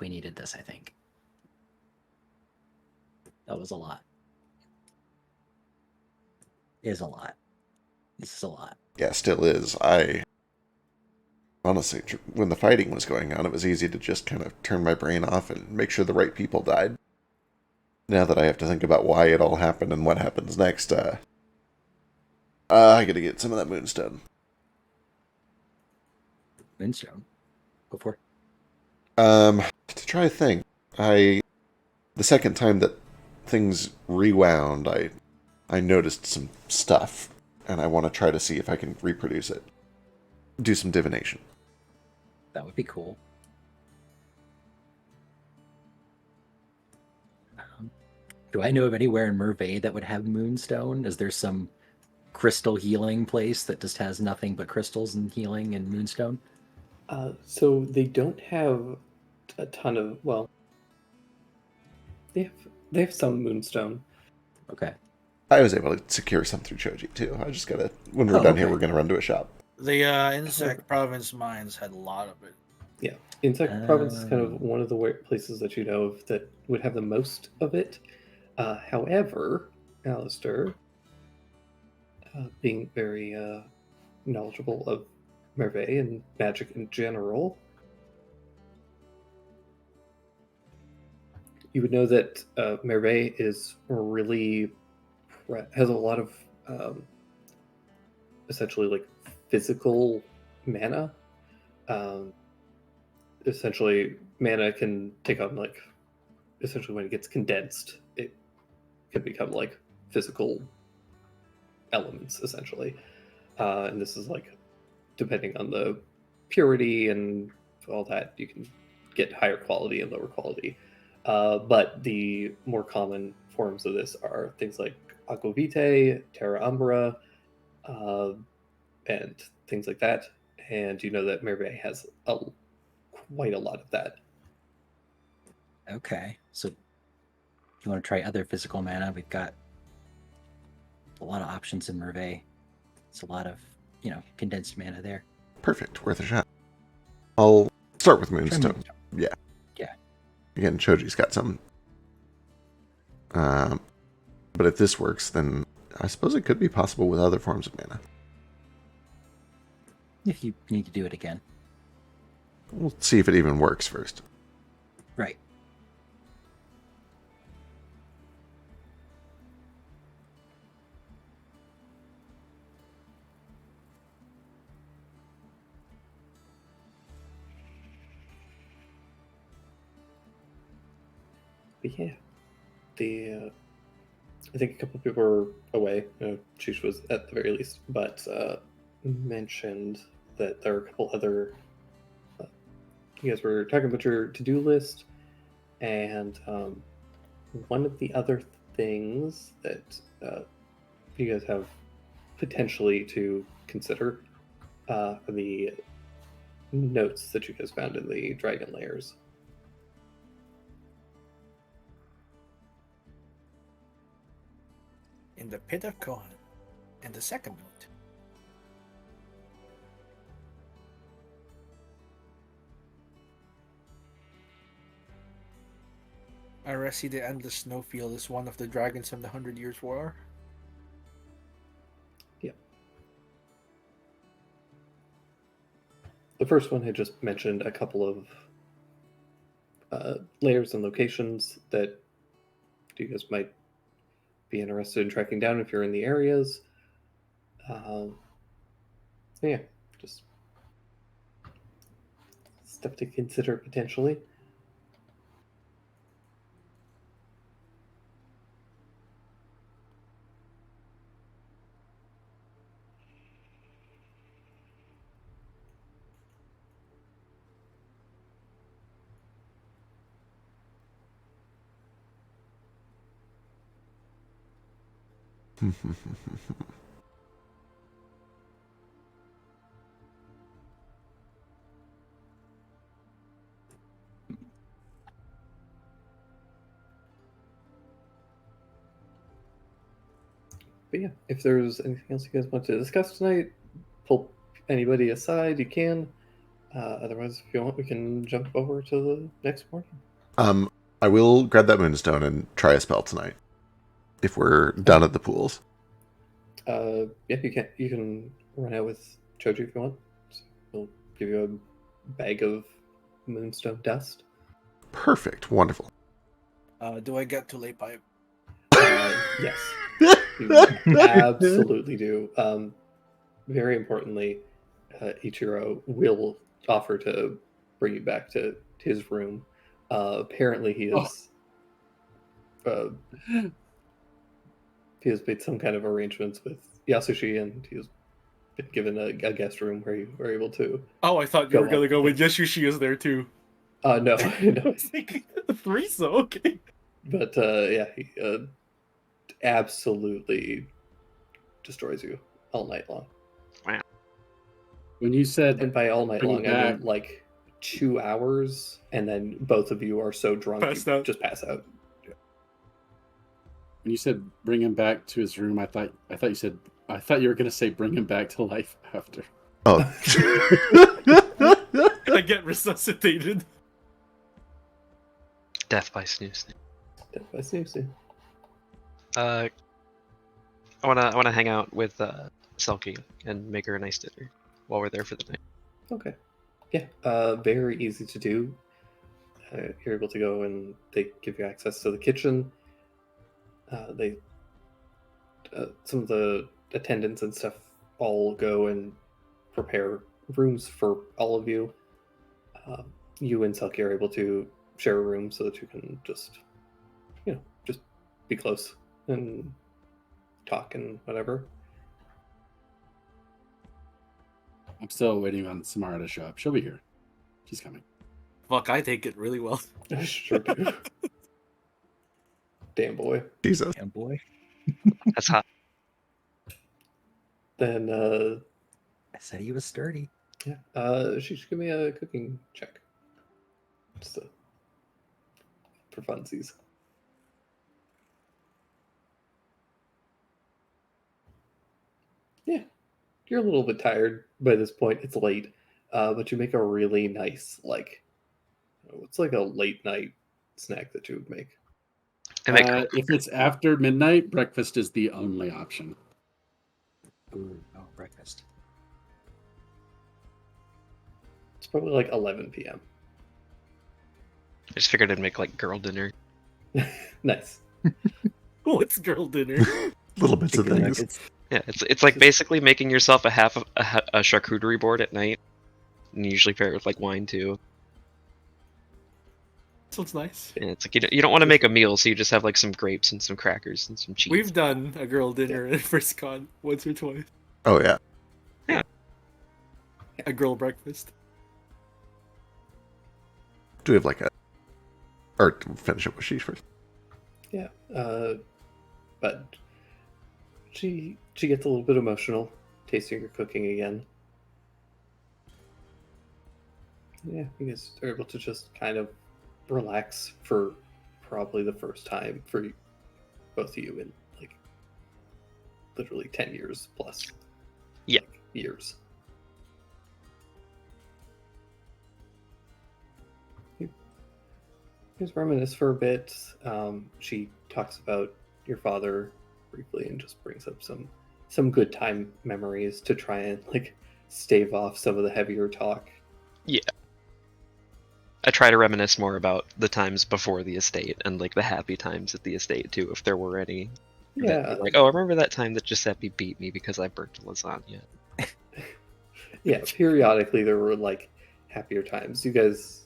We needed this, I think. That was a lot. Is a lot. This is a lot. Yeah, still is. Honestly, when the fighting was going on, it was easy to just kind of turn my brain off and make sure the right people died. Now that I have to think about why it all happened and what happens next, I gotta get some of that moonstone. Moonstone. Go for it. To try a thing. The second time that things rewound, I noticed some stuff, and I want to try to see if I can reproduce it. Do some divination. That would be cool. Do I know of anywhere in Merveille that would have moonstone? Is there some crystal healing place that just has nothing but crystals and healing and moonstone? So they don't have a ton of, well, they have some moonstone. Okay. I was able to secure some through Choji, too. I just gotta, when we're done here, we're gonna run to a shop. The Insect Province mines had a lot of it. Yeah, Insect Province is kind of one of the places that you know of that would have the most of it. However, Alistair, being very knowledgeable of Merveille and magic in general, you would know that Merveille is really has a lot of essentially like physical mana. Essentially, mana can take on like essentially when it gets condensed, it can become like physical elements essentially. And this is like depending on the purity and all that, you can get higher quality and lower quality. But the more common forms of this are things like Aquavitae, Terra Umbra, and things like that. and you know that Merve has quite a lot of that. Okay, so if you want to try other physical mana, we've got a lot of options in Merve. It's a lot of, condensed mana there. Perfect. Worth a shot. I'll start with Try Moonstone. Moonstone. Yeah. Yeah. Again, Choji's got some. But if this works, then I suppose it could be possible with other forms of mana. If you need to do it again. We'll see if it even works first. Right. But yeah, I think a couple people were away. Shush was at the very least, but mentioned that there are a couple other. You guys were talking about your to-do list, and one of the other things that you guys have potentially to consider are the notes that you guys found in the dragon layers. In the pit of Kohan. And the second note. Aresi the Endless Snowfield is one of the dragons from the 100 Years' War. Yep. The first one had just mentioned a couple of layers and locations that you guys might be interested in tracking down if you're in the areas. Yeah, just stuff to consider potentially. But yeah, if there's anything else you guys want to discuss tonight, pull anybody aside, you can. Otherwise, if you want, we can jump over to the next morning. I will grab that Moonstone and try a spell tonight. If we're done at the pools. Yeah, you can run out with Choji if you want. So he'll give you a bag of Moonstone dust. Perfect. Wonderful. Do I get to lay pipe? Yes. You absolutely do. Very importantly, Ichiro will offer to bring you back to his room. Apparently, he has made some kind of arrangements with Yasushi, and he has been given a guest room where you were able to. Oh, I thought you were gonna go with Yasushi is there too. No, no. I was thinking threesome. Okay. But yeah, he absolutely destroys you all night long. When you said, and by all night bring long, I back- mean like 2 hours, and then both of you are so drunk Passed you out. just pass out. when you said bring him back to his room, I thought you were gonna say bring him back to life after. Oh. I get resuscitated. Death by snooze. Death by snoozing. I wanna hang out with Selkie and make her a nice dinner while we're there for the night. Okay. Yeah. Very easy to do. You're able to go and they give you access to the kitchen. Some of the attendants and stuff all go and prepare rooms for all of you. You and Selkie are able to share a room so that you can just be close and talk and whatever. I'm still waiting on Samara to show up. She'll be here. She's coming. Fuck, I take it really well. Sure do. Damn boy. Jesus. Damn boy. That's hot. Then I said he was sturdy. Yeah. She should give me a cooking check. Just for funsies. Yeah. You're a little bit tired by this point. It's late. But you make a really nice, it's like a late night snack that you would make. If it's after midnight, breakfast is the only option. Ooh, oh, breakfast. It's probably like 11 p.m. I just figured I'd make like girl dinner. Nice. What's girl dinner? Little bits of Chicken things. nuggets. Yeah, it's like basically making yourself a charcuterie board at night, and you usually pair it with like wine too. Sounds nice. And it's like you don't want to make a meal, so you just have like some grapes and some crackers and some cheese. We've done a girl dinner at First Con once or twice. Oh yeah. A girl breakfast. Do we have like a? Or finish up with Sheesh first. Yeah. But she gets a little bit emotional tasting your cooking again. Yeah, you guys are able to just kind of relax for probably the first time for both of you in like literally 10 years plus. Yeah. Like, years. You guys reminisce for a bit. She talks about your father briefly and just brings up some good time memories to try and like stave off some of the heavier talk. Yeah. I try to reminisce more about the times before the estate and like the happy times at the estate too, if there were any. Yeah. Like, oh, remember that time that Giuseppe beat me because I burnt lasagna? Yeah, periodically there were like happier times. You guys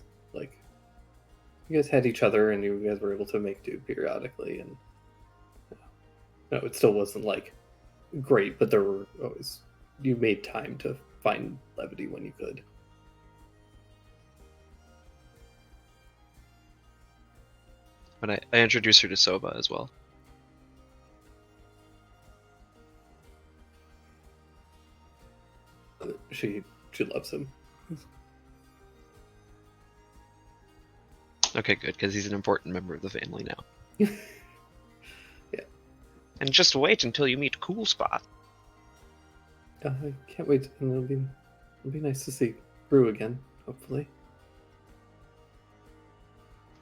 had each other and you guys were able to make do periodically, and no, it still wasn't like great, but there were always, you made time to find levity when you could. But I introduced her to Soba as well. She loves him. Okay, good, because he's an important member of the family now. Yeah. And just wait until you meet Cool Spot. I can't wait, and it'll be nice to see Brew again, hopefully.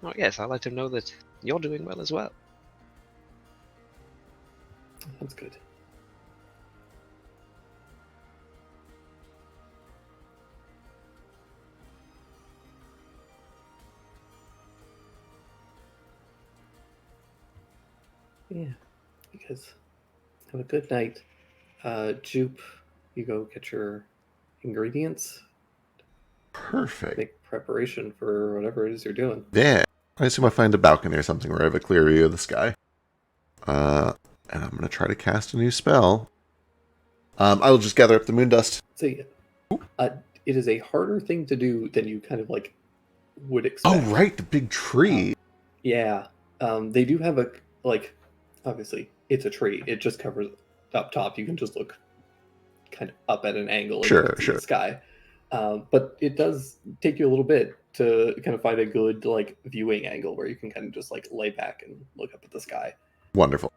Oh yes, I'll let him know that you're doing well as well. That's good. Yeah, you guys have a good night. Jupe, you go get your ingredients. Perfect. Make preparation for whatever it is you're doing. Yeah. I assume I find a balcony or something where I have a clear view of the sky. And I'm going to try to cast a new spell. I will just gather up the moon dust. See, it is a harder thing to do than you kind of like would expect. Oh, right. The big tree. Yeah. They do have a, like, obviously, it's a tree. It just covers up top. You can just look kind of up at an angle Sure. the sky. But it does take you a little bit to kind of find a good like viewing angle where you can kind of just like lay back and look up at the sky. Wonderful.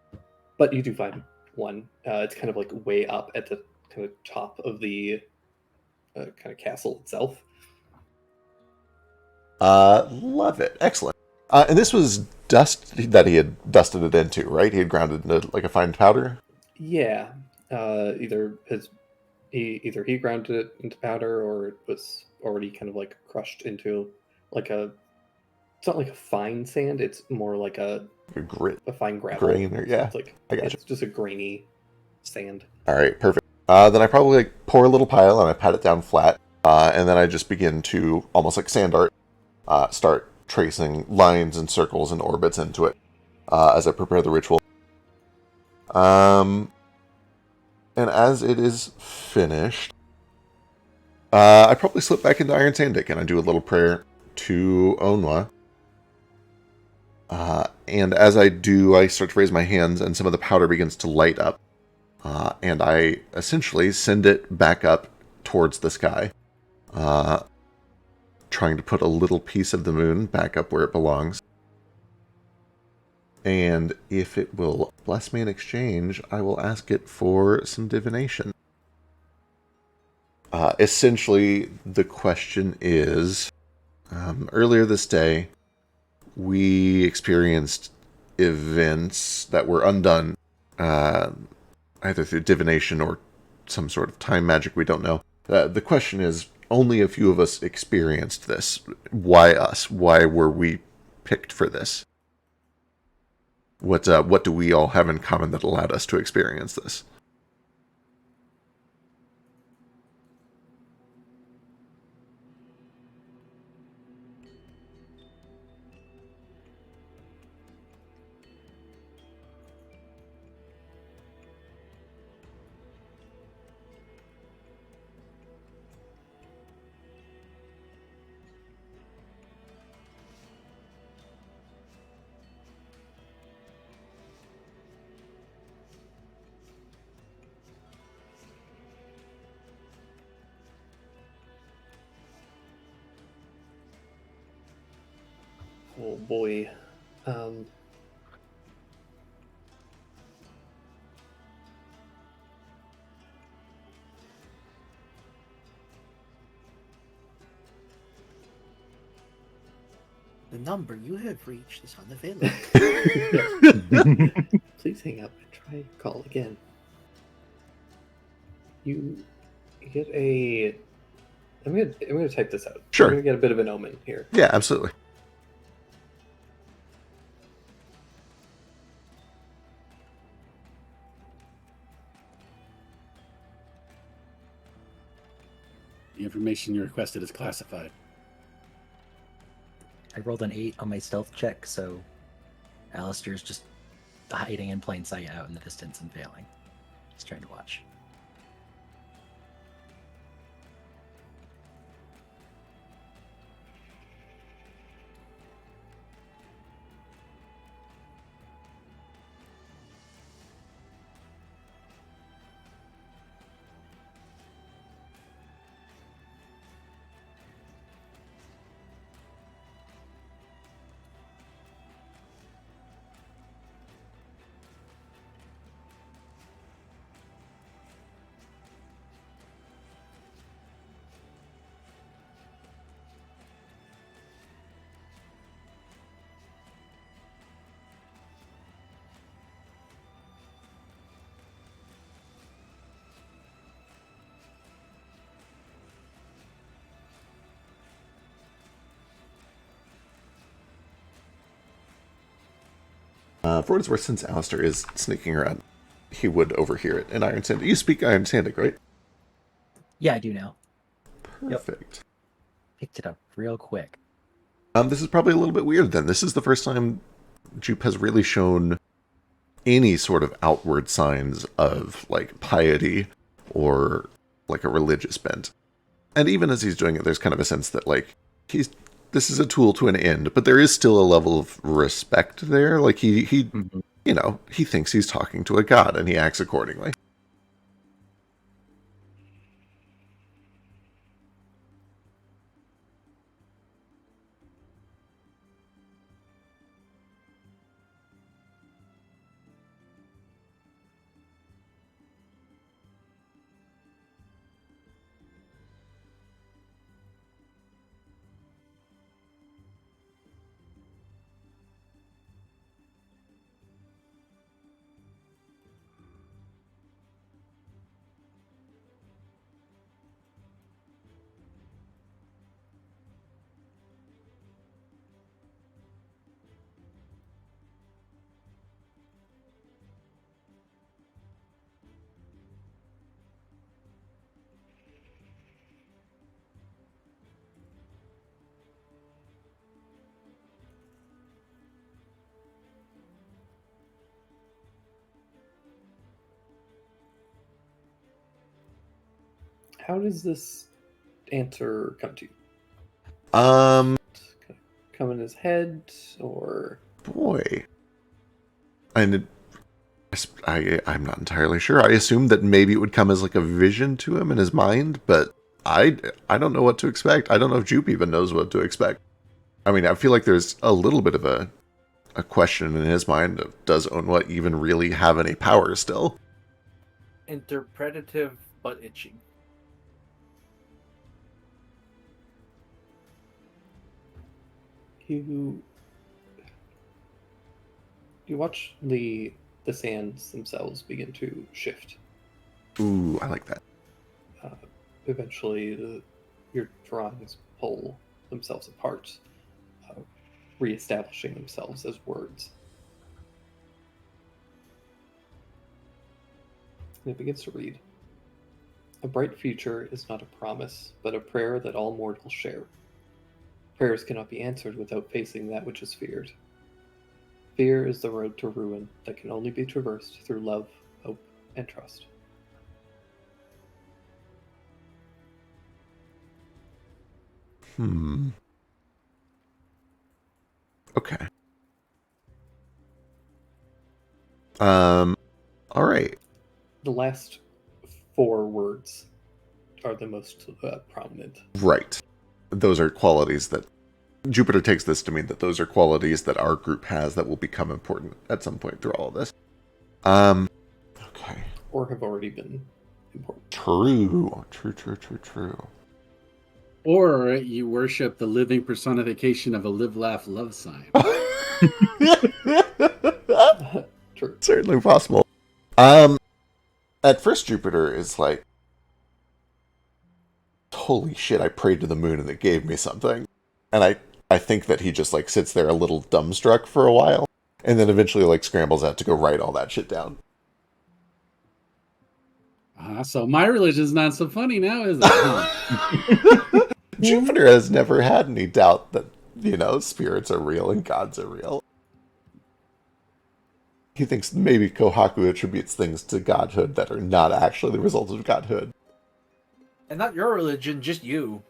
But you do find one. It's kind of like way up at the kind of top of the kind of castle itself. Love it. Excellent. And this was dust that he had dusted it into, right? He had ground it into like a fine powder? Yeah. Either he ground it into powder or it was already kind of like crushed into like it's not like a fine sand, it's more like a grit. A fine gravel. Grain or, yeah. It's like, I gotcha. It's just a grainy sand. All right, perfect. Then I probably like pour a little pile and I pat it down flat. And then I just begin to, almost like sand art, start tracing lines and circles and orbits into it as I prepare the ritual. And as it is finished, I probably slip back into Iron Sandic and I do a little prayer to Onwa. And as I do, I start to raise my hands and some of the powder begins to light up. And I essentially send it back up towards the sky. trying to put a little piece of the moon back up where it belongs. And if it will bless me in exchange, I will ask it for some divination. Essentially, the question is, earlier this day, we experienced events that were undone, either through divination or some sort of time magic, we don't know. The question is, only a few of us experienced this. Why us? Why were we picked for this? What do we all have in common that allowed us to experience this? Oh boy. The number you have reached is unavailable. Please hang up and try call again. You get a. I'm gonna type this out. Sure. I'm gonna get a bit of an omen here. Yeah, absolutely. The information you requested is classified. I rolled an 8 on my stealth check, so Alistair's just hiding in plain sight out in the distance and failing. Just trying to watch. For what it's worth, since Alistair is sneaking around, he would overhear it in Iron Sand. You speak Iron Sandic, right? Yeah, I do now. Perfect. Picked it up real quick. This is probably a little bit weird then. This is the first time Jupe has really shown any sort of outward signs of, like, piety or, like, a religious bent. And even as he's doing it, there's kind of a sense that, like, this is a tool to an end, but there is still a level of respect there. Like, he you know, he thinks he's talking to a god, and he acts accordingly. How does this answer come to you? Come in his head, or Boy. I'm not entirely sure. I assumed that maybe it would come as like a vision to him in his mind, but I don't know what to expect. I don't know if Jupe even knows what to expect. I mean, I feel like there's a little bit of a question in his mind of, does Onwa even really have any power still? Interpretative but itching. You watch the sands themselves begin to shift. Ooh, I like that. Eventually, your drawings pull themselves apart, reestablishing themselves as words. And it begins to read. A bright future is not a promise, but a prayer that all mortals share. Prayers cannot be answered without facing that which is feared. Fear is the road to ruin that can only be traversed through love, hope, and trust. Okay. All right. The last 4 words are the most prominent. Right. Those are qualities that Jupiter takes this to mean that those are qualities that our group has that will become important at some point through all of this. Okay. Or have already been important. True. Or you worship the living personification of a live, laugh, love sign. True. Certainly possible. At first Jupiter is like, holy shit, I prayed to the moon and it gave me something. And I think that he just like sits there a little dumbstruck for a while, and then eventually like scrambles out to go write all that shit down. So my religion's not so funny now, is it? Huh? Jupiter has never had any doubt that, spirits are real and gods are real. He thinks maybe Kohaku attributes things to godhood that are not actually the result of godhood. And not your religion, just you.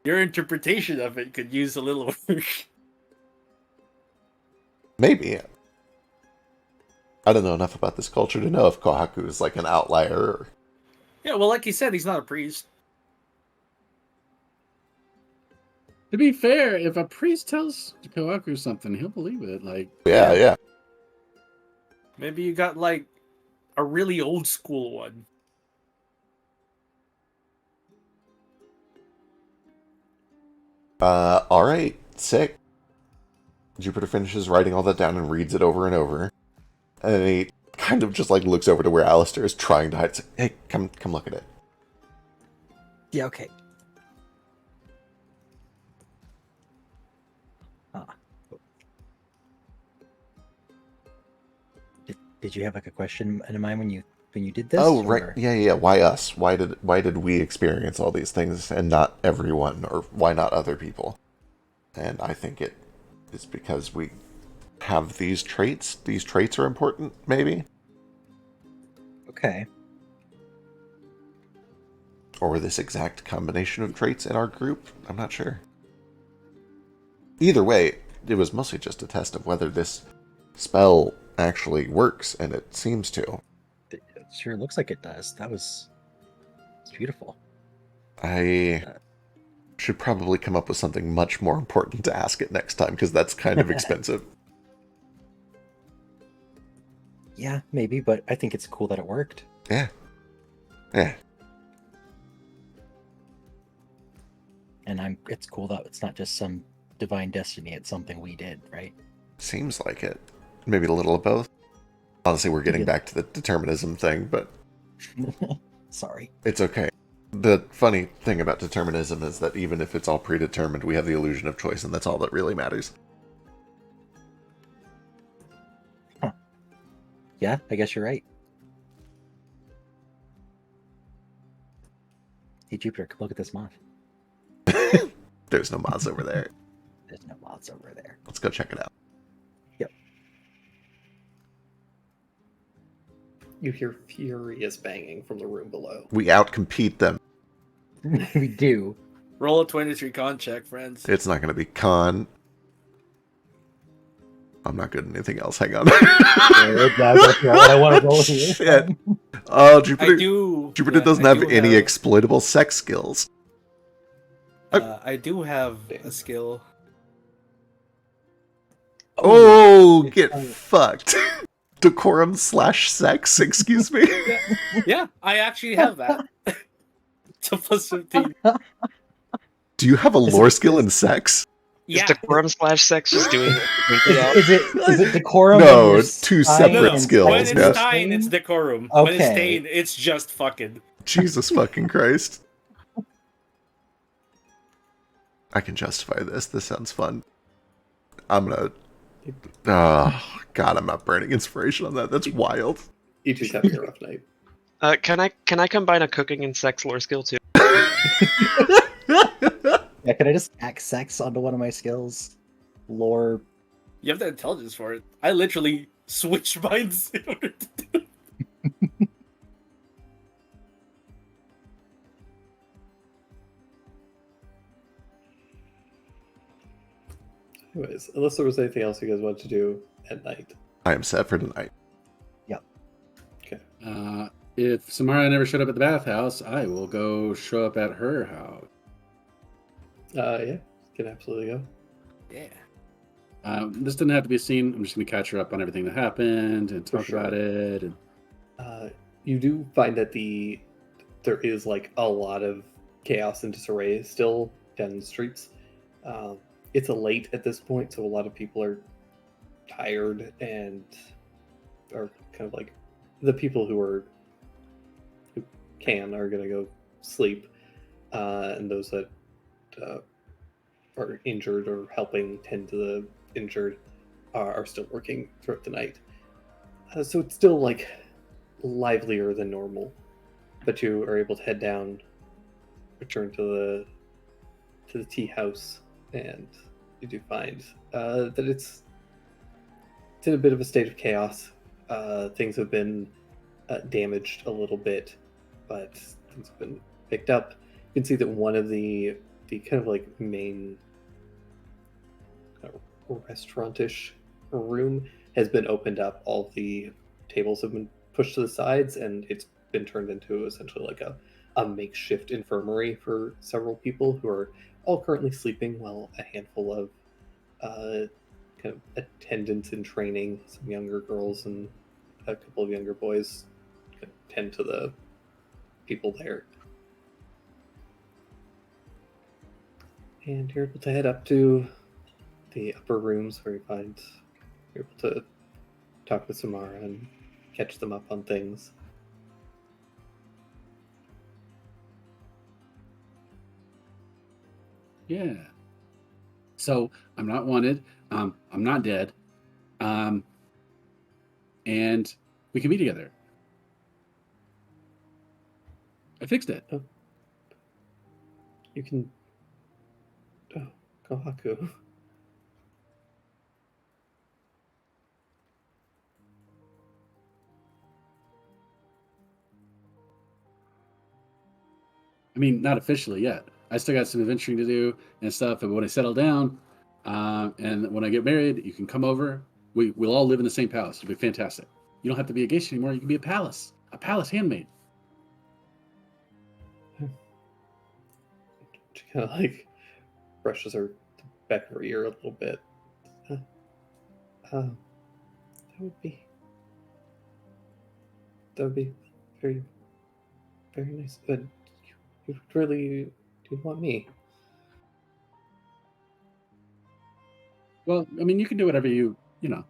Your interpretation of it could use a little work. Maybe. I don't know enough about this culture to know if Kohaku is like an outlier. Or... Yeah, well, like he said, he's not a priest. To be fair, if a priest tells Kohaku something, he'll believe it. Like, yeah. Maybe you got like a really old school one. Alright, sick. Jupiter finishes writing all that down and reads it over and over. And then he kind of just like looks over to where Alistair is trying to hide. It's like, hey, come look at it. Yeah, okay. Did you have like a question in mind when you did this? Oh, right. or- Yeah. Why us? Why did we experience all these things and not everyone, or why not other people? And I think it is because we have these traits. These traits are important, maybe? Okay. Or this exact combination of traits in our group? I'm not sure. Either way, it was mostly just a test of whether this spell actually works, and it seems to. It sure looks like it does. It's beautiful. I should probably come up with something much more important to ask it next time, because that's kind of expensive. Yeah, maybe, but I think it's cool that it worked. Yeah. And it's cool that it's not just some divine destiny, it's something we did, right? Seems like it. Maybe a little of both. Honestly, we're getting Yeah. back to the determinism thing, but Sorry. it's okay. The funny thing about determinism is that even if it's all predetermined, we have the illusion of choice, and that's all that really matters. Yeah, I guess you're right. Hey, Jupiter, come look at this moth. There's no moths over there. There's no moths over there. Let's go check it out. You hear furious banging from the room below. We outcompete them. We do. Roll a 23 con check, friends. It's not going to be con. I'm not good at anything else. Hang on. That's what I want to roll here. Shit. Oh, I Jupiter. do. Jupiter yeah, doesn't I have do any exploitable sex skills. I do have a skill. Oh, get fucked. Decorum / sex, excuse me. Yeah, I actually have that. It's a plus 15. Do you have a Is lore it- skill in sex? Yeah. Is decorum / sex just doing it? Is it decorum? No, when you're two stein separate and skills, When sex it's yeah. Stein, it's decorum. Okay. When it's Stain, it's just fucking. Jesus fucking Christ. I can justify this. This sounds fun. I'm gonna... Oh, God, I'm not burning inspiration on that. That's wild. You two's having a rough night. Can I combine a cooking and sex lore skill too? Yeah, can I just act sex onto one of my skills? Lore. You have the intelligence for it. I literally switched minds in order to do it. Anyways, unless there was anything else you guys wanted to do at night. I am set for tonight. If Samara never showed up at the bathhouse, I will go show up at her house. Yeah, you can absolutely go. Yeah. This didn't have to be a scene. I'm just going to catch her up on everything that happened and talk sure. about it. And You do find that there is like a lot of chaos and disarray still down in the streets. It's a late at this point, so a lot of people are tired and are kind of like the people who can are gonna go sleep, and those that are injured or helping tend to the injured are still working throughout the night. So it's still like livelier than normal, but you are able to head down, return to the tea house, and you do find that it's in a bit of a state of chaos. Things have been damaged a little bit, but things have been picked up. You can see that one of the kind of like main restaurant-ish room has been opened up. All the tables have been pushed to the sides, and it's been turned into essentially like a makeshift infirmary for several people who are all currently sleeping, while a handful of kind of attendants in training, some younger girls and a couple of younger boys, tend to the people there. And you're able to head up to the upper rooms where you're able to talk with Samara and catch them up on things. yeah. So I'm not wanted. I'm not dead. And we can be together. I fixed it. You can... Oh, Kohaku. I mean, not officially yet. I still got some adventuring to do and stuff. And when I settle down, and when I get married, you can come over. We'll all live in the same palace. It'll be fantastic. You don't have to be a geisha anymore. You can be a palace handmaid. She kind of like brushes the back of her ear a little bit. That would be very, very nice. But you really do want me. Well, I mean, you can do whatever you know,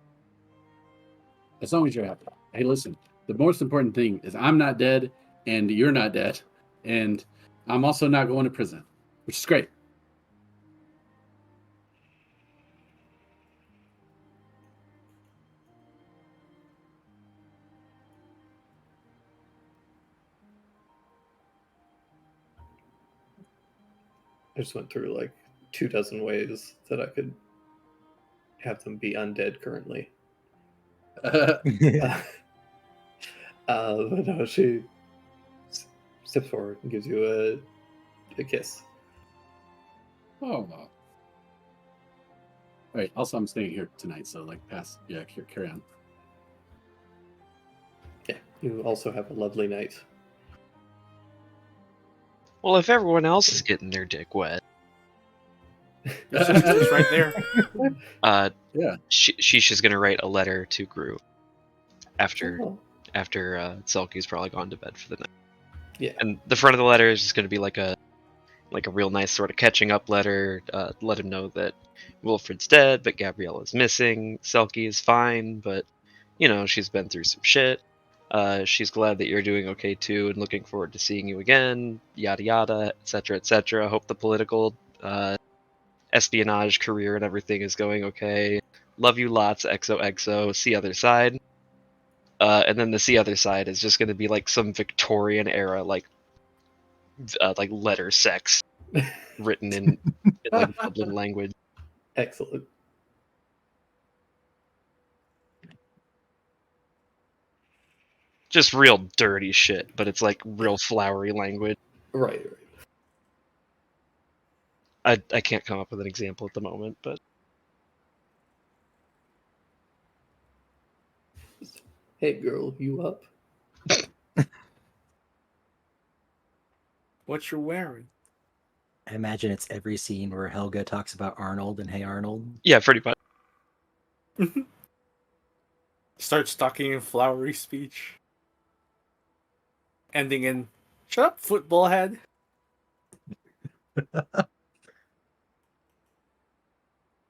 as long as you're happy. Hey, listen, the most important thing is I'm not dead and you're not dead. And I'm also not going to prison, which is great. I just went through like 24 ways that I could have them be undead currently. But no, she steps forward and gives you a kiss. Oh, All right. Also, I'm staying here tonight, so like, pass. Yeah, carry on. Yeah, you also have a lovely night. Well, if everyone else is getting their dick wet, Your sister's right there. Yeah. she's just gonna write a letter to Gru after Oh, Selkie's probably gone to bed for the night. yeah. And the front of the letter is just gonna be like a real nice sort of catching up letter. Let him know that Wilfred's dead, but Gabriella's missing. Selkie is fine, but she's been through some shit. She's glad that you're doing okay too, and looking forward to seeing you again. Yada yada, etc. etc. Hope the political espionage career and everything is going okay. Love you lots, XOXO. See other side. And then the see other side is just going to be like some Victorian era like letter sex written in like Dublin language. Excellent. Just real dirty shit, but it's like real flowery language. Right. I can't come up with an example at the moment, but Hey, girl, you up? What you're wearing? I imagine it's every scene where Helga talks about Arnold and Hey Arnold. yeah, pretty much. Starts talking in flowery speech. Ending in, shut up, football head.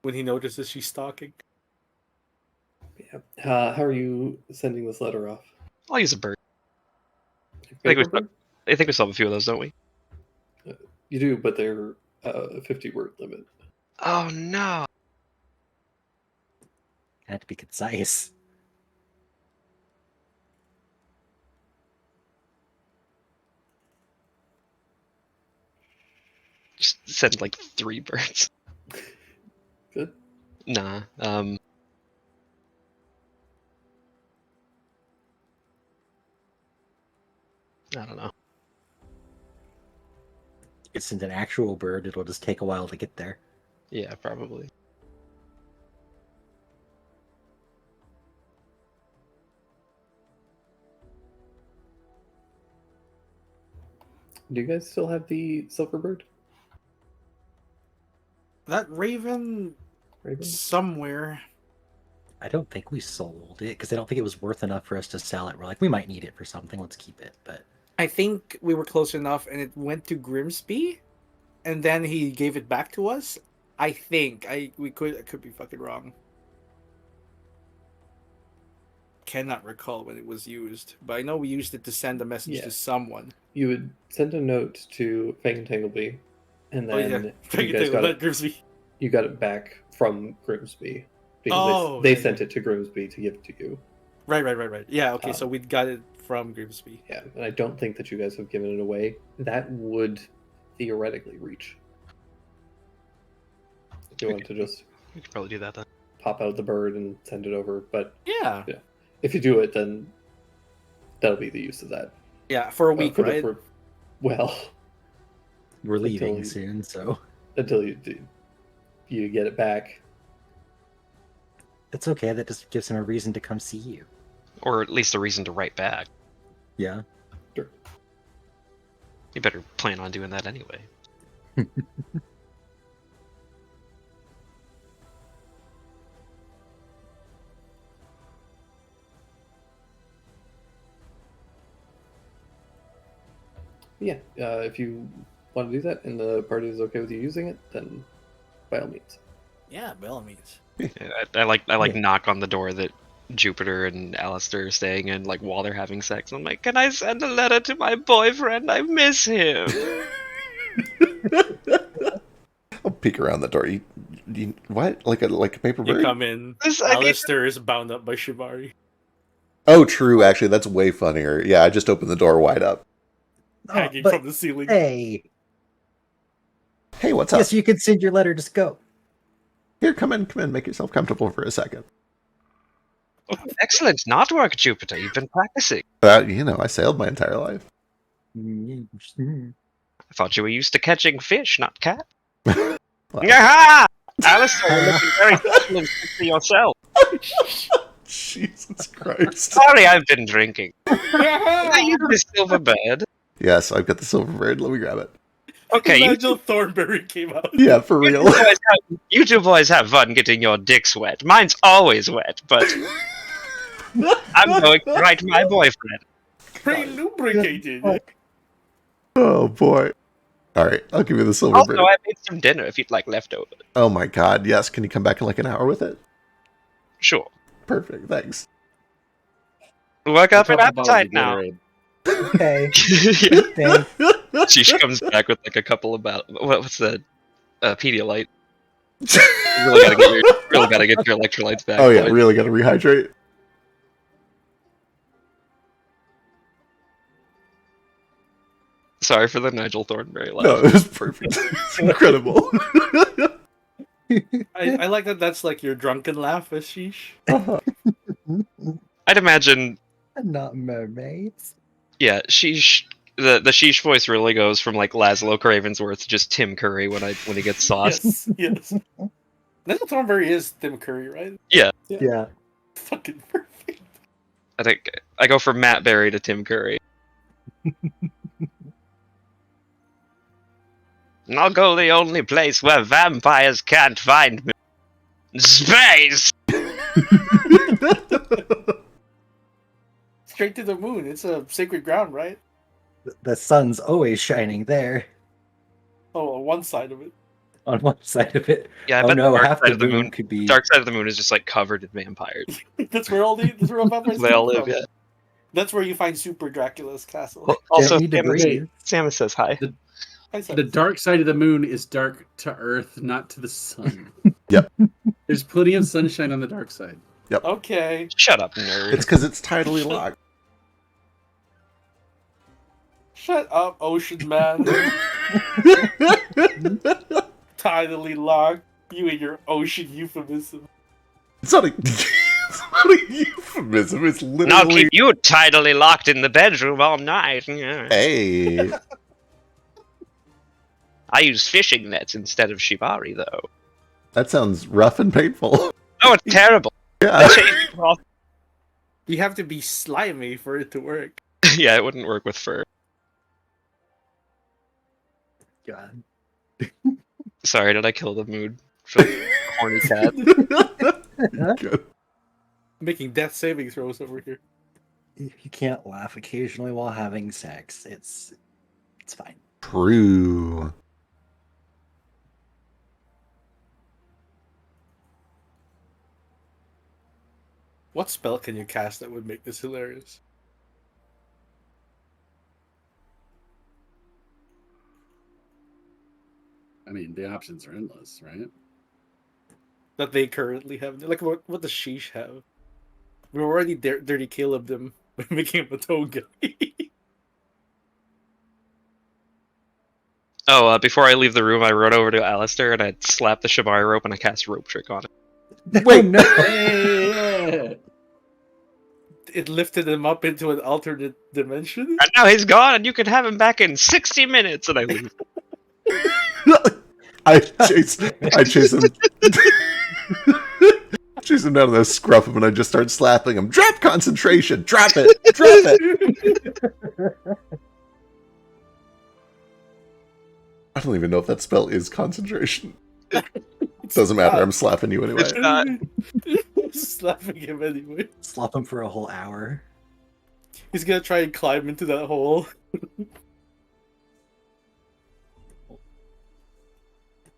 When he notices she's stalking. Yeah. How are you sending this letter off? I'll use a bird. Paper we- bird? I think we still have a few of those, don't we? You do, but they're 50-word limit. Oh no! I had to be concise. Just send like 3 birds. Good. Nah. I don't know. It's an actual bird. It'll just take a while to get there. Yeah, probably. Do you guys still have the silver bird? That raven Raven? somewhere. I don't think we sold it because I don't think it was worth enough for us to sell it. We're like, we might need it for something. Let's keep it. But I think we were close enough, and it went to Grimsby, and then he gave it back to us. I think I could be fucking wrong. Cannot recall when it was used, but I know we used it to send a message Yeah. to someone. You would send a note to Fang and Tangleby, and then Grimsby. you got it back from Grimsby. Oh, They right, sent it to Grimsby to give it to you. Right. Yeah, okay, so Um, we got it from Grimsby. Yeah, and I don't think that you guys have given it away. That would theoretically reach. If you want to just We could probably do that then. pop out the bird and send it over, but Yeah. if you do it, then that'll be the use of that. Yeah, for a week, For right? well, we're leaving you- soon, so until you get it back. it's okay. That just gives him a reason to come see you. Or at least a reason to write back. Yeah. You better plan on doing that anyway. Yeah, if you want to do that and the party is okay with you using it, then by all means. Yeah, by all means. Yeah, I like Yeah. knock on the door that Jupiter and Alistair are staying in, like while they're having sex. I'm like, can I send a letter to my boyfriend? I miss him. I'll peek around the door. You what? Like a paper You bird? come in. This- I need- Alistair is bound up by Shibari. Oh, true. Actually, that's way funnier. Yeah, I just opened the door wide up. Hanging but from the ceiling. hey, Hey, what's up? yes, you can send your letter. Just go. Here, come in. Make yourself comfortable for a second. Excellent knotwork, Jupiter. You've been practicing. I sailed my entire life. I thought you were used to catching fish, not cat. Well, Yaha! Alistair, you're looking very cool and sexy yourself. Jesus Christ. Sorry, I've been drinking. Can I use this silver bird? Yes, I've got the silver bird. Let me grab it. Okay, Nigel Thornberry came out. Yeah, for real. you two boys have fun getting your dicks wet. Mine's always wet, but I'm going to write my boyfriend. Pre-lubricated. Oh boy. All right, I'll give you the silver Also, bird. I made some dinner if you'd like leftovers. Oh my god, yes. Can you come back in like an hour with it? Sure. Perfect, thanks. Work up an Couple bottles of appetite now. Gatorade. Okay. Yeah. Thanks. She comes back with like a couple of what's the Pedialyte. You really gotta get your electrolytes back. Oh yeah, boys. really gotta rehydrate. Sorry for the Nigel Thornberry laugh. No, it was perfect. It's incredible. I like that. That's like your drunken laugh, Ashish. I'd imagine, Not mermaids. yeah, sheesh. The sheesh voice really goes from like Laszlo Cravensworth to just Tim Curry when he gets sauce. Yes. Nigel Thornberry is Tim Curry, right? Yeah. Fucking perfect. I think I go from Matt Berry to Tim Curry. And I'll go the only place where vampires can't find me. Space! Straight to the moon. It's a sacred ground, right? The sun's always shining there Oh, on one side of it. on one side of it. Yeah, I Oh bet no, the dark half side the of the moon moon. could be. Dark side of the moon is just like covered in vampires. That's where all vampires They all come live, from. yeah. That's where you find Super Dracula's castle. Well, also, Gently debris. Samus says hi. I said The dark side of the moon is dark to Earth, not to the sun. Yep. There's plenty of sunshine on the dark side. Okay. Shut up, nerd. It's because it's tidally locked. Shut up, Ocean Man. Tidally locked. You and your ocean euphemism. It's not a, it's not a euphemism. It's And I'll literally. keep you tidally locked in the bedroom all night. Hey. I use fishing nets instead of shibari, though. That sounds rough and painful. Oh, it's terrible. Yeah. I changed it all. You have to be slimy for it to work. Yeah, it wouldn't work with fur. God. Sorry, did I kill the mood for the horny cat? Good. Making death saving throws over here. You can't laugh occasionally while having sex. It's fine. True. What spell can you cast that would make this hilarious? I mean, the options are endless, right? That they currently have. Like, what does Sheesh have? We're already Dirty Caleb them by making him a toad guy. Oh, before I leave the room, I run over to Alistair and I slap the shibari rope and I cast rope trick on it. Wait, no. Hey, It lifted him up into an alternate dimension. And now he's gone and you can have him back in 60 minutes and I leave. I chase him. Chase him down and I scruff him and I just start slapping him. Drop concentration! Drop it! Drop it! I don't even know if that spell is concentration. Doesn't matter, I'm slapping you anyway. It's not. Slapping him anyway. Slap him for a whole hour. He's gonna try and climb into that hole.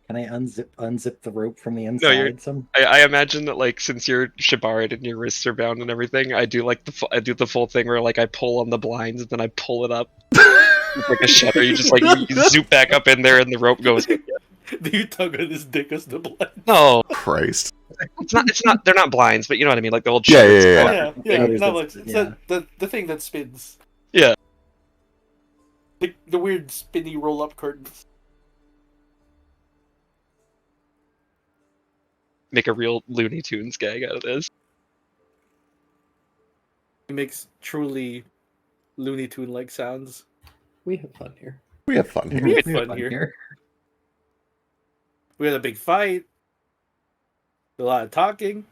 Can I unzip the rope from the No, you're- inside? I imagine that like since you're shibari'd and your wrists are bound and everything, I do like I do the full thing where like I pull on the blinds and then I pull it up. It's like a shutter. You just like you zoop back up in there and the rope goes. Do you tug on his dick as the blind? No, Christ. it's not. It's not. They're not blinds, but you know what I mean. Like the old Yeah, shutters. yeah, Oh, yeah, yeah. There's No, the- like, it's yeah. the thing that spins. Yeah. The weird spinny roll up curtains. Make a real Looney Tunes gag out of this. It makes truly Looney Tune like sounds. We have fun here. We have fun here. We had fun here. We had a big fight. A lot of talking.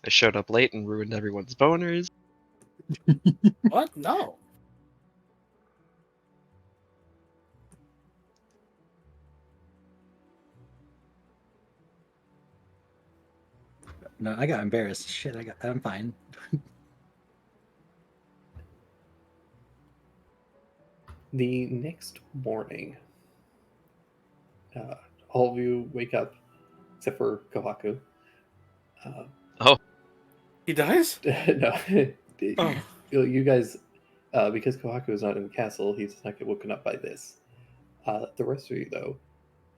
I showed up late and ruined everyone's boners. What? No. No, I got embarrassed. Shit, I'm fine. The next morning, all of you wake up, except for Kohaku. He dies? No, Oh. you guys, because Kohaku is not in the castle, he does not get woken up by this. The rest of you, though,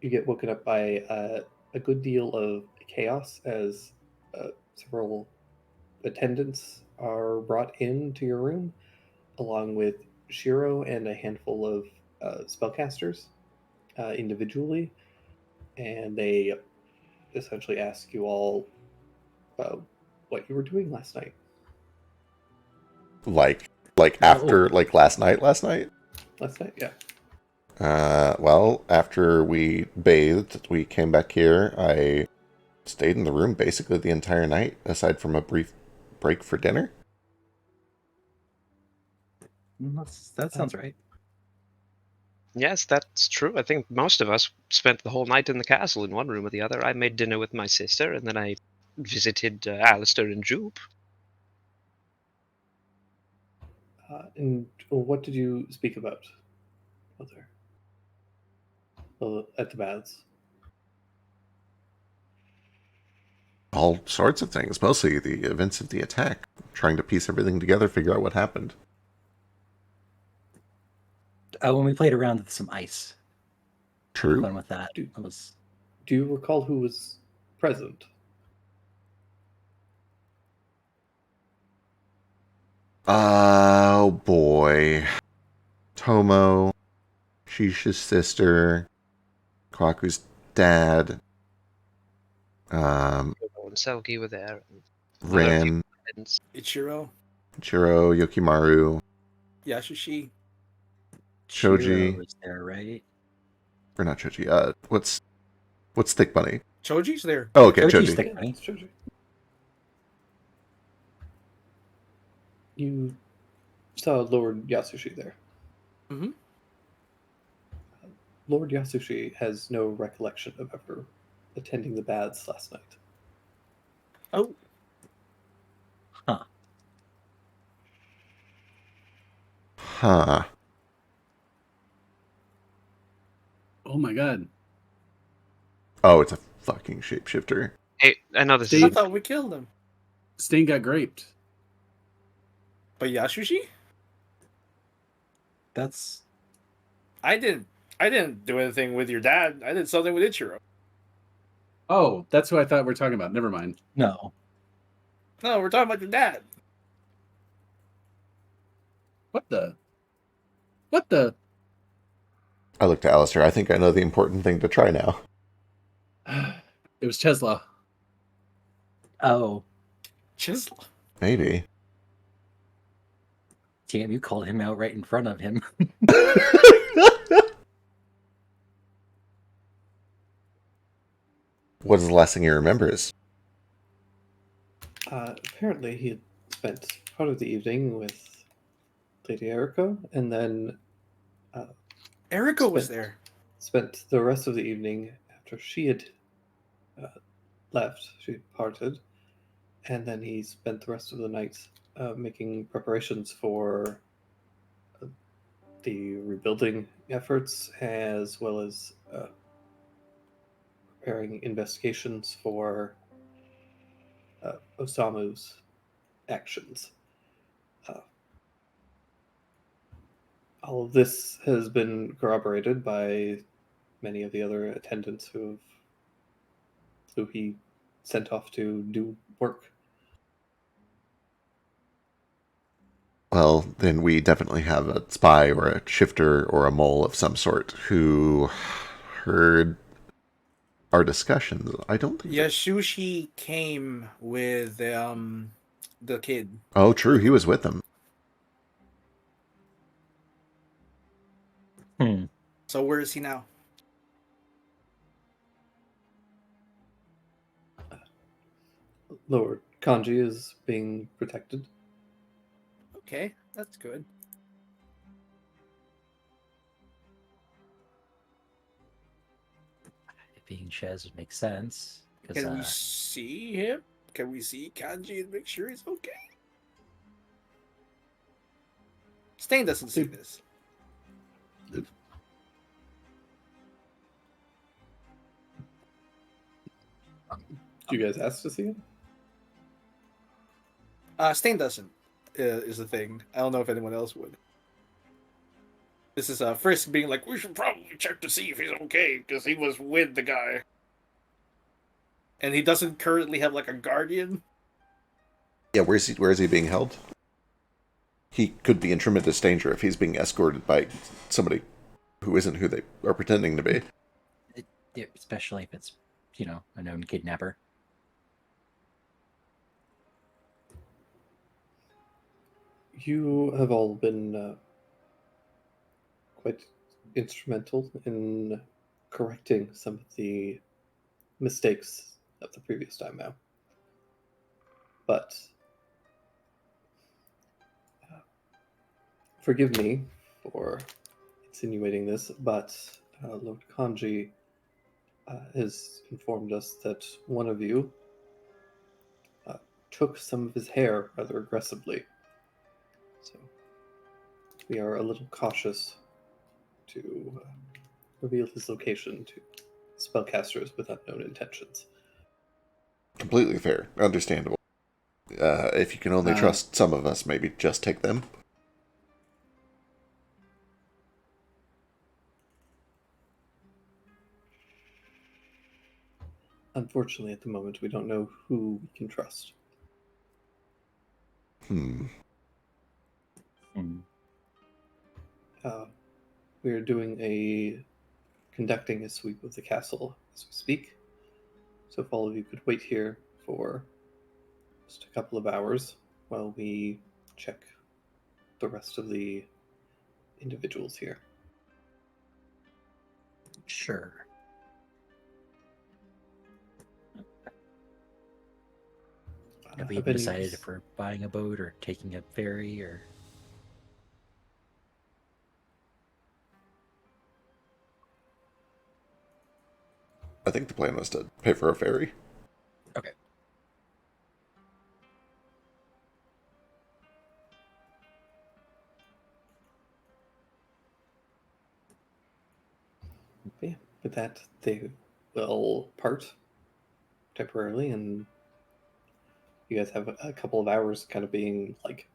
you get woken up by a good deal of chaos as several attendants are brought into your room, along with Shiro and a handful of spellcasters individually, and they essentially ask you all what you were doing last night. Like after like last night. Last night, yeah. Well, after we bathed, we came back here. I stayed in the room basically the entire night, aside from a brief break for dinner. That sounds right. Yes, that's true. I think most of us spent the whole night in the castle in one room or the other. I made dinner with my sister, and then I visited Alistair and Jupe. And what did you speak about, Mother? At the baths. All sorts of things, mostly the events of the attack. Trying to piece everything together, figure out what happened. When we played around with some ice. True. Fun with that. Do you recall who was present? Oh boy. Tomo, Shisha's sister, Kwaku's dad, And Selkie were there. And Ren, Ichiro, Chiro, Yokimaru, Yasushi. Choji. Shiro was there, right? Or not Choji. What's Thick Bunny? Choji's there. Oh, okay, Choji's Choji. Thick Bunny. It's Choji. You saw Lord Yasushi there. Mhm. Lord Yasushi has no recollection of ever attending the baths last night. Oh. Huh. Oh my god. Oh, it's a fucking shapeshifter. Hey, I know this Steve? I is thought we killed him. Stain got graped. But Yasushi? That's I didn't do anything with your dad. I did something with Ichiro. Oh, that's who I thought we were talking about. Never mind. no. No, we're talking about your dad. What the? What the? I looked at Alistair. I think I know the important thing to try now. It was Chesla. Oh, Chisla. Maybe. damn! You called him out right in front of him. What is the last thing he remembers? Apparently, he had spent part of the evening with Lady Eriko, and then Eriko was there. spent the rest of the evening after she had left. She parted, and then he spent the rest of the night making preparations for the rebuilding efforts, as well as preparing investigations for Osamu's actions. All of this has been corroborated by many of the other attendants who he sent off to do work. Well, then we definitely have a spy or a shifter or a mole of some sort who heard our discussions. I don't think. Yasushi came with the kid. Oh, true. He was with them. So where is he now? Lord Kanji is being protected. Okay, that's good. It being Chez would make sense. Because Can we see him? Can we see Kanji and make sure he's okay? Stain doesn't see this. Do you guys ask to see him? Stain doesn't, is the thing. I don't know if anyone else would. This is Frisk being like, we should probably check to see if he's okay, because he was with the guy. And he doesn't currently have like a guardian. Yeah, where is he being held? He could be in tremendous danger if he's being escorted by somebody who isn't who they are pretending to be. Especially if it's, a known kidnapper. You have all been quite instrumental in correcting some of the mistakes of the previous time now. But forgive me for insinuating this, but Lord Kanji has informed us that one of you took some of his hair rather aggressively. So we are a little cautious to reveal his location to spellcasters with unknown intentions. Completely fair. Understandable. If you can only trust some of us, maybe just take them. Unfortunately, at the moment, we don't know who we can trust. We are conducting a sweep of the castle as we speak. So if all of you could wait here for just a couple of hours while we check the rest of the individuals here. Sure. Have we even decided if we're buying a boat or taking a ferry or... I think the plan was to pay for a ferry. Okay. Yeah, with that, they will part temporarily, and you guys have a couple of hours kind of being like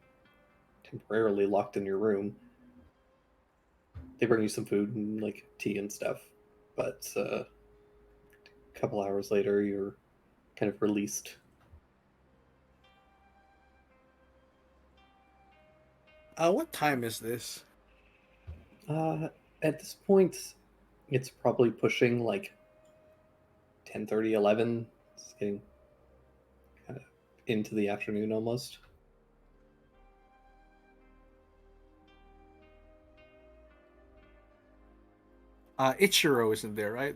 temporarily locked in your room. They bring you some food and like tea and stuff, but a couple hours later, you're kind of released. What time is this? At this point, it's probably pushing like 10:30, 11. It's getting kind of into the afternoon almost. Ichiro isn't there, right?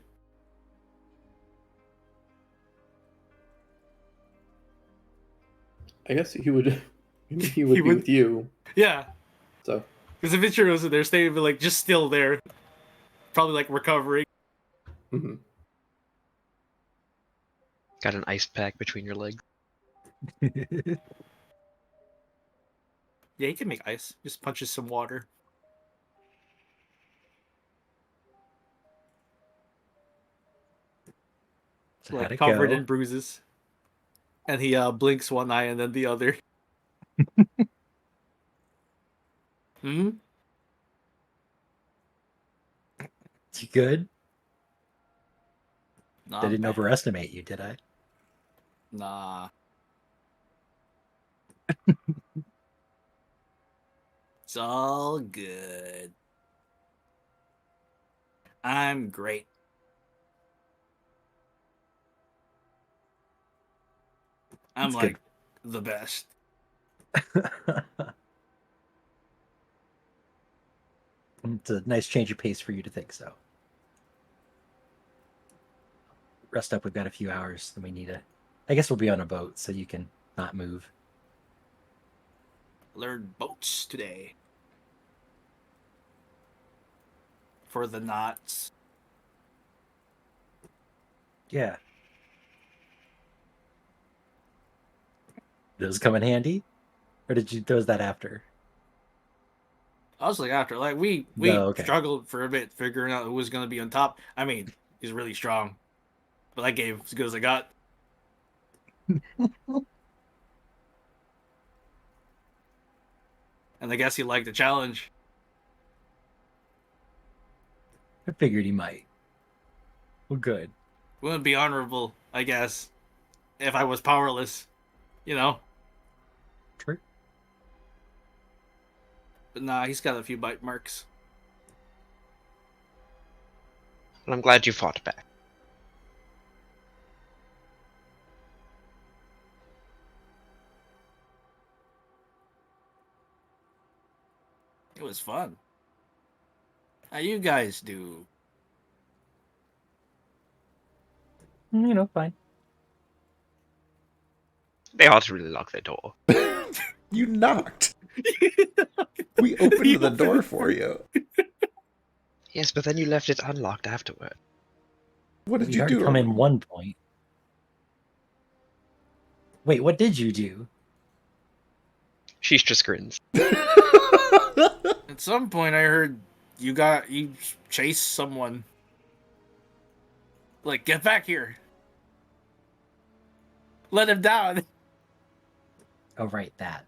I guess he would be with you. Yeah. So because if Ichiro isn't there, Stain would be like just still there. Probably like recovering. Mm-hmm. Got an ice pack between your legs. Yeah, he can make ice. Just punches some water. So like covered in bruises. And he blinks one eye and then the other. Hmm? You good? Nah, I didn't overestimate you, did I? Nah. It's all good. I'm great. I'm That's like the best. It's a nice change of pace for you to think so. Rest up, we've got a few hours, then we need to I guess we'll be on a boat, so you can not move. Learn boats today. For the knots. Yeah. Those come in handy? Or did you throw that after? I was like after we No, okay. struggled for a bit figuring out who was gonna be on top. I mean, he's really strong. But that gave as good as I got. And I guess he liked the challenge. I figured he might. Well, good. Wouldn't be honorable, I guess, if I was powerless. You know? True. But nah, he's got a few bite marks. And I'm glad you fought back. It was fun. How you guys do? You know, fine. They ought to really lock their door. You knocked. We opened the door for you. Yes, but then you left it unlocked afterward. What did We you already do? come in one point. Wait, what did you do? Sheesh just grins. At some point, I heard you chased someone. Like, get back here. Let him down. Oh, right, that.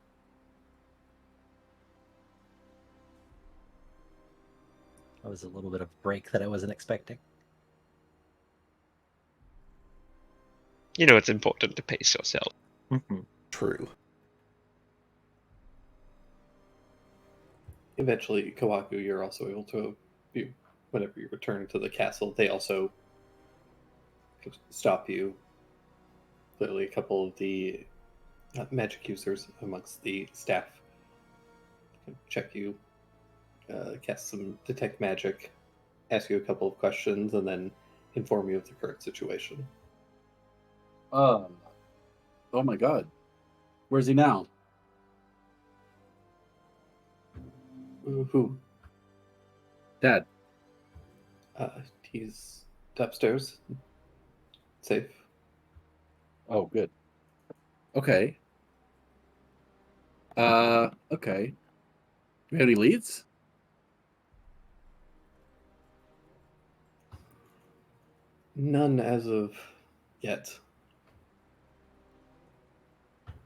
That was a little bit of a break that I wasn't expecting. You know it's important to pace yourself. Mm-hmm. True. Eventually, Kawaku, you're also able to, whenever you return to the castle, they also stop you. Clearly, a couple of the magic users amongst the staff check you, cast some detect magic, ask you a couple of questions, and then inform you of the current situation. Oh my god. Where's he now? Who? Dad. He's upstairs. Safe. Oh, good. Okay. Okay. Do we have any leads? None as of yet.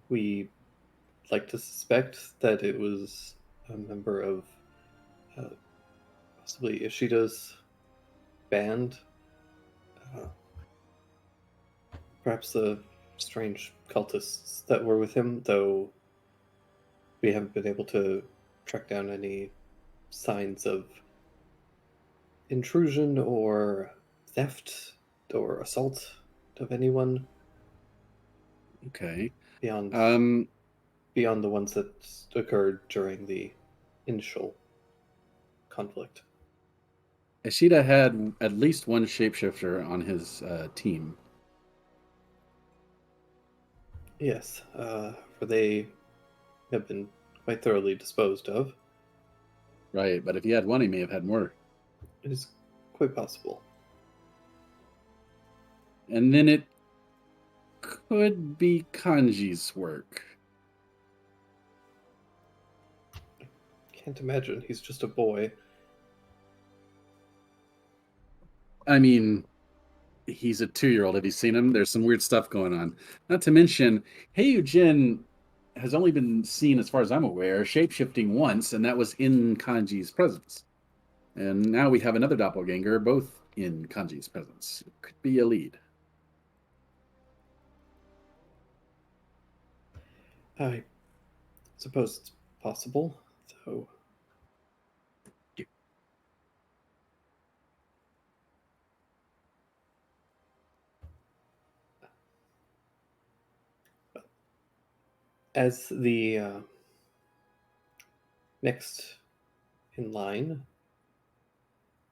We like to suspect that it was a member of possibly Ishida's band. Perhaps the strange cultists that were with him, though we haven't been able to track down any signs of intrusion or theft or assault of anyone Okay. beyond the ones that occurred during the initial conflict. Ishida had at least one shapeshifter on his team. Yes, for they have been quite thoroughly disposed of. Right, but if he had one, he may have had more. It is quite possible. And then it could be Kanji's work. Can't imagine. He's just a boy. I mean, he's a 2-year-old. Have you seen him? There's some weird stuff going on. Not to mention, Heiyu Jin has only been seen, as far as I'm aware, shape-shifting once, and that was in Kanji's presence. And now we have another doppelganger, both in Kanji's presence. It could be a lead. I suppose it's possible, though. As the next in line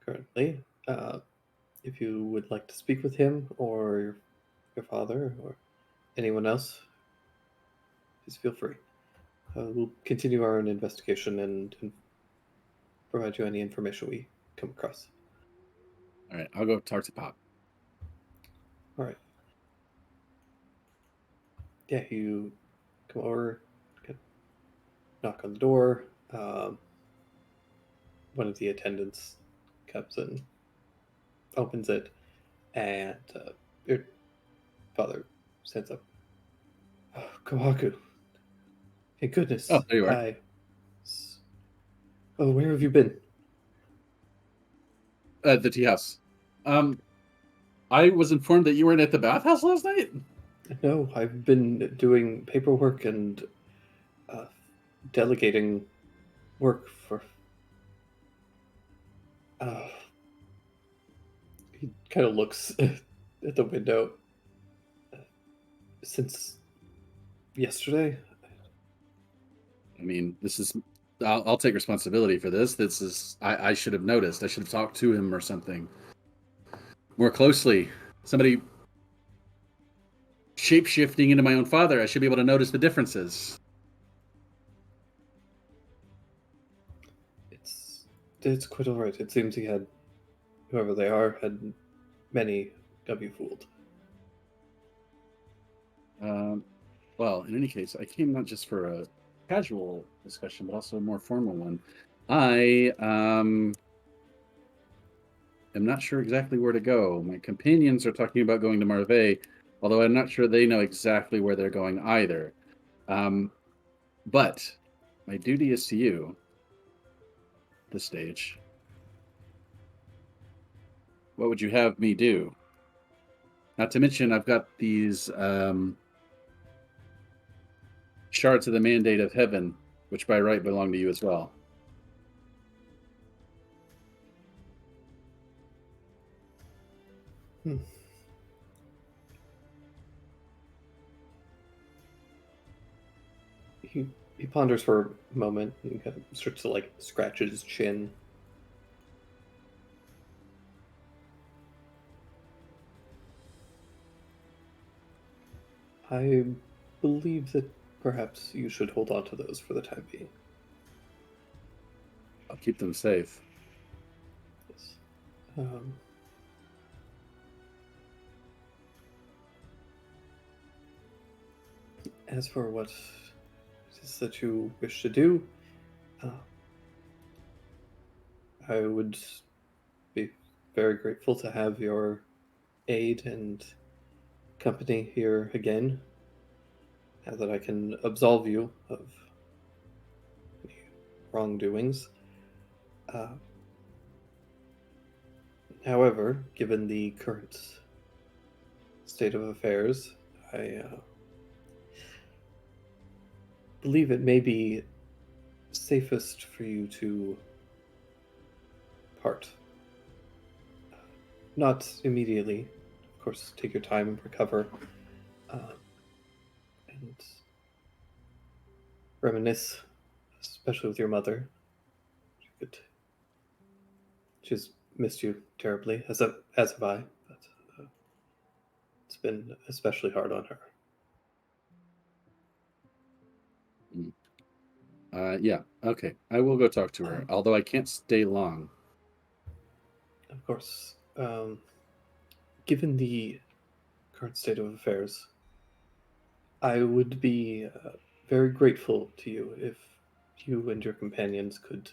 currently, if you would like to speak with him or your father or Anyone else? Please feel free. We'll continue our own investigation and provide you any information we come across. All right, I'll go talk to Pop. All right. Yeah, you come over, knock on the door. One of the attendants comes in, opens it, and your father stands up. Oh, Kohaku. Thank goodness. Oh, there you are. Oh, where have you been? The tea house. I was informed that you weren't at the bathhouse last night. No, I've been doing paperwork and delegating work for. He kind of looks at the window. Since yesterday. I mean, this is. I'll take responsibility for this. This is. I should have noticed. I should have talked to him or something more closely. Somebody shape-shifting into my own father. I should be able to notice the differences. It's quite all right. It seems he had, whoever they are, had many of you fooled. Well, in any case, I came not just for a casual discussion, but also a more formal one. I am not sure exactly where to go. My companions are talking about going to Marvey, although I'm not sure they know exactly where they're going either. But my duty is to you, the stage. What would you have me do? Not to mention, I've got these shards of the Mandate of Heaven, which by right belong to you as well. He ponders for a moment and kind of starts to scratch his chin. I believe that perhaps you should hold on to those for the time being. I'll keep them safe. Yes. As for what it is that you wish to do, I would be very grateful to have your aid and company here again, now that I can absolve you of any wrongdoings. However, given the current state of affairs, I believe it may be safest for you to part. Not immediately. Of course, take your time and recover. And reminisce, especially with your mother. She's missed you terribly, as have I. But it's been especially hard on her. Yeah, okay. I will go talk to her, although I can't stay long. Of course. Given the current state of affairs, I would be very grateful to you if you and your companions could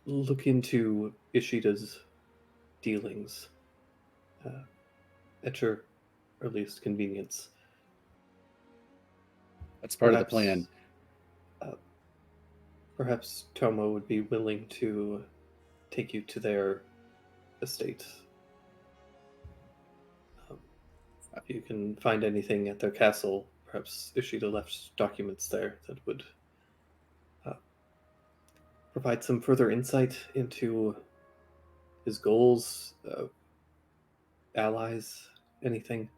look into Ishida's dealings at your earliest convenience. That's part of the plan. Perhaps Tomo would be willing to take you to their estate. If you can find anything at their castle, perhaps Ishida left documents there that would provide some further insight into his goals, allies, anything.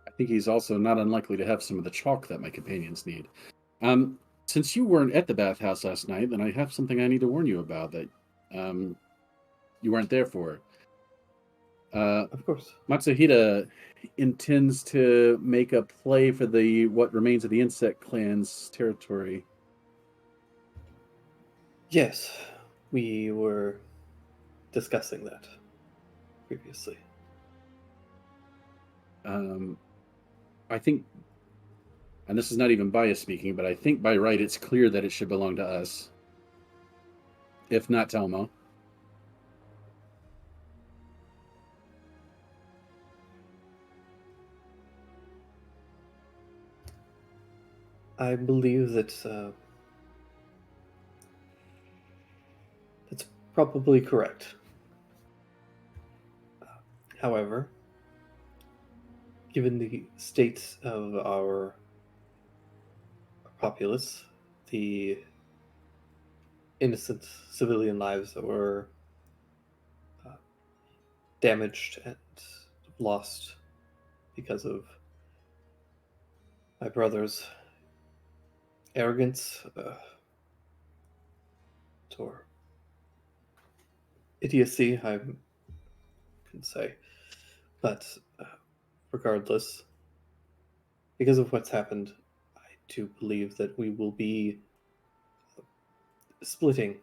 I think he's also not unlikely to have some of the chalk that my companions need. Since you weren't at the bathhouse last night, then I have something I need to warn you about that you weren't there for. Of course. Matsuhita, intends to make a play for the what remains of the insect clan's territory. Yes, we were discussing that previously. I think, and this is not even bias speaking, but I think by right it's clear that it should belong to us. If not Telmo. I believe that that's probably correct. However, given the state of our populace, the innocent civilian lives that were damaged and lost because of my brother's arrogance or idiocy, I can say. But regardless, because of what's happened, I do believe that we will be splitting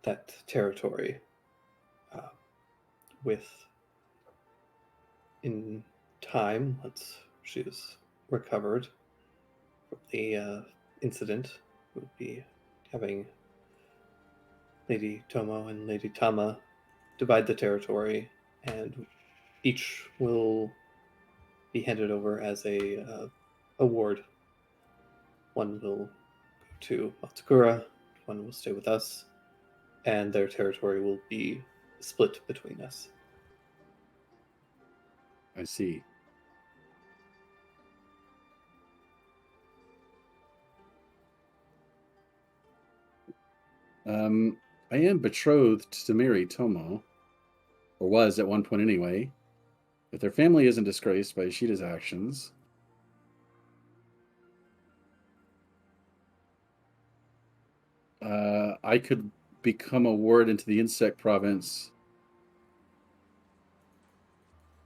that territory with, in time, once she is recovered from the incident, we'll be having Lady Tomo and Lady Tama divide the territory, and each will be handed over as a award. One will go to Matsukura, one will stay with us, and their territory will be split between us. I see. I am betrothed to marry Tomo, or was at one point anyway. If their family isn't disgraced by Ishida's actions, I could become a ward into the insect province,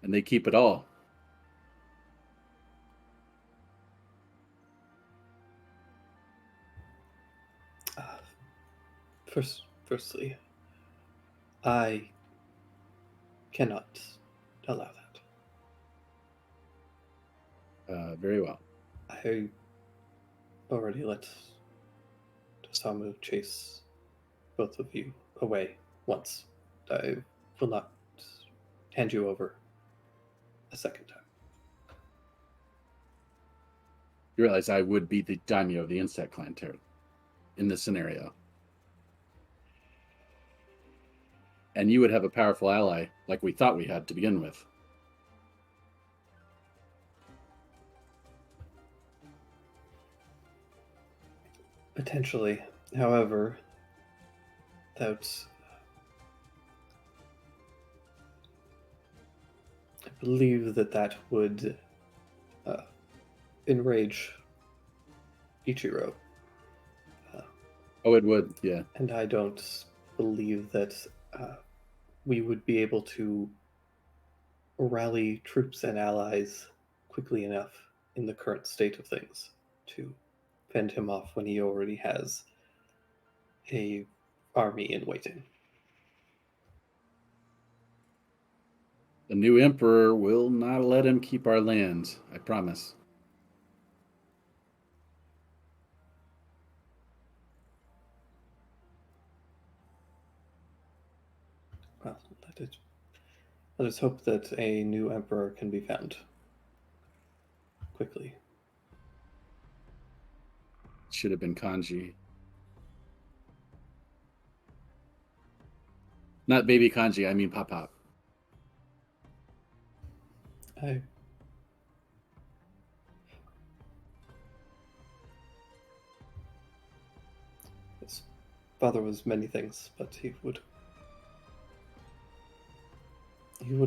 and they keep it all. Firstly, I cannot allow that. Very well. I already let Samu chase both of you away once. I will not hand you over a second time. You realize I would be the daimyo of the insect clan in this scenario. And you would have a powerful ally like we thought we had to begin with. Potentially. However, that's... I believe that would enrage Ichiro. Oh, it would, yeah. And I don't believe that we would be able to rally troops and allies quickly enough in the current state of things to fend him off when he already has a army in waiting. The new emperor will not let him keep our land, I promise. Well, let us hope that a new emperor can be found quickly. Should have been Kanji. Not baby Kanji, I mean Pop Pop. His father was many things, but he would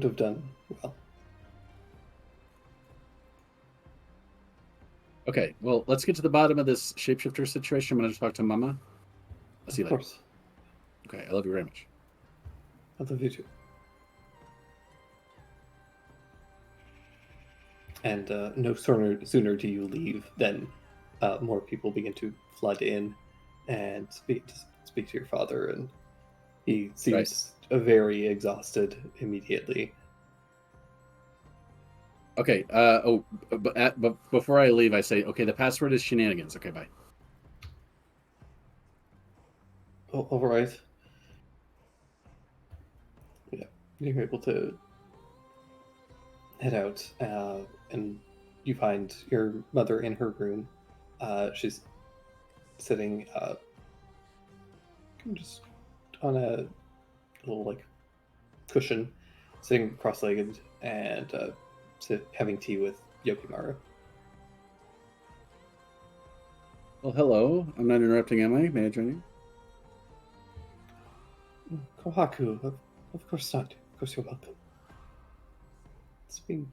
have done well. Okay, well, let's get to the bottom of this shapeshifter situation. I'm going to talk to Mama. I'll see you Of later. course. Okay, I love you very much. I love you too. And no sooner do you leave than more people begin to flood in and speak to your father, and he seems very exhausted immediately. Okay. But before I leave, I say, okay, the password is shenanigans. Okay, bye. Oh, all right. Yeah, you're able to head out, and you find your mother in her room. She's sitting just on a little like cushion, sitting cross-legged, and having tea with Yokimaru. Well, hello. I'm not interrupting, am I? May I join you? Kohaku, of course not. Of course you're welcome. It's been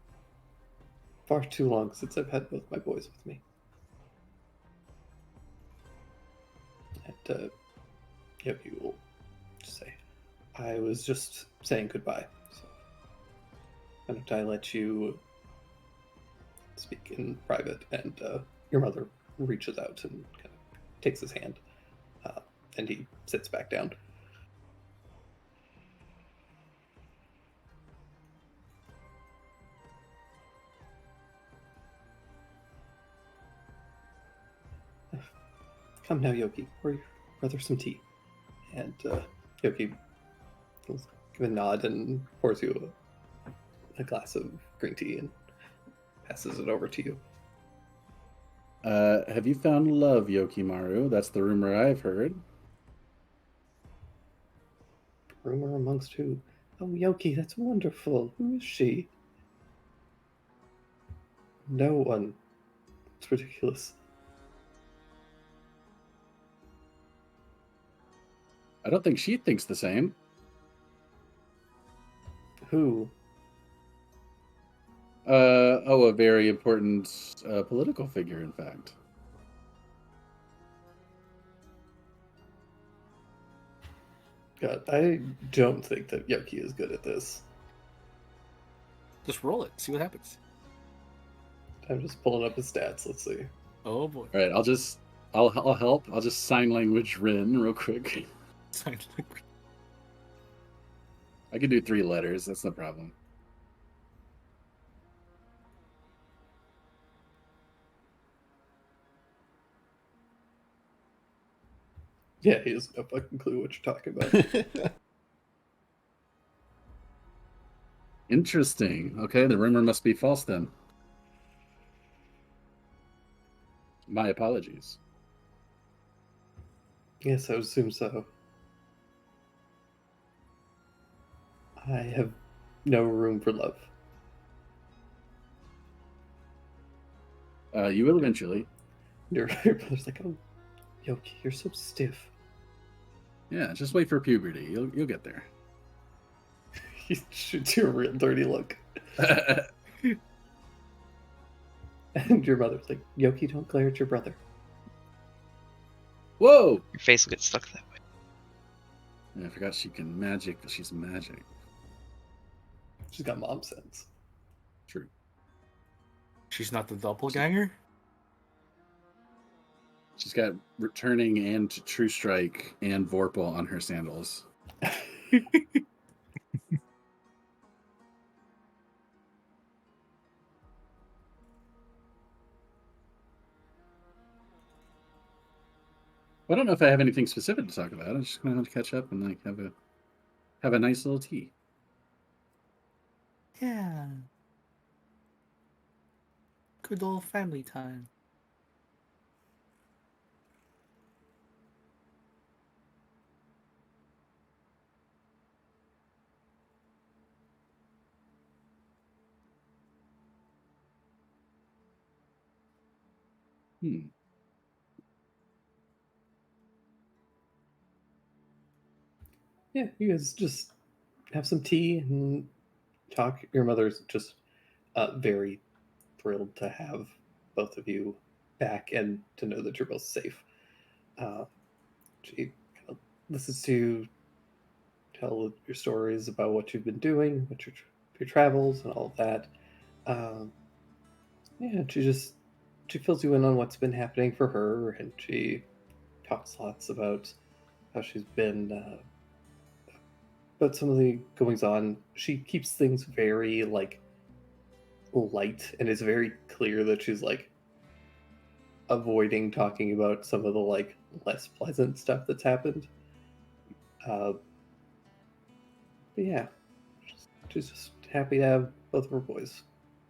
far too long since I've had both my boys with me. And Yoki will just say, I was just saying goodbye. So why don't I let you speak in private? And your mother reaches out and kind of takes his hand, and he sits back down. Come now, Yoki, pour your brother some tea. And Yoki will give a nod and pours you a glass of green tea and passes it over to you. Have you found love, Yokimaru? That's the rumor I've heard. Rumor amongst who? Oh, Yoki, that's wonderful. Who is she? No one. It's ridiculous. I don't think she thinks the same. Who? A very important political figure, in fact. God, I don't think that Yoki is good at this. Just roll it. See what happens. I'm just pulling up his stats. Let's see. Oh boy. All right, I'll help. I'll just sign language Rin real quick. I can do 3 letters. That's no problem. Yeah, he has no fucking clue what you're talking about. Interesting. Okay, the rumor must be false then. My apologies. Yes, I would assume so. I have no room for love. You will eventually. Your brother's like, oh, Yoki, you're so stiff. Yeah, just wait for puberty. You'll get there. He shoots you a real dirty look. And your mother's like, Yoki, don't glare at your brother. Whoa! Your face will get stuck that way. Yeah, I forgot she can magic, but she's magic. She's got mom sense. True. She's not the doppelganger? She's got returning and true strike and Vorpal on her sandals. I don't know if I have anything specific to talk about. I'm just gonna have to catch up and like have a nice little tea. Yeah. Good old family time. Yeah, you guys just have some tea and talk. Your mother's just very thrilled to have both of you back and to know that you're both safe. She kind of listens to you tell your stories about what you've been doing, what your travels, and all of that. Yeah, she fills you in on what's been happening for her, and she talks lots about how she's been about some of the goings on. She keeps things very like light, and it's very clear that she's like avoiding talking about some of the like less pleasant stuff that's happened. But yeah, she's just happy to have both of her boys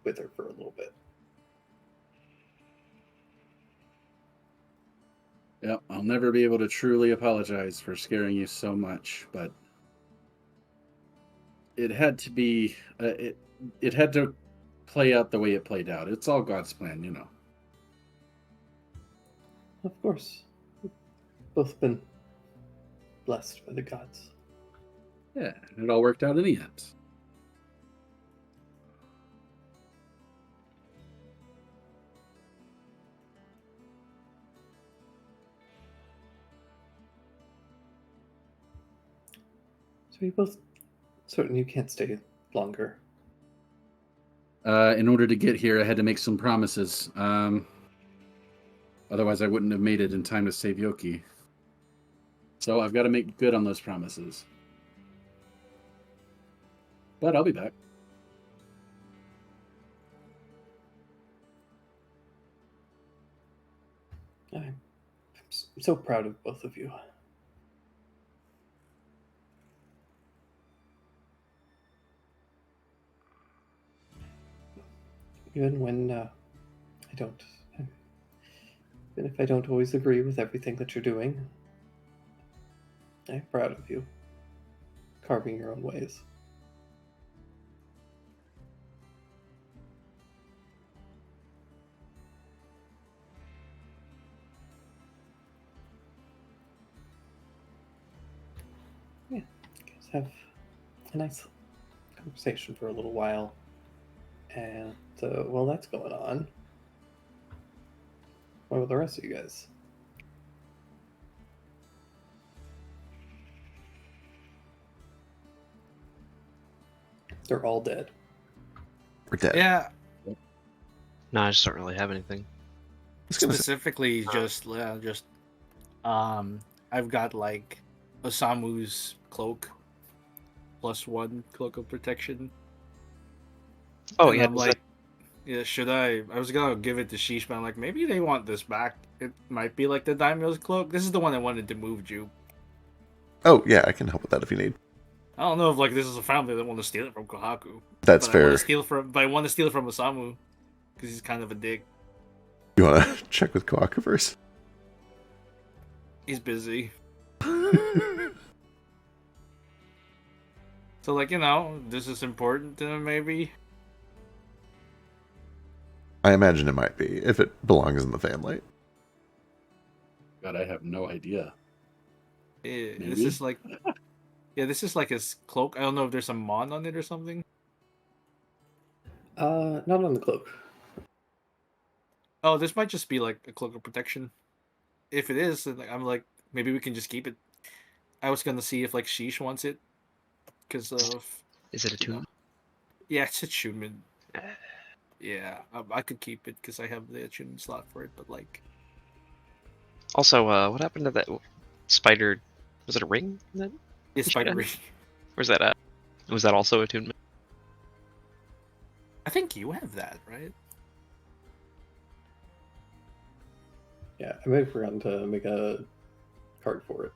with her for a little bit. Yeah, I'll never be able to truly apologize for scaring you so much, but it had to be it had to play out the way it played out. It's all God's plan, you know. Of course, we've both been blessed by the gods. Yeah, and it all worked out in the end. So you both certain you can't stay longer. In order to get here, I had to make some promises. Otherwise, I wouldn't have made it in time to save Yoki. So I've got to make good on those promises. But I'll be back. I'm so proud of both of you. Even when even if I don't always agree with everything that you're doing, I'm proud of you. Carving your own ways. Yeah, let's have a nice conversation for a little while. And while that's going on, what about the rest of you guys? They're all dead. We're dead. Yeah, No, I just don't really have anything. It's gonna say, specifically I've got like Osamu's cloak +1 cloak of protection. Oh And yeah, I'm like, yeah, should I was gonna give it to Sheesh, but I'm like, maybe they want this back. It might be like the Daimyo's cloak. This is the one I wanted to move, Ju. oh yeah, I can help with that if you need. I don't know if like this is a family that want to steal it from Kohaku. That's but I want fair. I want to steal it from Osamu because he's kind of a dick. You want to check with Koaka first? He's busy. So like, this is important to him maybe. I imagine it might be if it belongs in the family. God, I have no idea. This Maybe? is like, yeah, this is like his cloak. I don't know if there's a mon on it or something. Not on the cloak. Oh, this might just be like a cloak of protection. If it is, then I'm like, maybe we can just keep it. I was gonna see if like Sheesh wants it, because of. is it a you know. tune? Yeah, it's attunement. Yeah, I could keep it because I have the attunement slot for it. But like, Also, what happened to that spider? Was it a ring? That it's Which spider one? ring. Where's that at? Was that also attunement? I think you have that, right? Yeah, I may have forgotten to make a card for it.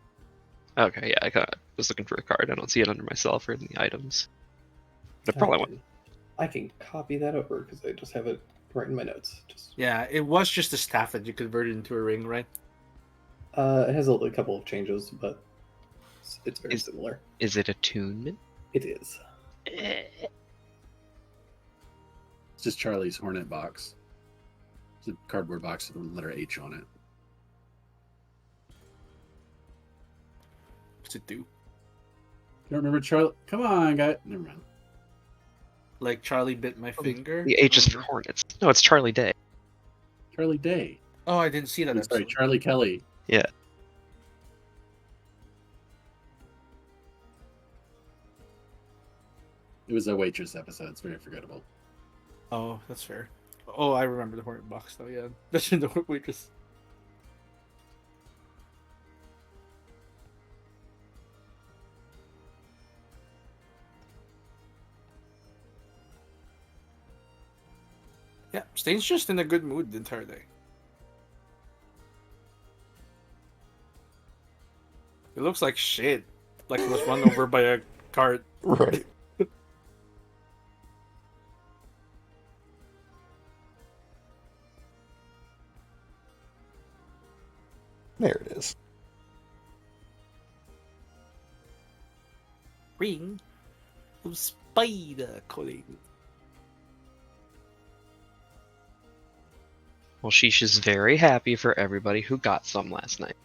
Okay, yeah, I was looking for a card. I don't see it under myself or in the items. But I probably want. I can copy that over because I just have it right in my notes. Yeah, it was just a staff that you converted into a ring, right? It has a couple of changes, but it's very similar. Is it attunement? It is. It's just Charlie's Hornet box. It's a cardboard box with the letter H on it. What's it do? You don't remember Charlie? Come on, guy. Never mind. Like Charlie bit my finger? The H is for Hornets. No, it's Charlie Day. Charlie Day. Oh, I didn't see that I'm sorry, episode. Charlie Kelly. Yeah. It was a waitress episode. It's very forgettable. Oh, that's fair. Oh, I remember the hornet box though. Yeah, that's in the waitress. Yeah, Stain's just in a good mood the entire day. It looks like shit. Like it was run over by a cart. Right. There it is. Ring of spider calling. Well, Sheesh is very happy for everybody who got some last night.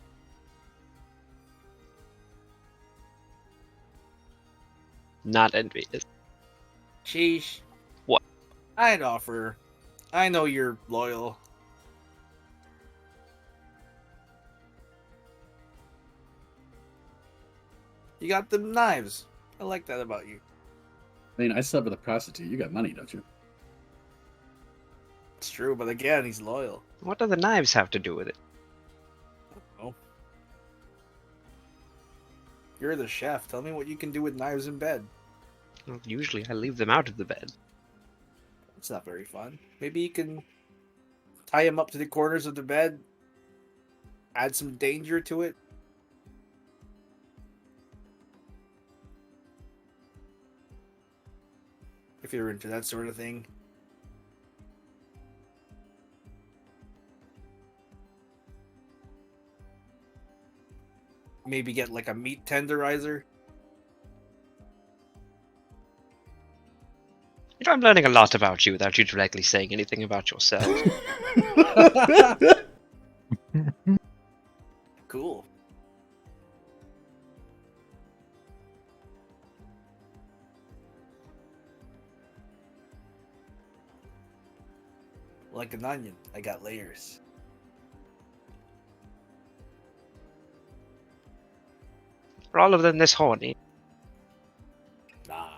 Not envious. Sheesh. What? I'd offer. I know you're loyal. You got them knives. I like that about you. I mean, I slept with a prostitute. You got money, don't you? It's true, but again, he's loyal. What do the knives have to do with it? Oh. You're the chef. Tell me what you can do with knives in bed. Well, usually I leave them out of the bed. It's not very fun. Maybe you can tie him up to the corners of the bed, add some danger to it. If you're into that sort of thing. Maybe get like a meat tenderizer. You know, I'm learning a lot about you without you directly saying anything about yourself. Cool. Like an onion, I got layers. Are all of them this horny? Nah.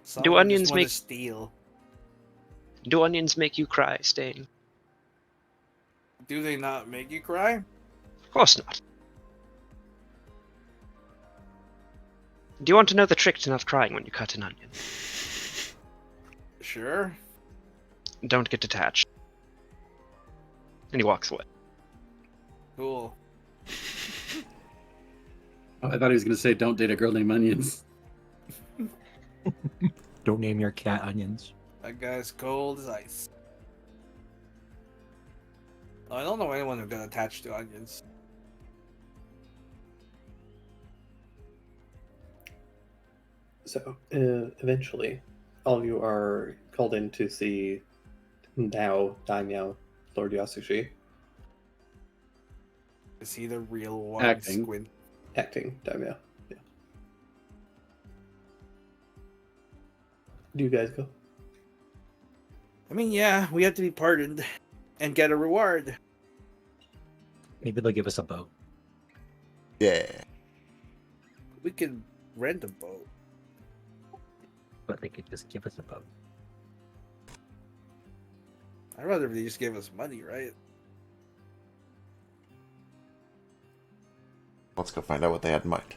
Some Do just onions wanna make- steal? Do onions make you cry, Stain? Do they not make you cry? Of course not. Do you want to know the trick to not crying when you cut an onion? Sure. Don't get detached. And he walks away. Cool. Oh, I thought he was going to say, don't date a girl named Onions. Don't name your cat Onions. That guy's cold as ice. I don't know anyone who got attached to onions. So, eventually, all of you are called in to see now Daimyo, Lord Yasushi, Is he the real one? Acting. Squint. acting Daimyo. Yeah. Do you guys go? I mean, yeah, we have to be pardoned and get a reward. Maybe they'll give us a boat. Yeah. We could rent a boat. But they could just give us a boat. I'd rather if they just gave us money, right? Let's go find out what they had in mind.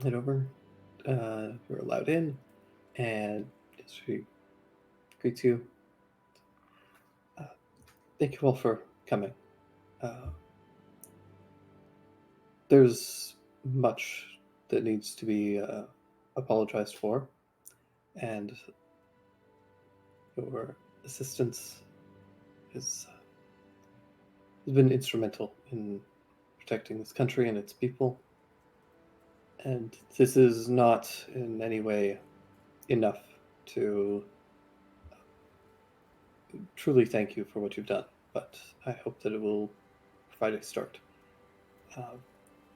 Head over. You're allowed in, and she greets you. Thank you all for coming. There's much that needs to be apologized for, and your assistance has been instrumental in protecting this country and its people. And this is not in any way enough to truly thank you for what you've done, but I hope that it will provide a start.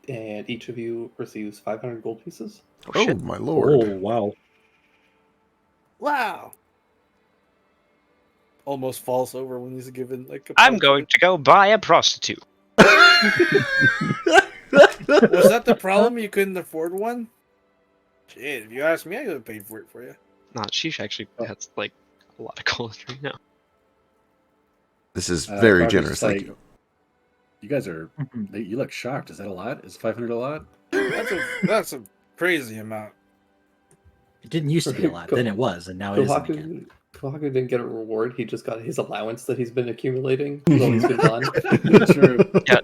And each of you receives 500 gold pieces. Oh, shit. my lord. Oh, wow. Wow. Almost falls over when he's given like a I'm going to go buy a prostitute. Was that the problem? You couldn't afford one? Shit, if you ask me, I could have paid for it for you. Not Sheesh actually has like a lot of gold right now. This is very Bobby's generous. just Thank like, you. You guys are. You look shocked. Is that a lot? Is 500 a lot? That's a crazy amount. It didn't used to be a lot. Then it was, and now it isn't again. Kohaku didn't get a reward. He just got his allowance that he's been accumulating while he's been gone. True. Yeah,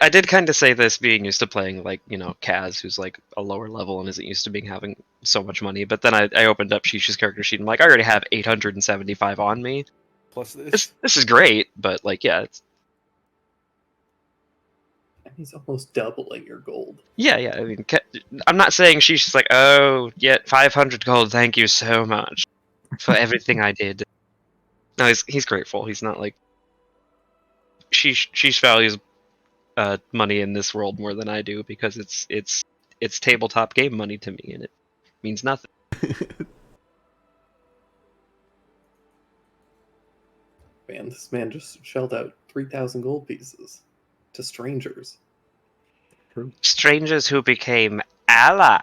I did kind of say this being used to playing like Kaz, who's like a lower level and isn't used to having so much money. But then I opened up Sheesh's character sheet and I'm like, I already have 875 on me. Plus this. This is great, but like it's He's almost doubling your gold. yeah. I mean, I'm not saying she's just like, oh, yeah, 500 gold. Thank you so much for everything I did. No, he's grateful. He's not like she values money in this world more than I do because it's tabletop game money to me, and it means nothing. Man, this man just shelled out 3,000 gold pieces to strangers. Strangers who became allies.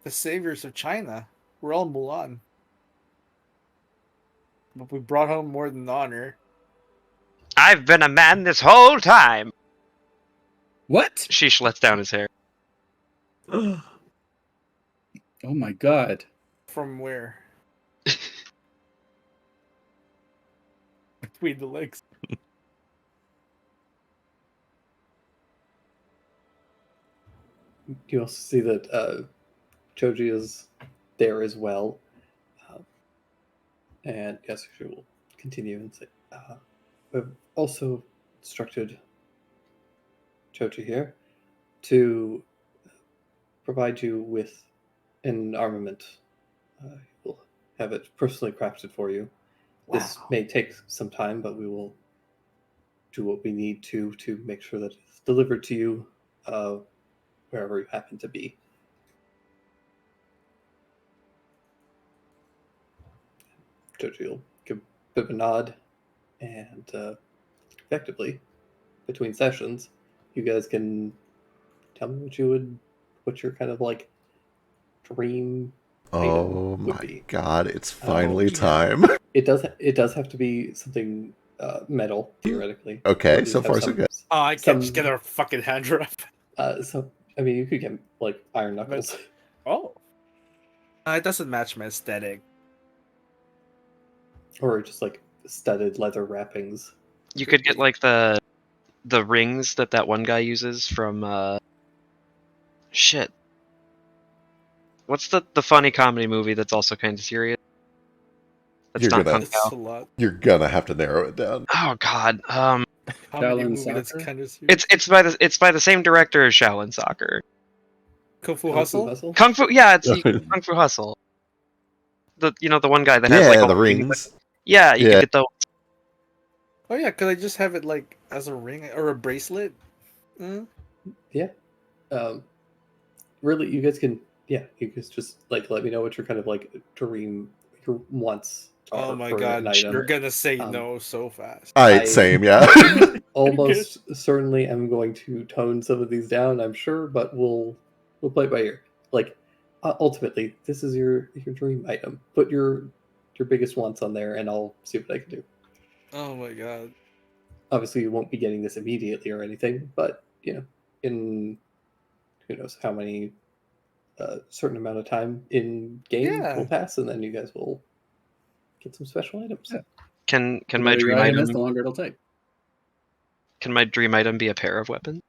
The saviors of China. We're all Mulan. But we brought home more than honor. I've been a man this whole time. What? Sheesh lets down his hair. Oh my god. From where? Between the legs. You also see that Choji is there as well. And yes, she will continue and say, we've also instructed Choji here to provide you with an armament. We'll have it personally crafted for you. This may take some time, but we will do what we need to make sure that it's delivered to you wherever you happen to be. Joji will give a bit of a nod, and effectively, between sessions, you guys can tell me what your kind of like dream. Oh would my be. god! It's finally time. It does have to be something metal theoretically. Okay, Or so have far so some- good. Oh, I can't just get a fucking hand wrap. So I mean, you could get like iron knuckles. Oh. It doesn't match my aesthetic. Or just like studded leather wrappings. You could get like the rings that one guy uses from shit. What's the funny comedy movie that's also kind of serious? That's You're not gonna- Kung It's a Pao. lot. You're gonna have to narrow it down. Oh god. Comedy Shaolin movie that's Soccer? kind of serious. It's by the same director as Shaolin Soccer. Kung Fu Hustle? Kung Fu, yeah, it's Yeah. Kung Fu Hustle. The the one guy that has Yeah, like all the rings. rings. Yeah, you Yeah. can get those. Oh yeah, could I just have it like as a ring or a bracelet? Mm? Really, you guys can. Yeah, you guys just like let me know what your kind of like dream, your wants. Oh are my for an god, item. you're gonna say Um, no so fast. I- Same, yeah. Almost certainly, I'm going to tone some of these down. I'm sure, but we'll play it by ear. Like, ultimately, this is your dream item. Put your biggest wants on there, and I'll see what I can do. Oh my god. Obviously, you won't be getting this immediately or anything, but in who knows how many certain amount of time in game Yeah. will pass, and then you guys will get some special items. Yeah. Can The my better your dream item is, item the longer it'll take. can my dream item be a pair of weapons?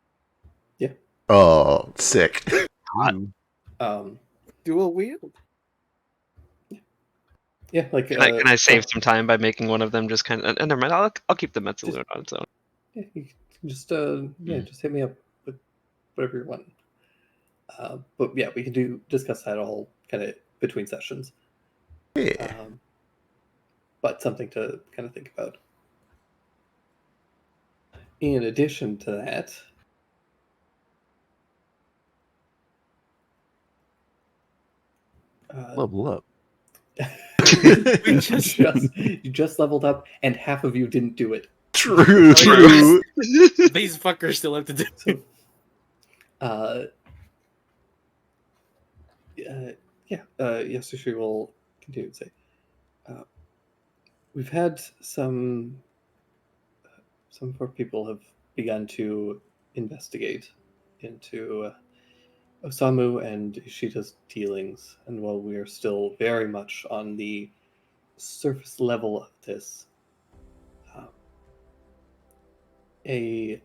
Oh, sick. Dual wield? Yeah, like Can I save some time by making one of them just kind of? Never mind. I'll keep the Metsalune on its own. Yeah, you can just just hit me up with whatever you want. But yeah, we can discuss that all kind of between sessions. Yeah. But something to kind of think about. In addition to that, Level up. you just leveled up, and half of you didn't do it. True, Oh, true. These fuckers still have to do. So, Yasushi will continue to say, we've had some of our people have begun to investigate into Osamu and Ishita's dealings, and while we are still very much on the surface level of this, a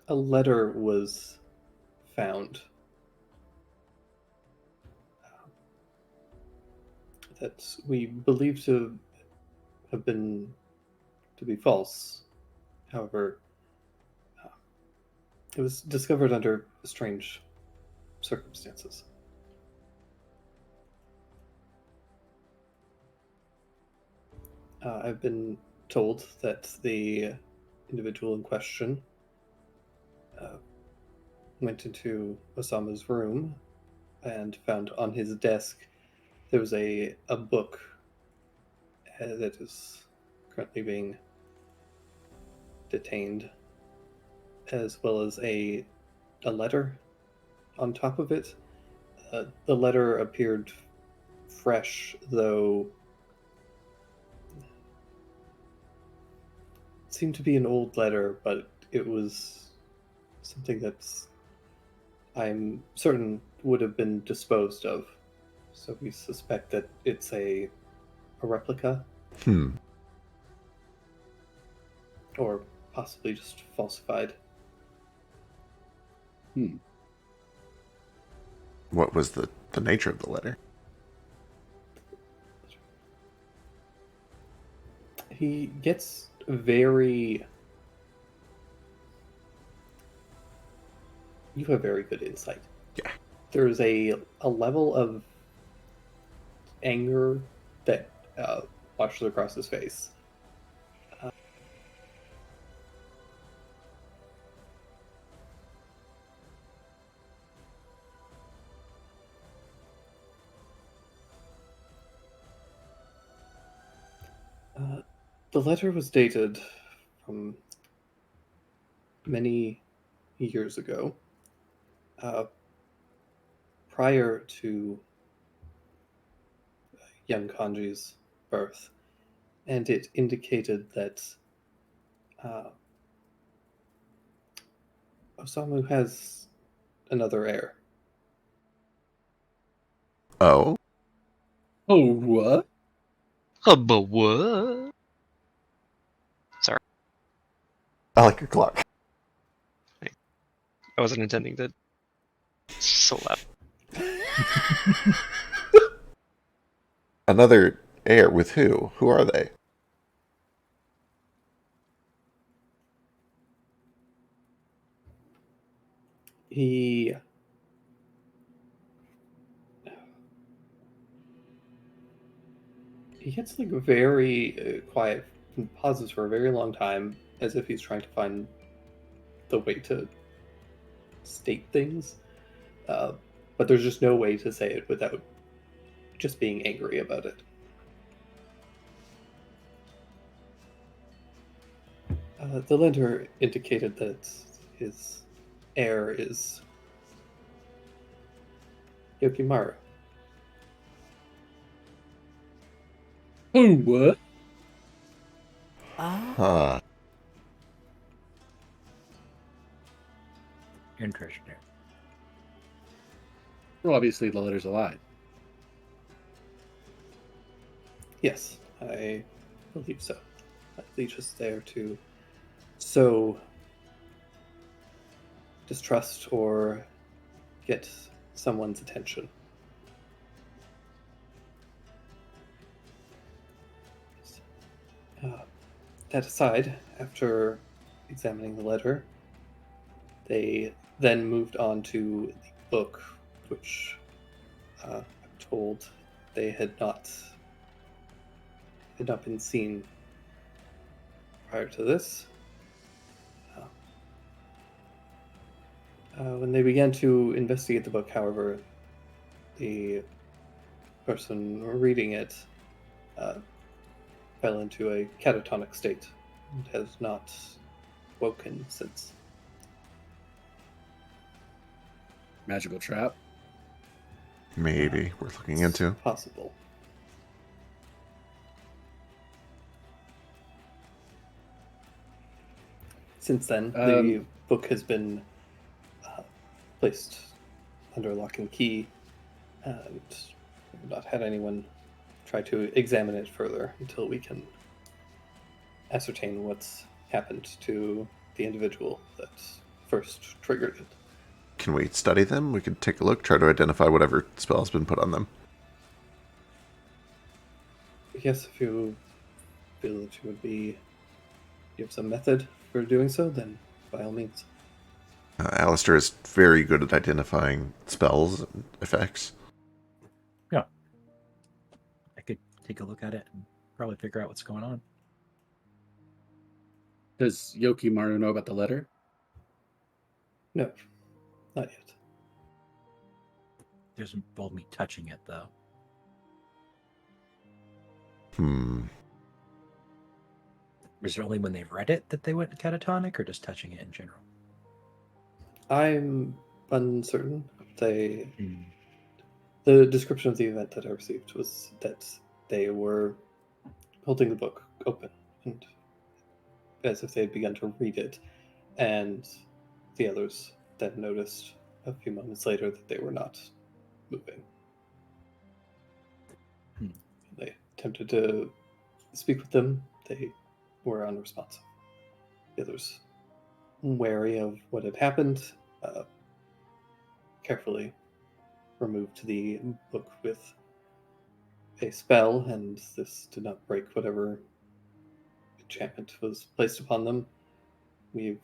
letter was found that we believe to have been to be false. However, it was discovered under strange circumstances. I've been told that the individual in question went into Osamu's room and found on his desk there was a book that is currently being detained, as well as a letter on top of it. The letter appeared fresh, though it seemed to be an old letter, but it was something that's, I'm certain, would have been disposed of. So we suspect that it's a replica. Or possibly just falsified. What was the nature of the letter? He gets very... You have very good insight. Yeah. There's a level of anger that washes across his face. The letter was dated from many years ago, prior to young Kanji's birth, and it indicated that Osamu has another heir. Oh? Oh, what? But what? Sorry, I like your clock. I wasn't intending to. So loud. Another heir with who? Who are they? He gets like very quiet and pauses for a very long time, as if he's trying to find the way to state things. But there's just no way to say it without just being angry about it. The lender indicated that his heir is Yokimaru. Oh, what? Huh. Interesting. Well, obviously the letter's a lie. Yes, I believe so. That leads us there to sow distrust or get someone's attention. That aside, after examining the letter, they then moved on to the book, which I'm told they had not been seen prior to this. When they began to investigate the book, however, the person reading it fell into a catatonic state and has not woken since. Magical trap. maybe worth looking into. Possible. Since then, the book has been placed under lock and key, and we've not had anyone try to examine it further until we can ascertain what's happened to the individual that first triggered it. Can we study them? We could take a look, try to identify whatever spell has been put on them. Yes, if you feel that you have some method for doing so, then by all means. Alistair is very good at identifying spells and effects. Yeah. I could take a look at it and probably figure out what's going on. Does Yokimaru know about the letter? No, not yet. Doesn't involve me touching it, though. Is it only when they've read it that they went catatonic, or just touching it in general? I'm uncertain. The description of the event that I received was that they were holding the book open, and as if they had begun to read it, and the others then noticed a few moments later that they were not moving. They attempted to speak with them. They were unresponsive. The others, wary of what had happened, carefully removed the book with a spell, and this did not break whatever enchantment was placed upon them. We've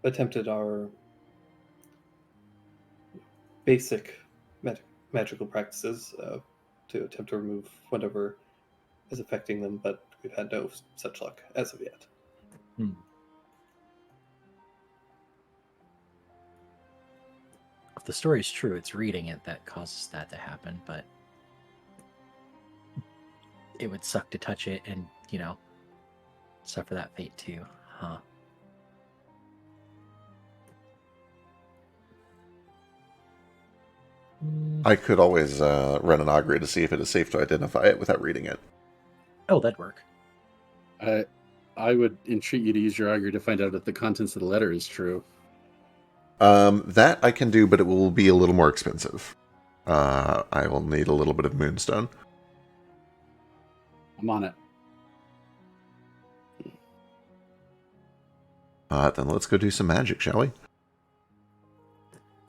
attempted our basic magical practices to attempt to remove whatever is affecting them, but we've had no such luck as of yet. If the story's true, it's reading it that causes that to happen, but it would suck to touch it and, suffer that fate too, huh? I could always run an augury to see if it is safe to identify it without reading it. Oh, that'd work. I would entreat you to use your augury to find out if the contents of the letter is true. That I can do, but it will be a little more expensive. I will need a little bit of moonstone. I'm on it. Then let's go do some magic, shall we?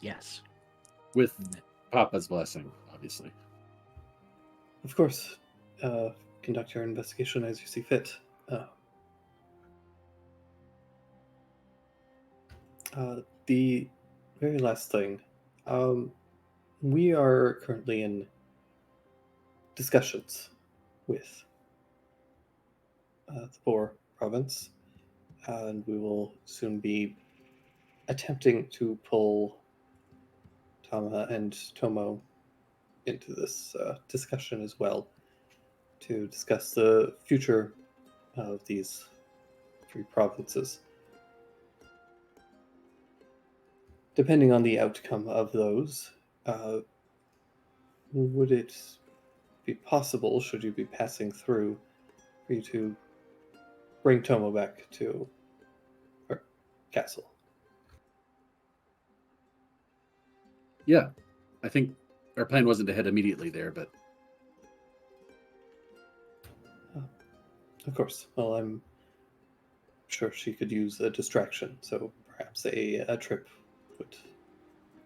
Yes. With Papa's blessing, obviously. Of course. Conduct your investigation as you see fit. The very last thing. We are currently in discussions with the Boar province, and we will soon be attempting to pull Tama and Tomo into this discussion as well, to discuss the future of these three provinces. Depending on the outcome of those, would it be possible, should you be passing through, for you to bring Tomo back to her castle? Yeah, I think our plan wasn't to head immediately there, but Of course. Well, I'm sure she could use a distraction, so perhaps a trip would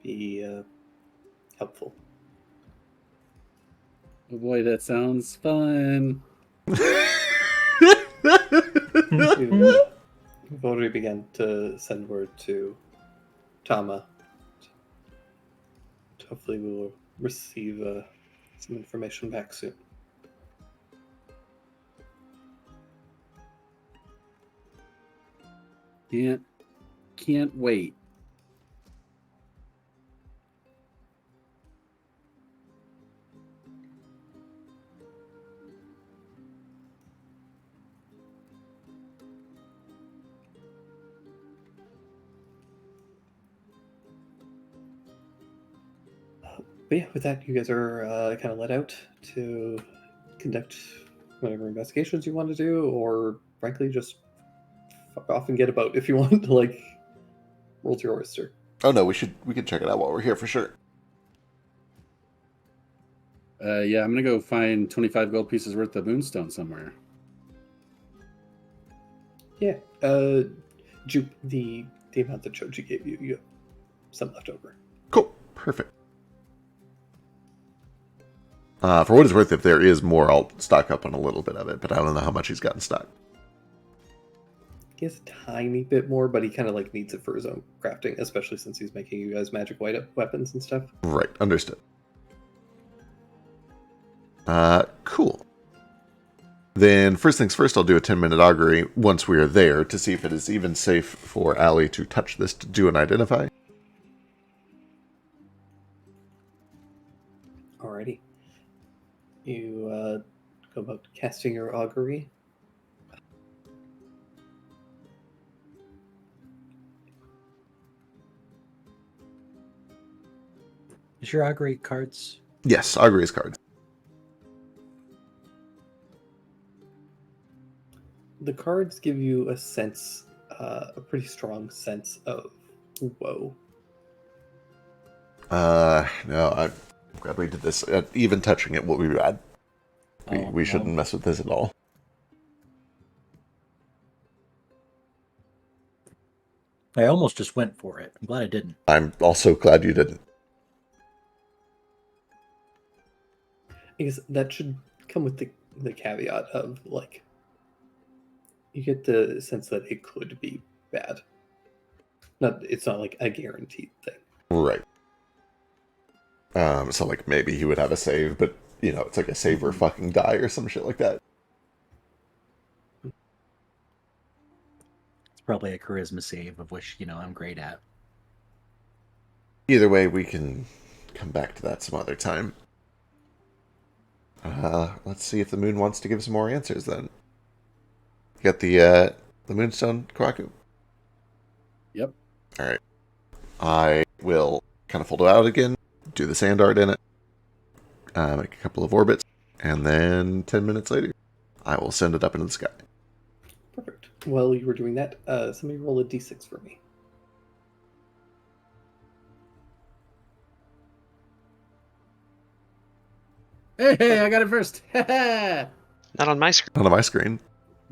be helpful. oh boy, that sounds fun. We've already begun to send word to Tama. Hopefully we will receive some information back soon. Can't wait. But yeah, with that, you guys are kind of let out to conduct whatever investigations you want to do, or frankly, just fuck off and get a boat if you want to, like, roll to your oyster. Oh no, we can check it out while we're here for sure. Yeah, I'm gonna go find 25 gold pieces worth of moonstone somewhere. Yeah. Jupe, the amount that Choji gave you, you have some left over. Cool. Perfect. For what it's worth, if there is more, I'll stock up on a little bit of it, but I don't know how much he's got in stock. He has a tiny bit more, but he kind of like needs it for his own crafting, especially since he's making you guys magic weapons and stuff. Right. Understood. Cool. Then, first things first, I'll do a 10-minute augury once we are there to see if it is even safe for Allie to touch this to do an identify. Alrighty. You go about casting your augury. Is your augury cards? Yes, augury's cards. The cards give you a sense, a pretty strong sense of woe. No, I'm glad we did this. Even touching it will be bad. We shouldn't mess with this at all. I almost just went for it. I'm glad I didn't. I'm also glad you didn't. I guess that should come with the caveat of, like, you get the sense that it could be bad. It's not like a guaranteed thing. Right. So like maybe he would have a save, but you know, it's like a save or fucking die or some shit like that. It's probably a charisma save, of which, I'm great at. Either way, we can come back to that some other time. Let's see if the moon wants to give us more answers then. You got the moonstone, Kawaku? Yep. Alright. I will kind of fold it out again, do the sand art in it, make a couple of orbits, and then 10 minutes later, I will send it up into the sky. Perfect. While you were doing that, somebody roll a d6 for me. Hey, I got it first. Not on my screen. Not on my screen.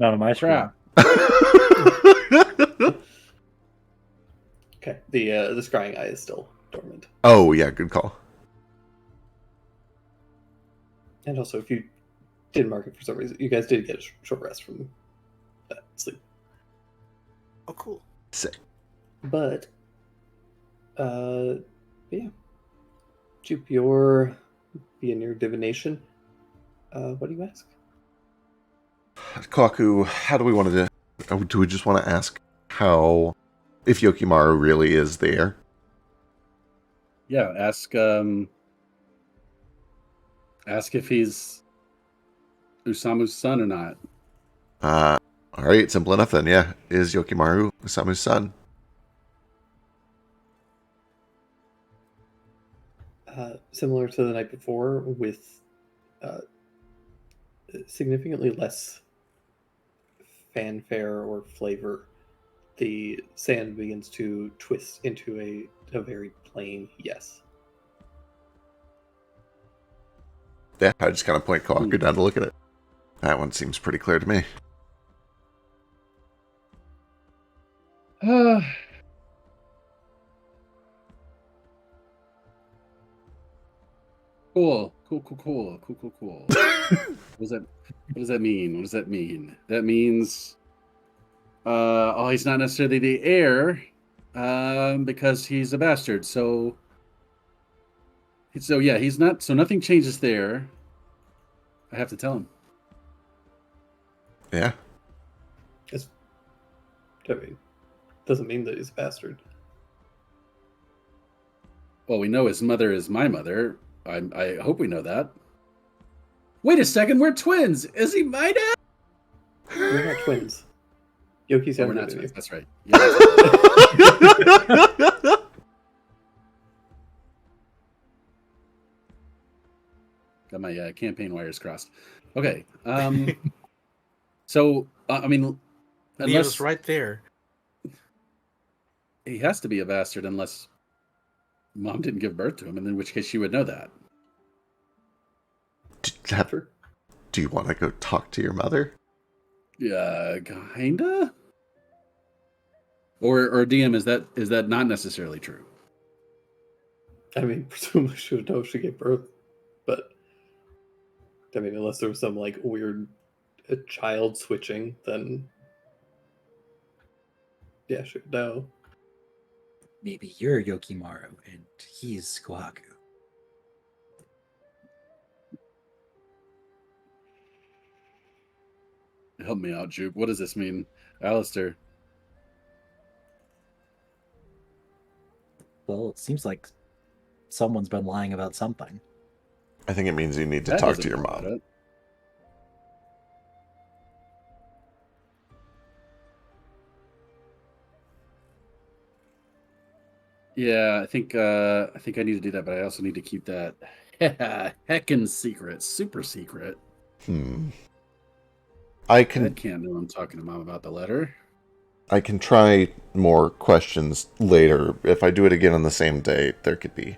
Not on my screen. Crap. Okay. The scrying eye is still dormant. Oh, yeah, good call. And also, if you did mark it for some reason, you guys did get a short rest from sleep. Oh, cool. Sick. But, yeah. Jupe, your being your divination. What do you ask? Kawaku, how do we want to do? Do we just want to ask how, if Yokimaru really is there? Yeah, ask if he's Usamu's son or not. Alright, simple enough then, yeah. Is Yokimaru Usamu's son? Similar to the night before, with significantly less fanfare or flavor, the sand begins to twist into a very plain yes. Yeah, I just kind of point Kawaku down to look at it. That one seems pretty clear to me. Cool. What does that mean? What does that mean? That means he's not necessarily the heir, because he's a bastard. So yeah, he's not. So nothing changes there. I have to tell him. Yeah. I mean, doesn't mean that he's a bastard. Well, we know his mother is my mother. I hope we know that. Wait a second, we're twins. Is he my dad? We're not twins. Yoki's Oh, younger we're not than you. twins. That's right. Yeah, that's right. Yeah, Got my campaign wires crossed. Okay. So I mean, Leo's unless right there. he has to be a bastard, unless mom didn't give birth to him, and in which case she would know that. Do you want to go talk to your mother? Yeah, kinda. Or DM, is that not necessarily true? I mean, presumably she would know if she gave birth, but I mean, unless there was some like weird child switching, then yeah, she would know. Maybe you're Yokimaru and he's Kohaku. Help me out, Jupe. What does this mean? Alistair. Well, it seems like someone's been lying about something. I think it means you need to That talk doesn't to your mean about mom. it. Yeah, I think I need to do that, but I also need to keep that heckin' secret, super secret. I Dad can't know I'm talking to mom about the letter. I can try more questions later. If I do it again on the same day, there could be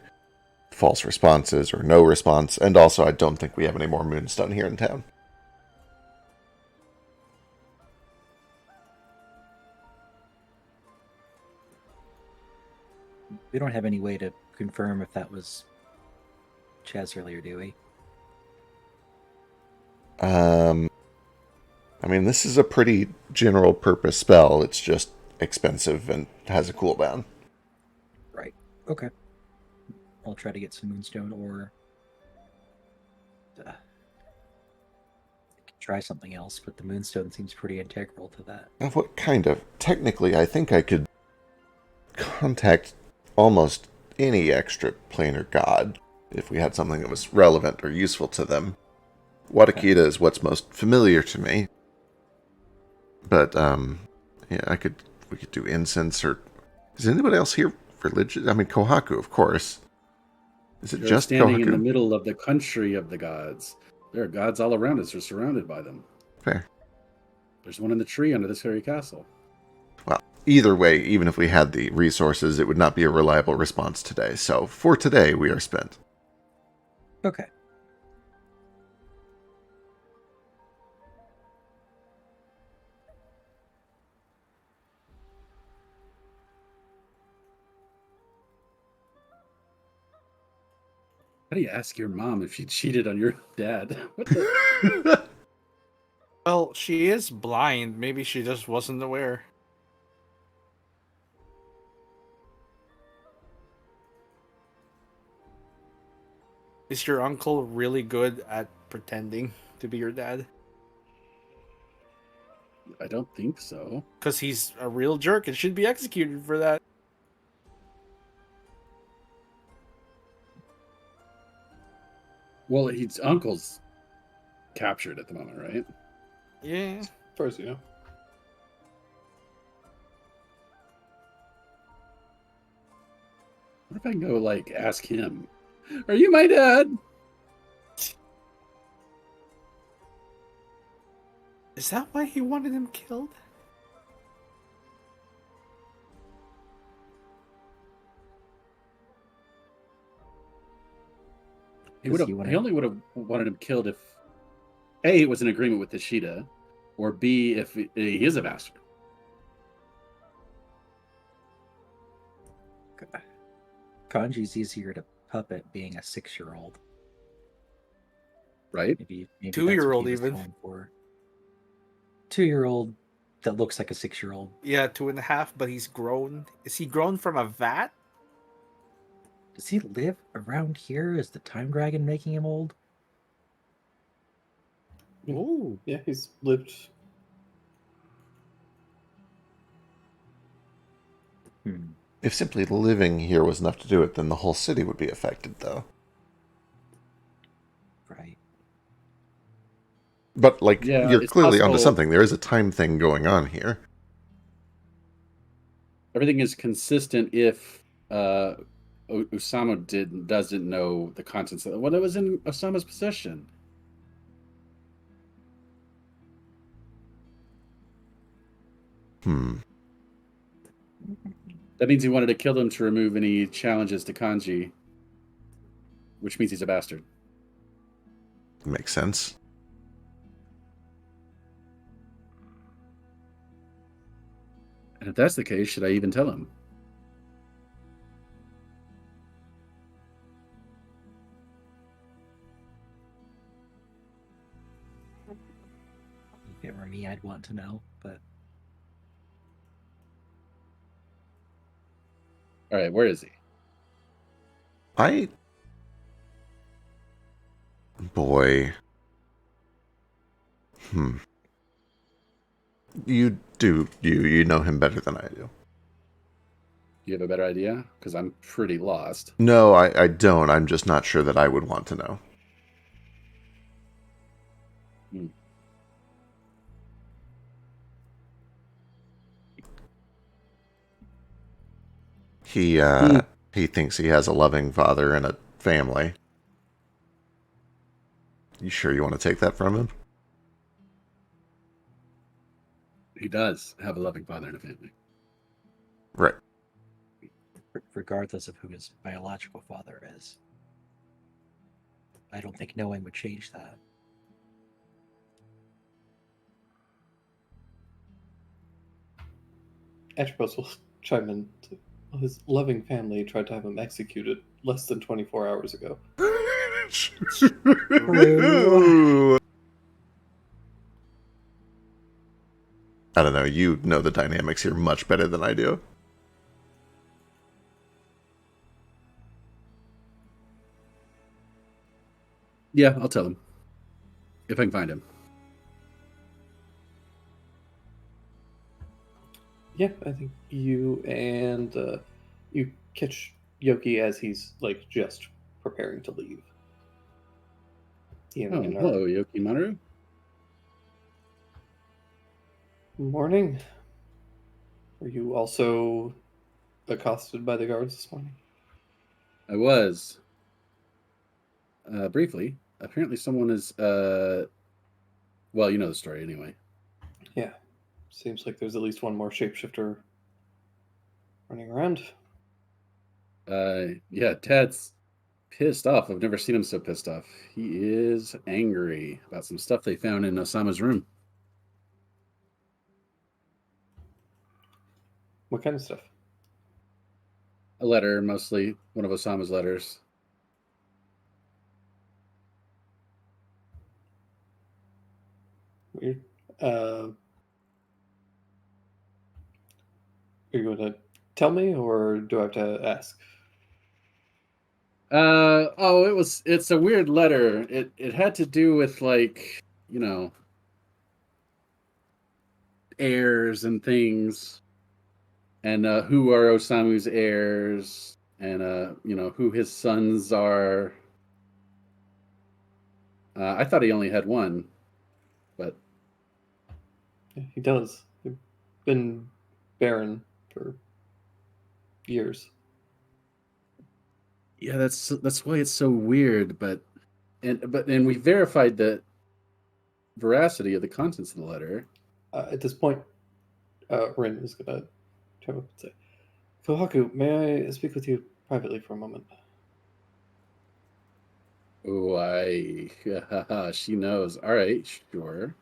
false responses or no response. And also, I don't think we have any more Moonstone here in town. We don't have any way to confirm if that was Chaz earlier, do we? I mean, this is a pretty general purpose spell. It's just expensive and has a cooldown. Right. Okay. I'll try to get some Moonstone, or I could try something else, but the Moonstone seems pretty integral to that. What kind of? Technically, I think I could contact almost any extra planar god if we had something that was relevant or useful to them. Watakita is what's most familiar to me. But, yeah, we could do incense, or... Is anybody else here religious? I mean, Kohaku, of course. Is it You're just standing Kohaku? in the middle of the country of the gods. There are gods all around us. We're surrounded by them. Fair. There's one in the tree under this very castle. Well, either way, even if we had the resources, it would not be a reliable response today. So, for today, we are spent. Okay. How do you ask your mom if she cheated on your dad? What the? Well, she is blind. Maybe she just wasn't aware. Is your uncle really good at pretending to be your dad? I don't think so. Because he's a real jerk and should be executed for that. Well, his uncle's captured at the moment, right? Yeah. As far as you know. What if I can go, like, ask him, are you my dad? Is that why he wanted him killed? He only would have wanted him killed if A, it was an agreement with Ishida, or B, if he is a bastard. Kanji's easier to puppet being a 6-year-old. Right? Maybe 2-year-old that's what he was even. going for. 2-year-old that looks like a 6-year-old. Yeah, 2.5, but he's grown. Is he grown from a vat? Does he live around here? Is the time dragon making him old? Ooh. Yeah, he's lived. If simply living here was enough to do it, then the whole city would be affected, though. Right. But, like, Yeah, you're it's clearly onto possible- something. There is a time thing going on here. Everything is consistent if Osama doesn't know the contents of what it was in Osama's possession. That means he wanted to kill them to remove any challenges to Kanji, which means he's a bastard. Makes sense. And if that's the case, should I even tell him? If it were me, I'd want to know, but All right, where is he? Boy. You know him better than I do. Do you have a better idea? Because I'm pretty lost. No, I don't. I'm just not sure that I would want to know. He thinks he has a loving father and a family. You sure you want to take that from him? He does have a loving father and a family. Right. regardless of who his biological father is. I don't think knowing would change that. Atropos will chime in. His loving family tried to have him executed less than 24 hours ago. I don't know. You know the dynamics here much better than I do. Yeah, I'll tell him. If I can find him. Yeah, I think you and you catch Yoki as he's like just preparing to leave. Oh, hello, Yoki Maru. Morning. Were you also accosted by the guards this morning? I was. Briefly. Apparently someone is, well, you know the story anyway. Yeah. Seems like there's at least one more shapeshifter running around. Yeah, Tad's pissed off. I've never seen him so pissed off. He is angry about some stuff they found in Osama's room. What kind of stuff? A letter, mostly. One of Osama's letters. Weird. Are you going to tell me, or do I have to ask? It's a weird letter. It had to do with, like, you know, heirs and things, and who are Osamu's heirs, and you know, who his sons are. I thought he only had one, but He does. He's been barren for years. yeah, that's why it's so weird. But we verified the veracity of the contents of the letter. At this point, Rin is going to turn up and say, Kohaku, may I speak with you privately for a moment? Oh, she knows. All right, sure.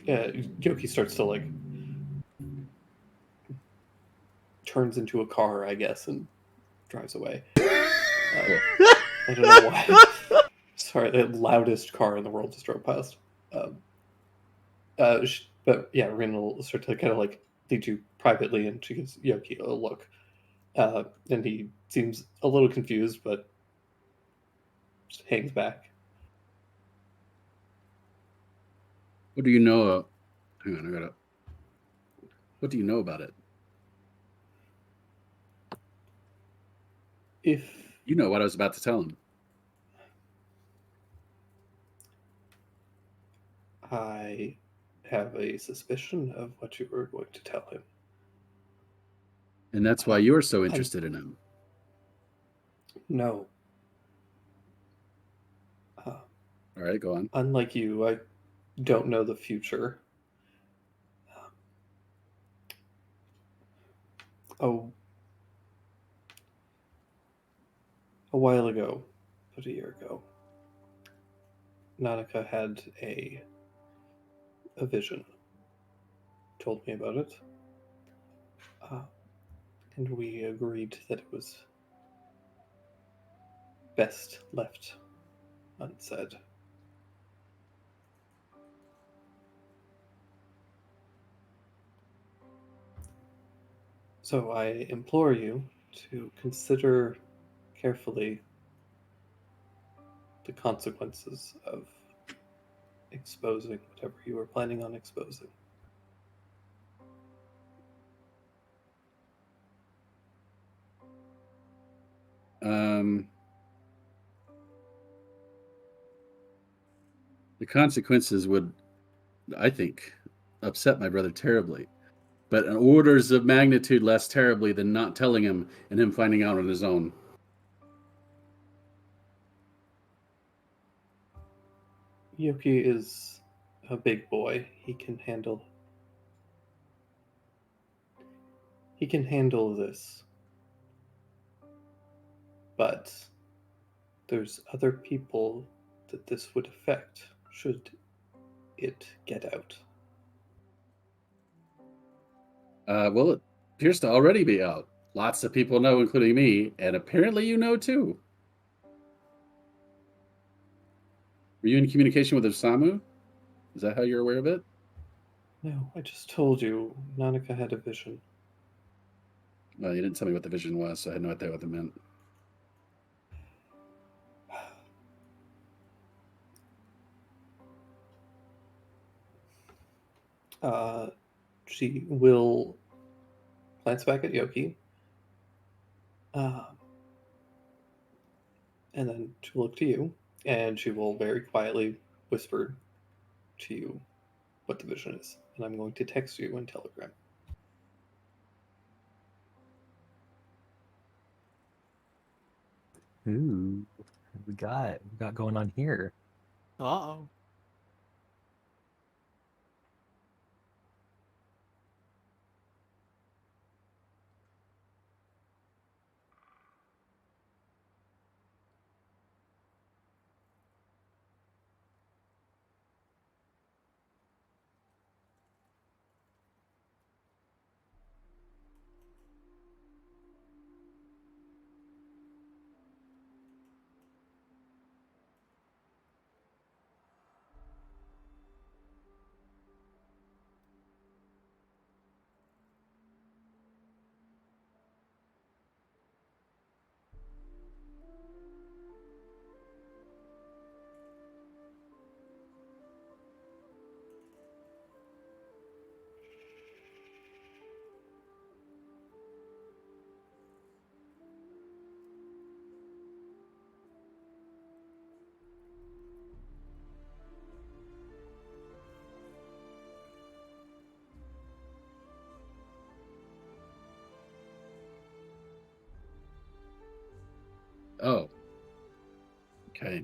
Yeah, Yoki starts to, like, turns into a car, I guess, and drives away. I don't know why. Sorry, the loudest car in the world just drove past. But yeah, Rin will start to kind of like lead you privately, and she gives Yoki a look. And he seems a little confused, but just hangs back. What do you know? Hang on, what do you know about it? If you know what I was about to tell him. I have a suspicion of what you were going to tell him. And that's why you're so interested in him. No. All right, go on. Unlike you, I don't know the future. Oh, a while ago, about a year ago, Nanika had a vision. Told me about it. And we agreed that it was best left unsaid. So I implore you to consider carefully the consequences of exposing whatever you were planning on exposing. The consequences would, I think, upset my brother terribly, but an orders of magnitude less terribly than not telling him and him finding out on his own. Yoki is a big boy. He can handle this. But there's other people that this would affect should it get out. Well, it appears to already be out. Lots of people know, including me, and apparently you know too. Were you in communication with Osamu? Is that how you're aware of it? No, I just told you Nanika had a vision. Well, you didn't tell me what the vision was, so I had no idea what it meant. She will glance back at Yoki. And then she will look to you, and she will very quietly whisper to you what the vision is. And I'm going to text you in Telegram. Ooh, what we got going on here? Uh-oh. Oh. Okay.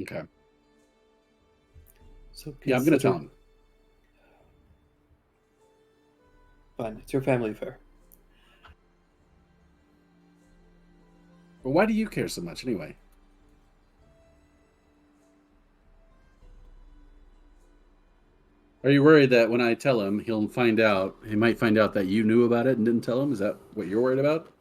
Okay. So Yeah, I'm going to tell him. Fine, it's your family affair. Well, why do you care so much anyway? Are you worried that when I tell him, he might find out that you knew about it and didn't tell him? Is that what you're worried about?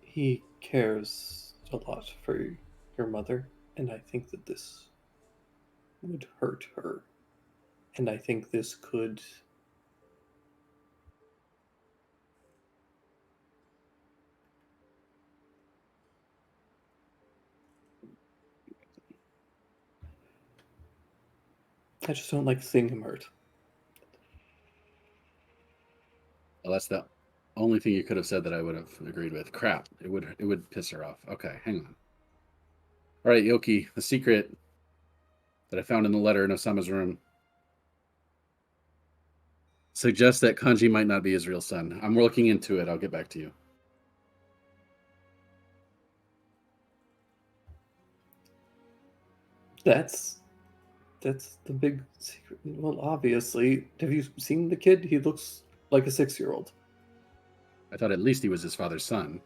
He cares a lot for your mother, and I think that this would hurt her. And I think this could I just don't like seeing him hurt. Well, that's the only thing you could have said that I would have agreed with. Crap. It would piss her off. Okay, hang on. All right, Yoki, the secret that I found in the letter in Osama's room suggests that Kanji might not be his real son. I'm looking into it. I'll get back to you. That's the big secret. Well, obviously, have you seen the kid? He looks like a 6-year-old. I thought at least he was his father's son.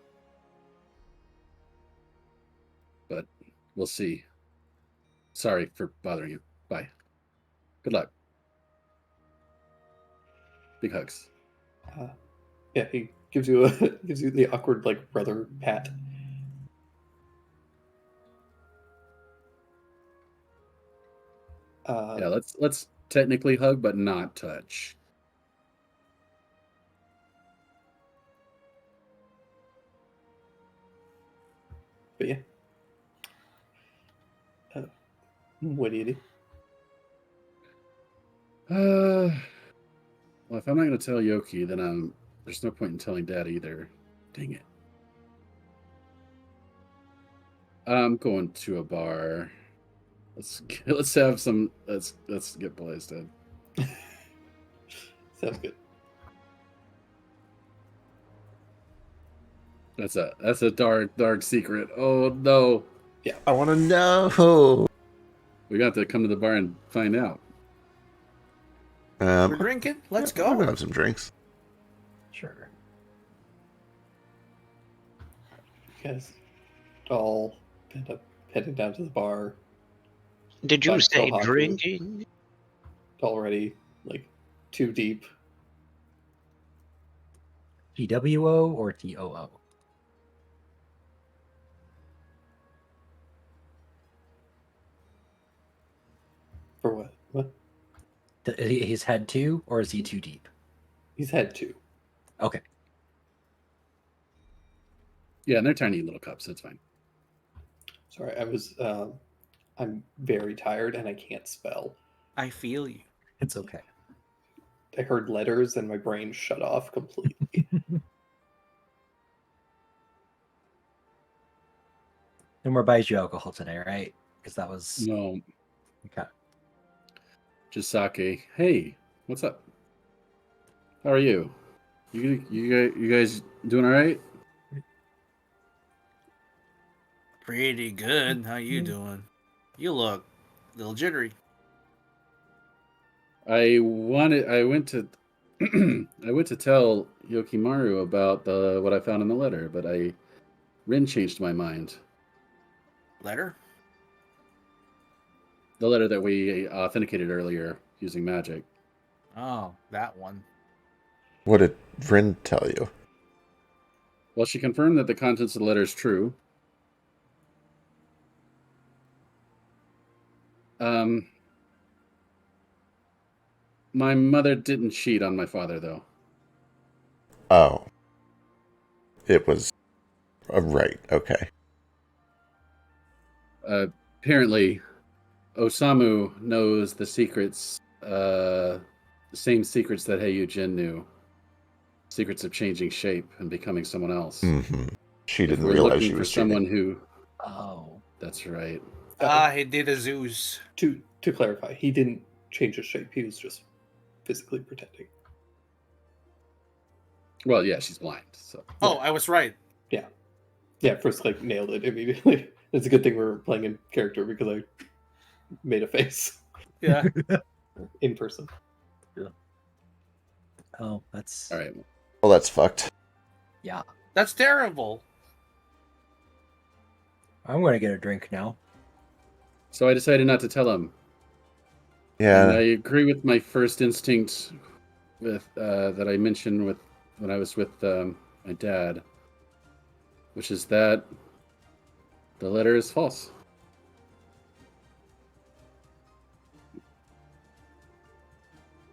But we'll see. Sorry for bothering you. Bye. Good luck. Big hugs. Yeah, he gives you the awkward like brother pat. Yeah, let's technically hug, but not touch. But yeah. What do you do? Well, if I'm not going to tell Yoki, then there's no point in telling Dad either. Dang it. I'm going to a bar. Let's have some. Let's get blasted. Sounds good. That's a dark secret. Oh no. I want to know. We got to come to the bar and find out. We're drinking. Let's I'll go. have some drinks. Sure. You guys all end up heading down to the bar. Did you But say so hockey. drinking? Already like too deep. TWO or TOO? For what? What? He's had two, or is he too deep? He's had 2. Okay. Yeah, and they're tiny little cups. That's fine. Sorry, I'm very tired and I can't spell. I feel you. It's okay. I heard letters and my brain shut off completely. No more buys you alcohol today, right? Because that was No, okay. just sake. Hey, what's up? How are you? You guys doing all right? Pretty good. How you doing? You look a little jittery. I went to I went to tell Yokimaru about what I found in the letter, but Rin changed my mind. Letter? The letter that we authenticated earlier using magic. Oh, that one. What did Vryn tell you? Well, she confirmed that the contents of the letter is true. My mother didn't cheat on my father, though. Oh. It was... right, okay. Apparently, Osamu knows the secrets, the same secrets that Heiyu Jin knew. Secrets of changing shape and becoming someone else. Mm-hmm. She If didn't we're realize looking she for was someone cheating. who... Oh. That's right. He did a Zeus. To clarify, he didn't change his shape. He was just physically pretending. Well, yeah, she's blind, so... Oh, I was right. Yeah, first like nailed it immediately. It's a good thing we were playing in character because I made a face Yeah. in person. Oh, that's All right. Well, that's fucked. yeah. That's terrible. I'm gonna get a drink now. So I decided not to tell him. And I Yeah. agree with my first instinct with that I mentioned when I was with my dad, which is that the letter is false.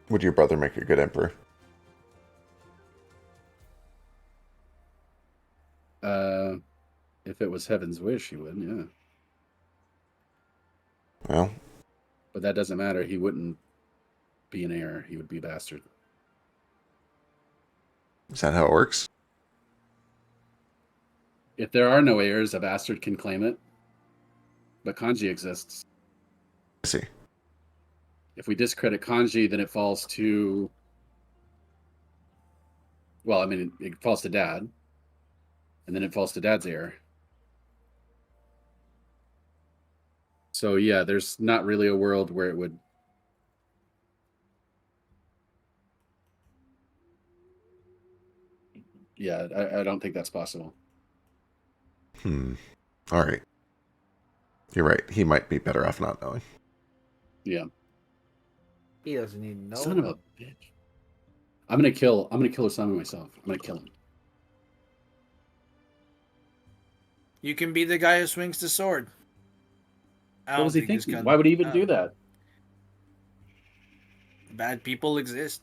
Would your brother make a good emperor? If it was heaven's wish, he would, yeah. Well, But that doesn't matter. He wouldn't be an heir. He would be a bastard. is that how it works? If there are no heirs, a bastard can claim it. but kanji exists. I see. If we discredit kanji, then it falls to. Well, I mean, it falls to dad, and then it falls to dad's heir. So yeah, there's not really a world where it would. Yeah, I don't think that's possible. All right. You're right. He might be better off not knowing. Yeah. He doesn't need to know. Son of a bitch. I'm gonna kill Osamu myself. I'm gonna kill him. You can be the guy who swings the sword. I What don't was he think this thinking? gun- Why would he even do that? Bad people exist.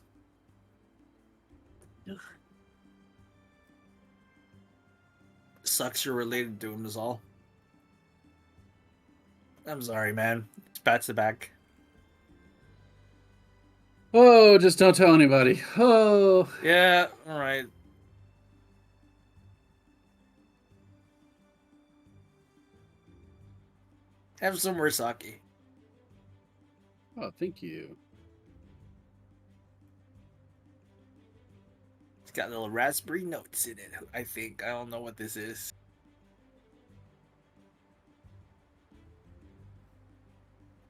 Sucks you're related to him is all. I'm sorry, man. Spats the back. Oh, just don't tell anybody. Oh. Yeah, alright. Have some more sake. Oh, thank you. It's got little raspberry notes in it, I think. I don't know what this is.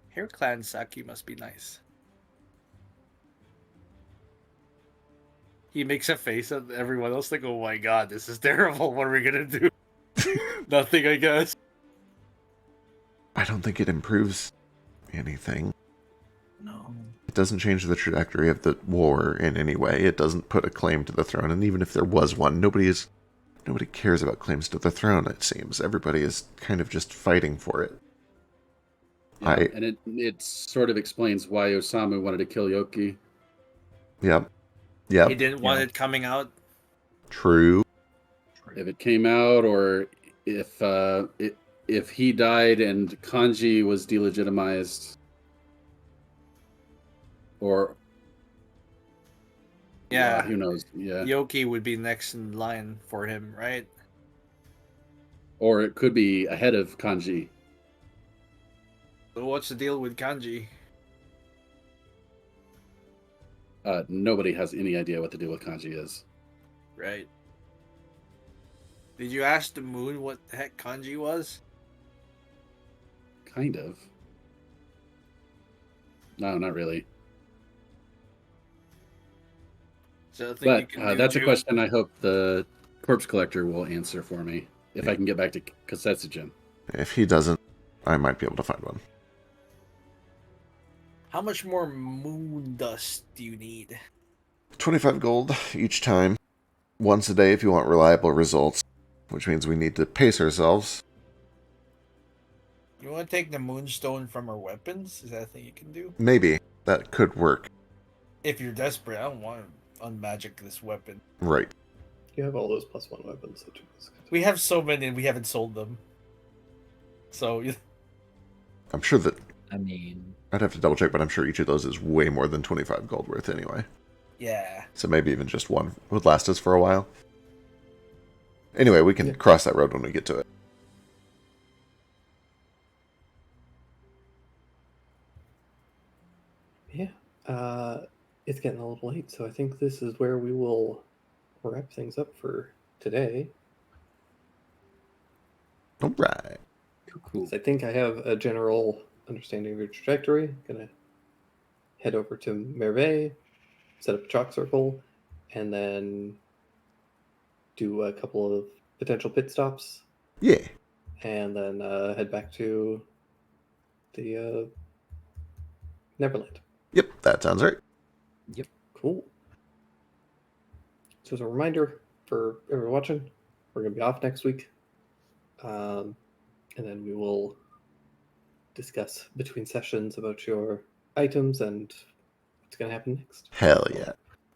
Hair Clan sake must be nice. He makes a face at everyone else like, oh my god, this is terrible. What are we gonna do? Nothing, I guess. I don't think it improves anything. No. It doesn't change the trajectory of the war in any way. It doesn't put a claim to the throne, and even if there was one, nobody cares about claims to the throne, it seems. Everybody is kind of just fighting for it. Yeah, and it sort of explains why Osamu wanted to kill Yoki. Yep. Yep. He didn't want it coming out. True. If it came out, or if he died and Kanji was delegitimized, or Yeah. who knows? Yeah, Yoki would be next in line for him, right? or it could be ahead of Kanji. So what's the deal with Kanji? Nobody has any idea what the deal with Kanji is. Right. Did you ask the moon what the heck Kanji was? Kind of. No, not really. So I think you But can do that's a too. question I hope the corpse collector will answer for me if I can get back to Kasetsujin. If he doesn't, I might be able to find one. How much more moon dust do you need? 25 gold each time. Once a day if you want reliable results. Which means we need to pace ourselves. You want to take the moonstone from our weapons? Is that a thing you can do? Maybe. That could work. If you're desperate, I don't want to unmagic this weapon. Right. You have all those +1 weapons. So We have so many and we haven't sold them. So, I'm sure that... I mean, I'd have to double check, but I'm sure each of those is way more than 25 gold worth anyway. yeah. So maybe even just one would last us for a while. Anyway, we can cross that road when we get to it. Yeah. It's getting a little late, so I think this is where we will wrap things up for today. Alright. Cool. I think I have a general understanding of your trajectory. Gonna head over to Merveille, set up a chalk circle, and then do a couple of potential pit stops, Yeah. and then head back to the Neverland. Yep, that sounds right. Cool. So as a reminder for everyone watching, we're going to be off next week. And then we will discuss between sessions about your items and what's going to happen next. Hell yeah.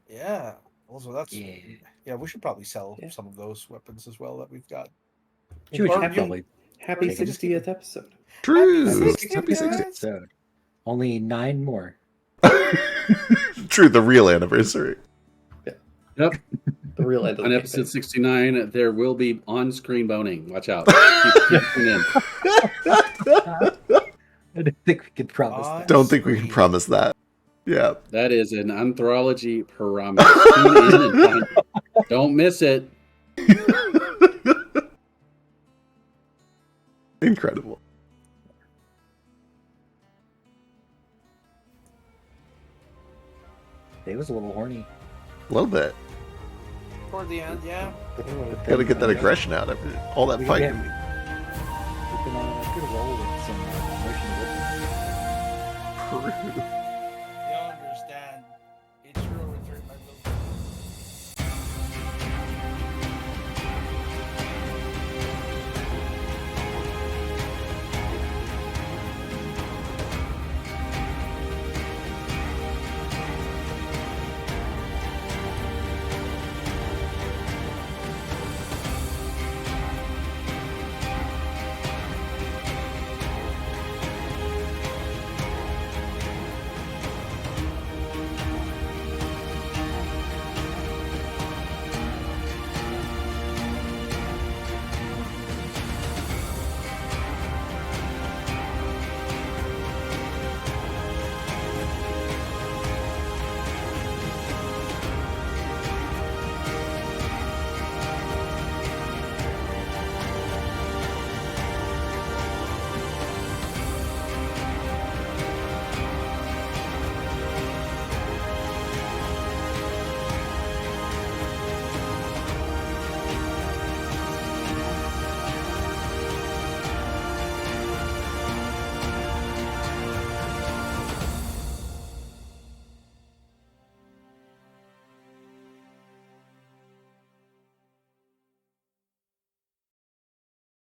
Yeah. Also, that's... Yeah. Yeah, we should probably sell Yeah. some of those weapons as well that we've got. huge Or happy- probably Happy Take it. 60th episode. True. Happy Happy 60th. episode. Only 9 more. True, the real anniversary. Yep. The real end of On the episode campaign. 69, there will be on-screen boning. Watch out. Keep tuning in. don't think we can promise that. Don't think we can promise that. Yeah. That is an Anthropology promise. Tune in and find- Don't miss it. Incredible. They was a little horny. A little bit. Toward the end, yeah. Got to get that aggression out of it. All that We fighting. can roll with some emotion with Prude.